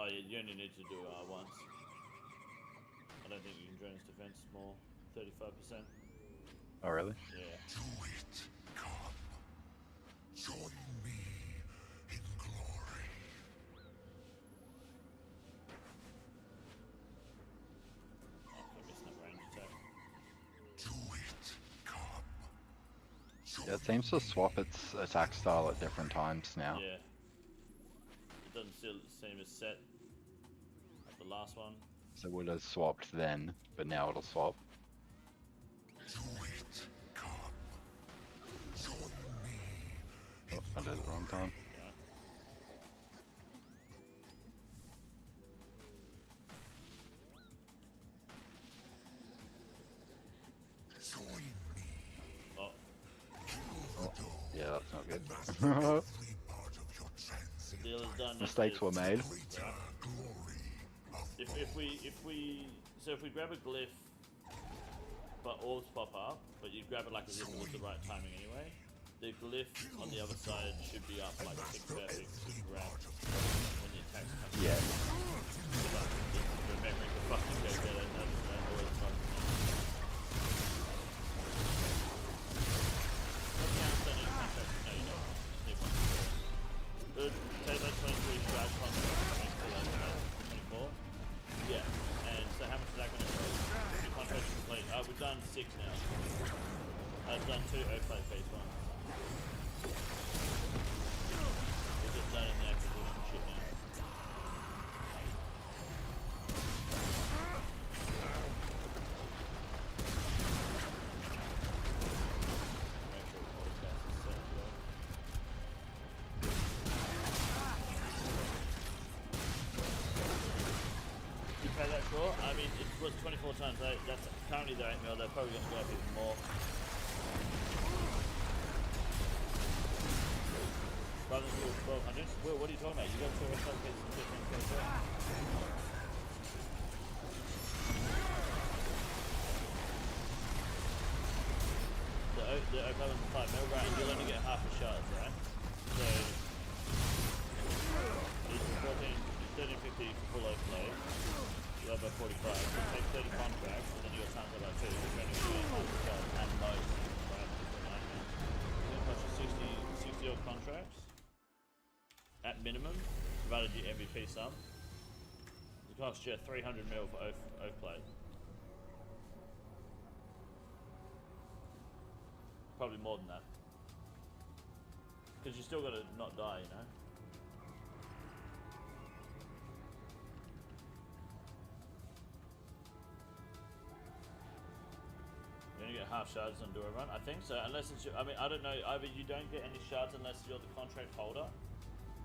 Oh yeah, you only need to do once. I don't think you can drain his defense more. 35%. Oh really? Yeah. Do it. Come. Join me in glory. I'm missing that range attack. Do it. Come. Yeah, it seems to swap its attack style at different times now. Yeah. It doesn't still seem as set as the last one. So it would have swapped then, but now it'll swap. Do it. Come. Join me. Oh, I did it the wrong time. Join me. Oh. Yeah, that's not good. Deal is done. Mistakes were made. If we grab a glyph, but orbs pop up, but you grab it like as if it was the right timing anyway, the glyph on the other side should be up like tick perfect to grab when the attacks come. Yeah. Remembering to fucking go get it, that always fucking Good. Take that 23 strike contract. 24. Yeah. And so how much is that going to cost? The contract is complete. We've done 6 now. I've done 2 Oaklight phase 1. We're just done in the acquisition shit now. Make sure all the gas is set as well. You pay that short? I mean, it was 24 times 8. That's currently the 8 mil. They're probably going to go up even more. Rather than 1200. Will, what are you talking about? You got 2 Oaklight phases and 15 phase 1. The Oaklight one's 5 mil, right? You'll only get half a shot, right? So it's 1350 for full Oaklight. You have about 45. So take 30 contracts, and then you got times by 2. You're only getting half a shot and most, right? It costs you 60 odd contracts at minimum, provided you MVP some. It costs you 300 mil for Oaklight. Probably more than that. Because you still gotta not die, you know? You only get half shards on Dura Run? I think so, unless it's your, I mean, I don't know, either you don't get any shards unless you're the contract holder,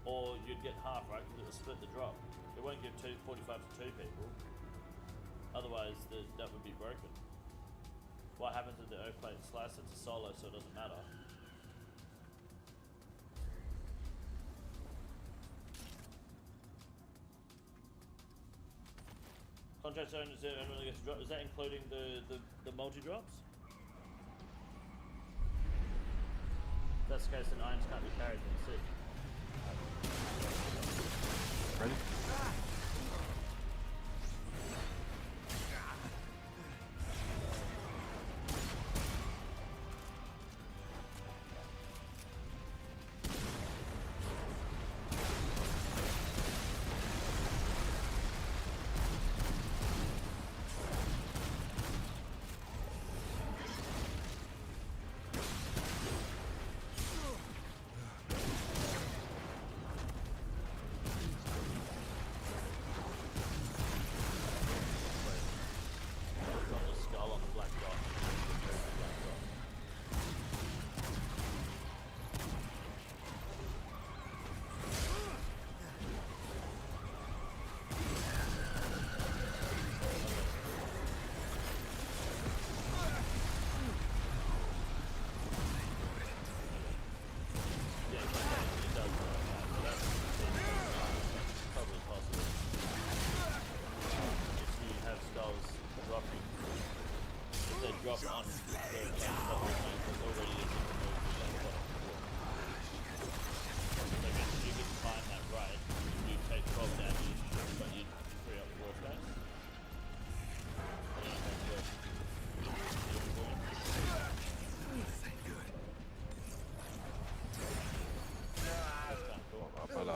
or you'd get half, right? Because it'll split the drop. It won't give 45 to 2 people. Otherwise, that would be broken. What happens with the Oaklight Slice? It's a solo, so it doesn't matter. Contract zone is only gets drop. Is that including the multi drops? If that's the case, then irons can't be carried. Then sick. Ready?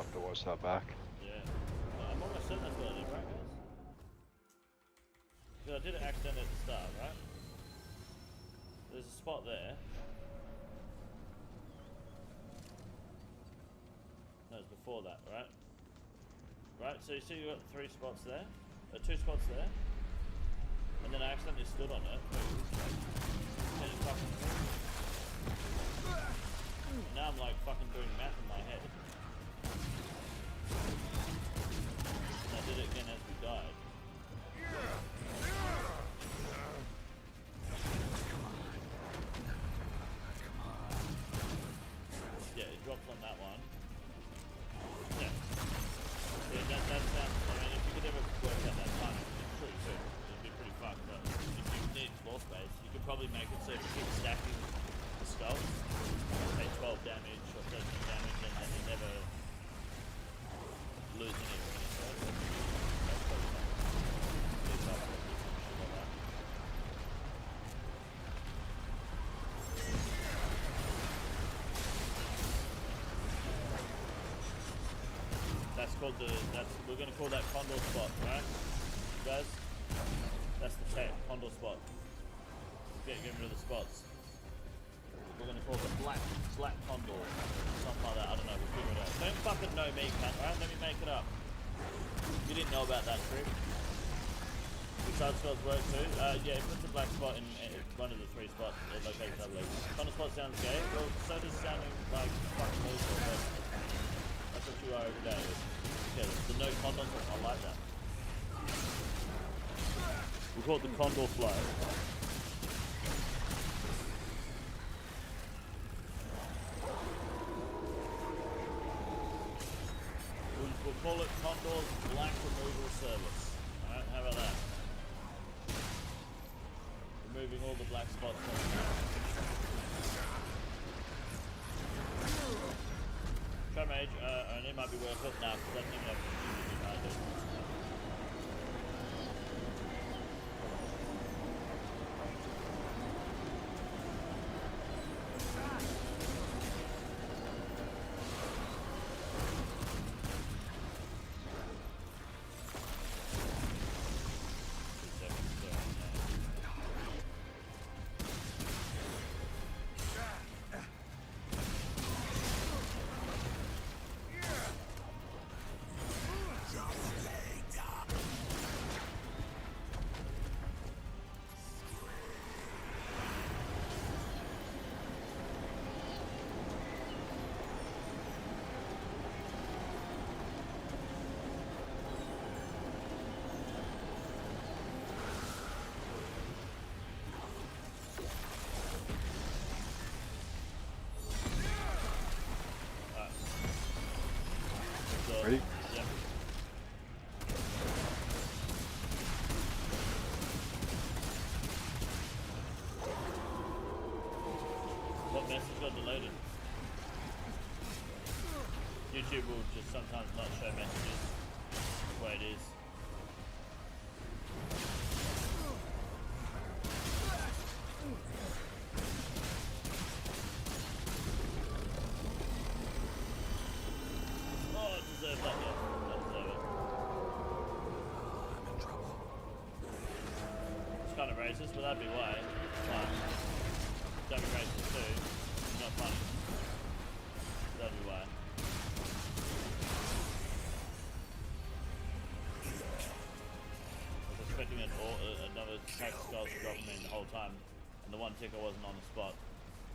have to watch that back. Yeah. I'm almost certain that's what I did, right, guys? Because I did it accidentally at the start, right? There's a spot there. No, it's before that, right? Right, so you see you got 3 spots there? 2 spots there? And then I accidentally stood on it. And it fucking now I'm like fucking doing math in my head. And I did it again as we died. Yeah, it drops on that one. Yeah. Yeah, that sounds, I mean, if you could ever work out that time, I'm sure you could. It'd be pretty fucked, but if you need floor space, you could probably make it so you keep stacking the skulls. Take 12 damage or 13 damage and then you never lose any of it. So that's probably not shit like that. That's called we're gonna call that Condor spot, right? Guys? That's the tech, Condor spot. Get rid of the spots. We're gonna call it Black Condor. Something like that, I don't know, we'll figure it out. Don't fucking know me, cunt, alright? Let me make it up. You didn't know about that trick. The side spells work too. Yeah, if it's a black spot in one of the 3 spots, it locates doubly. Condor spot sounds gay. Well, so does sounding like fucking loser, but that's what you are every day. Yeah, the no condom, I like that. We call it the Condor flow. We'll call it Condor's Black Removal Service. Alright, how about that? Removing all the black spots from the map. Try mage, and it might be worth it now, because I don't even have to do it. Ready? Yep. What message got deleted? YouTube will just sometimes not show messages the way it is. Oh, I deserve that, yeah. I deserve it. It's kind of racist, but that'd be why. Fine. Don't be racist too. It's not funny. That'd be why. I was expecting another attack skull to drop me the whole time, and the one ticker wasn't on the spot.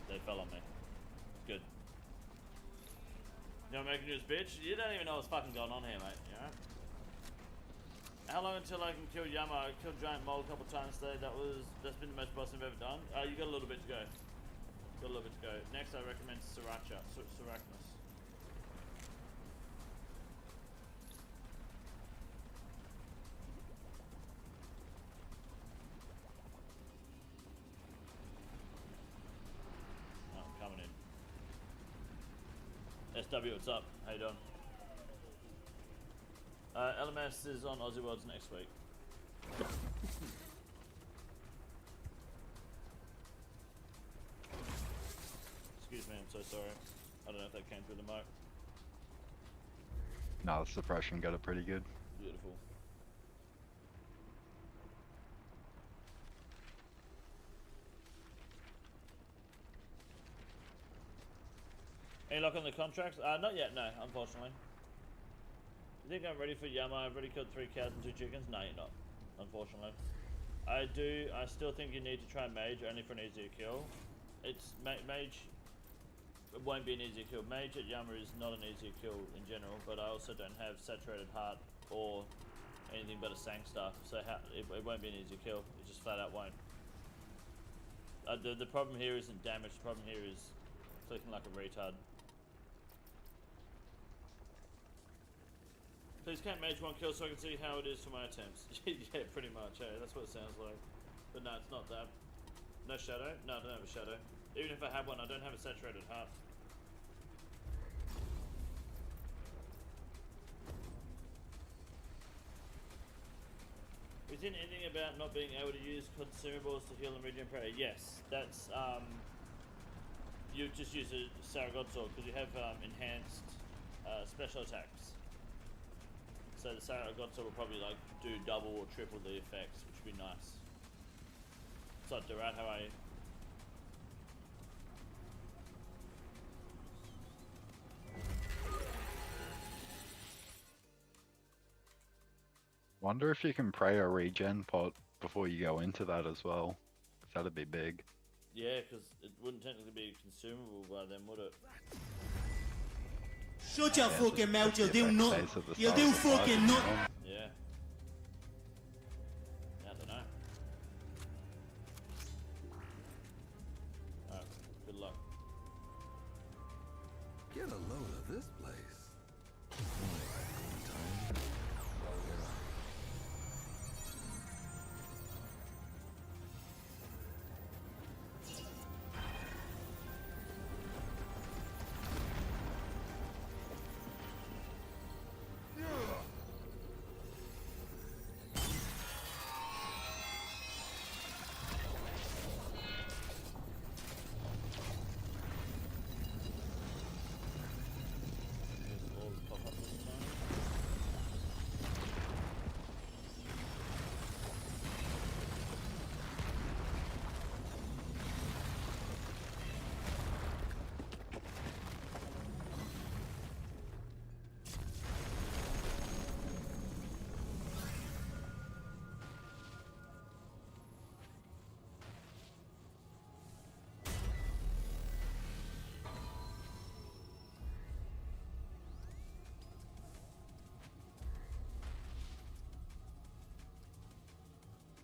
They fell on me. It's good. You know what I'm making you this bitch? You don't even know what's fucking going on here, mate. You alright? How long until I can kill Yama? I killed Giant Mole a couple times today. That's been the most boss I've ever done. You got a little bit to go. Got a little bit to go. Next, I recommend Sriracha. Sriracha. Oh, I'm coming in. SW, what's up? How you doing? LMS is on Aussie Worlds next week. Excuse me, I'm so sorry. I don't know if that came through the mic. No, the suppression got it pretty good. Beautiful. Any luck on the contracts? Not yet, no, unfortunately. You think I'm ready for Yama? I've already killed 3 cows and 2 chickens? No, you're not, unfortunately. I still think you need to try Mage only for an easier kill. It's, Mage, it won't be an easier kill. Mage at Yama is not an easier kill in general, but I also don't have Saturated Heart or anything but a Sang stuff, so it won't be an easier kill. It just flat out won't. The problem here isn't damage, the problem here is clicking like a retard. Please count Mage 1 kill so I can see how it is for my attempts. Yeah, pretty much, yeah, that's what it sounds like. But no, it's not that. No Shadow? No, I don't have a Shadow. Even if I have one, I don't have a Saturated Heart. Is there anything about not being able to use consumables to heal and regen prayer? Yes, that's, you just use a Saragot Sword because you have enhanced special attacks. So the Saragot Sword will probably like do double or triple the effects, which would be nice. What's up, Durat? How are you? Wonder if you can pray a regen pot before you go into that as well. 'Cause that'd be big. Yeah, because it wouldn't technically be consumable by then, would it? Shut your fucking mouth, you do nothing. You do fucking nothing. Yeah. I don't know. Alright, good luck. Get a load of this place.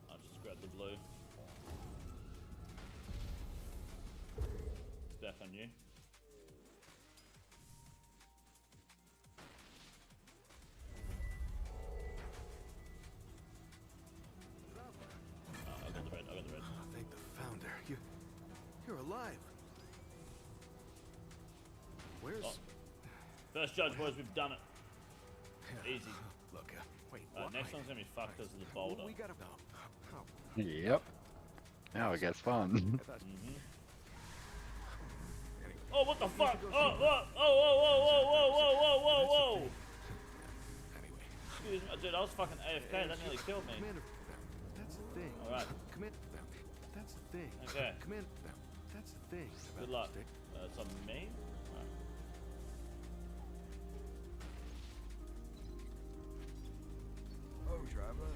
I'll just grab the blue. It's back on you. I got the red, I got the red. Thank the founder. You're alive. Where's... Oh. First judge, boys, we've done it. Easy. Look, wait. Next one's gonna be fucked because of the boulder. We gotta... Yep. Now it gets fun. Oh, what the fuck? Oh, whoa, whoa, whoa, whoa, whoa, whoa, whoa, whoa, whoa! Excuse me, dude, I was fucking AFK, that nearly killed me. That's the thing. Alright. Commit them. That's the thing. Okay. Commit them. That's the thing. Good luck. It's on me? Alright. Oh, driver.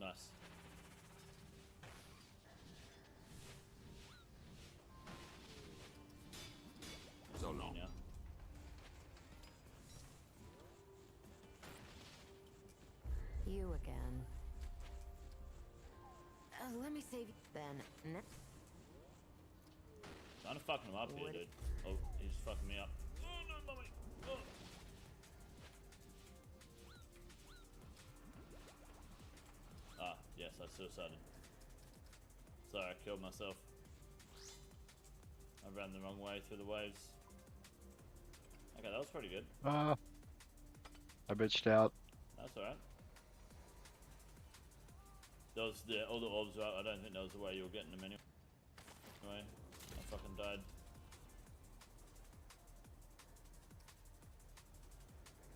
Nice. So long. Yeah. You again. Let me save you then. Trying to fuck him up here, dude. Oh, he's fucking me up. Oh no, mommy! Oh. Ah, yes, I suicided. Sorry, I killed myself. I ran the wrong way through the waves. Okay, that was pretty good. I bitched out. That's alright. Those, yeah, all the orbs were out. I don't think that was the way you were getting them anyway. Anyway, I fucking died.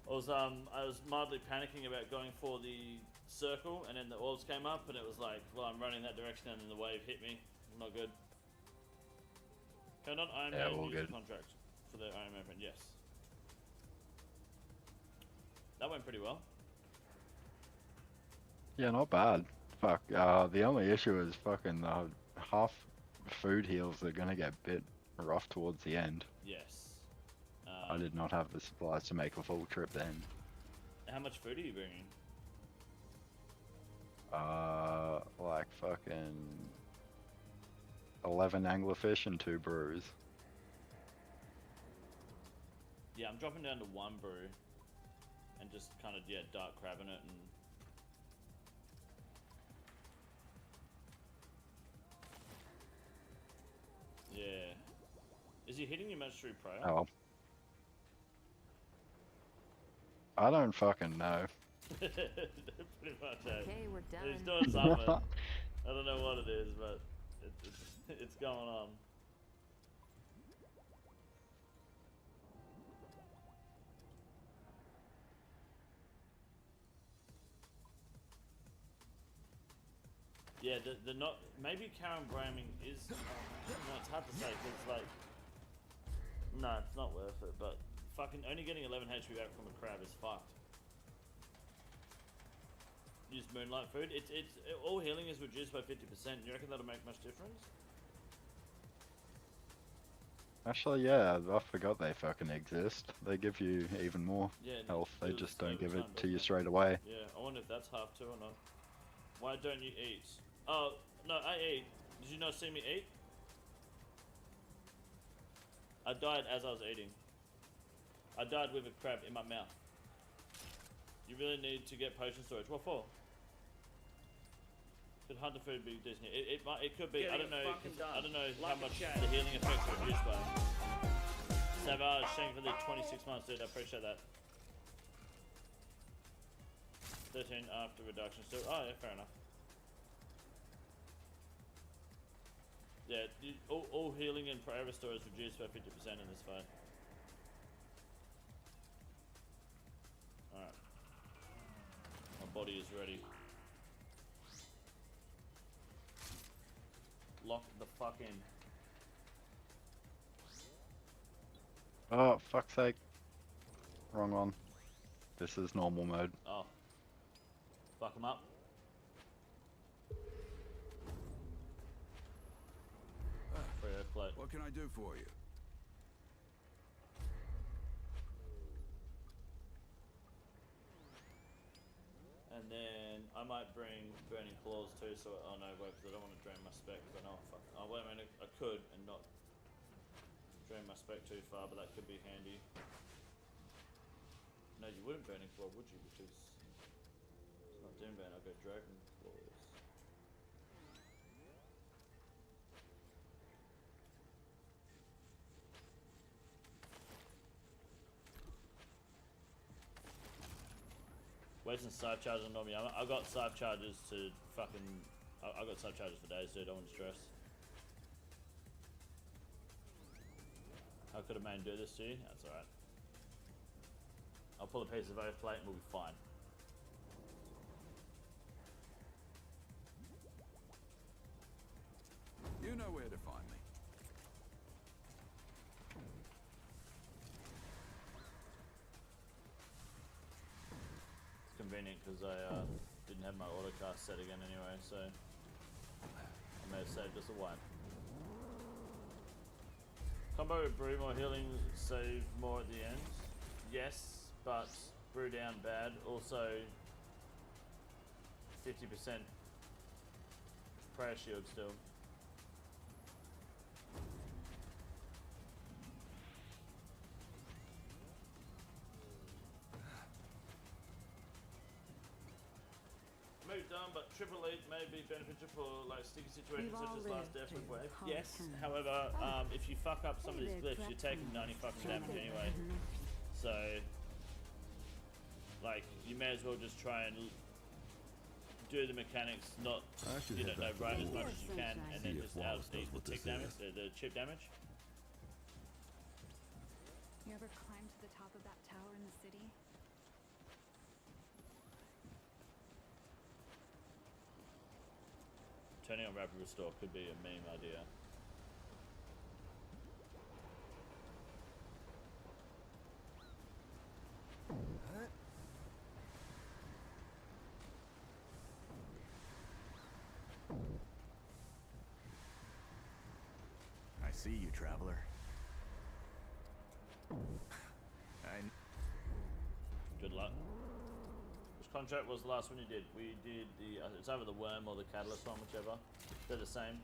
I was mildly panicking about going for the circle, and then the orbs came up, and it was like, well, I'm running that direction, and then the wave hit me. Not good. Code on Iron Yeah, Man all user good. contract for the Iron Man friend. Yes. That went pretty well. Yeah, not bad. Fuck. The only issue is fucking half food heals are gonna get a bit rough towards the end. Yes. I did not have the supplies to make a full trip then. How much food are you bringing? Like fucking 11 anglerfish and 2 brews. Yeah, I'm dropping down to 1 brew and just kind of, yeah, dark crabbing it and... Yeah. Is he hitting your Mastery Pro? Oh. I don't fucking know. Pretty much, Okay, we're done. He's doing something. I don't know what it is, but it's going on. Yeah, the not maybe Karen Braming is. No, it's hard to say because like, no, it's not worth it. But fucking only getting 11 HP back from a crab is fucked. Use moonlight food. It's all healing is reduced by 50%. You reckon that'll make much difference? Actually, yeah, I forgot they fucking exist. They give you even more health. They heals just don't over give time, it to doesn't you it? straight away. Yeah, I wonder if that's half too or not. Why don't you eat? Oh, no, I ate. Did you not see me eat? I died as I was eating. I died with a crab in my mouth. You really need to get potion storage. What for? Could hunter food be decent? It could be. I don't know. I don't know how much the healing effects are reduced by. Savage, thank you for the 26 months, dude. I appreciate that. 13 after reduction still. Oh yeah, fair enough. Yeah, all healing and forever store is reduced by 50% in this fight. Alright. My body is ready. Lock the fuck in. Oh, fuck's sake. Wrong one. This is normal mode. Oh. Fuck him up. Free plate. What can I do for you? And then I might bring burning claws too, so oh no, wait, because I don't want to drain my spec. But no, fuck. Oh wait a minute, I could and not drain my spec too far, but that could be handy. No, you wouldn't burning claw, would you? Because it's not Doomburn. I'll go dragon claws. Wasting scythe charges on me. I got scythe charges to fucking. I got scythe charges for days, dude. I don't want to stress. How could a man do this to you? That's alright. I'll pull a piece of oath plate and we'll be fine. You know where to find me. It's convenient because I didn't have my autocast set again anyway, so I may have saved us a wipe. Combo with brew, more healing, save more at the end. Yes, but brew down bad. Also 50% prayer shield still. Moved but Triple Elite may be beneficial for like sticky situations We've such all as last lived Death through Wave. hard Yes, times. however, if you fuck up some of these glyphs, you're taking 90 fucking damage anyway. So, like, you may as well just try and do the mechanics, not you don't know, right as much as you can, and then just out the tick damage, the chip damage. You ever climbed to the top of that tower in the city? Turning on rapid restore could be a meme idea. I see you, traveler. Good luck. Which contract was the last one you did? We did the, it's either the worm or the catalyst one, whichever. They're the same.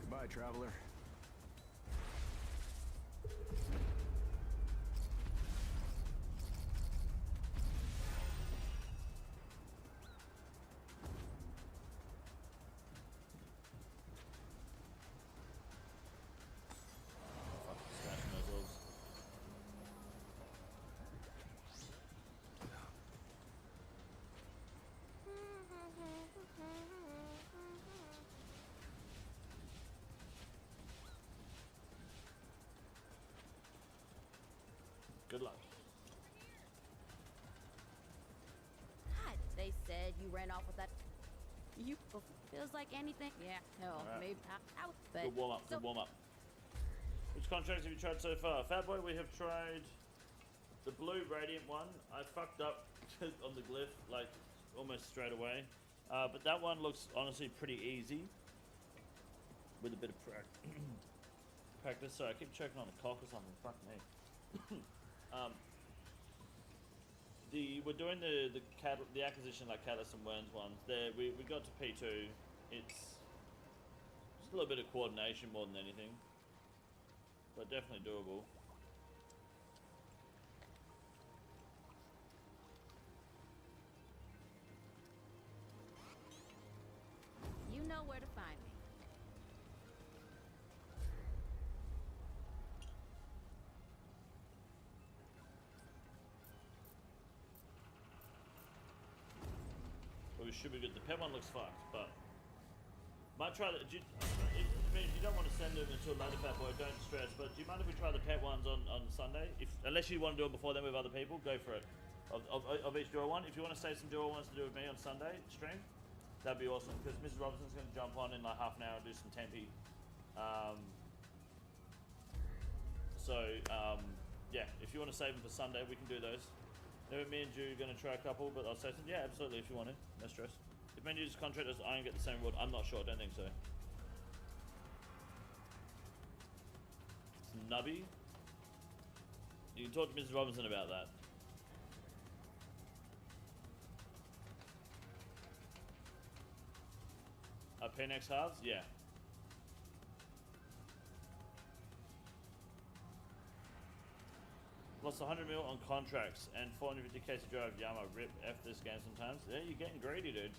Goodbye, traveler. Smashing those orbs. Good luck. God, they said you ran off with that. You feels like anything. Yeah, no, Alright. maybe out, but Good warm up, good warm up. Which contracts have you tried so far? Fatboy, we have tried the blue radiant one. I fucked up on the glyph, like, almost straight away. But that one looks honestly pretty easy. With a bit of practice. Sorry, I keep choking on the cock or something. Fuck me. We're doing the acquisition like Catalyst and Worms ones. There we got to P2. It's just a little bit of coordination more than anything, but definitely doable. you know where to find me. But we should be good. The pet one looks fucked, but might try the. I mean, if you don't want to send them until later, Fatboy, don't stress. But do you mind if we try the pet ones on Sunday? Unless you want to do it before then with other people, go for it. Of each duo one. If you want to save some duo ones to do with me on Sunday stream, that'd be awesome. Because Mrs. Robinson's going to jump on in like half an hour and do some tempi. Yeah, if you want to save them for Sunday, we can do those. Maybe me and Ju are going to try a couple, but I'll say some. Yeah, absolutely, if you want to. No stress. If many use contractors, I don't get the same reward. I'm not sure. I don't think so. Nubby? You can talk to Mrs. Robinson about that. PNX halves? Yeah. Lost 100 mil on contracts and 450k to drive Yama. Rip F this game sometimes. Yeah, you're getting greedy, dude.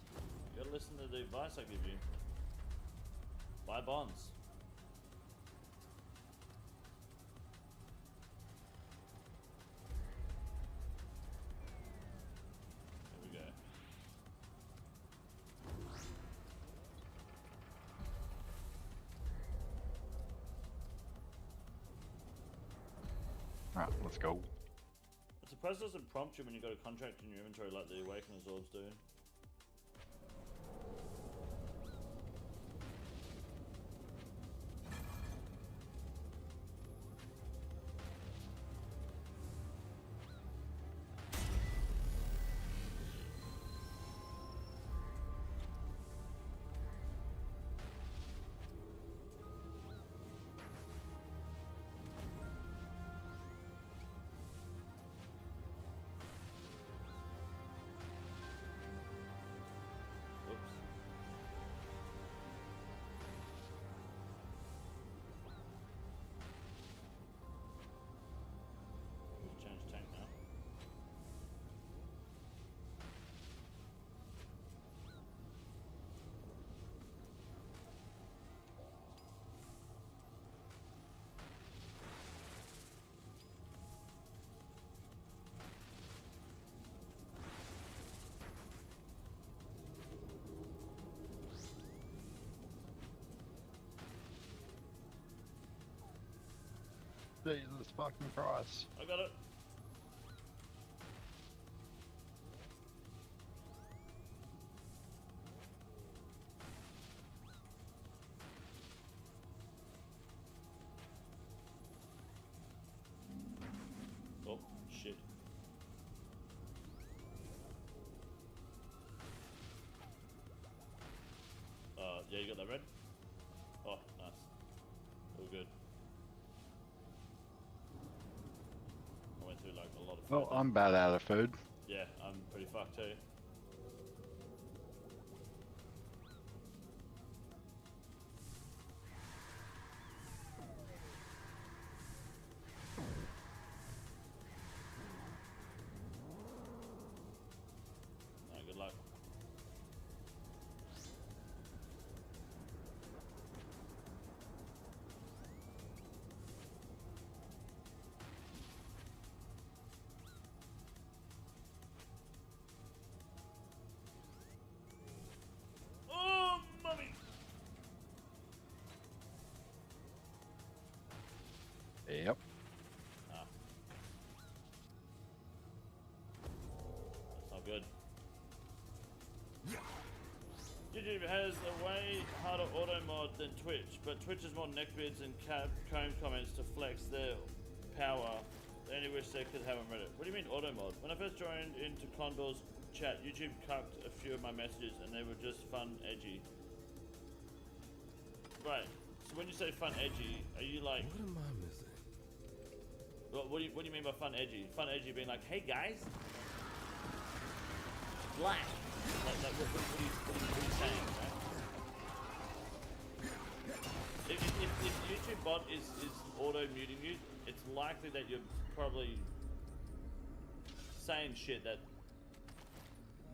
You gotta listen to the advice I give you. Buy bonds. Here we go. Alright, let's go. I'm surprised it doesn't prompt you when you got a contract in your inventory like the Awakened Orbs do. Jesus fucking Christ. I got it. Oh, shit. Yeah, you got that red? Oh, nice. All good. I went through like a lot of food. Well, I'm about out of food. Yeah, I'm pretty fucked too. Alright, good luck. Oh, mummy! Yep. Ah. That's not good. YouTube has a way harder auto mod than Twitch, but Twitch is more neckbeards and comb comments to flex their power. They only wish they could have them read it. What do you mean auto mod? When I first joined into Condor's chat, YouTube cucked a few of my messages and they were just fun, edgy. Right. So when you say fun, edgy, are you like? What am I missing? What do you mean by fun, edgy? Fun, edgy being like, hey guys, black. Like what are you saying, right? If YouTube bot is auto muting you, it's likely that you're probably saying shit that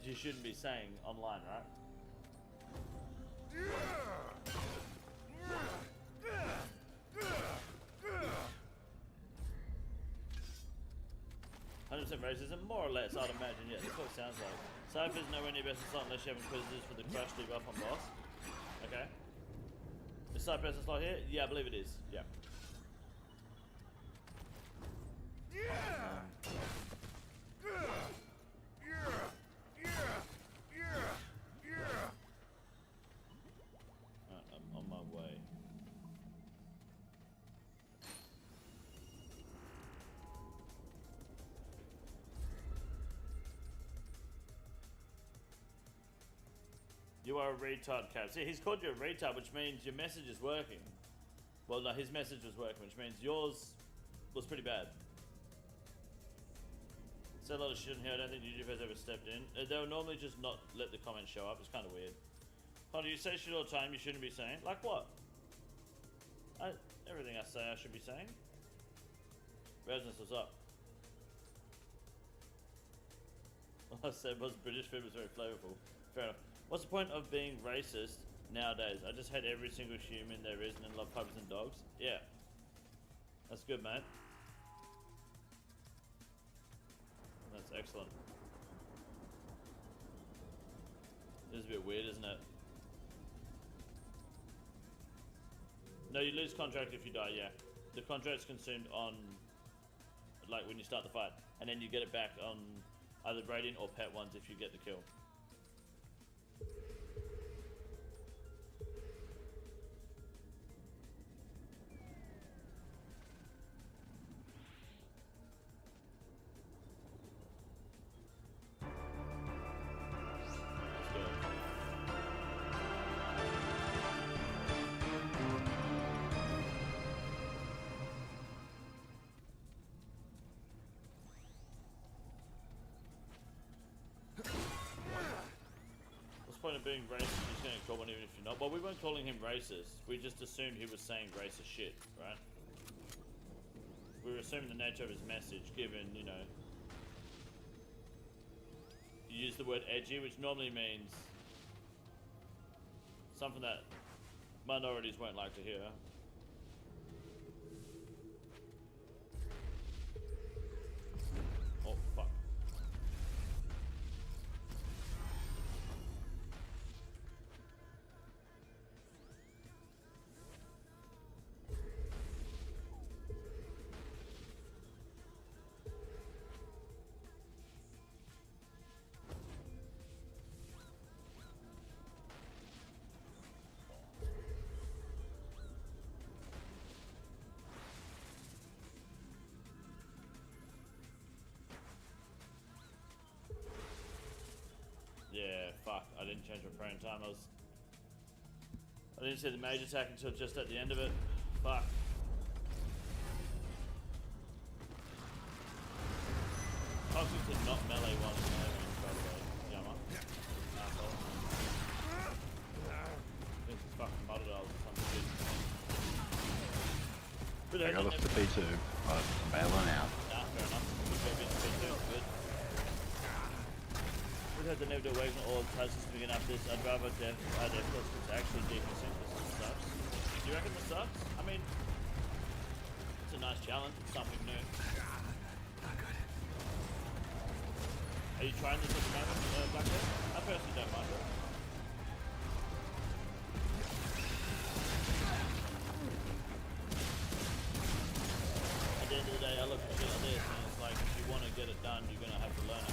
you shouldn't be saying online, right? 100% racism, more or less, I'd imagine. Yeah, that's what it sounds like. Cypher's nowhere near best slot unless you have Inquisitors for the crash debuff on boss. Okay. Is Cypher best slot here? Yeah, I believe it is. Yeah. I'm on my way. You are a retard, Cap. See, he's called you a retard, which means your message is working. Well, no, his message was working, which means yours was pretty bad. Said a lot of shit in here. I don't think YouTube has ever stepped in. They'll normally just not let the comments show up. It's kind of weird. Honey, you say shit all the time you shouldn't be saying. Like what? Everything I say I should be saying. Resonance, what's up? All I said was British food was very flavorful. Fair enough. What's the point of being racist nowadays? I just hate every single human there is and love puppies and dogs. Yeah. That's good, mate. That's excellent. This is a bit weird, isn't it? No, you lose contract if you die, yeah. The contract's consumed on, like, when you start the fight. And then you get it back on either Radiant or Pet ones if you get the kill. Point of being racist, you're just gonna call one even if you're not. Well, we weren't calling him racist. We just assumed he was saying racist shit, right? We were assuming the nature of his message, given, you know, you use the word edgy, which normally means something that minorities won't like to hear. Oh, fuck. didn't change my prayer in time. I didn't see the mage attack until just at the end of it. Fuck. Toxic did not melee one by the way. Yama. Asshole. This is fucking muddled or something shit. I got off the B2, but I'm bailing out. Nah, fair enough. B2, good. We've had the never do awaken all the touches to begin after this. I'd rather def plus to actually deconsent this sucks. Do you reckon this sucks? I mean, it's a nice challenge, it's something new. Are you trying this at the moment, Blackhead? I personally don't mind it. At the end of the day, I look at shit like this and it's like, if you want to get it done, you're going to have to learn it.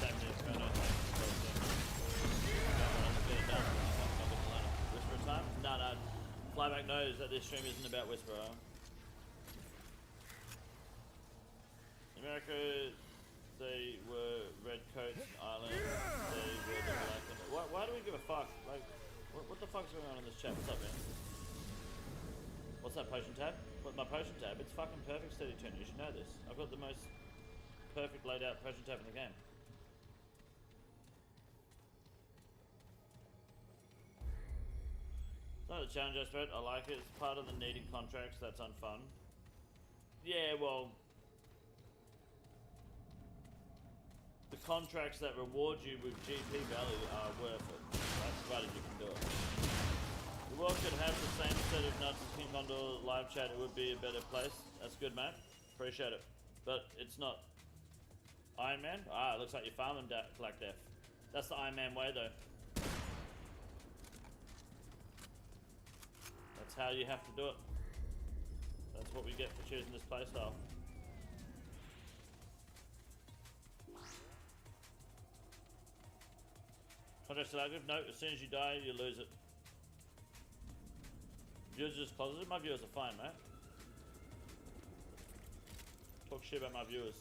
Same with Inferno, like, sort of thing. If you don't want to get it done, I'm not going to learn it. Whisper time? No. Flyback knows that this stream isn't about Whisperer. In America, they were red coats, Ireland, they were the black and... Why do we give a fuck? Like, what the fuck's going on in this chat? What's up, man? What's that potion tab? What, my potion tab? It's fucking perfect steady turn. You should know this. I've got the most perfect laid out potion tab in the game. It's not a challenge aspect. I like it. It's part of the needing contracts. That's unfun. Yeah, well... The contracts that reward you with GP value are worth it, right? Provided you can do it. The world could have the same set of nuts as King Condor live chat, it would be a better place. That's good, mate. Appreciate it. But it's not. Iron Man? Ah, it looks like you're farming Black Death. That's the Iron Man way, though. That's how you have to do it. That's what we get for choosing this playstyle. Contract still active? No, as soon as you die, you lose it. Viewers are just closeted? My viewers are fine, mate. Talk shit about my viewers.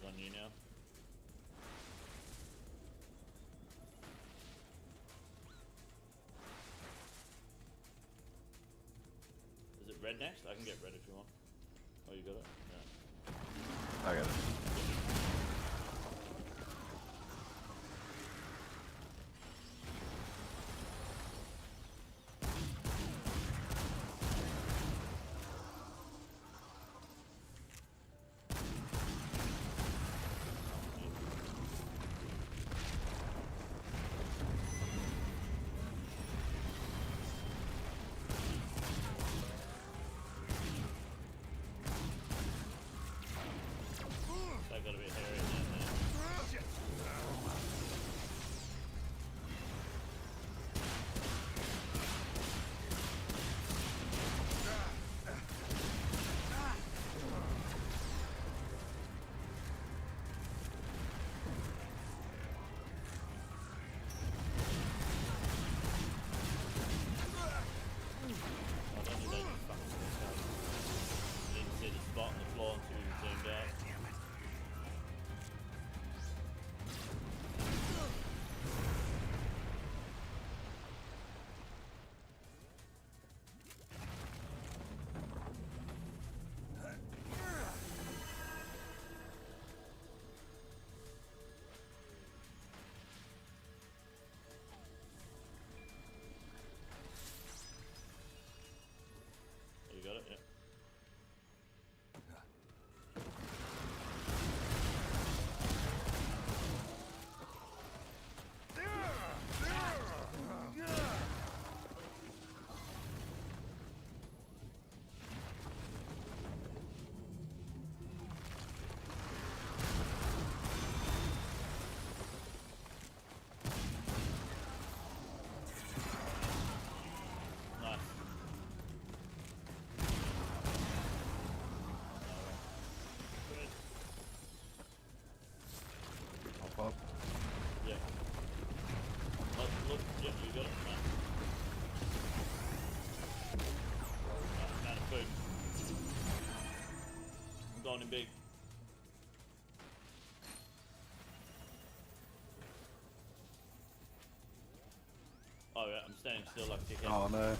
On you now. Is it red next? I can get red if you want. Oh, you got it? Yeah. I got it. Oh yeah, I'm standing still like a dickhead. Oh no.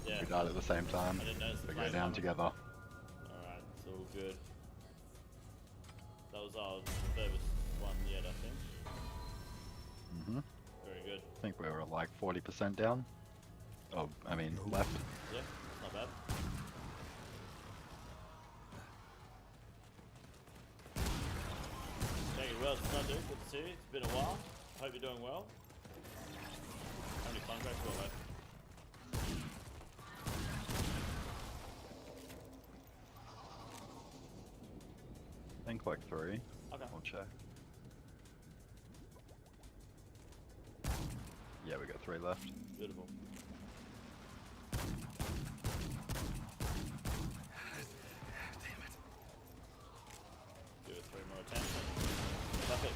Yeah. We died at the same time. I didn't notice the We go flame down on. together. Alright, it's all good. That was our furthest one yet, I think. Very good. I think we were like 40% down. Oh, I mean, left. Yeah, it's not bad. Thank you well, Thunder. Good to see you. It's been a while. Hope you're doing well. How many contracts were left? I think like 3. Okay. I'll check. Yeah, we got 3 left. Beautiful. Give it 3 more attempts. Fuck it.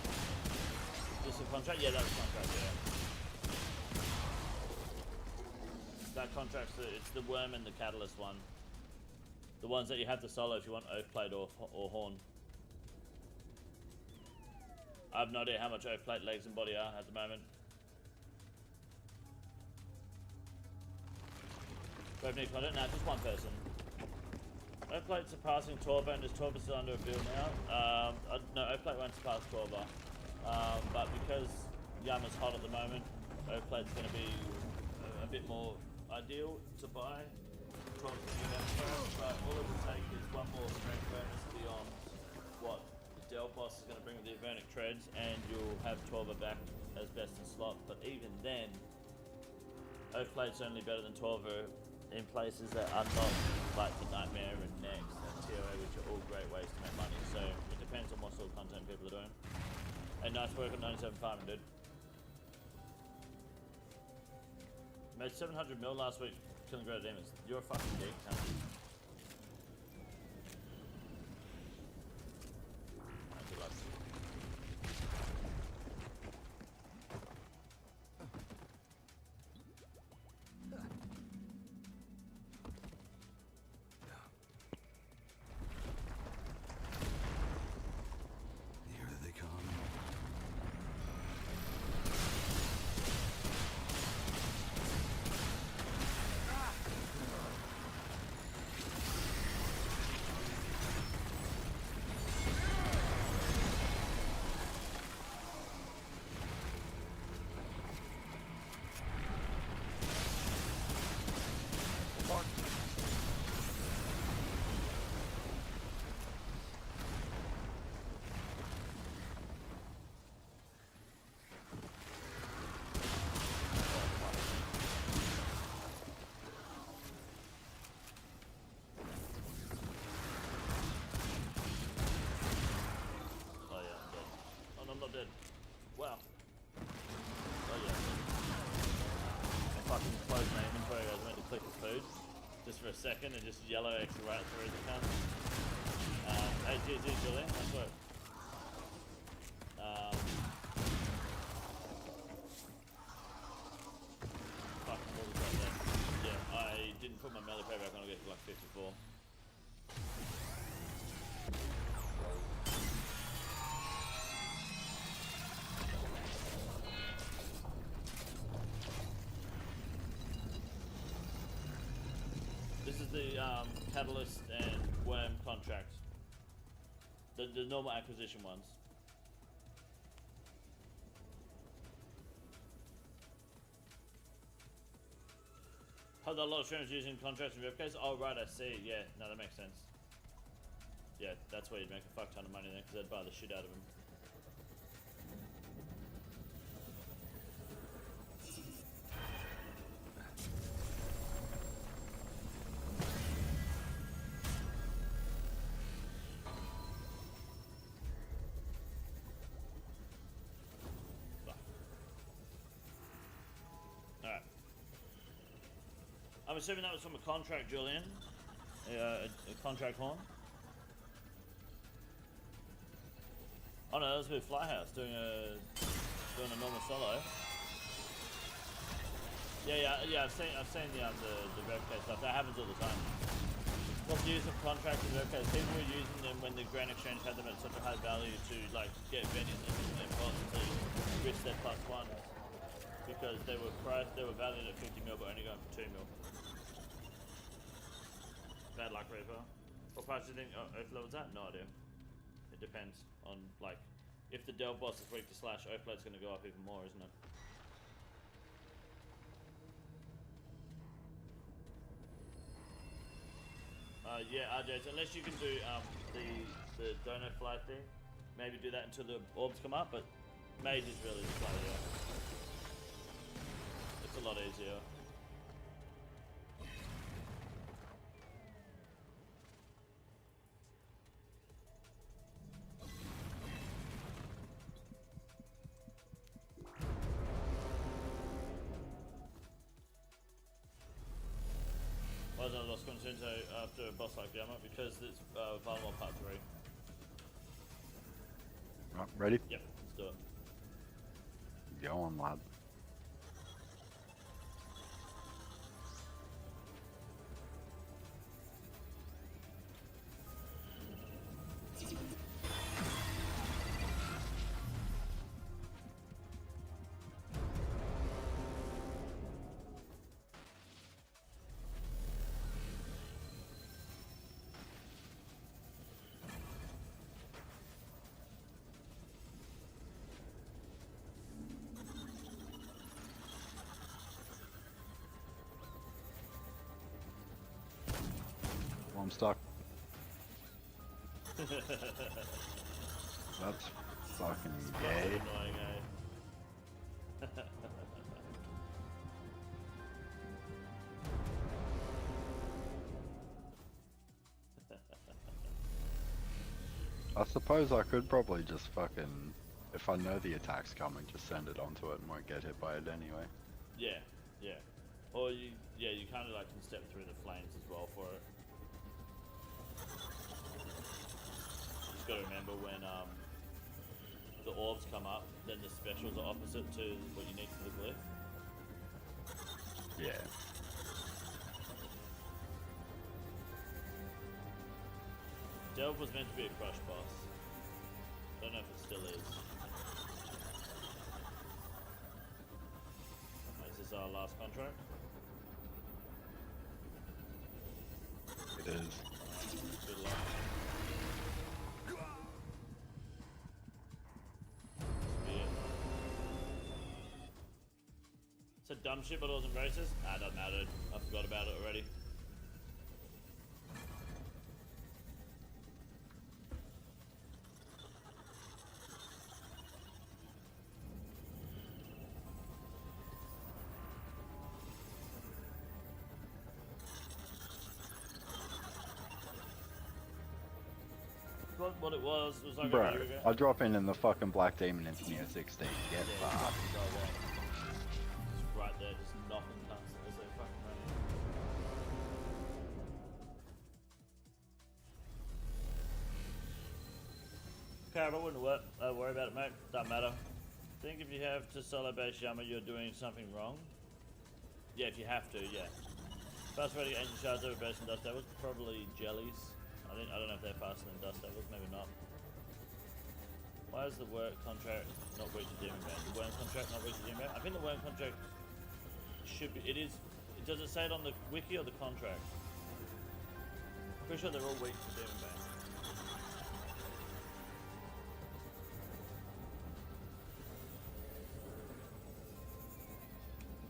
Is this a contract? Yeah, that's a contract, yeah. That contract's it's the worm and the catalyst one. The ones that you have to solo if you want Oathplate or Horn. I have no idea how much Oathplate legs and body are at the moment. Don't need content? Nah, just one person. Oathplate surpassing Torva and is Torva still under a build now? No, Oathplate won't surpass Torva. But because Yama's hot at the moment, Oathplate's going to be a bit more ideal to buy. Torva's going to get that first, but all it will take is one more strength bonus beyond what Del Boss is going to bring with the Avernic Treads, and you'll have Torva back as best in slot. But even then, Oathplate's only better than Torva in places that are not like the Nightmare and Next and TOA, which are all great ways to make money. So it depends on what sort of content people are doing. And nice work on 97 farming, dude. Made 700 mil last week killing great demons. You're a fucking geek, huh? Good luck. Here they come. Oh yeah, I'm dead. Oh no, I'm not dead. Wow. Oh yeah. I fucking closed my inventory. I was meant to click the food just for a second and just yellow X right through the cunt. Hey, GG, Julian. Nice work. Fucking what was that then? Yeah, I didn't put my melee prayer back on. I'll get to like 54. This is the Catalyst and Worm contract. The normal acquisition ones. Had a lot of streamers using contracts and replicas. Oh right, I see. Yeah, no, that makes sense. Yeah, that's where you'd make a fuck ton of money then, because they'd buy the shit out of them. Alright. I'm assuming that was from a contract, Julian. A contract horn. Oh no, that was with Flyhouse doing a normal solo. Yeah. I've seen the RevK stuff. That happens all the time. What's the use of contracts and RevKs? People were using them when the Grand Exchange had them at such a high value to like get venues and their pots to risk their +1. because they were valued at 50 mil, but only going for 2 mil. Bad luck, Reaper. What price do you think Oath level's at? No idea. It depends on, like, if the Delve boss is weak to slash, Oath level's going to go up even more, isn't it? Yeah, RJ, unless you can do the donut fly thing, maybe do that until the orbs come up, but mage is really the play, yeah. It's a lot easier. Why is I lost Consenso after a boss like Yama? Because it's Valimor Part 3. Right, ready? Yep, let's do it. Go on, lad. I'm stuck. That's fucking gay. Annoying, eh? I suppose I could probably just fucking, if I know the attack's coming, just send it onto it and won't get hit by it anyway. Yeah, yeah. Or you kind of like can step through the flames as well for it. Just gotta remember when the orbs come up, then the specials are opposite to what you need for the glyph. Yeah. Delve was meant to be a crush boss. Don't know if it still is. Is this our last contract? It is. Good luck. Yeah. Said dumb shit, but it wasn't racist? Ah, doesn't matter. I forgot about it already. What it was like Bro, a year ago. I drop in the fucking Black Demon into Neo 16. Get fucked. Just right there, just knocking cunts as they fucking run in. Okay, I wouldn't worry about it, mate. Doesn't matter. I think if you have to solo base Yama, you're doing something wrong. Yeah, if you have to, yeah. Fast way to get Ancient Shards over base and Dust Devils, probably Jellies. I don't know if they're faster than Dust Devils, maybe not. Why is the work contract not weak to Demon Band? The worm contract not weak to Demon Band? I think the worm contract should be, it is, does it say it on the wiki or the contract? I'm pretty sure they're all weak to Demon Band.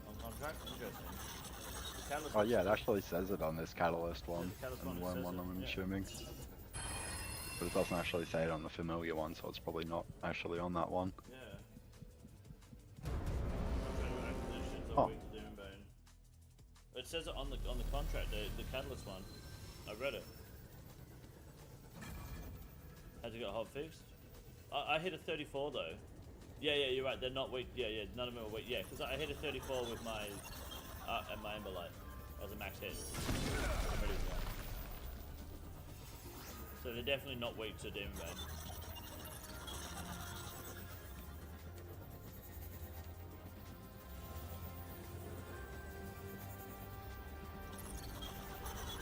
On contract? Interesting. Oh yeah, it actually says it on this Catalyst one, Catalyst and the one, it Worm says one, it, I'm yeah. assuming. But it doesn't actually say it on the Familiar one, so it's probably not actually on that one. Yeah. Contract acquisitions are Oh. weak to Demon Bane. It says it on the contract, the Catalyst one. I read it. Had to get Hob fixed. I hit a 34 though. Yeah, you're right. They're not weak. Yeah, none of them are weak. Yeah, because I hit a 34 with my and my Ember Light as a max hit. I'm ready for that. So they're definitely not weak to Demon Bane.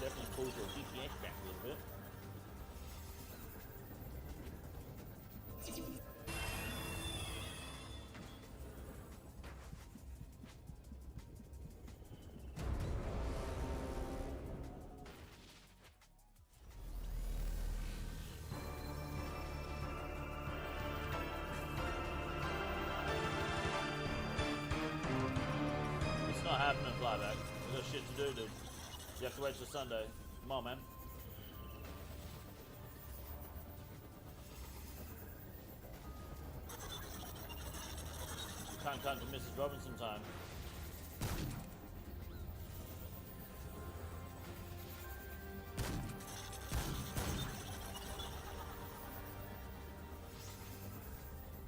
Definitely pulls your DPS back a little bit. happening, Flyback? We got shit to do, dude. You have to wait till Sunday. Come on, man. You can't come to Mrs. Robinson time.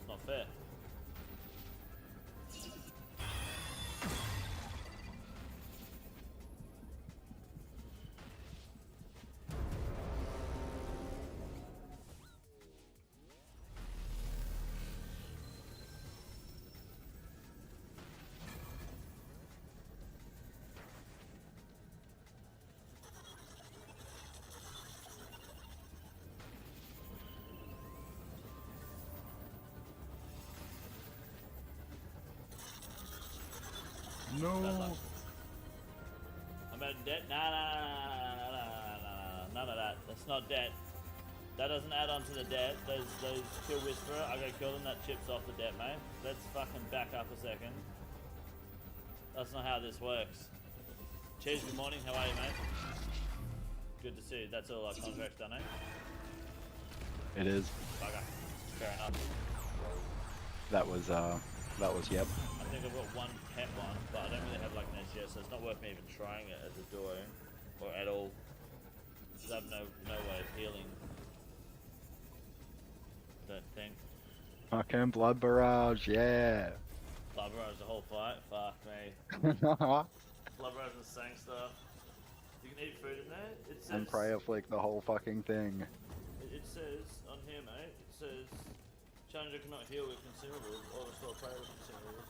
It's not fair. No. I'm out of debt? Nah. None of that. That's not debt. That doesn't add on to the debt. Those kill Whisperer, I gotta kill them, that chips off the debt, mate. Let's fucking back up a second. That's not how this works. Cheers, good morning, how are you, mate? Good to see you. That's all our contracts done, eh? It is. Okay, fair enough. That was yep. I think I've got one pet one, but I don't really have like an SGS, so it's not worth me even trying it as a duo, or at all. Because I have no way of healing. I don't think. Fucking Blood Barrage, yeah. Blood Barrage the whole fight? Fuck me. Blood Barrage is saying stuff. You can eat food in there? It says... And Prayer Flick the whole fucking thing. It says on here, mate, it says... Challenger cannot heal with consumables or restore prayer with consumables.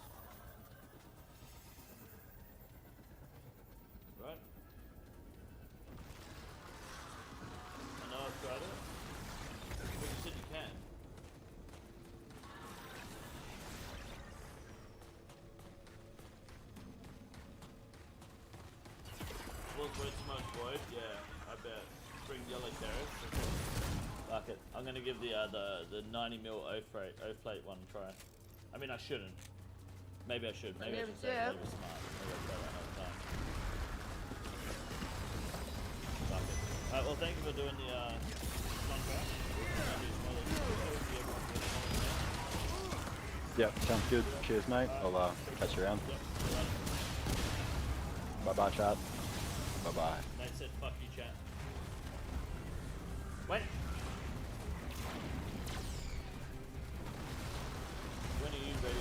Right? I know I've tried it. But you said you can. Well, way too much void? Yeah, I bet. Bring yellow carrots. Fuck it. I'm gonna give the 90mm oath plate one a try. I mean, I shouldn't. Maybe I should. Maybe I should say it. Maybe smart. Maybe I'll try that another time. Fuck it. Alright, well, thank you for doing the contract. Yep, sounds good. Cheers, mate. I'll catch you around. Bye-bye, chat. Bye-bye. Nate said, fuck you, chat. Wait. When are you ready to...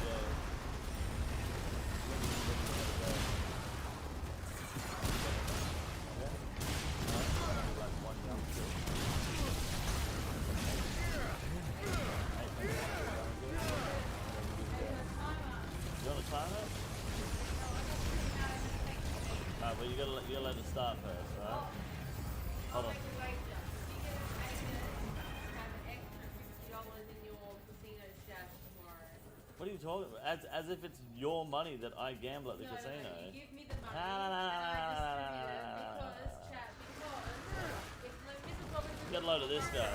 You want to time it? Alright, well you gotta let it start first, right? Hold on. What are you talking about? As if it's your money that I gamble at the casino. No, you give me the money and I distribute it Get a load of this guy.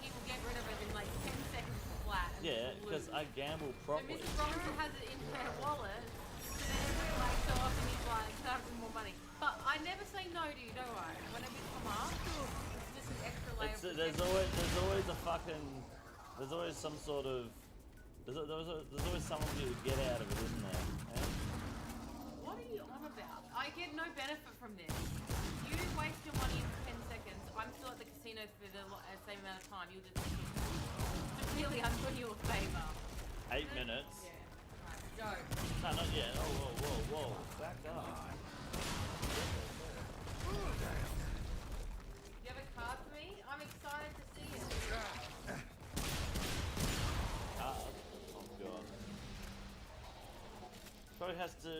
He will get rid of it in like 10 seconds flat. Yeah, because I gamble properly. So Mrs. Robinson has it in her wallet, so then like so often he's like, can I have some more money? But I never say no to you, don't I? Whenever you come up, it's just an extra layer of there's always a fucking, there's always some sort of, there's always something you would get out of it, isn't there? Yeah? What are you on about? I get no benefit from this. You waste your money in 10 seconds. I'm still at the casino for the same amount of time. You'll just really, I'm doing you a favor. 8 minutes. Yeah. Right, go. No, not yet. Oh, whoa. Back up. You have a card for me? I'm excited to see it. Oh god. Probably has to.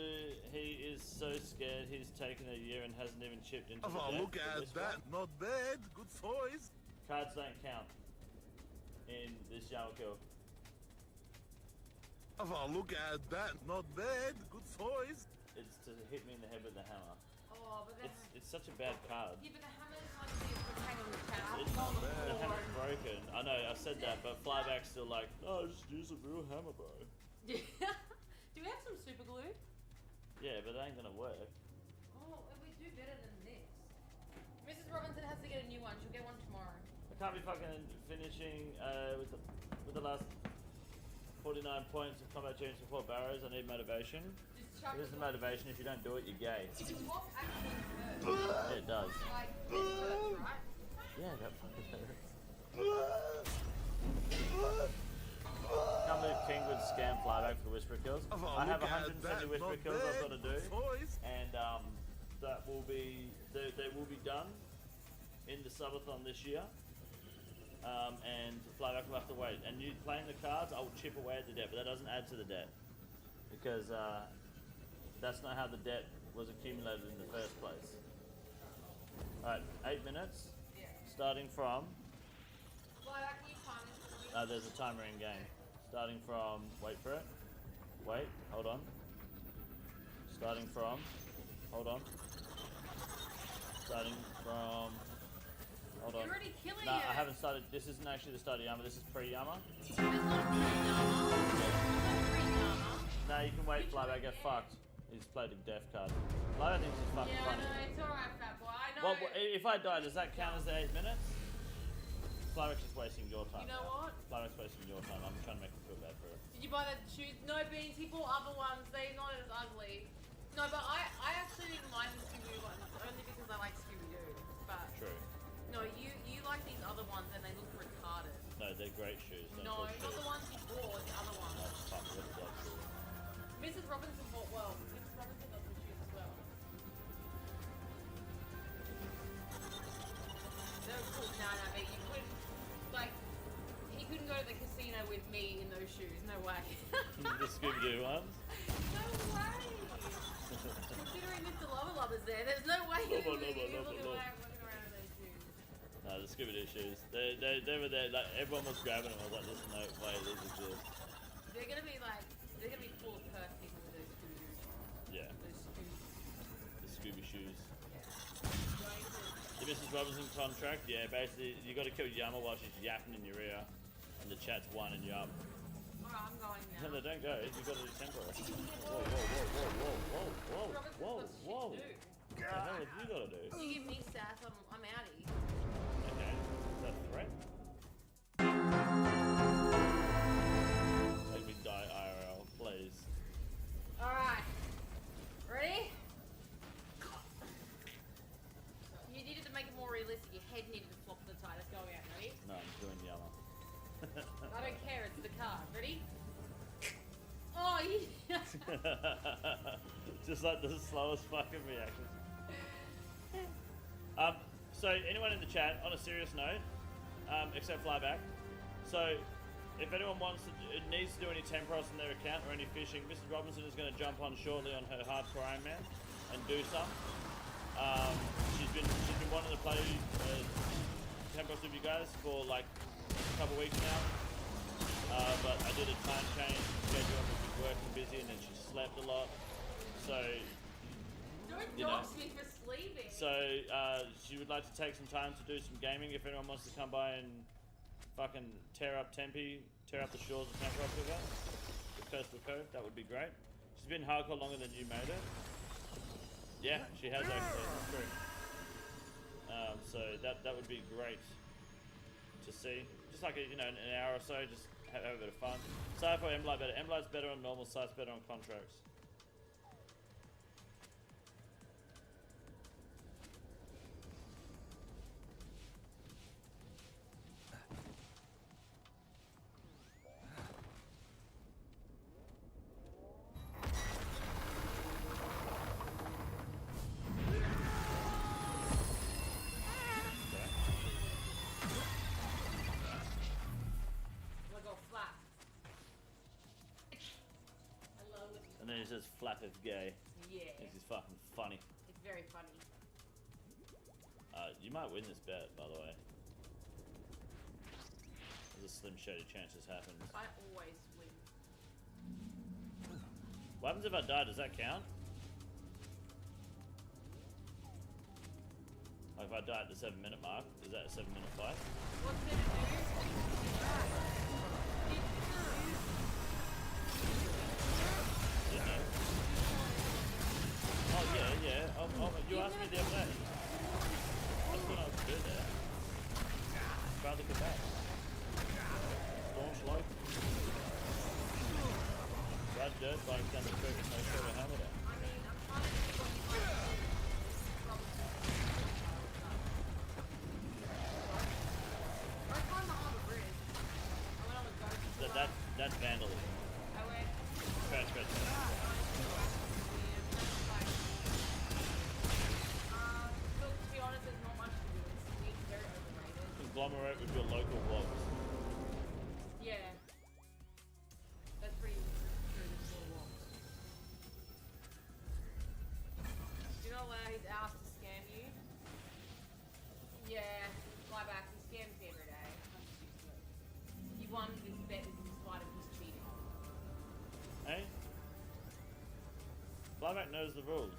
He is so scared. He's taken a year and hasn't even chipped into the deck. Look at that. Not bad. Good choice. Cards don't count in this Yamakill. Look at that. Not bad. Good choice. It's to hit me in the head with the hammer. Oh, but It's such a bad card. Yeah, but the hammer's like the hang on the cat. It's not bad. The hammer's broken. I know, I said that, but Flyback's still like, no, just use a real hammer, bro. Yeah. Do we have some super glue? Yeah, but it ain't gonna work. Oh, if we do better than this. Mrs. Robinson has to get a new one. She'll get one tomorrow. I can't be fucking finishing with the last 49 points of combat change for 4 barrows. I need motivation. It isn't motivation. If you don't do it, you're gay. What actually hurts? Yeah, it does. Like, this hurts, right? Yeah, that fucking hurts. Can't believe King would scam flyback for whisper kills. I have 170 whisper kills I've got to do, and that will be they will be done in the subathon this year. And flyback will have to wait. And you playing the cards, I will chip away at the debt, but that doesn't add to the debt because that's not how the debt was accumulated in the first place. All right, 8 minutes, starting from. Flyback, can you time this for me? There's a timer in game. Starting from, wait for it. Wait, hold on. Starting from, hold on. Starting from, hold on. You're already killing No, it. I haven't started. This isn't actually the start of Yama. This is pre-Yama. No, you can wait, Flyback. Get fucked. He's played a death card. Flyback thinks he's fucking Yeah, funny. I know. It's alright, fat boy. I know. Well, if I die, does that count as the 8 minutes? Flyback's just wasting your time. You know what? Flyback's wasting your time. I'm trying to make him feel bad for it. Did you buy the shoes? No, Beans. He bought other ones. They're not as ugly. No, but I actually didn't mind the Scooby-Doo ones only because I like Scooby-Doo. But True. no, you like these other ones and they look retarded. No, they're great shoes. Don't No, talk not shit. the ones you bought. The other ones. Oh, fuck, what is that shoe? Mrs. Robinson bought well. Mrs. Robinson got some shoes as well. They were cool. Nah, but you couldn't, like, he couldn't go to the casino with me in those shoes. No way. The Scooby-Doo ones? No way. Considering Mr. Lubba there, there's no way he would be looking around in those shoes. No, the Scooby-Doo shoes. They were there, like, everyone was grabbing them. I was like, there's no way these exist. They're gonna be full of perk people with those Scooby-Doo. Yeah. Those Scooby. The Scooby shoes. The Mrs. Robinson contract, yeah, basically, you gotta kill Yama while she's yapping in your ear, and the chat's winding you up. Alright, I'm going now. No, don't go, you gotta do temporary. Whoa. What the hell have you gotta do? You give me sass, I'm outie. Okay, is that a threat? Make me die IRL, please. Alright. Ready? You needed to make it more realistic. Your head needed to flop to the side. Let's go again. Ready? No, I'm doing Yama. I don't care. It's the card. Ready? Oh, yeah. Just like the slowest fucking reactions. So anyone in the chat, on a serious note, except Flyback. So if anyone needs to do any Temporos in their account or any fishing, Mrs. Robinson is going to jump on shortly on her Hardcore Iron Man and do some. She's been wanting to play Temporos with you guys for like a couple weeks now. But I did a time change schedule and we've been working busy, and then she slept a lot. So Don't dox me for sleeping. So she would like to take some time to do some gaming. If anyone wants to come by and fucking tear up Tempe, tear up the shores of Temporos with us, the Coastal Cove, that would be great. She's been hardcore longer than you made it. Yeah, she has actually. That's true. So that would be great to see. Just like an hour or so, just have a bit of fun. Sci-fi or M-Light better. M-Light's better on normal sites, better on contracts. And then he says Flap is gay. Yeah. This is fucking funny. It's very funny. You might win this bet, by the way. There's a slim shady chance this happens. I always win. What happens if I die? Does that count? Like if I die at the 7-minute mark, is that a 7-minute fight? What's it do? dirt bikes down the street with no shirt or helmet on. I mean, I'm trying to see what you want to do. I climbed the Harbour Bridge. I went on the boat. That's vandalism. I went. Scratch. Look, to be honest, there's not much to do. It's very overrated. Conglomerate with your local vlogs. Yeah. That's pretty true. There's more walks. Do you not allow his ass to scam you? Yeah. Fly back. He scams me every day. I'm just used to it. He won this bet in spite of his cheating. Hey? Flyback knows the rules.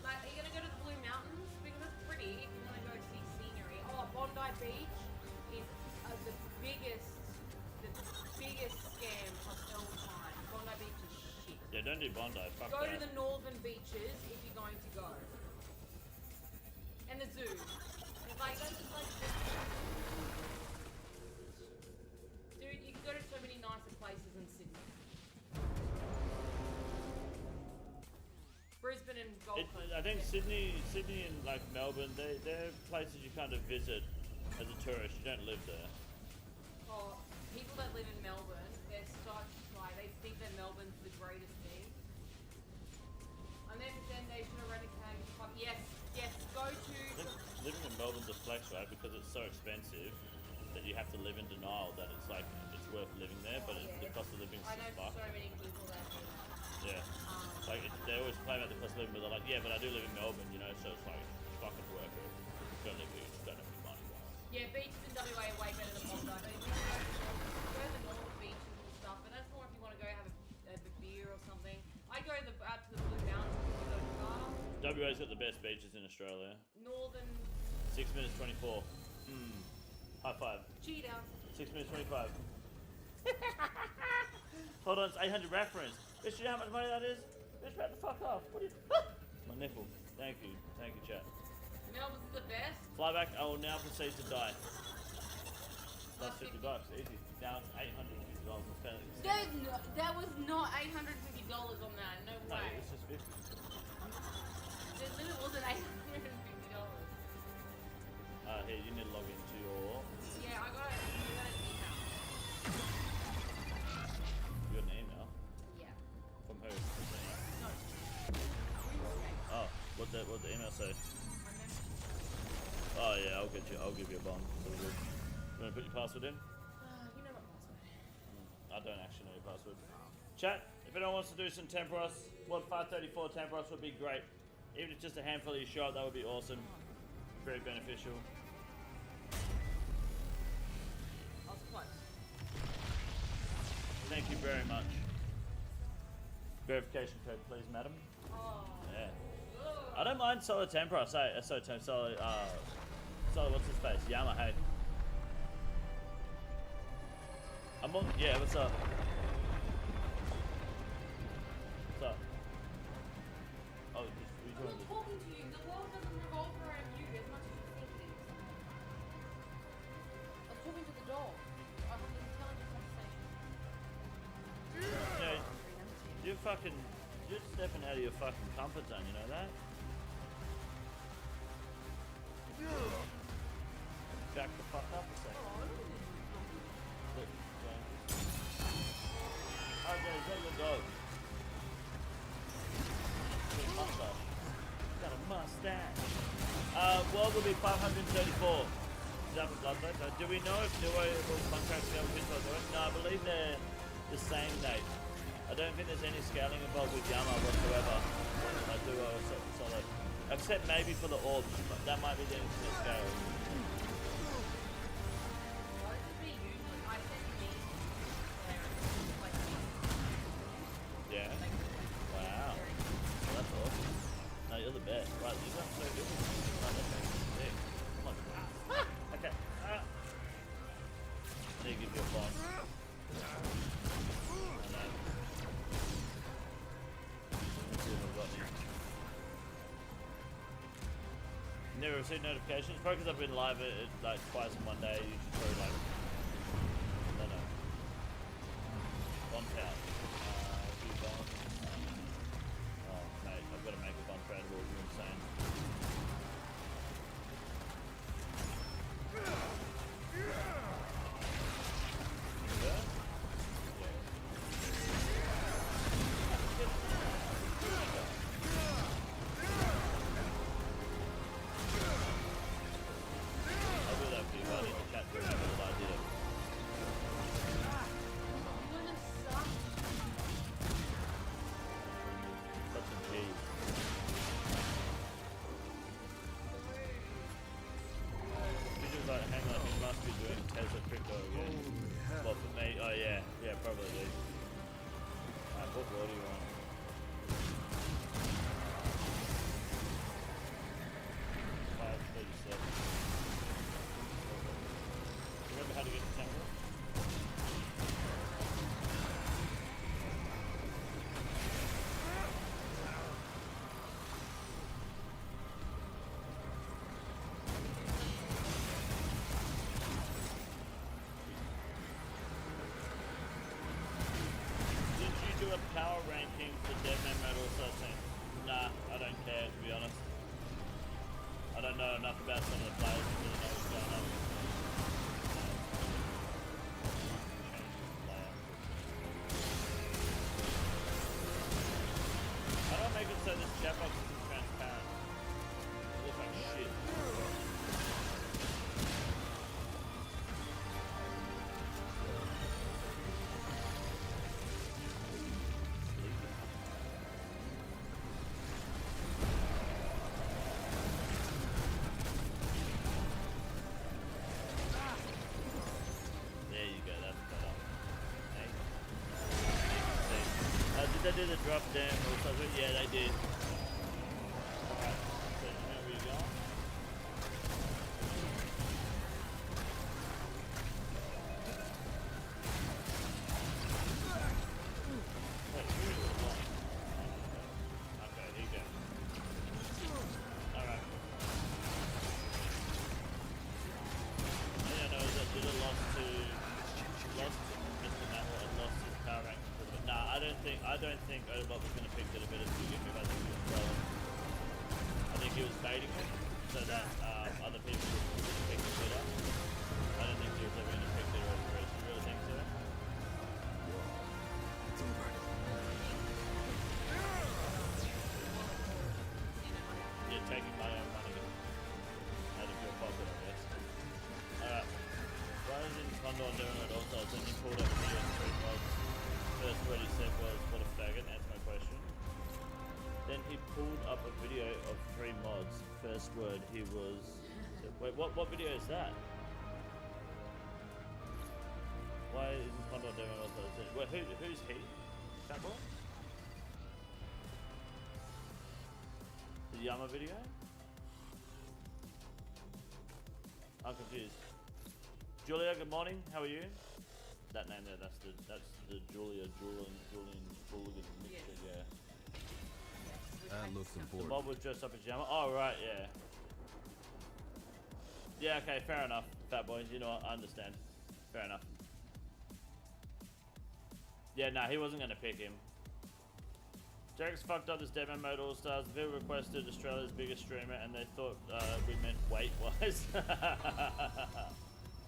Like, are you gonna go to the Blue Mountains? Because it's pretty if you want to go see scenery. Oh, Bondi Beach is the biggest scam of all time. Bondi Beach is shit. Yeah, don't do Bondi. Fuck Go that. to the northern beaches if you're going to go. And the zoo. It's like, that's just like... Dude, you can go to so many nicer places in Sydney. Brisbane and Gold Coast. I think Sydney and like Melbourne, they're places you kind of visit as a tourist. You don't live there. Oh, people that live in Melbourne, they're such, like, they think that Melbourne's the greatest thing. And then they should have eradicated. Yes, go to... Living in Melbourne's a flex, right? Because it's so expensive that you have to live in denial that it's like it's worth living there, but the cost of living is I know fuck. so many people that do that. Yeah. Like they always claim about the cost of living, but they're like, yeah, but I do live in Melbourne, you know, so it's like fucking worth it. You don't live here, you just don't have any money. Yeah, beaches in WA are way better than Bondi. But if you go to the northern beaches and stuff, but that's more if you want to go have a beer or something. I go to out to the Blue Mountains if you go to Car. WA's got the best beaches in Australia. Northern 6 minutes 24. High five. Cheetah. 6 minutes 25. Hold on, it's 800 reference. Bitch, you know how much money that is? Bitch, back the fuck off. What are you? My nipple. Thank you, chat. Melbourne's the best. Flyback, I will now proceed to die. That's $50, easy. Now it's $850. That was not $850 on that. No No, way. it's just 50. It literally wasn't $850. Here, you need to log into your... Yeah, I got an email. You got an email? Yeah. From who? No. Oh, what the email say? Oh yeah, I'll give you a bond. It's all good. You wanna put your password in? You know my password. I don't actually know your password. Chat, if anyone wants to do some Temperos, Mod 534 Temperos would be great. Even if it's just a handful of your shot, that would be awesome. Very beneficial. I was close. Thank you very much. Verification code, please, madam. Oh. Yeah. I don't mind solid Temperos. Solid, what's his face? Yama, hey. I'm on, yeah, what's up? What's up? Oh, just, I'm not talking to you. The world doesn't revolve around you as much as you think it is. I'm talking to the dog. I have an intelligent conversation. Yeah, you're stepping out of your fucking comfort zone, you know that? Back the fuck up a second. Look, okay, is that your dog? Got a mustache. Got a mustache. World will be 534. Is that for Bloodlet? Do we know if Duo will contract the other people? No, I believe they're the same date. I don't think there's any scaling involved with Yama whatsoever. Duo or Solid. Except maybe for the orbs. That might be the infinite scale. Yeah. Wow. Well, that's awesome. No, you're the best. Right, you got so good. Right, that's sick. Come on. Okay. I need to give you a bond. Never received notifications. Probably because I've been live like twice in one day. You should probably like, I don't know. Bond out. Few bonds. Oh mate, I've got to make a bond trade rule. You're insane. Power ranking for Deadman Metal Assassin? Nah, I don't care to be honest. I don't know enough about some of the players to really know what's going on. How do I make it so this chat box isn't transparent? It looks like shit. Did they do the drop down rules? Yeah, they did. Alright, so where are we going? Wait, where is it going? Okay, here you go. Alright. All I know is that Dilla lost to Mr. Metal and lost his power rank. Nah, I don't think Odobot was going to pick it a bit of a give. I think he was trolling. I think he was baiting it so that other people would pick the bit up. I don't think he was ever going to pick it over it. You really think so? It's over. You're taking my own money out of your pocket, I guess. Alright. Why isn't Condor doing it also? Then he pulled up here and 3 mods. First word he said was, what a faggot, that's my question. Then he pulled up a video of 3 mods. First word he was... Wait, what video is that? Why isn't Condor doing all those? Wait, who's he? That boy? The Yama video? I'm confused. Julia, good morning, how are you? That name there, that's the Julian mixture, yeah. That looks important. The mob was dressed up as Yama. Oh right, yeah. Yeah, okay, fair enough, fat boys. You know what? I understand. Fair enough. Yeah, nah, he wasn't gonna pick him. Jack's fucked up this Deadman Mode All Stars. The people requested Australia's biggest streamer, and they thought we meant weight-wise.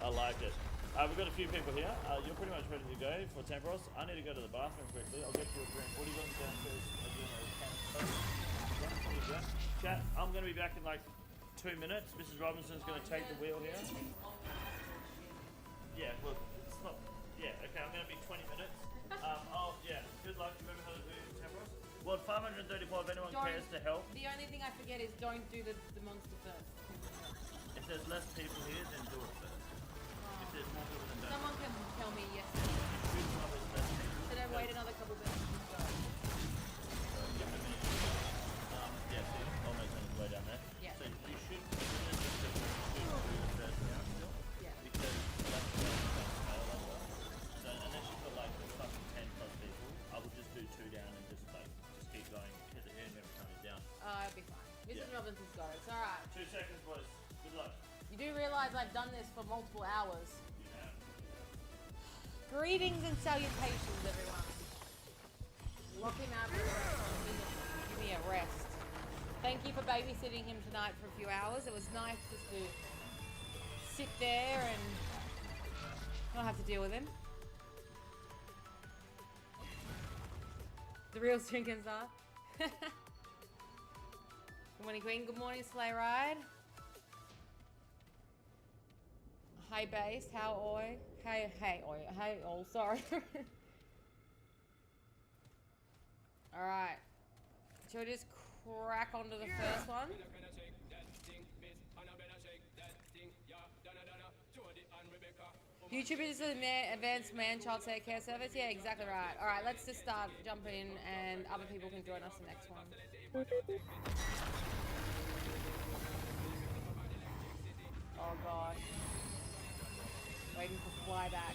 I like it. We've got a few people here. You're pretty much ready to go for Tempros. I need to go to the bathroom quickly. I'll get you a drink. What do you got downstairs? Chat, I'm going to be back in like 2 minutes. Mrs. Robinson's going to take the wheel here. Yeah, well, it's not... Yeah, okay, I'm going to be 20 minutes. Yeah, good luck. Remember how to do Tempros? Well, 534 if anyone cares to help. The only thing I forget is don't do the monster first. If there's less people here, then do it first. If there's more people, then don't. Someone can tell me yes. Should I wait another couple minutes and go? Give it a minute. Yeah, see, almost on his way down there. Yeah. So you should do the first now still. Yeah. Because that's the scale as well. So unless you've got like fucking 10 plus people, I would just do 2 down and just keep going. Hit the end every time he's down. I'll be fine. Mrs. Robinson's got it. It's alright. 2 2 seconds, boys. Good luck. You do realize I've done this for multiple hours. Greetings and salutations, everyone. Looking up, give me a rest. Thank you for babysitting him tonight for a few hours. It was nice just to sit there and not have to deal with him. The real Strinkins are. Good morning, Queen. Good morning, Sleigh Ride. Hi, Base. How oi? Hey, oi. Hey, all. Sorry. Alright. Shall we just crack onto the first one? YouTube is an advanced man-child care service? Yeah, exactly right. Alright, let's just start jumping and other people can join us the next one. Oh god. Waiting for flyback.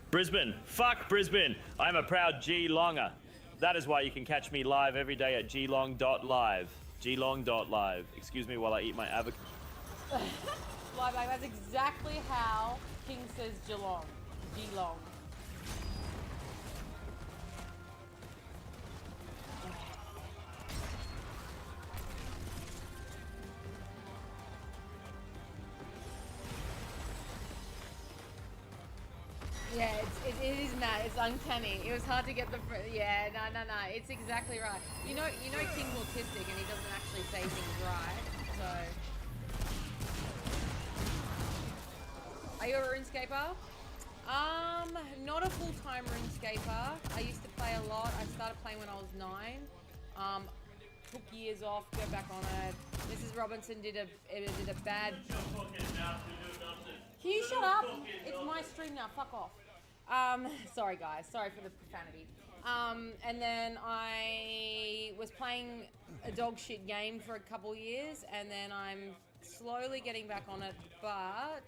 Brisbane. Fuck Brisbane. I'm a proud G-longer. That is why you can catch me live every day at glong.live. glong.live. Excuse me while I eat my avocado. Flyback, that's exactly how King says Geelong. Geelong. Yeah, it is mad. It's uncanny. It was hard to get the. Yeah, no. It's exactly right. You know, King's autistic and he doesn't actually say things right. So, are you a RuneScaper? Not a full-time RuneScaper. I used to play a lot. I started playing when I was 9. Took years off. Go back on it. Mrs. Robinson did a bad. Can you shut up? It's my stream now. Fuck off. Sorry guys. Sorry for the profanity. And then I was playing a dog shit game for a couple years, and then I'm slowly getting back on it. But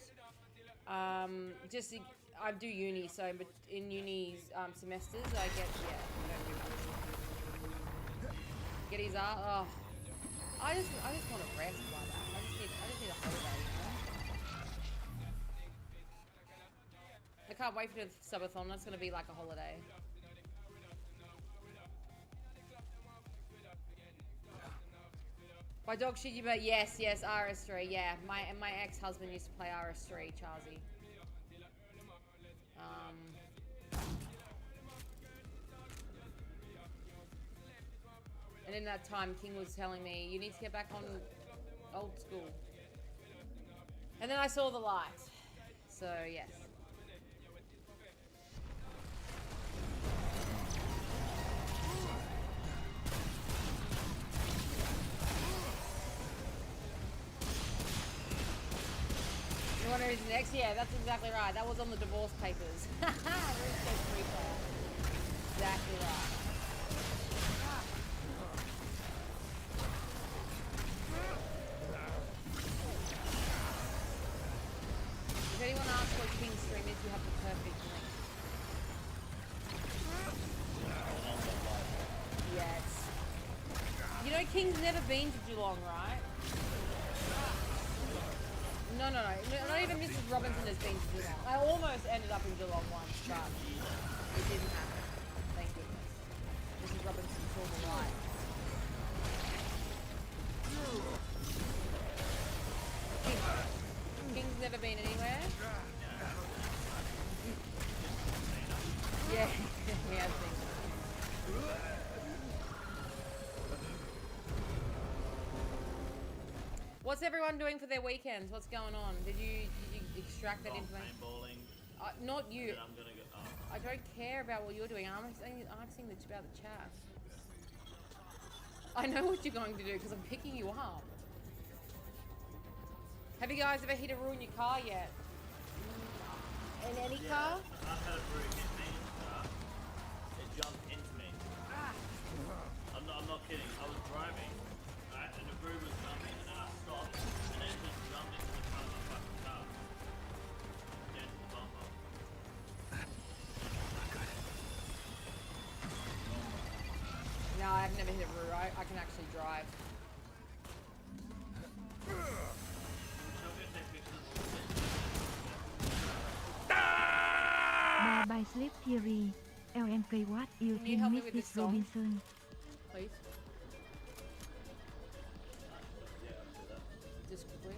just I do uni, so in uni's semesters I get get his art. Oh, I just want to rest like that. I just need a holiday. I can't wait for the subathon. That's going to be like a holiday. My dog shit you, but yes, RS3. Yeah, my ex-husband used to play RS3, Charzy. And in that time, King was telling me, you need to get back on old school. And then I saw the light. So, yes. You want to use next? Yeah, that's exactly right. That was on the divorce papers. Exactly right. If anyone asks what King's stream is, you have the perfect link. Yes. You know King's never been to Geelong, right? No. Not even Mrs. Robinson has been to Geelong. I almost ended up in Geelong once, but it didn't happen. Thank goodness. Mrs. Robinson saw the light. King's never been anywhere? Yeah, he has been. What's everyone doing for their weekends? What's going on? Did you extract that information? Not you. I'm gonna go, I don't care about what you're doing. I'm asking about the chat. I know what you're going to do because I'm picking you up. Have you guys ever hit a ruin your car yet? In any car? I had a brew hit me in the car. It jumped into me. I'm not kidding. I was driving, right, and the brew was coming, and then I stopped, and then it just jumped into the front of my fucking car. Against the bumper. never hit Roo. I can actually drive. By Sleep Theory, LMK what you Can you help me think with this Mrs. song? Robinson? Please. Just quickly.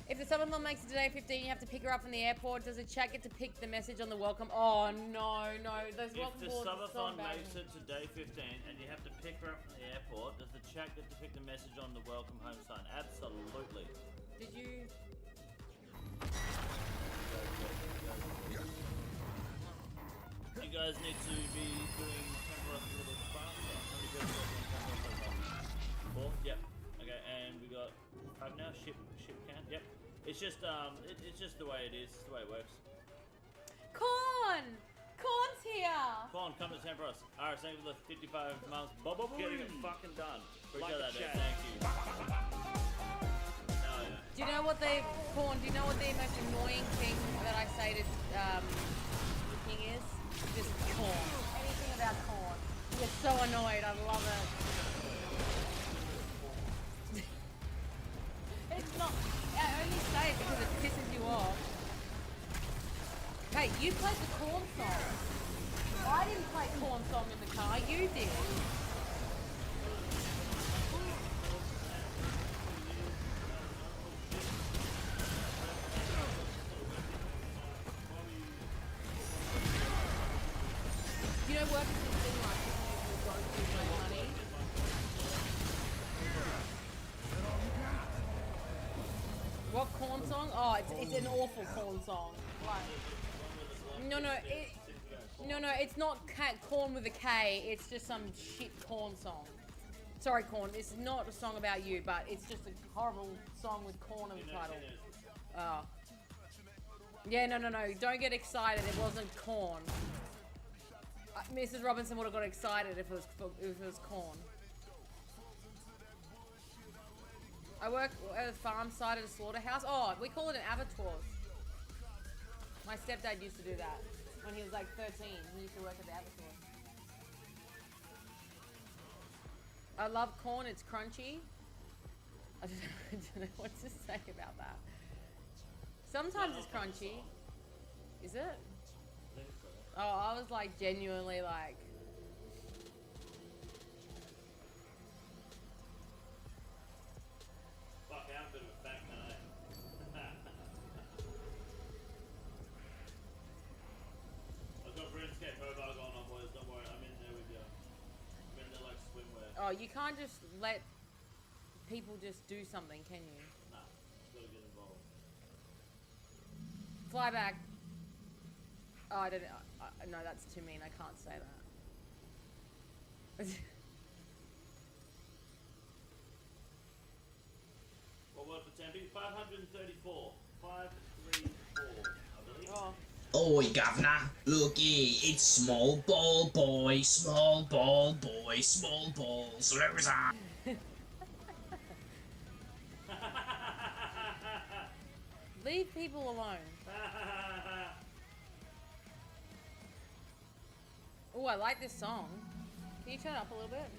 If the subathon makes it to day 15, you have to pick her up from the airport. Does the chat get to pick the message on the welcome? Oh no, no, those welcome If the boards are so subathon embarrassing. makes it to day 15 and you have to pick her up from the airport, does the chat get to pick the message on the welcome home sign? Absolutely. Did you? You guys need to be doing Temperos a little faster. How many people are doing Temperos so far? 4? Yep. Okay, and we got 5 now. Ship can. Yep. It's just it's just the way it is. It's the way it works. Corn! Corn's here! Corn, come to Temperos. Alright, thank you for the 55 months. Getting it fucking done. Appreciate that, dude. Thank you. Hell yeah. Do you know what Corn, do you know what the most annoying thing that I say to the king is? Just corn. Anything about corn. You get so annoyed, I love it. It's not, I only say it because it pisses you off. Hey, you played the corn song. I didn't play corn song in the car, you did. You know what this thing like you go through my money? What corn song? Oh, it's an awful corn song. Like, no, it's not corn with a K. It's just some shit corn song. Sorry, corn. It's not a song about you, but it's just a horrible song with corn in the title. Oh. Yeah, no. Don't get excited. It wasn't corn. Mrs. Robinson would have got excited if it was corn. I work at a farm side at a slaughterhouse. Oh, we call it an abattoir. My stepdad used to do that when he was like 13. He used to work at the abattoir. I love corn. It's crunchy. I don't know what to say about that. Sometimes it's crunchy. Is it? Oh, I was like genuinely like. Fuck, I'm a bit of a fat guy. I've got RuneScape Mobile going on, boys. Don't worry, I'm in there with you. I'm in there like swimwear. Oh, you can't just let people just do something, can you? Nah, gotta get involved. Fly back. Oh, I don't know. No, that's too mean. I can't say that. What word for Tempe? 534. 534, I believe. Oh. Oi, governor, looky, it's small ball boy, small ball boy, small balls, loser. Leave people alone. Oh, I like this song. Can you turn it up a little bit?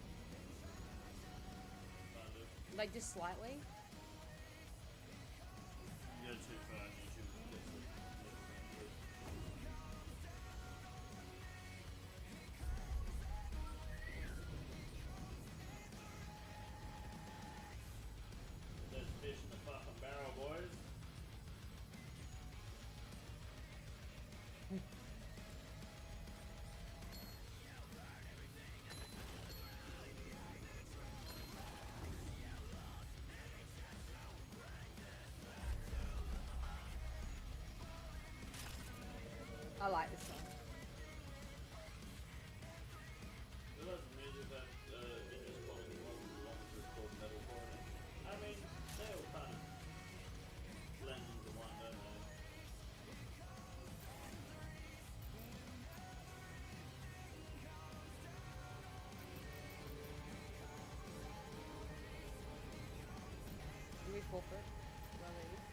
Like just slightly? You go too far on YouTube. There's fish in the fucking barrel, boys. I like this song. There was music that Ninja's calling one was called metalcore. I mean, they all kind of blend into one, don't they? Do we forfeit? Do I leave?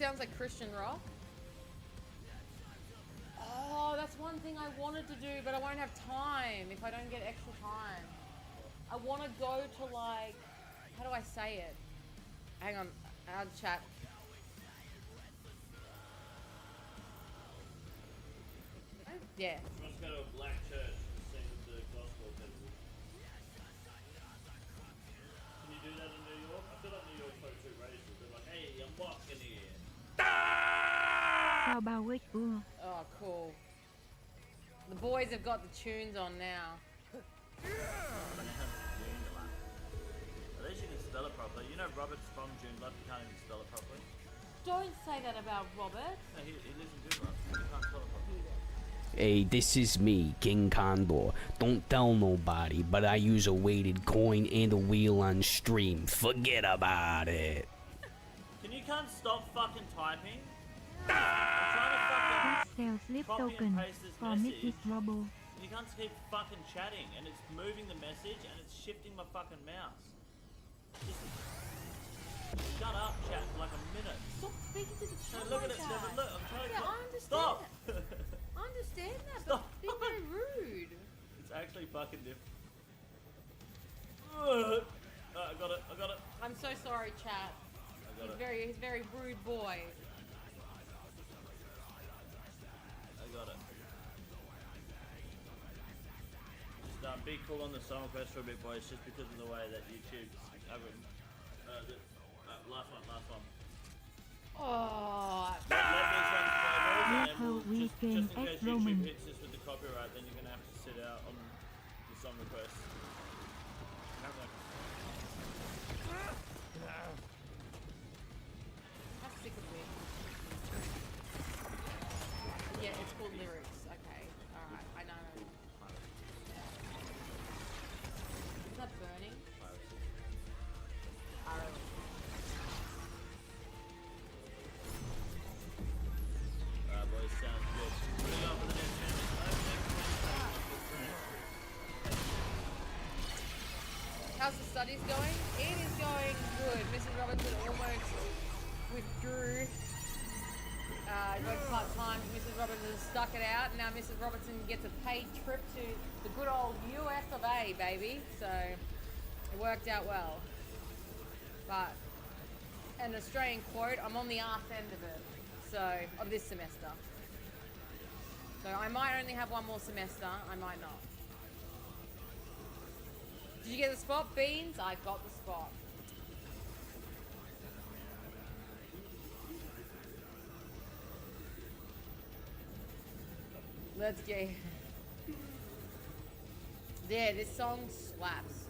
sounds like Christian rock. Oh, that's one thing I wanted to do, but I won't have time if I don't get extra time. I want to go to like, how do I say it? Hang on, I'll chat. Yeah. Let's go to a black church and sing with the gospel people. Can you do that in New York? I feel like New York's so too racist. They're like, hey, I'm walking here. Sao bao ích ưa. Oh, cool. The boys have got the tunes on now. At least you can spell it properly. You know Robert's from Joondalup, you can't even spell it properly. Don't say that about Robert. No, he lives in Joondalup. He can't spell it properly. Hey, this is me, King Condor. Don't tell nobody, but I use a weighted coin and a wheel on stream. Forget about it. Can you can't stop fucking typing? Sell slip token for Mrs. Robo. You can't keep fucking chatting, and it's moving the message, and it's shifting my fucking mouse. Just shut up, chat, for like a minute. Stop speaking to the chat. No, look at it, like Devin, that. look, I'm trying to... Yeah, I understand. Stop! I understand that, Stop. but being very rude. It's actually fucking different. I got it. I'm so sorry, chat. He's a very rude boy. I got it. Just be cool on the song request for a bit, boys, just because of the way that YouTube's last one. Oh. Let these ones play, boys, and then we'll just in Weekend case at Roman. YouTube hits us with the copyright, then you're gonna have to sit out on the song request. That's sick of me. Yeah, it's called lyrics. Okay. Alright, I know. Is that burning? Boys, sounds good. Moving on for the next minute. How's the studies going? It is going good. Mrs. Robinson almost withdrew. Worked part-time. Mrs. Robinson stuck it out. Now Mrs. Robinson gets a paid trip to the good old US of A, baby. So it worked out well. But an Australian quote, I'm on the arse end of it. So, of this semester. So I might only have one more semester. I might not. Did you get the spot, Beans? I got the spot. Let's go. Yeah, this song slaps.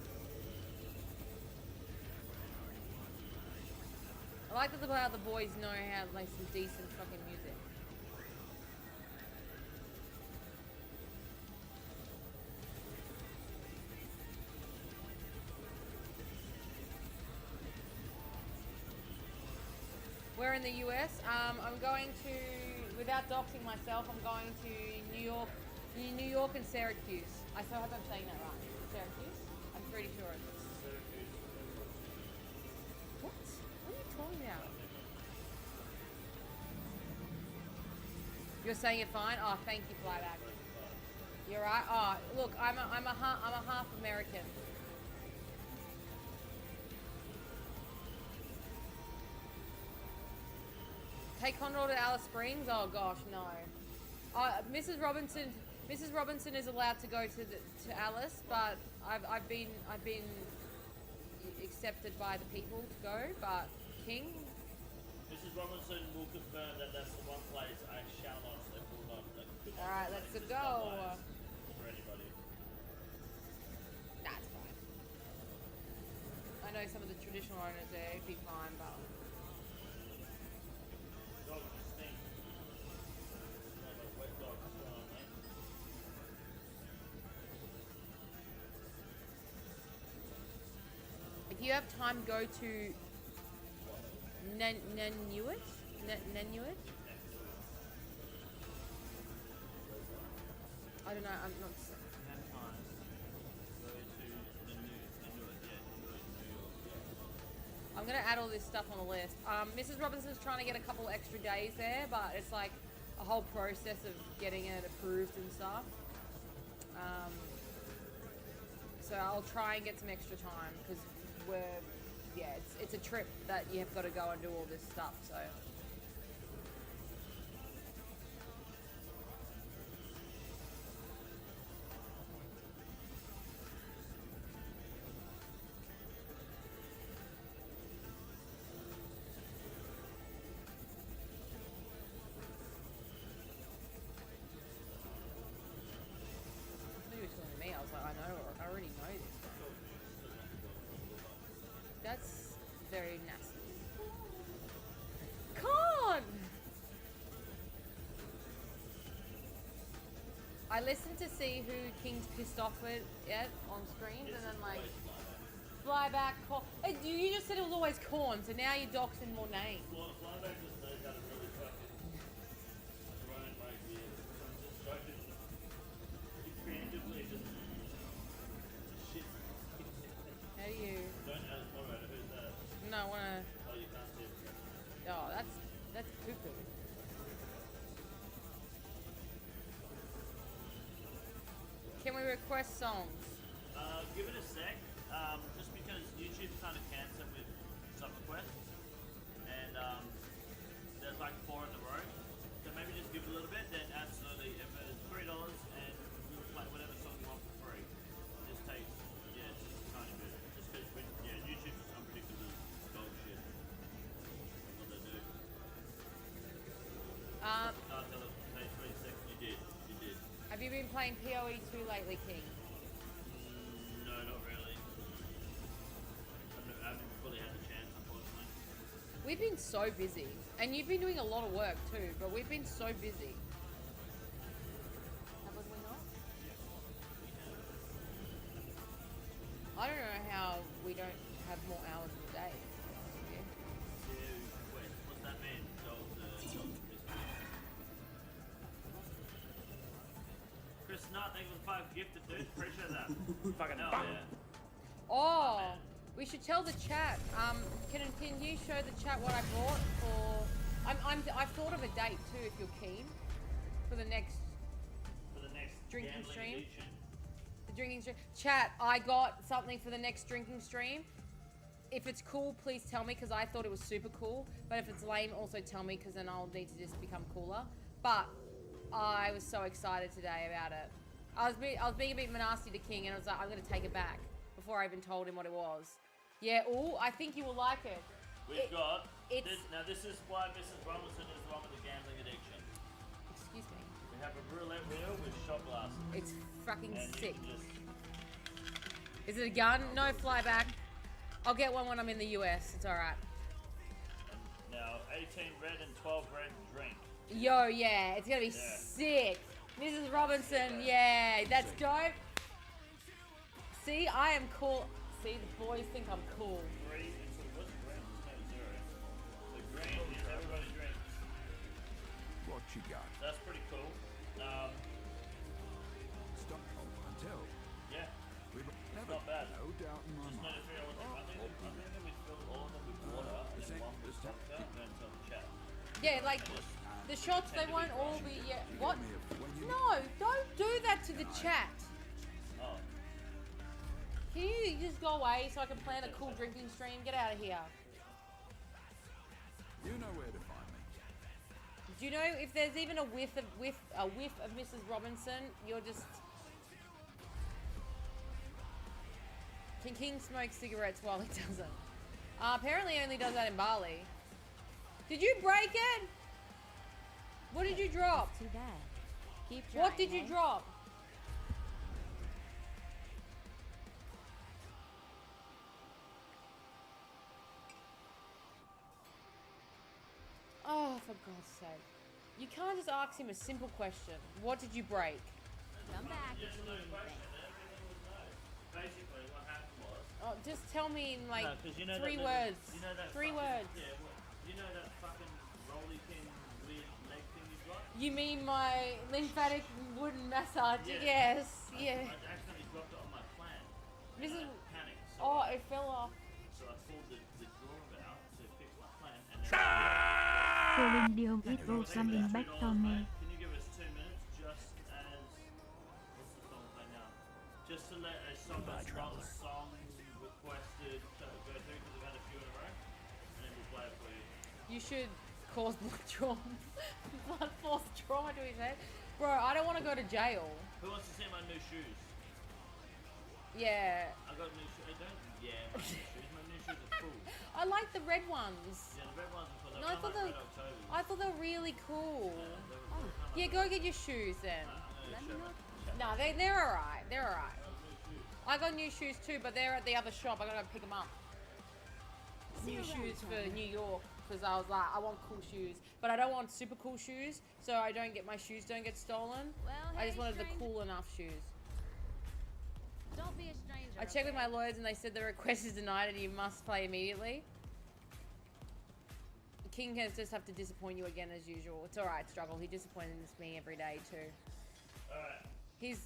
I like that how the boys know how to make some decent fucking music. We're in the US. I'm going to, without doxing myself, I'm going to New York and Syracuse. I still hope I'm saying that right. Syracuse? I'm pretty sure it is. What? What are you talking about? You're saying it fine? Oh, thank you, Flyback. You're right. Oh, look, I'm a half American. Take Conroe to Alice Springs? Oh gosh, no. Mrs. Robinson is allowed to go to Alice, but I've been accepted by the people to go. But King. Mrs. Robinson will confirm that that's the one place I shall not and will not. All right, let's go. For anybody. That's fine. I know some of the traditional owners there. It'd be fine, but. If you have time, go to Nanuet? Nanuet? I don't know, I'm not... I'm gonna add all this stuff on the list. Mrs. Robinson's trying to get a couple extra days there, but it's like a whole process of getting it approved and stuff. So I'll try and get some extra time because it's a trip that you have got to go and do all this stuff. So. I was like, I already know this. That's very nasty. Con! I listened to see who King's pissed off with yet on streams, and then like Flyback. You just said it was always Corn, so now you're doxing more names. Well, Flyback just knows how to really fucking grind my gears. So creatively just shit. How do you? Don't ask moderator, who's that? No, I wanna. Oh, you can't see it. Oh, that's poo-poo. Can we request songs? Give it a sec. Just because YouTube's kind of cancer with sub requests, and there's like 4 in a row. So maybe just give it a little bit. Then absolutely, if it's $3 and we'll play whatever song you want for free. It just takes just a tiny bit. Just because YouTube's just unpredictable dog shit. That's what they do. Can't tell it takes 3 seconds. You did. Have you been playing PoE 2 lately, King? No, not really. I haven't fully had the chance, unfortunately. We've been so busy, and you've been doing a lot of work too, but we've been so busy. Have we not? I don't know how we don't have more hours a day. Yeah. What's that mean? Chris Nutt, thank you for the 5 gifted, dude. Appreciate that. Fucking hell, yeah. Oh, we should tell the chat. Can you show the chat what I brought for? I've thought of a date too, if you're keen, for the next drinking stream. Edition. The drinking stream. Chat, I got something for the next drinking stream. If it's cool, please tell me, because I thought it was super cool. But if it's lame, also tell me, because then I'll need to just become cooler. But I was so excited today about it. I was being a bit nasty to King, and I was like, I'm going to take it back before I even told him what it was. Yeah, ooh, I think you will like it. This is why Mrs. Robinson is the one with the gambling addiction. Excuse me. We have a roulette wheel with shot glasses. It's fucking and sick. You can just... Is it a gun? No flyback. I'll get one when I'm in the US. It's alright. Now, 18 red and 12 red drink. Yo, yeah, it's gonna be sick. Mrs. Robinson, yeah, that's dope. See, I am cool. See, the boys think I'm cool. Green, what's green? It's 0. The green is everybody drink. What you got? That's pretty cool. Stockholm Hotel. Yeah. Never, not bad. No doubt in my Just mind. need to figure out what I think we filled all of them with water and then one with vodka and then some chat. Yeah, like the shots, they won't all be. Yeah, what? No, don't do that to the chat. Oh. Can you just go away so I can plan a cool drinking stream? Get out of here. You know where to find me. Do you know if there's even a whiff of Mrs. Robinson? You're just. Can King smoke cigarettes while he doesn't? Apparently, he only does that in Bali. Did you break it? What did you drop? Too bad. Keep trying. What did you drop? Oh, for God's sake. You can't just ask him a simple question. What did you break? Come back if you need anything. Basically, what happened was... Oh, just tell me in like No, 'cause you know 3 that words. You know that 3 fucking, words. Yeah, you know that fucking rolly thing, weird leg thing you've got? You mean my lymphatic wooden massage? Yeah. Yes, yeah. I accidentally dropped it on my plan. Mrs. Panic. Oh, it fell off. So I pulled the drawer out to fix my plan, and Celine Dion is all coming back to me. Can you give us 2 minutes just as what's the song play now? Just to let a song that's not a song requested go through because we've had a few in a row, and then we'll play it for you. You should cause blood trauma. Blood force trauma to his head. Bro, I don't want to go to jail. Who wants to see my new shoes? Yeah. I got new shoes. My new shoes. My new shoes are cool. I like the red ones. Yeah, the red ones are cool. No, I thought they were really cool. Yeah, go get your shoes then. No, they're alright. They're alright. I got new shoes too, but they're at the other shop. I gotta go pick them up. New shoes for New York because I was like, I want cool shoes, but I don't want super cool shoes, so I don't get my shoes don't get stolen. Well, I just hey, wanted the stranger. cool enough shoes. Don't be a stranger. I checked with my lawyers and they said the request is denied and you must play immediately. King has just have to disappoint you again as usual. It's alright, Struggle. He disappoints me every day too. Alright.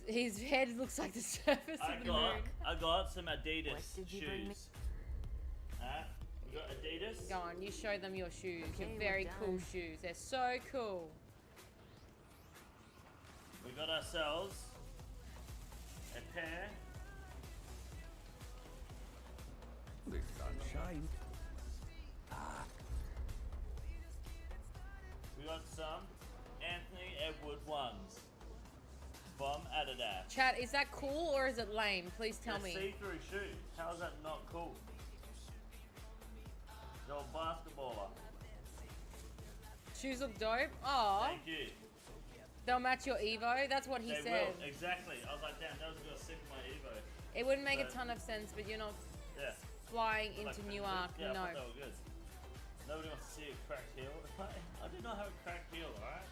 His head looks like the surface of the moon. I got some Adidas shoes. Alright, we got Adidas. Go on, you show them your shoes. Your very cool shoes. They're so cool. We got ourselves a pair. The sunshine. We got some Anthony Edward ones from Adidas. Chat, is that cool or is it lame? Please tell They're me. see-through shoes. How is that not cool? You're a basketballer. Shoes look dope. Oh. Thank you. They'll match your Evo. That's what he They said. will, exactly. I was like, damn, those are gonna sick my Evo. It wouldn't make a So- ton of sense, but you're not Yeah. flying Like, into Newark. yeah, I No. thought they were good. Nobody wants to see a cracked heel. I do not have a cracked heel, alright?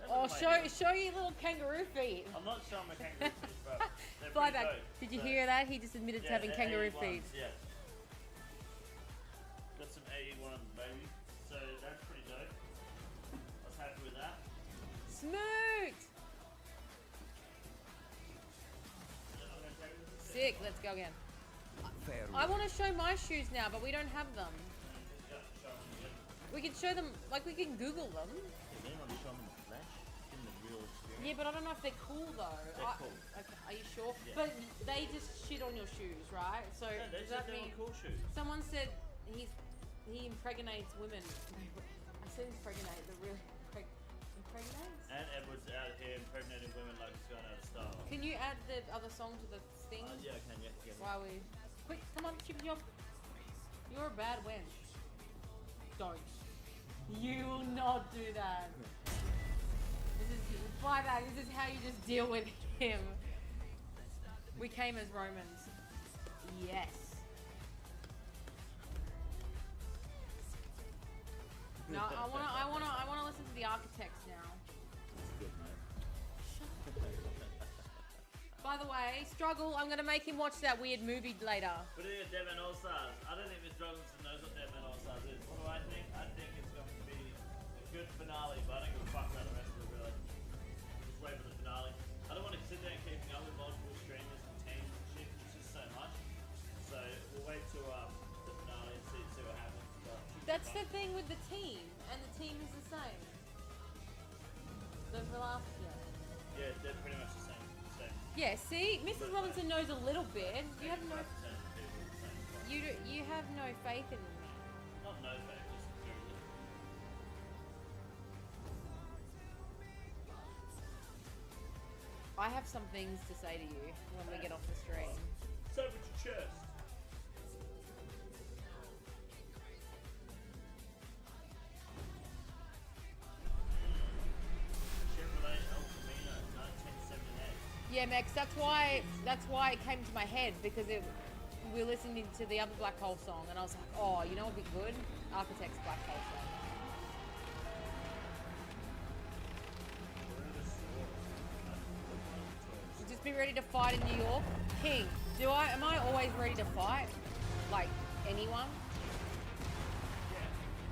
Oh, show your little kangaroo feet. I'm not showing my kangaroo feet, bro. They're Fly pretty back. dope. Did you So- hear that? He just admitted to having they're kangaroo AE1s, feet. Yeah. Got some AE1, baby. So that's pretty dope. I was happy with that. Smooth. Sick. Let's go again. I want to show my shoes now, but we don't have them. We can show them, like we can Google them. Yeah, they want to show them in the flesh, in the real experience. Yeah, but I don't know if they're cool though. They're cool. Okay, are you sure? Yeah. But they just shit on your shoes, right? So Yeah, they does said that they mean were cool shoes. someone said he impregnates women? I said impregnate, but really impregnates? And Edward's out here impregnating women like it's going out of style. Can you add the other song to the thing? Yeah, I can, yeah. While we quick, come on, chip chop. You're a bad wench. Don't. You will not do that. This is fly back. This is how you just deal with him. We came as Romans. Yes. No, I wanna listen to the Architects now. Good, mate. By the way, Struggle, I'm gonna make him watch that weird movie later. What do you think of Deadman All-Stars? I don't think Mr. Robinson knows what Deadman All-Stars is. What do I think? I think it's going to be a good finale, but I don't give a fuck about the rest of it, really. Just wait for the finale. I don't want to sit there and keep up with multiple streamers and teams and shit. It's just so much. So we'll wait till the finale and see what happens. But That's the thing with the team, and the team is the same. The Velasquez. yeah, they're pretty much the same. Yeah, see, Mrs. Robinson knows a little bit. You have no, 85% of people are the same. you have no faith in me. Not no fact, just security. I have some things to say to you when we get off the stream. Say with your chest. Chevrolet El Camino, 1978. Yeah, Max, that's why it came to my head because we were listening to the other Black Hole song and I was like, oh, you know what'd be good? Architects Black Hole song. Just be ready to fight in New York. King, am I always ready to fight? Like anyone?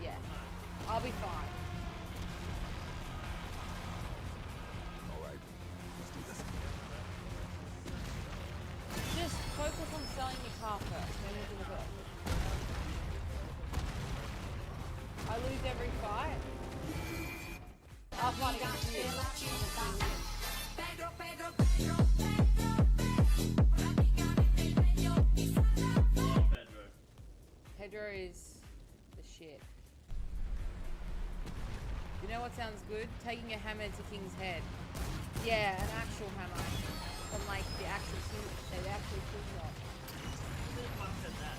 Yeah. I'll be fine. Alright, let's do this. Just focus on selling your car first. Then we can look at it. every fight. I'll fight against you. Pedro is the shit. You know what sounds good? Taking a hammer to King's head. Yeah, an actual hammer. On like the actual the actual tool shop. Who the fuck said that?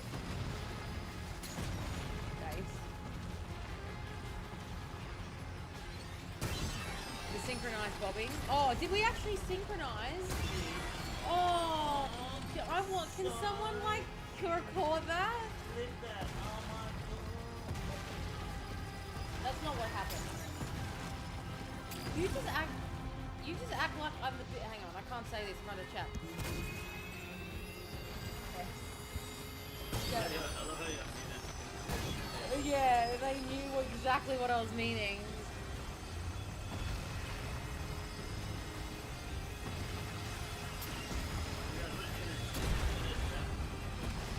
Base. The synchronized bobbing. Oh, did we actually synchronize? Oh, I want. Can someone like record that? Lift that. Oh my god. That's not what happened. You just act like I'm the bit. Hang on, I can't say this in front of chat. Yeah, they knew exactly what I was meaning.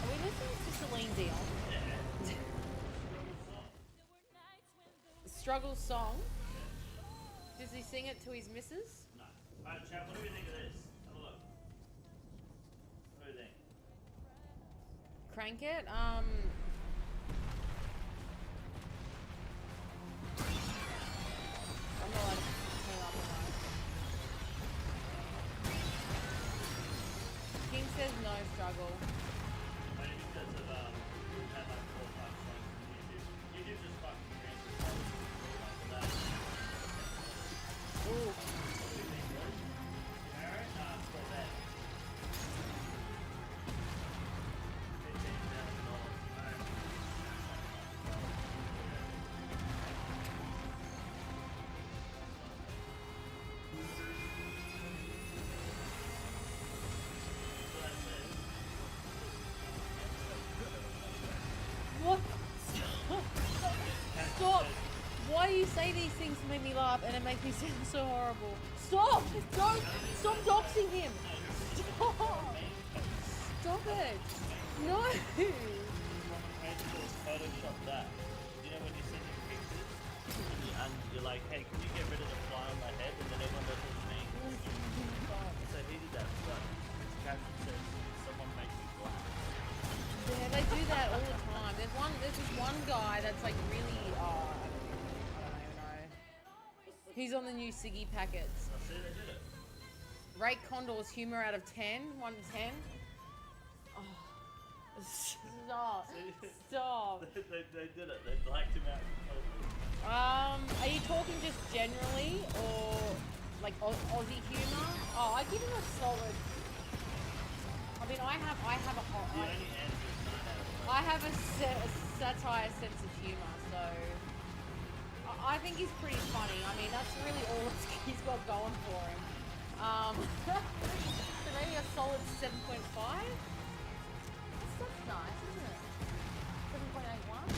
Are we listening to Celine Dion? Struggle song. Does he sing it to his missus? No. Alright, chat, what do we think of this? Have a look. What do you think? Crank it? I'm not allowed to turn up on that. King says no struggle. Maybe because of, had like 4 or 5 songs on YouTube. YouTube just fucking transfers that. Ooh. What? Stop! Why do you say these things to make me laugh and it makes me sound so horrible? Stop! Don't! Stop doxing him! Stop! Stop it! No! Photoshop that. You know when you send your pictures and you're like, hey, can you get rid of the fly on my head? And then everyone does what you mean. So he did that, but his caption says, someone make me black. Yeah, they do that all the time. There's this one guy that's like really, I don't even know. He's on the new Siggy packets. I see they did it. Rate Condor's humor out of 10, 1 to 10. Oh, stop, stop. they did it. They blacked him out completely. Are you talking just generally or like Aussie humor? Oh, I give him a solid. I mean, I have a hot. The only answer is 9 out of 10. I have a satire sense of humor, so I think he's pretty funny. I mean, that's really all he's got going for him. So maybe a solid 7.5. That's nice, isn't it? 7.81.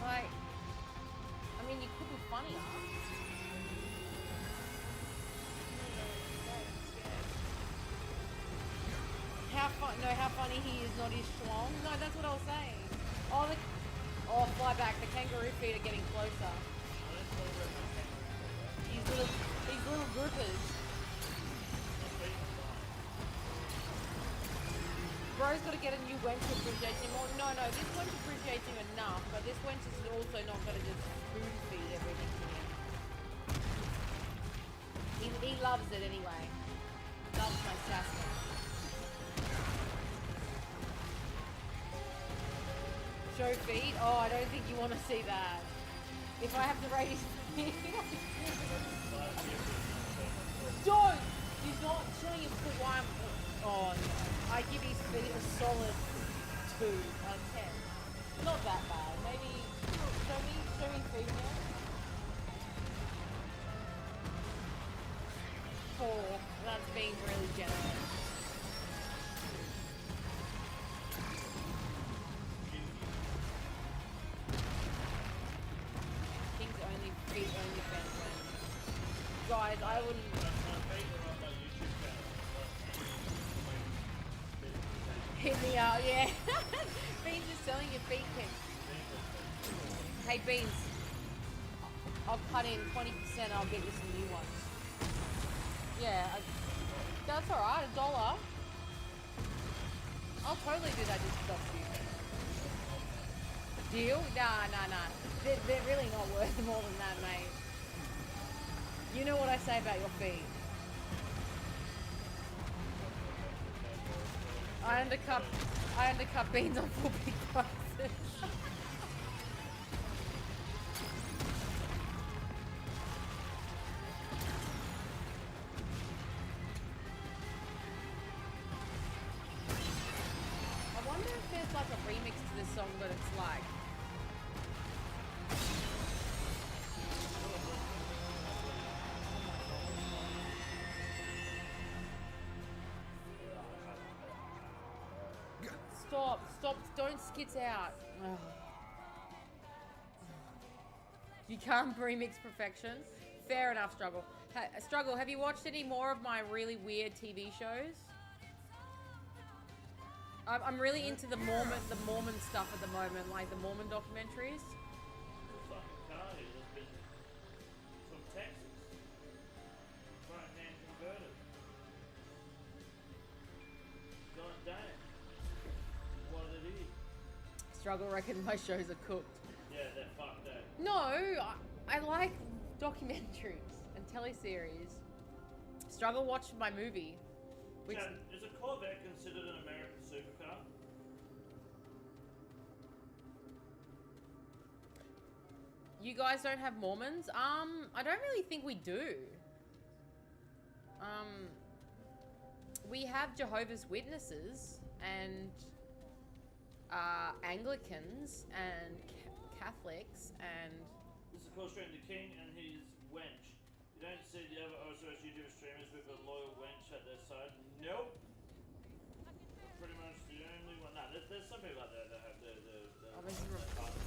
Like, I mean, you could be funnier. How funny he is, not his schlong. No, that's what I was saying. Oh, fly back. The kangaroo feet are getting closer. These little groupers. Bro's got to get a new wench to appreciate him. Or, no, this wench appreciates him enough, but this wench is also not going to just spoon feed everything to him. He loves it anyway. Loves my sassy. Show feet? Oh, I don't think you want to see that. If I have to rate his feet. Don't! He's not showing his foot. Why I'm... Oh, no. I give his feet a solid 2 out of 10. Not that bad. Maybe... Show me feet now. 4. That's being really generous. Guys, I wouldn't. Hit me up, yeah. Beans is selling your feet pics. Hey Beans, I'll cut in 20%. I'll get you some new ones. Yeah, that's all right. $1. I'll totally do that just because you. Deal? Nah. They're really not worth more than that, mate. You know what I say about your feet. I undercut Beans on full big prices. I wonder if there's like a remix to this song, but it's like. Stop, don't skits out. Ugh. You can't remix perfection. Fair enough, Struggle. Struggle, have you watched any more of my really weird TV shows? I'm really into the Mormon stuff at the moment, like the Mormon documentaries. From Texas. Right-hand converted. God damn. What it is. Struggle reckon my shows are cooked. Yeah, they're fucked up. No, I like documentaries and teleseries. Struggle watched my movie. Which Chad, is a Corvette considered an American supercar? You guys don't have Mormons? I don't really think we do. We have Jehovah's Witnesses and Anglicans and Catholics and. This is called straight to King and his wench. You don't see the other OSOS YouTuber streamers with a loyal wench at their side. Nope. Pretty much the only one. Nah, there's some people out there that have the partner.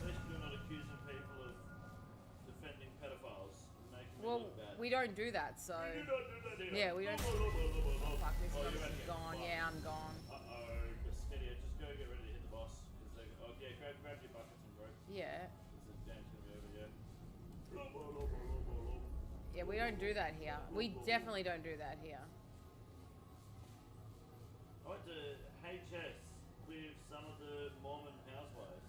At least you're not accusing people of defending pedophiles and making them look bad. We don't do that, so. We do not do that here. Yeah, we don't. Oh, fuck, this you're one's ready to get gone. fucked. Yeah, I'm gone. Uh-oh, Biscuitia, just go get ready to hit the boss. Oh, yeah, grab your buckets and broke. Yeah. The dam's gonna be over here. Yeah, we don't do that here. We definitely don't do that here. I went to HS with some of the Mormon housewives.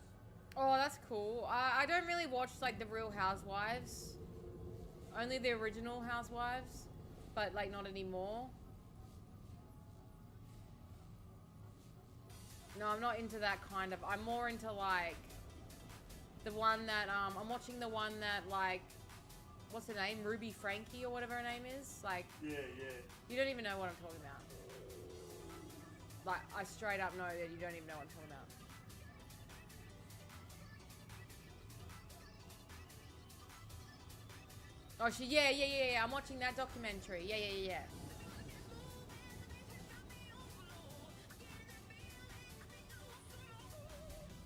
Oh, that's cool. I don't really watch like the Real Housewives. Only the original Housewives, but like not anymore. No, I'm not into that kind of. I'm more into like the one that I'm watching the one that like what's her name? Ruby Frankie or whatever her name is. Like Yeah. You don't even know what I'm talking about. Like I straight up know that you don't even know what I'm talking about. Oh, yeah. I'm watching that documentary. Yeah.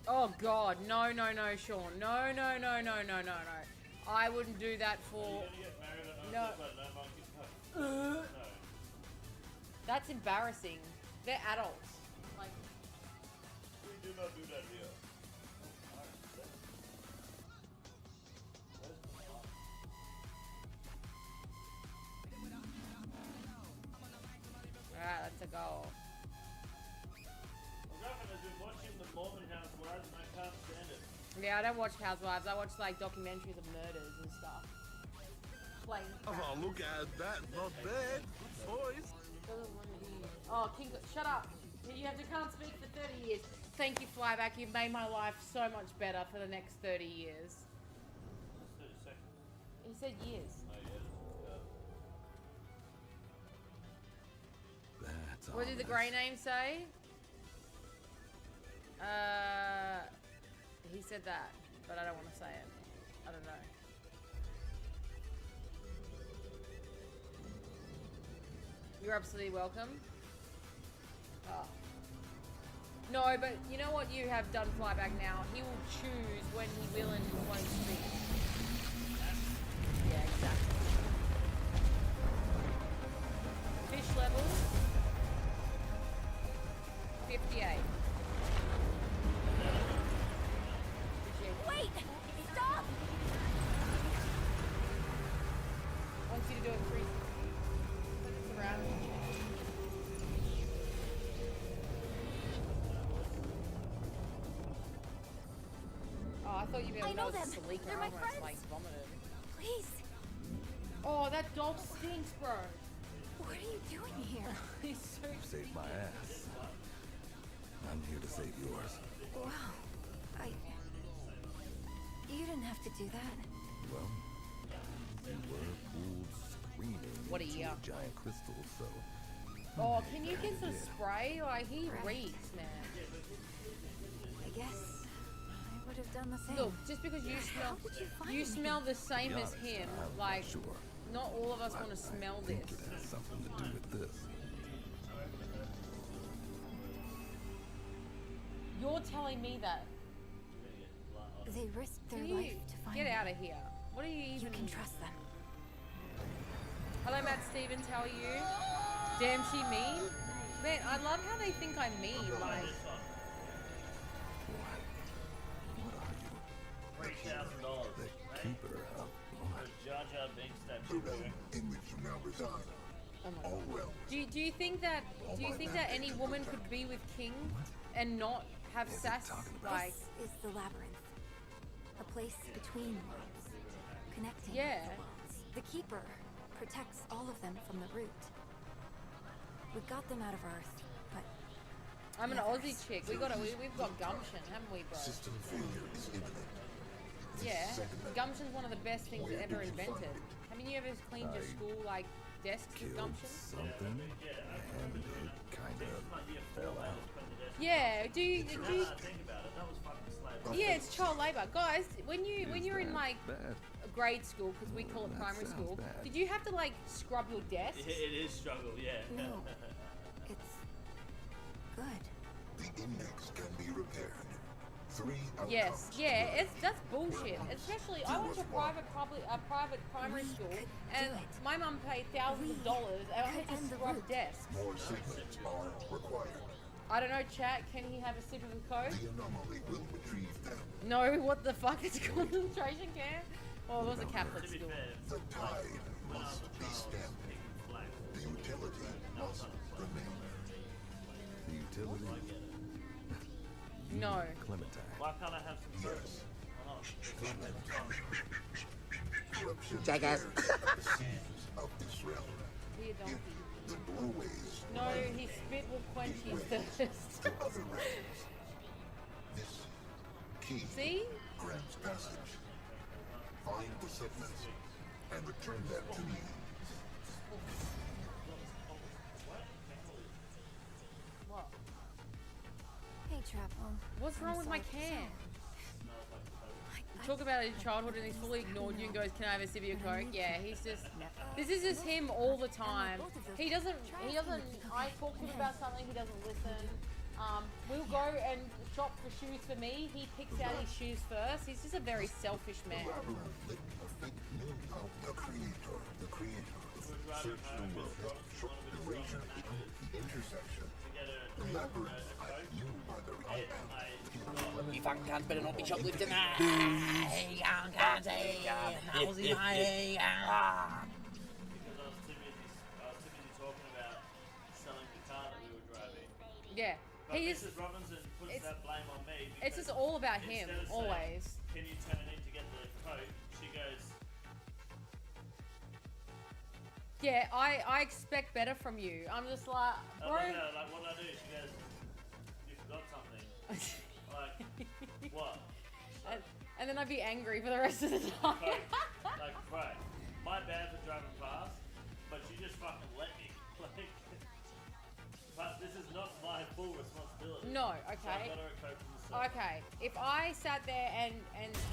Oh God, no, Sean. No. I wouldn't do that for. No. That's embarrassing. They're adults. Like. We do not do that here. Alright, let's go. I've been watching the Mormon housewives and I can't stand it. Yeah, I don't watch Housewives. I watch like documentaries of murders and stuff. Like. Oh, look at that. Not bad. Good boys. Oh, King, shut up. You can't speak for 30 years. Thank you, Flyback. You've made my life so much better for the next 30 years. 30 seconds. He said years. Oh, yeah. That's What did the grey name say? He said that, but I don't want to say it. I don't know. You're absolutely welcome. Oh. No, but you know what you have done, Flyback, now? He will choose when he will and won't speak. Yeah, exactly. Fish level. thought you meant when I was sleek and I almost like vomited. Please. Oh, that dog stinks, bro. What are you doing here? He's so You saved my ass. I'm here to save yours. Wow. You didn't have to do that. Well, you were pulled screaming What a into year. a giant crystal, so... Oh, can you get some spray? Like, he reeks, man. I guess I would have done the same. Look, just because you smell, you smell the same as him. Like, not all of us want to smell this. It has something to do with this. You're telling me that. They risked their Can you life to find get me. out of here? What are you even? You can trust them. Hello, Matt Stevens. How are you? Damn, she mean. Man, I love how they think I'm mean. Like, $3,000. The keeper of Jar Jar Binks statue. In which you now reside. All well. do you think that any woman could be with King and not have sass? Like, This is the labyrinth. A place between worlds. Connecting Yeah. the worlds. The Keeper protects all of them from the root. We got them out of Earth, but I'm an Aussie chick. We've got gumption, haven't we, bro? System failure is imminent. Yeah, gumption's one of the best things ever invented. Haven't you ever cleaned your school like desks with killed gumption? something, and it kind of fell out. Yeah. Do you? Think about it. That was fucking slavery. Yeah, it's child labor, guys. When you're in that like bad? grade school, because we call it That primary sounds school, bad. did you have to like scrub your desks? It is struggle, yeah. no. It's good. The index can be repaired. 3 outcomes. Yes, yeah, that's bullshit. Especially, I went to a private primary school, and my mum paid thousands of dollars, and I had to scrub desks. More segments are required. I don't know, chat. Can he have a sip of a Coke? The anomaly will retrieve them. No, what the fuck? It's a concentration camp? Oh, it was a Catholic school. The tide must be stemmed. The utility must remain. The utility? No. Clementine. Why can't I have some Yes. Corruption Jackass. The seas of this realm. Be a donkey. The doorways. No, his spit will quench his thirst. To other realms. This key See? grants passage. Find the segments and return them to me. What? Hey, Trapo. What's wrong with my can? You talk about his childhood and he's fully ignored you and goes, "Can I have a sip of your Coke?" Yeah, he's just. This is just him all the time. He doesn't. I talk to him about something, he doesn't listen. We'll go and shop for shoes for me. He picks out his shoes first. He's just a very selfish man. The creator. Search the world. Erasure the intersection. The labyrinth. You are the outcome. You fucking cunts better not be shoplifting that. Hey, can't say. How's he, mate? Because I was too busy talking about selling the car that we were driving. Yeah. But He Mrs. just. Robinson puts that blame on me. It's just because all about him, instead of always. saying, "Can you turn in to get the Coke?" She goes, Yeah, I expect better from you. I'm just like, "Oh, bro. no, like what did I do?" She goes, "You forgot something." Like what? And then I'd be angry for the rest of the time. Like, right, my bad for driving fast, but you just fucking let me. Like, but this is not my full responsibility. No, So I okay. got her a Coke from the store. Okay, if I sat there and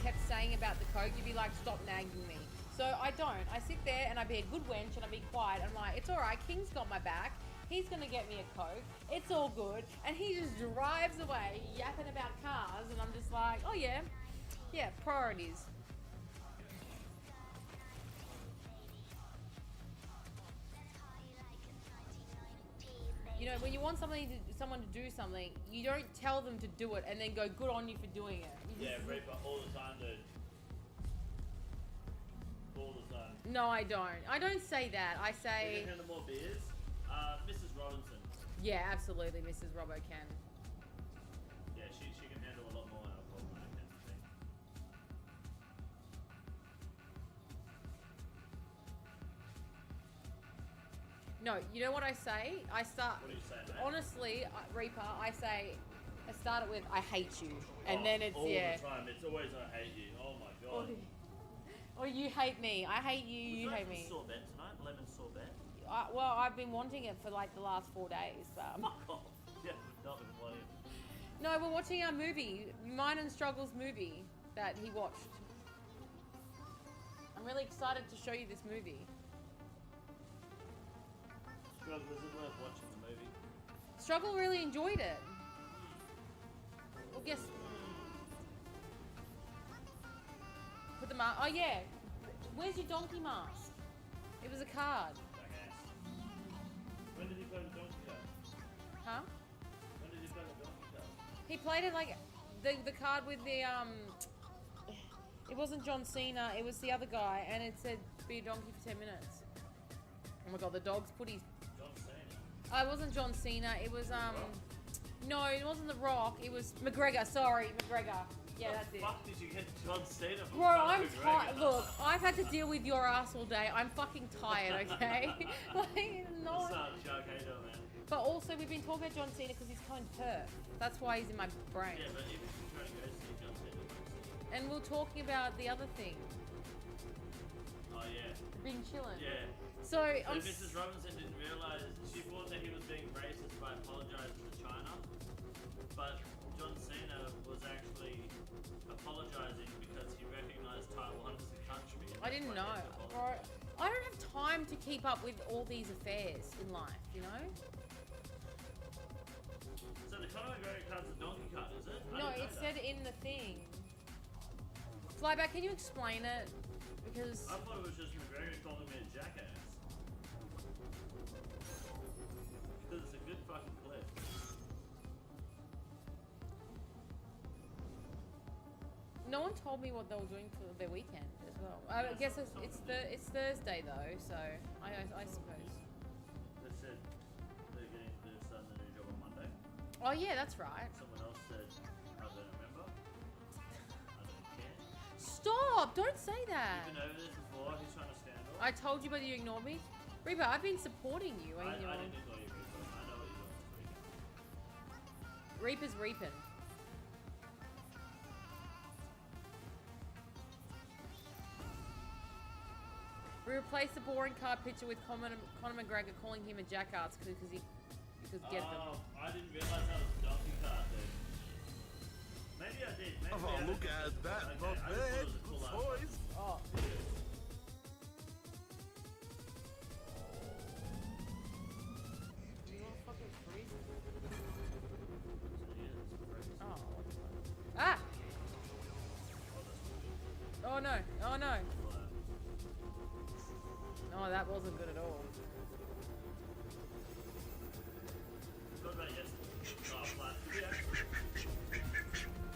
kept saying about the Coke, you'd be like, stop nagging me. So I don't. I sit there and I be a good wench and I be quiet. I'm like, it's alright, King's got my back. He's gonna get me a Coke. It's all good. And he just drives away yapping about cars and I'm just like, oh yeah. Yeah, priorities. You know, when you want someone to do something, you don't tell them to do it and then go, good on you for doing it. You Yeah, just- Reaper, all the time, dude. All the time. No, I don't. I don't say that. I You say, can handle more beers. Mrs. Robinson. yeah, absolutely, Mrs. Robbo can. Yeah, she can handle a lot more alcohol than I can, I think. No, you know what I say? I start. What do you say, mate? Honestly, Reaper, I say. I start it with "I hate you," and then it's all yeah. the time. It's always I hate you. Oh my god. Or you hate me. I hate you. You hate me. Sorbet tonight. Lemon sorbet. Well, I've been wanting it for like the last 4 days, but. Fuck off. Yeah, not been wanting it. No, we're watching our movie, Mine and Struggles movie that he watched. I'm really excited to show you this movie. Struggle, is it worth watching the movie? Struggle really enjoyed it. Well, guess. Put the mask. Oh yeah. Where's your donkey mask? It was a card. When did he play the donkey card? Huh? When did he play the donkey card? He played it like the card with the It wasn't John Cena. It was the other guy, and it said be a donkey for 10 minutes. Oh my god, the dog's put his. John Cena. Oh, it wasn't John Cena. It was No, it wasn't The Rock. It was McGregor. Sorry, McGregor. Yeah, that's it. Fuck did you get John Cena from? Bro, I'm tired. Look, I've had to deal with your ass all day. I'm fucking tired, okay? Like, no. What's up, Chuck? How you doing, man? But also, we've been talking about John Cena because he's coming to Perth. That's why he's in my brain. Yeah, but even if you try to go see John Cena. And we're talking about the other thing. Oh yeah. Being chillin'. Yeah. So Mrs. Robinson didn't realise, she thought that he was being racist by apologising to China, but John Cena was actually apologising because he recognised Taiwan as a country. I didn't know. Bro, I don't have time to keep up with all these affairs in life, you know? So the Conor McGregor card's a donkey card, is it? No, it said in the thing. Flyback, can you explain it? Because I thought it was just McGregor calling me a jackass. Because it's a good fucking clip. no one told me what they were doing for their weekend as well. I guess it's Thursday though, so I suppose. They said they're starting a new job on Monday. Oh yeah, that's right. Someone else said, I don't remember. I don't care. Stop! Don't say that. You've been over this before, he's trying to stand up. I told you, but you ignored me. Reaper, I've been supporting you. I didn't ignore you, Reaper. I know what you're doing this weekend. Reaper's reaping. We replaced the boring card picture with Conor McGregor calling him a jackass because get them. Oh, I didn't realise that was a donkey card, dude. Maybe I did. Maybe Oh, look at that. Okay, Not I just thought bad. it was a cool Good outfit. boys. Oh. Do you want to fucking freeze? Oh. Ah! Oh no! Oh no! Oh, that wasn't good at all. What about yesterday? Oh, flat.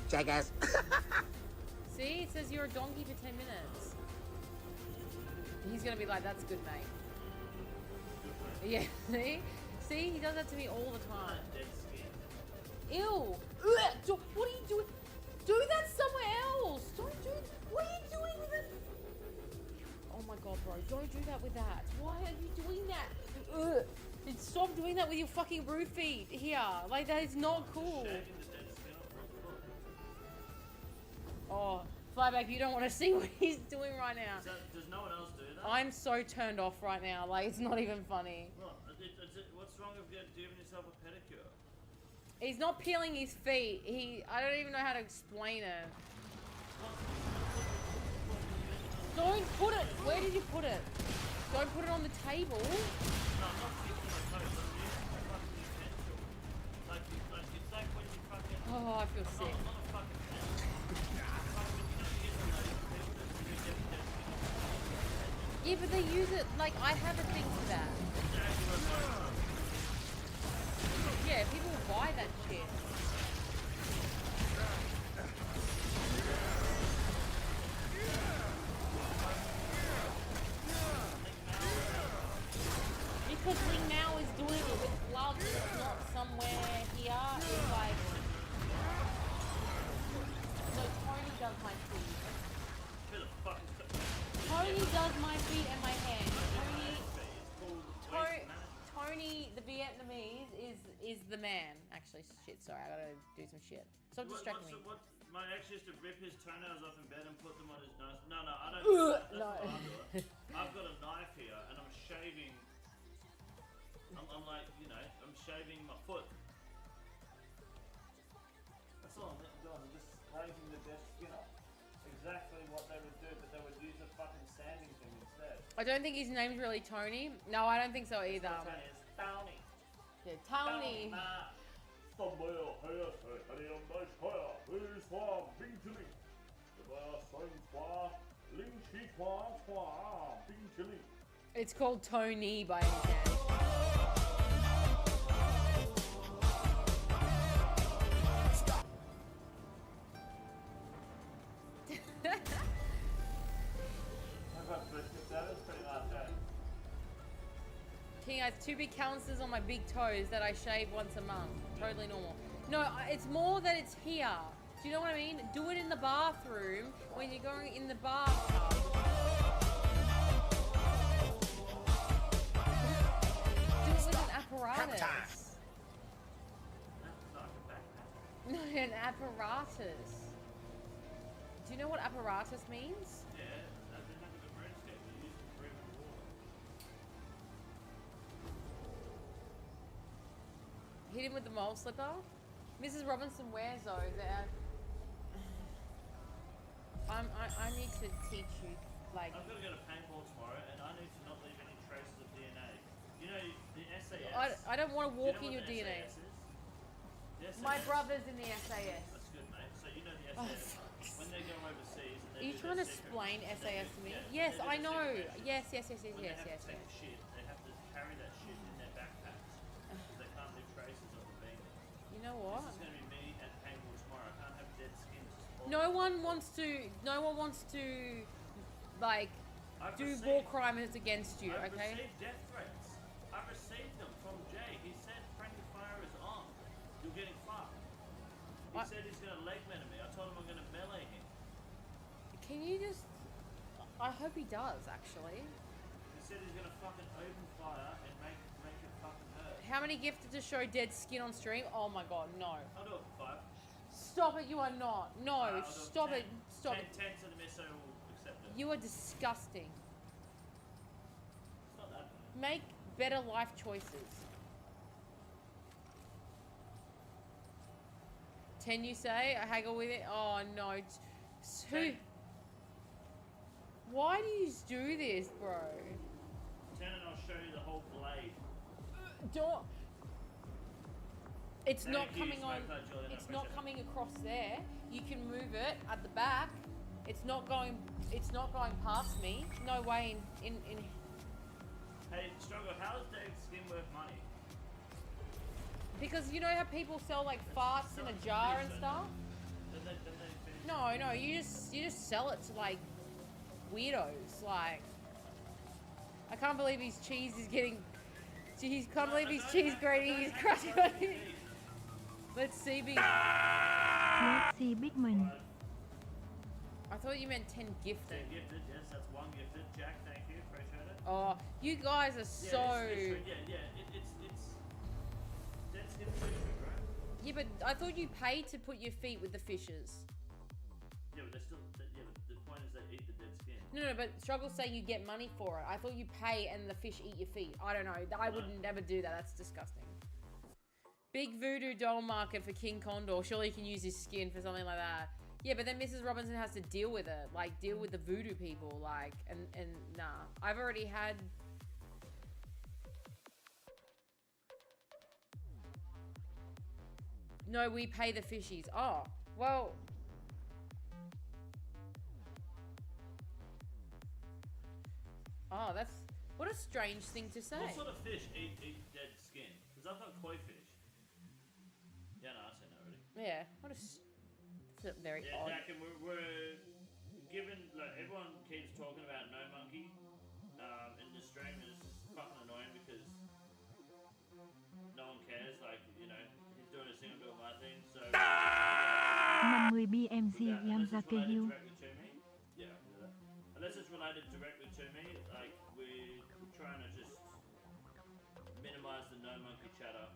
Jackass. See, it says you're a donkey for 10 minutes. He's gonna be like, that's good, mate. Yeah, see? See, he does that to me all the time. Ew! Ugh! What are you doing? Do that somewhere else! Don't do that! What are you doing with it? Oh my god, bro, don't do that with that. Why are you doing that? Ugh! Stop doing that with your fucking roof feet here. Like, that is not cool. Oh, Flyback, you don't want to see what he's doing right now. So, does no one else do that? I'm so turned off right now. Like, it's not even funny. Well, what's wrong with giving yourself a pedicure? He's not peeling his feet. I don't even know how to explain it. Don't put it. Where did you put it? Don't put it on the table. No, I'm not fixing my toes. I'm using a fucking utensil. Like, it's like when you fucking... Oh, I feel sick. I'm not a fucking pencil. Yeah, but they use it, like, I have a thing for that. Yeah, people will buy that shit. Because Ling Mao is doing it with gloves, it's not somewhere here, it's like... No, Tony does my feet. Tony does my feet and my hands. Vietnamese is the man. Actually, shit. Sorry, I gotta do some shit. Stop distracting me. My ex used to rip his toenails off in bed and put them on his nose. No, I don't do that. That's No. what I'm doing. I've got a knife here and I'm shaving. I'm like, you know, I'm shaving my foot. That's all I'm doing. I'm just raising the dead skin up. Exactly what they would do, but they would use a fucking sanding thing instead. I don't think his name's really Tony. No, I don't think so either. Tony is Tony. Yeah, Tony. It's called Tony by any chance. King, I have 2 big calluses on my big toes that I shave once a month. Totally normal. No, it's more that it's here. Do you know what I mean? Do it in the bathroom when you're going in the bathtub. Do it with an apparatus. No, an apparatus. Do you know what apparatus means? Yeah, I've been having a breadscape. You use it for even water. Hit him with the mole slipper. Mrs. Robinson wears those. I need to teach you, like. I've got to go to paintball tomorrow, and I need to not leave any traces of DNA. You know the SAS. I don't want to walk in you know your what the DNA. SAS is? The SAS? My brother's in the SAS. That's good, mate. So you know the Oh, SAS. When they go overseas and Are they you do trying to their secret explain missions, SAS to me? yeah, Yes, they do I their know. secret missions. Yes. When they have to take shit, they have to carry that shit in their backpacks. They can't leave traces of it being there. You know what? This is going to be me at paintball tomorrow. I can't have dead skin. No one wants to, like, do war crimes against you, I've okay? received death threats. I've received them from Jay. He said friendly fire is on. You're getting fucked. He said he's going to leg man me. I told him I'm going to melee him. Can you just... I hope he does, actually. He said he's going to fucking open fire and make it fucking hurt. How many gifted to show dead skin on stream? Oh my god, no. I'll do it for 5. Stop it, you are not. No, stop it. Stop 10, it. 10 to the missile will accept it. You are disgusting. It's not that bad. Make better life choices. 10 you say? I haggle with it? Oh no. Who? Why do you do this, bro? 10 and I'll show you the whole blade. Don't. It's Thank not you, coming on. Smoker Julian, I It's not appreciate it. coming across there. You can move it at the back. It's not going. It's not going past me. No way. In. Hey, Struggle, how is Dave's skin worth money? Because you know how people sell like farts in a jar and stuff. Then they finish. No, you just sell it to like weirdos. Like, I can't believe his cheese is getting. Jeez, can't believe his cheese grating is crushing on it. Let's see, big. Let's see, big man. I thought you meant 10 gifted. 10 gifted, yes, that's 1 gifted. Jack, thank you, appreciate it. Oh, you guys are so. It's dead skin fish, right? Yeah, but I thought you paid to put your feet with the fishes. Yeah, but they're still. Yeah, but the point is they eat the dead skin. No, but Struggle's saying you get money for it. I thought you pay and the fish eat your feet. I don't know. I would never do that. That's disgusting. Big voodoo doll market for King Condor. Surely you can use his skin for something like that. Yeah, but then Mrs. Robinson has to deal with it. Like, deal with the voodoo people. Like, and nah. I've already had... No, we pay the fishies. Oh, well... Oh, that's... What a strange thing to say. What sort of fish eat dead skin? Because I've got koi fish. Yeah, no, I said no already. Yeah, what a... That's very odd. Jack, and we're given, like, everyone keeps talking about No Monkey in the stream, and it's just fucking annoying because no one cares. Like, you know, he's doing his thing, I'm doing my thing, so... 50 BMG Yamazaki Hill. Directly to me, yeah, I can do that. Unless it's related directly to me, like, we're trying to just minimize the No Monkey chatter.